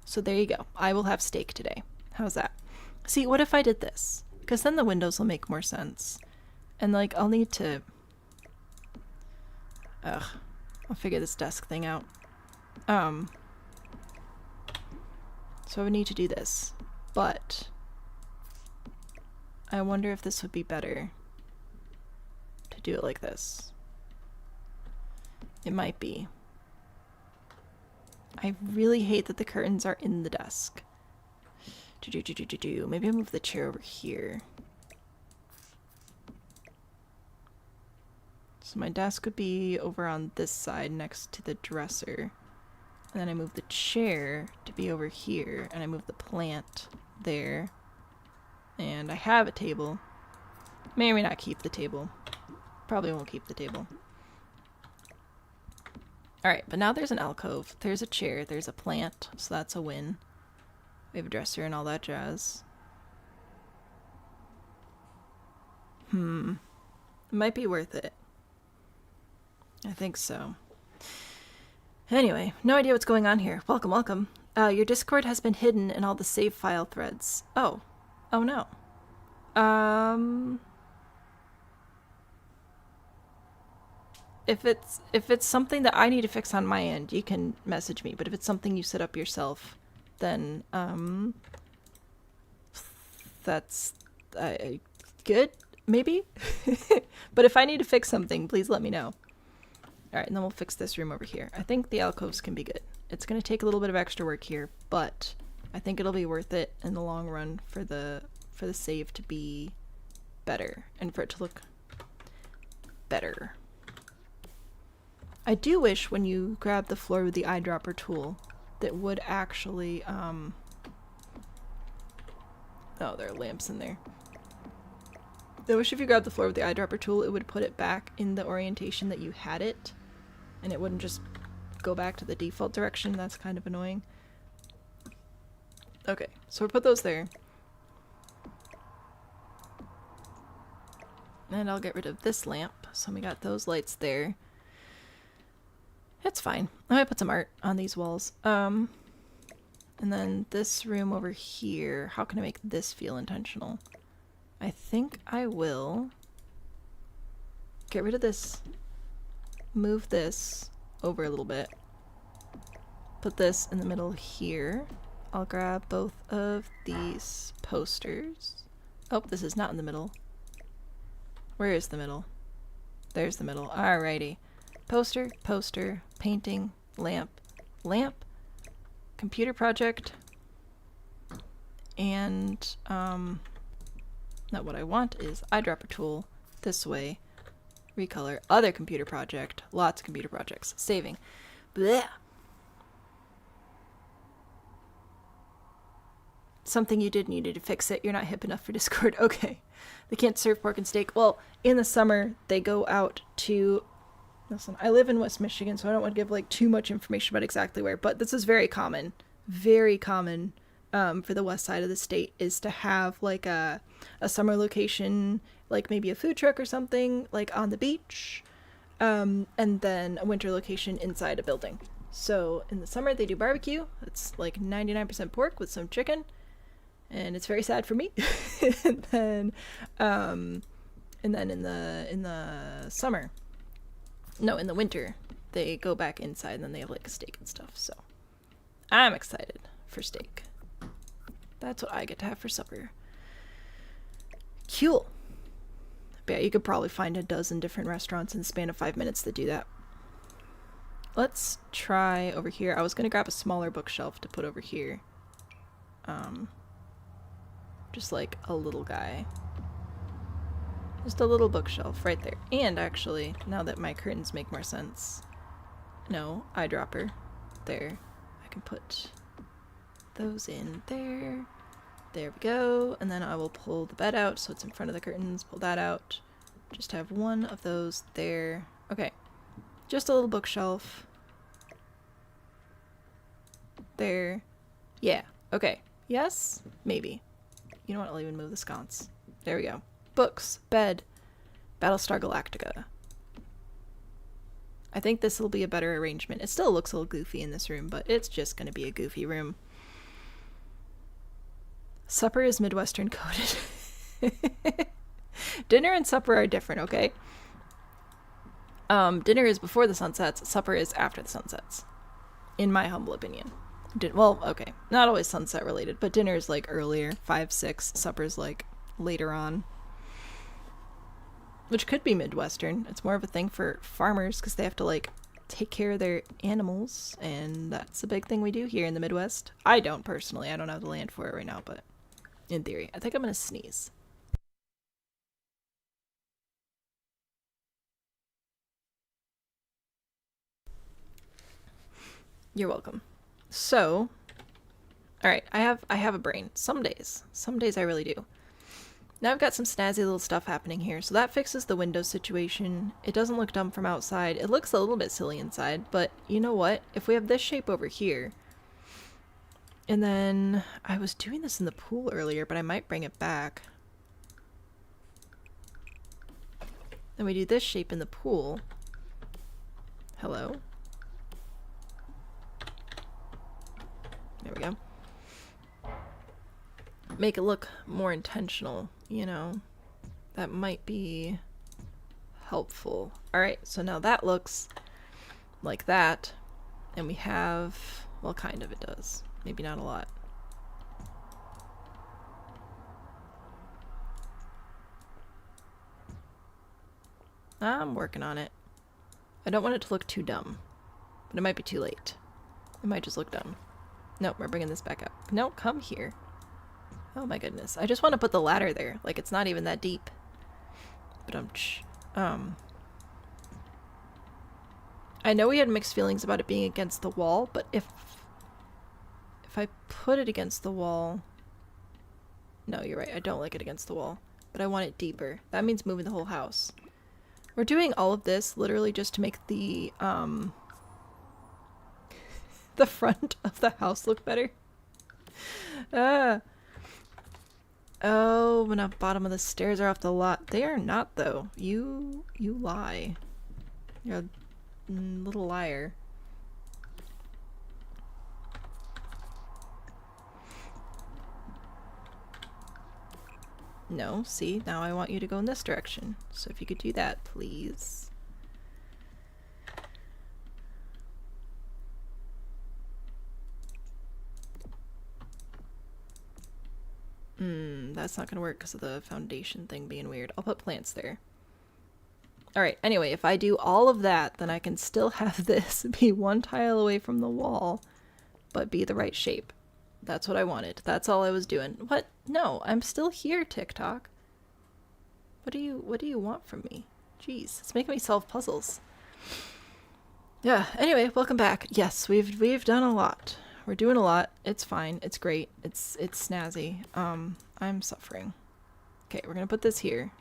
So there you go. I will have steak today. How's that? See, what if I did this? Because then the windows will make more sense. And, like, I'll need to... Ugh. I'll figure this desk thing out. So I would need to do this. But... I wonder if this would be better to do it like this. It might be. I really hate that the curtains are in the desk. Maybe I'll move the chair over here. So my desk would be over on this side next to the dresser. And then I move the chair to be over here. And I move the plant there. And I have a table. May or may not keep the table. Probably won't keep the table. Alright, but now there's an alcove. There's a chair. There's a plant. So that's a win. We have a dresser and all that jazz. It might be worth it. I think so. Anyway, no idea what's going on here. Welcome, welcome. Your Discord has been hidden in all the save file threads. Oh. Oh no. If it's something that I need to fix on my end, you can message me. But if it's something you set up yourself, then that's good, maybe. But if I need to fix something, please let me know. Alright, and then we'll fix this room over here. I think the alcoves can be good. It's going to take a little bit of extra work here, but I think it'll be worth it in the long run for the save to be better and for it to look better. I do wish when you grab the floor with the eyedropper tool that would actually oh, there are lamps in there. I wish if you grabbed the floor with the eyedropper tool, it would put it back in the orientation that you had it, and it wouldn't just go back to the default direction. That's kind of annoying. Okay, so we'll put those there. And I'll get rid of this lamp. So we got those lights there. It's fine. I might put some art on these walls. And then this room over here, how can I make this feel intentional? I think I will get rid of this, move this over a little bit, put this in the middle here. I'll grab both of these posters. Oh, this is not in the middle. Where is the middle? There's the middle. Alrighty. Poster, poster, painting, lamp, lamp, computer project, and now what I want is eyedropper tool this way, recolor, other computer project, lots of computer projects, saving. Blech. Something you did needed to fix it. You're not hip enough for Discord. Okay. They can't serve pork and steak. Well, in the summer, they go out to... Listen, I live in West Michigan, so I don't want to give like too much information about exactly where, but this is very common for the west side of the state, is to have like a summer location, like maybe a food truck or something, like on the beach, and then a winter location inside a building. So in the summer they do barbecue. It's like 99% pork with some chicken, and it's very sad for me. and then in the summer, no, in the winter, they go back inside and then they have like a steak and stuff. So I'm excited for steak. That's what I get to have for supper. Cool. But yeah, you could probably find a dozen different restaurants in the span of 5 minutes that do that. Let's try over here. I was going to grab a smaller bookshelf to put over here. Just like a little guy. Just a little bookshelf right there. And actually, now that my curtains make more sense, no, eyedropper there. I can put those in there. There we go. And then I will pull the bed out so it's in front of the curtains. Pull that out. Just have one of those there. Okay. Just a little bookshelf. There. Yeah. Okay. Yes? Maybe. You know what? I'll even move the sconce. There we go. Books, bed, Battlestar Galactica. I think this will be a better arrangement. It still looks a little goofy in this room, but it's just going to be a goofy room. Supper is Midwestern coded. Dinner and supper are different, okay? Dinner is before the sun sets, supper is after the sun sets. In my humble opinion. Well, okay. Not always sunset related, but dinner is like earlier, 5, 6. Supper's like later on. Which could be Midwestern. It's more of a thing for farmers because they have to like take care of their animals, and that's a big thing we do here in the Midwest. I don't personally. I don't have the land for it right now, but in theory. I think I'm gonna sneeze. You're welcome. So, alright, I have a brain. Some days I really do. Now I've got some snazzy little stuff happening here. So that fixes the window situation. It doesn't look dumb from outside. It looks a little bit silly inside, but you know what? If we have this shape over here, and then I was doing this in the pool earlier, but I might bring it back. Then we do this shape in the pool. Hello? There we go. Make it look more intentional, you know. That might be helpful. Alright, so now that looks like that. And we have, well, kind of it does. Maybe not a lot. I'm working on it. I don't want it to look too dumb. But it might be too late. It might just look dumb. Nope, we're bringing this back up. No, come here. Oh my goodness. I just want to put the ladder there. Like, it's not even that deep. But I know we had mixed feelings about it being against the wall, but if I put it against the wall... No, you're right. I don't like it against the wall. But I want it deeper. That means moving the whole house. We're doing all of this literally just to make the front of the house look better. Oh, when the bottom of the stairs are off the lot. They are not, though. You lie. You're a little liar. No, see, now I want you to go in this direction. So if you could do that, please. That's not gonna work because of the foundation thing being weird. I'll put plants there. Alright, anyway, if I do all of that, then I can still have this be one tile away from the wall, but be the right shape. That's what I wanted. That's all I was doing. What? No, I'm still here, TikTok. What do you want from me? Jeez, it's making me solve puzzles. Yeah, anyway, welcome back. Yes, we've done a lot. We're doing a lot. It's fine. It's great. It's snazzy. I'm suffering. Okay, we're gonna put this here.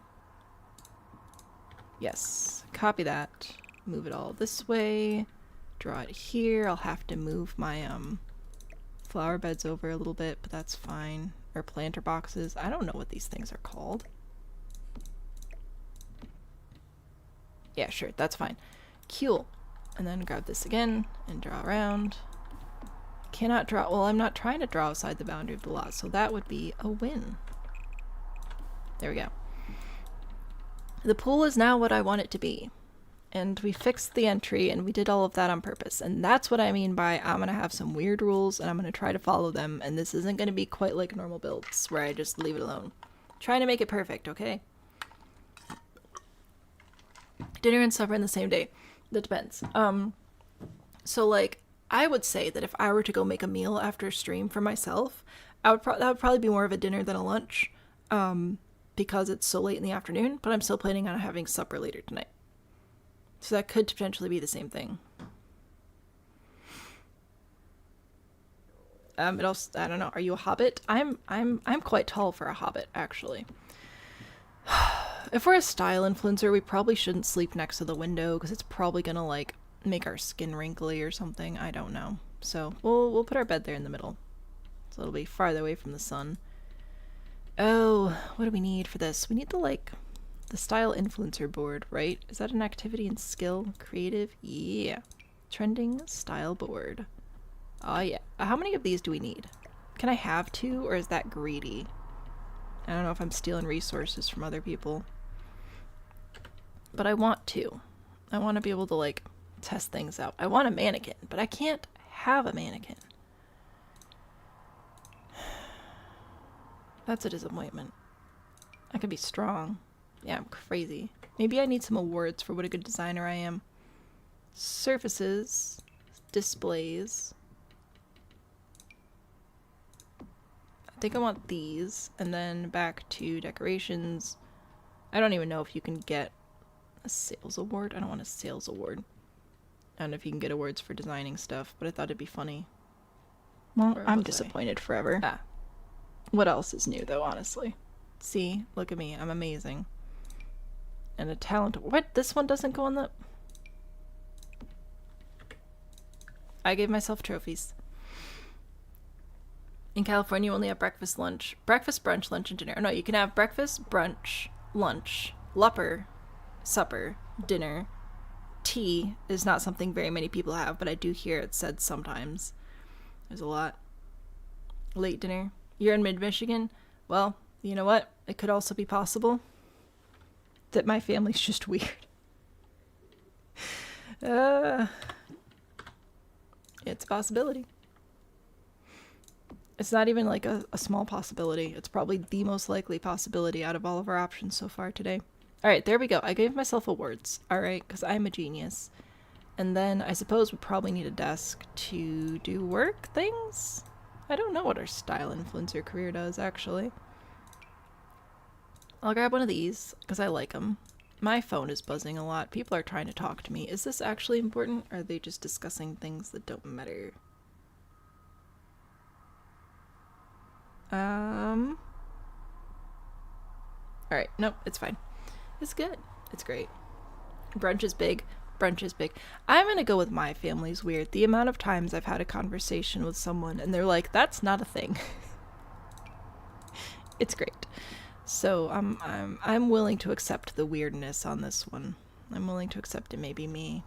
Yes, copy that. Move it all this way. Draw it here. I'll have to move my flower beds over a little bit, but that's fine. Or planter boxes. I don't know what these things are called. Yeah, sure, that's fine. Cool. And then grab this again and draw around. Cannot draw. Well, I'm not trying to draw outside the boundary of the lot, so that would be a win. There we go. The pool is now what I want it to be. And we fixed the entry, and we did all of that on purpose. And that's what I mean by I'm going to have some weird rules, and I'm going to try to follow them, and this isn't going to be quite like normal builds, where I just leave it alone. Trying to make it perfect, okay? Dinner and supper in the same day. That depends. So, like, I would say that if I were to go make a meal after a stream for myself, that would probably be more of a dinner than a lunch, because it's so late in the afternoon, but I'm still planning on having supper later tonight. So that could potentially be the same thing. It also, I don't know, are you a hobbit? I'm quite tall for a hobbit, actually. If we're a style influencer, we probably shouldn't sleep next to the window, because it's probably gonna, like, make our skin wrinkly or something. I don't know. So we'll put our bed there in the middle. So it'll be farther away from the sun. Oh, what do we need for this? We need the style influencer board, right? Is that an activity and skill? Creative? Yeah. Trending style board. Oh yeah. How many of these do we need? Can I have 2, or is that greedy? I don't know if I'm stealing resources from other people. But I want to. I want to be able to, like, test things out. I want a mannequin, but I can't have a mannequin. That's a disappointment. I could be strong. Yeah, I'm crazy. Maybe I need some awards for what a good designer I am. Surfaces. Displays. I think I want these. And then back to decorations. I don't even know if you can get a sales award. I don't want a sales award. I don't know if you can get awards for designing stuff, but I thought it'd be funny. Well, I'm disappointed forever. Ah. What else is new, though, honestly? See? Look at me. I'm amazing. And a talent... What? This one doesn't go on the... I gave myself trophies. In California, you only have breakfast, lunch. Breakfast, brunch, lunch, and dinner. No, you can have breakfast, brunch, lunch, lupper, supper, dinner. Tea is not something very many people have, but I do hear it said sometimes. There's a lot. Late dinner. You're in mid-Michigan? Well, you know what? It could also be possible that my family's just weird. It's a possibility. It's not even like a small possibility. It's probably the most likely possibility out of all of our options so far today. Alright, there we go. I gave myself awards. Alright, because I'm a genius. And then I suppose we probably need a desk to do work things? I don't know what our style influencer career does, actually. I'll grab one of these, because I like them. My phone is buzzing a lot. People are trying to talk to me. Is this actually important, or are they just discussing things that don't matter? Alright, nope, it's fine. It's good. It's great. Brunch is big. Brunch is big. I'm gonna go with my family's weird. The amount of times I've had a conversation with someone and they're like, that's not a thing. It's great. So I'm willing to accept the weirdness on this one. I'm willing to accept it may be me.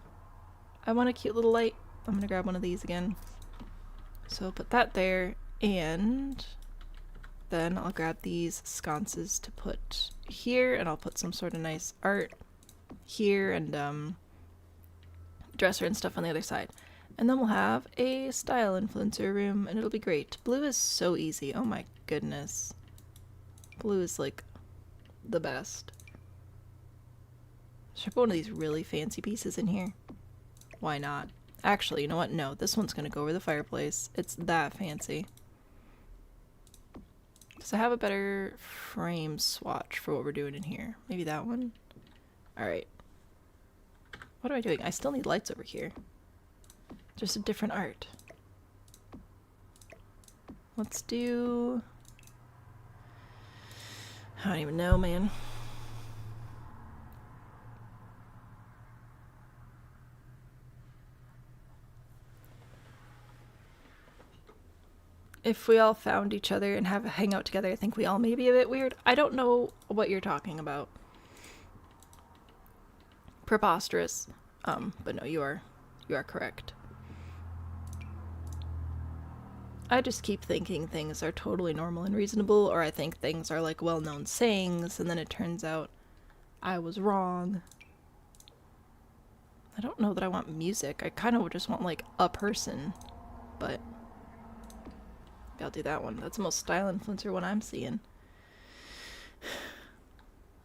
I want a cute little light. I'm gonna grab one of these again. So I'll put that there, and then I'll grab these sconces to put here, and I'll put some sort of nice art here, and dresser and stuff on the other side. And then we'll have a style influencer room, and it'll be great. Blue is so easy. Oh my goodness. Blue is like the best. Should I put one of these really fancy pieces in here? Why not? Actually, you know what? No, this one's gonna go over the fireplace. It's that fancy. Does it have a better frame swatch for what we're doing in here? Maybe that one? Alright. What am I doing? I still need lights over here. Just a different art. Let's do... I don't even know, man. If we all found each other and have a hangout together, I think we all may be a bit weird. I don't know what you're talking about. Preposterous. But no, you are correct. I just keep thinking things are totally normal and reasonable, or I think things are like well-known sayings, and then it turns out I was wrong. I don't know that I want music. I kind of just want like a person, but maybe I'll do that one. That's the most style influencer one I'm seeing.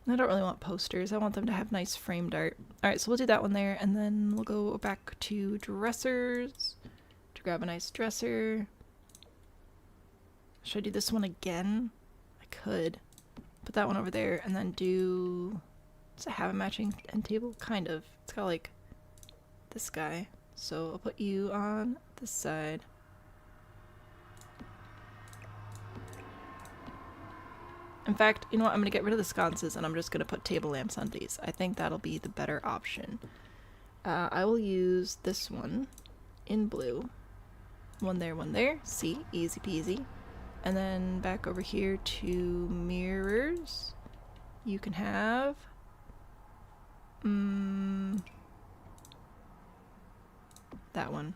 I don't really want posters. I want them to have nice framed art. Alright, so we'll do that one there, and then we'll go back to dressers to grab a nice dresser. Should I do this one again? I could. Put that one over there, and then do... Does it have a matching end table? Kind of. It's got like this guy. So I'll put you on this side. In fact, you know what? I'm going to get rid of the sconces, and I'm just going to put table lamps on these. I think that'll be the better option. I will use this one in blue. One there. See? Easy peasy. And then back over here to mirrors. You can have... that one.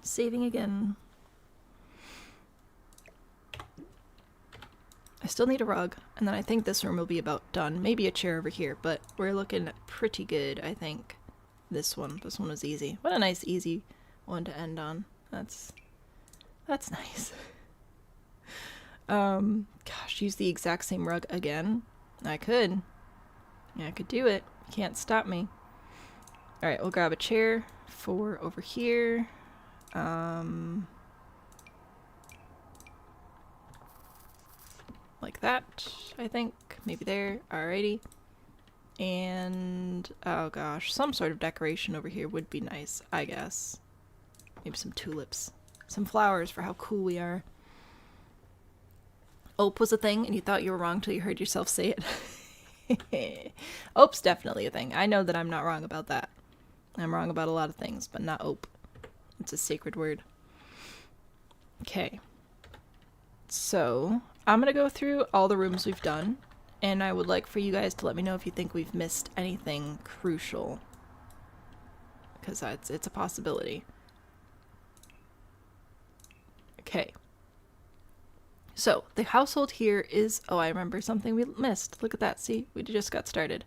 Saving again. I still need a rug, and then I think this room will be about done. Maybe a chair over here, but we're looking pretty good, I think. This one was easy. What a nice, easy one to end on. That's nice. Gosh, use the exact same rug again? I could. Yeah, I could do it. You can't stop me. Alright, we'll grab a chair for over here. Like that, I think. Maybe there. Alrighty. And, oh gosh, some sort of decoration over here would be nice, I guess. Maybe some tulips. Some flowers for how cool we are. Ope was a thing, and you thought you were wrong till you heard yourself say it. Ope's definitely a thing. I know that I'm not wrong about that. I'm wrong about a lot of things, but not ope. It's a sacred word. Okay. So, I'm gonna go through all the rooms we've done, and I would like for you guys to let me know if you think we've missed anything crucial. Because it's a possibility. Okay. So, the household here is... Oh, I remember something we missed. Look at that. See? We just got started.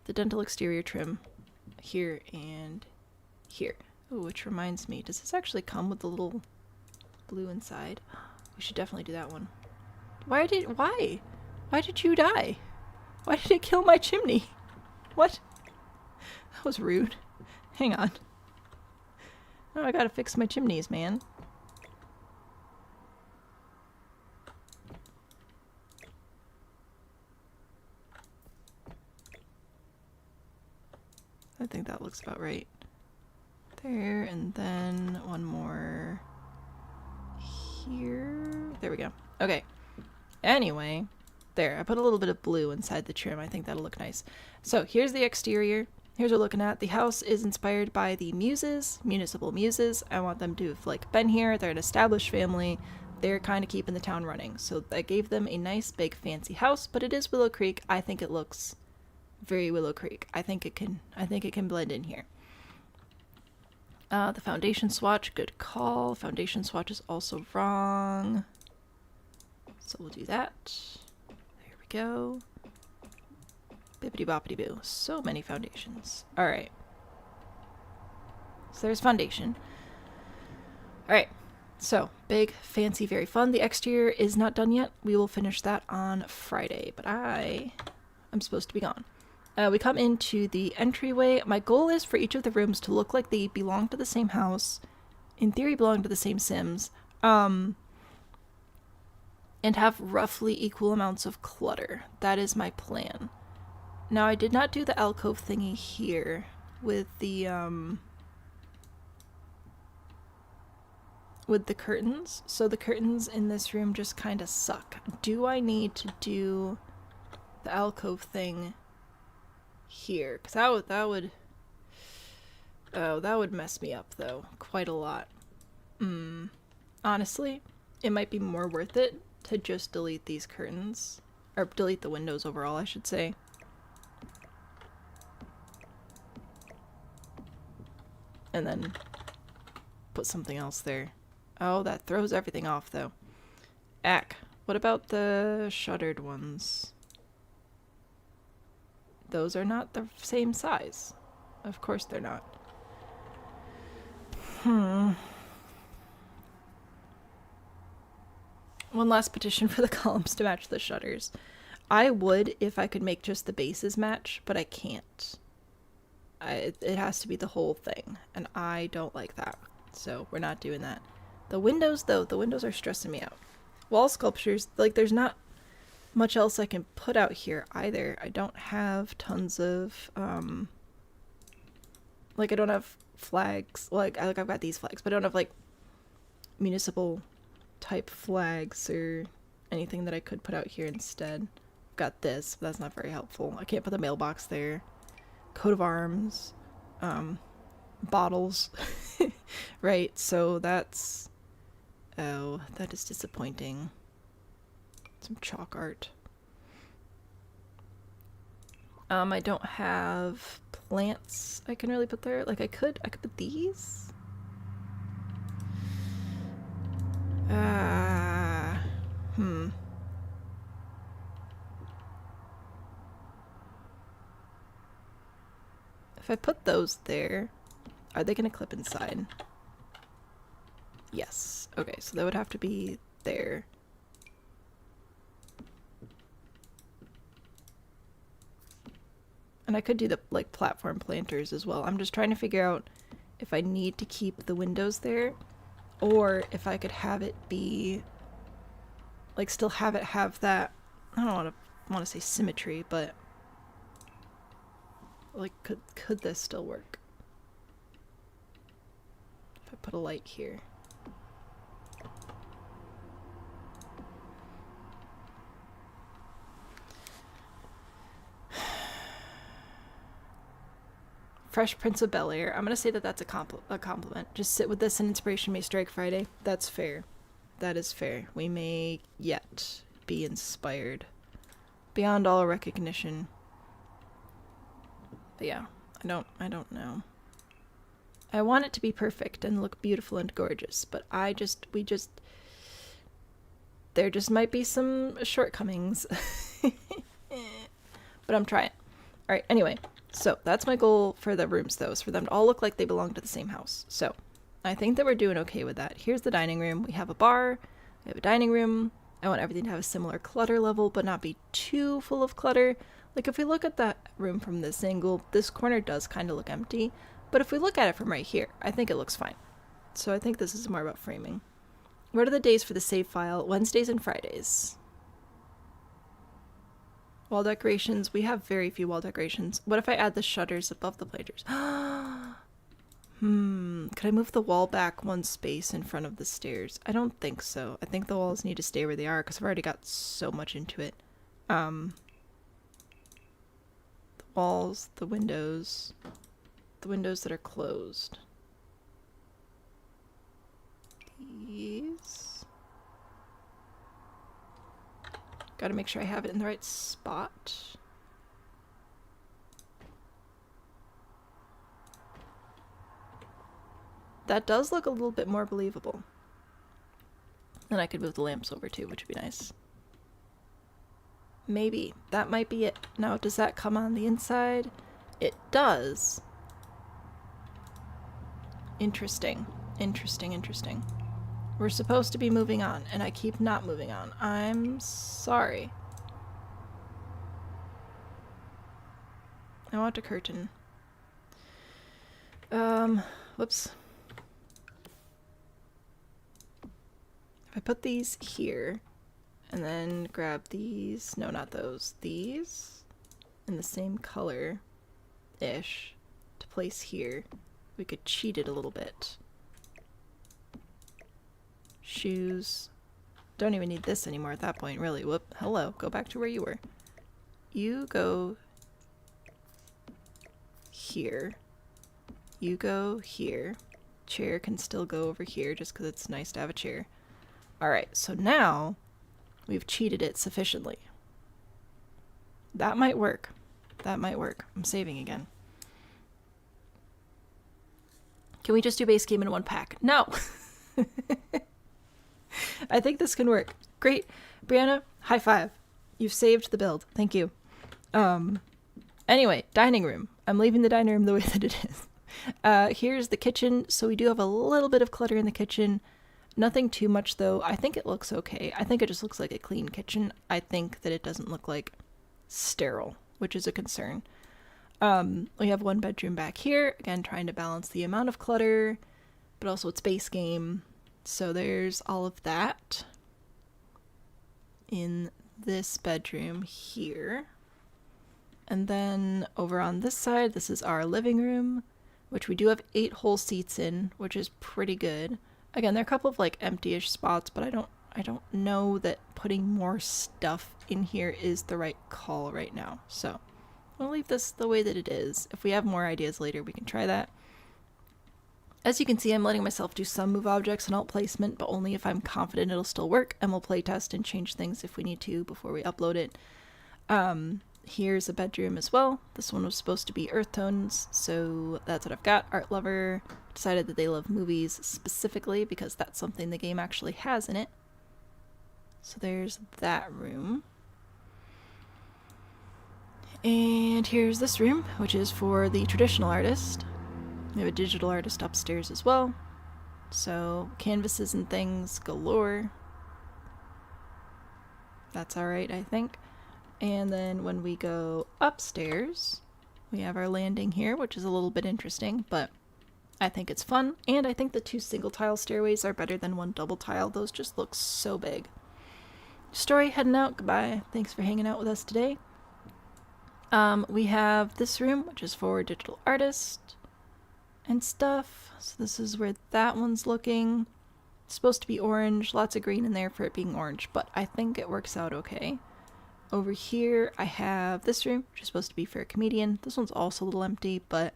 The dental exterior trim. Here and here. Oh, which reminds me. Does this actually come with the little blue inside? We should definitely do that one. Why? Why did you die? Why did it kill my chimney? What? That was rude. Hang on. Oh, I gotta fix my chimneys, man. I think that looks about right. There, and then one more here. There we go. Okay. Anyway, there. I put a little bit of blue inside the trim. I think that'll look nice. So here's the exterior. Here's what we're looking at. The house is inspired by the Muses, Municipal Muses. I want them to have like been here. They're an established family. they're kind of keeping the town running. So I gave them a nice big fancy house, but it is Willow Creek. I think it looks very Willow Creek. I think it can blend in here. The foundation swatch, good call. Foundation swatch is also wrong. So we'll do that. There we go. Bippity boppity boo. So many foundations. Alright. So there's foundation. Alright. So, big, fancy, very fun. The exterior is not done yet. We will finish that on Friday, but I am supposed to be gone. We come into the entryway. My goal is for each of the rooms to look like they belong to the same house. In theory, belong to the same Sims. And have roughly equal amounts of clutter. That is my plan. Now, I did not do the alcove thingy here with the curtains. So the curtains in this room just kind of suck. Do I need to do the alcove thing here? Because that would mess me up, though. Quite a lot. Honestly, it might be more worth it to just delete these curtains. Or delete the windows overall, I should say. And then put something else there. Oh, that throws everything off, though. Ack. What about the shuttered ones? Those are not the same size. Of course they're not. One last petition for the columns to match the shutters. I would if I could make just the bases match, but I can't. It has to be the whole thing, and I don't like that. So we're not doing that. The windows, though, the windows are stressing me out. Wall sculptures, like, there's not much else I can put out here either. I don't have tons of, like, I don't have flags. Like, I've got these flags, but I don't have, like, municipal type flags or anything that I could put out here instead. I've got this, but that's not very helpful. I can't put the mailbox there. Coat of arms, bottles, right? So that's, oh, that is disappointing. Some chalk art. I don't have plants I can really put there. Like I could put these. If I put those there, are they going to clip inside? Yes. Okay, so that would have to be there. And I could do the, like, platform planters as well. I'm just trying to figure out if I need to keep the windows there, or if I could have it be, like, still have it have that, I don't want to say symmetry, but like, could this still work? If I put a light here. Fresh Prince of Bel-Air. I'm gonna say that that's a compliment. Just sit with this and inspiration may strike Friday. That's fair. That is fair. We may yet be inspired. Beyond all recognition. But yeah, I don't know. I want it to be perfect and look beautiful and gorgeous, but there just might be some shortcomings. But I'm trying. Alright, anyway, so that's my goal for the rooms, though, is for them to all look like they belong to the same house. So, I think that we're doing okay with that. Here's the dining room. We have a bar, we have a dining room. I want everything to have a similar clutter level, but not be too full of clutter. Like, if we look at that room from this angle, this corner does kind of look empty. But if we look at it from right here, I think it looks fine. So I think this is more about framing. What are the days for the save file? Wednesdays and Fridays. Wall decorations. We have very few wall decorations. What if I add the shutters above the planters? Could I move the wall back one space in front of the stairs? I don't think so. I think the walls need to stay where they are because I've already got so much into it. The walls, the windows that are closed. These. Gotta make sure I have it in the right spot. That does look a little bit more believable. And I could move the lamps over too, which would be nice. Maybe. That might be it. Now, does that come on the inside? It does. Interesting. Interesting, interesting. We're supposed to be moving on, and I keep not moving on. I'm sorry. I want a curtain. Whoops. If I put these here, and then grab these, no, not those, these, in the same color-ish, to place here, we could cheat it a little bit. Shoes. Don't even need this anymore at that point, really. Whoop. Hello. Go back to where you were. You go here. You go here. Chair can still go over here just because it's nice to have a chair. Alright, so now we've cheated it sufficiently. That might work. That might work. I'm saving again. Can we just do base game in one pack? No! I think this can work. Great. Brianna, high five. You've saved the build. Thank you. Anyway, dining room. I'm leaving the dining room the way that it is. Here's the kitchen. So we do have a little bit of clutter in the kitchen. Nothing too much though. I think it looks okay. I think it just looks like a clean kitchen. I think that it doesn't look like sterile, which is a concern. We have one bedroom back here. Again, trying to balance the amount of clutter, but also it's base game. So there's all of that in this bedroom here. And then over on this side, this is our living room, which we do have 8 whole seats in, which is pretty good. Again, there are a couple of like empty-ish spots, but I don't know that putting more stuff in here is the right call right now. So I'll leave this the way that it is. If we have more ideas later, we can try that. As you can see, I'm letting myself do some move objects and alt placement, but only if I'm confident it'll still work, and we'll play test and change things if we need to before we upload it. Here's a bedroom as well. This one was supposed to be earth tones, so that's what I've got. Art lover decided that they love movies specifically because that's something the game actually has in it. So there's that room. And here's this room, which is for the traditional artist. We have a digital artist upstairs as well. So canvases and things galore. That's alright, I think. And then when we go upstairs, we have our landing here, which is a little bit interesting, but I think it's fun. And I think the 2 single tile stairways are better than 1 double tile. Those just look so big. Story heading out. Goodbye. Thanks for hanging out with us today. We have this room, which is for digital artist and stuff. So this is where that one's looking. It's supposed to be orange. Lots of green in there for it being orange, but I think it works out okay. Over here, I have this room, which is supposed to be for a comedian. This one's also a little empty, but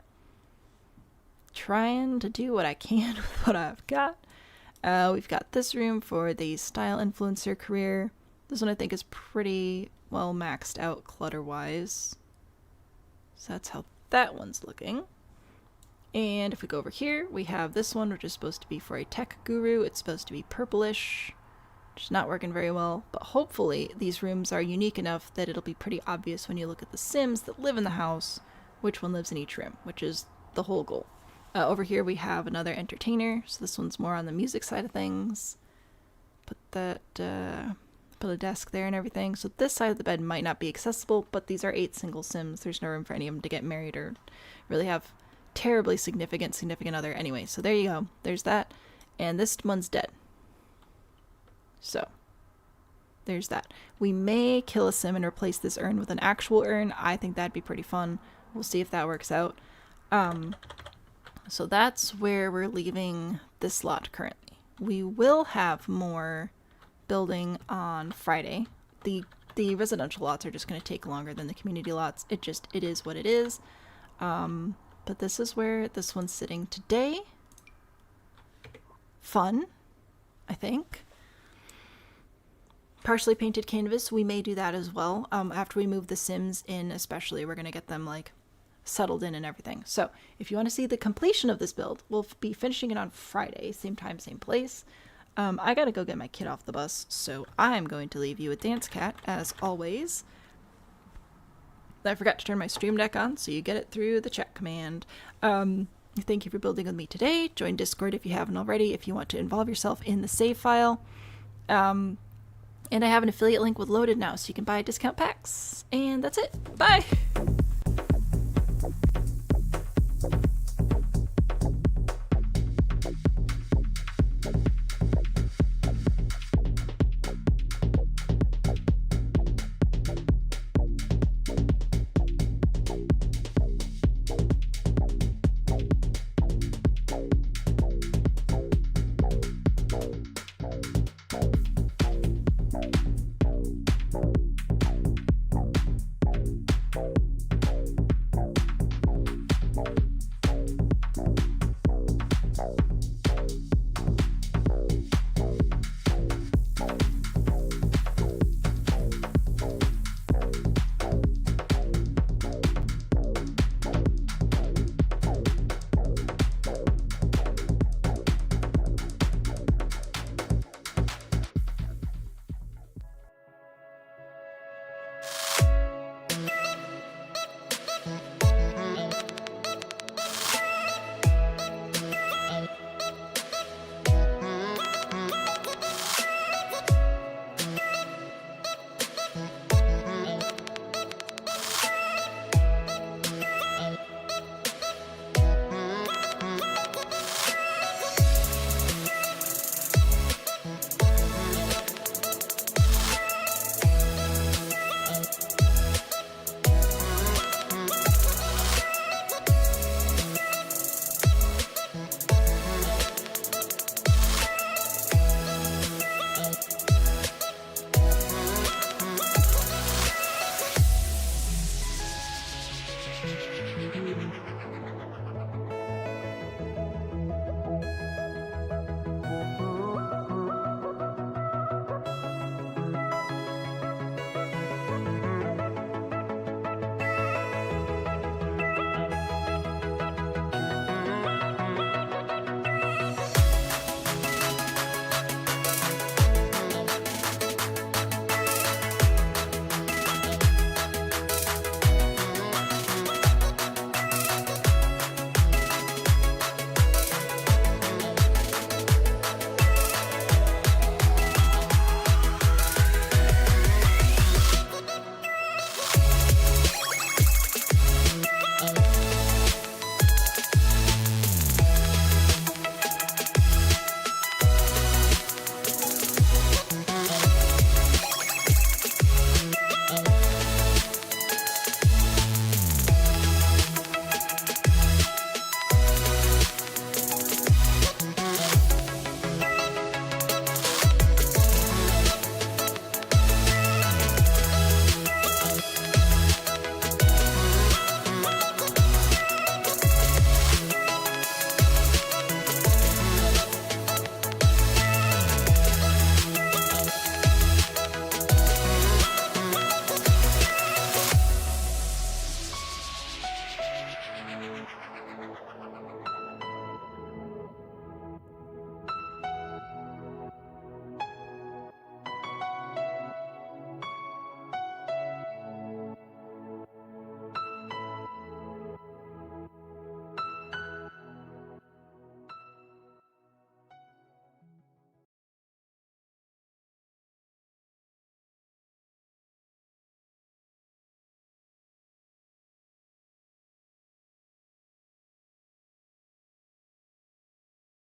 trying to do what I can with what I've got. We've got this room for the style influencer career. This one I think is pretty well maxed out clutter-wise. So that's how that one's looking. And if we go over here, we have this one, which is supposed to be for a tech guru. It's supposed to be purplish, which is not working very well. But hopefully these rooms are unique enough that it'll be pretty obvious when you look at the Sims that live in the house, which one lives in each room, which is the whole goal. Over here we have another entertainer. So this one's more on the music side of things. Put that, put a desk there and everything. So this side of the bed might not be accessible, but these are 8 single Sims. There's no room for any of them to get married or really have terribly significant other. Anyway, so there you go. There's that. And this one's dead. So there's that. We may kill a Sim and replace this urn with an actual urn. I think that'd be pretty fun. We'll see if that works out. So that's where we're leaving this lot currently. We will have more building on Friday. The residential lots are just going to take longer than the community lots. It is what it is. But this is where this one's sitting today. Fun, I think. partially painted canvas, we may do that as well. After we move the Sims in, especially, we're going to get them like settled in and everything. So if you want to see the completion of this build, we'll be finishing it on Friday, same time, same place. I gotta go get my kid off the bus, so I'm going to leave you with Dance Cat, as always. I forgot to turn my stream deck on, so you get it through the chat command. Thank you for building with me today. Join Discord if you haven't already, if you want to involve yourself in the save file. And I have an affiliate link with Loaded now, so you can buy discount packs. And that's it. Bye!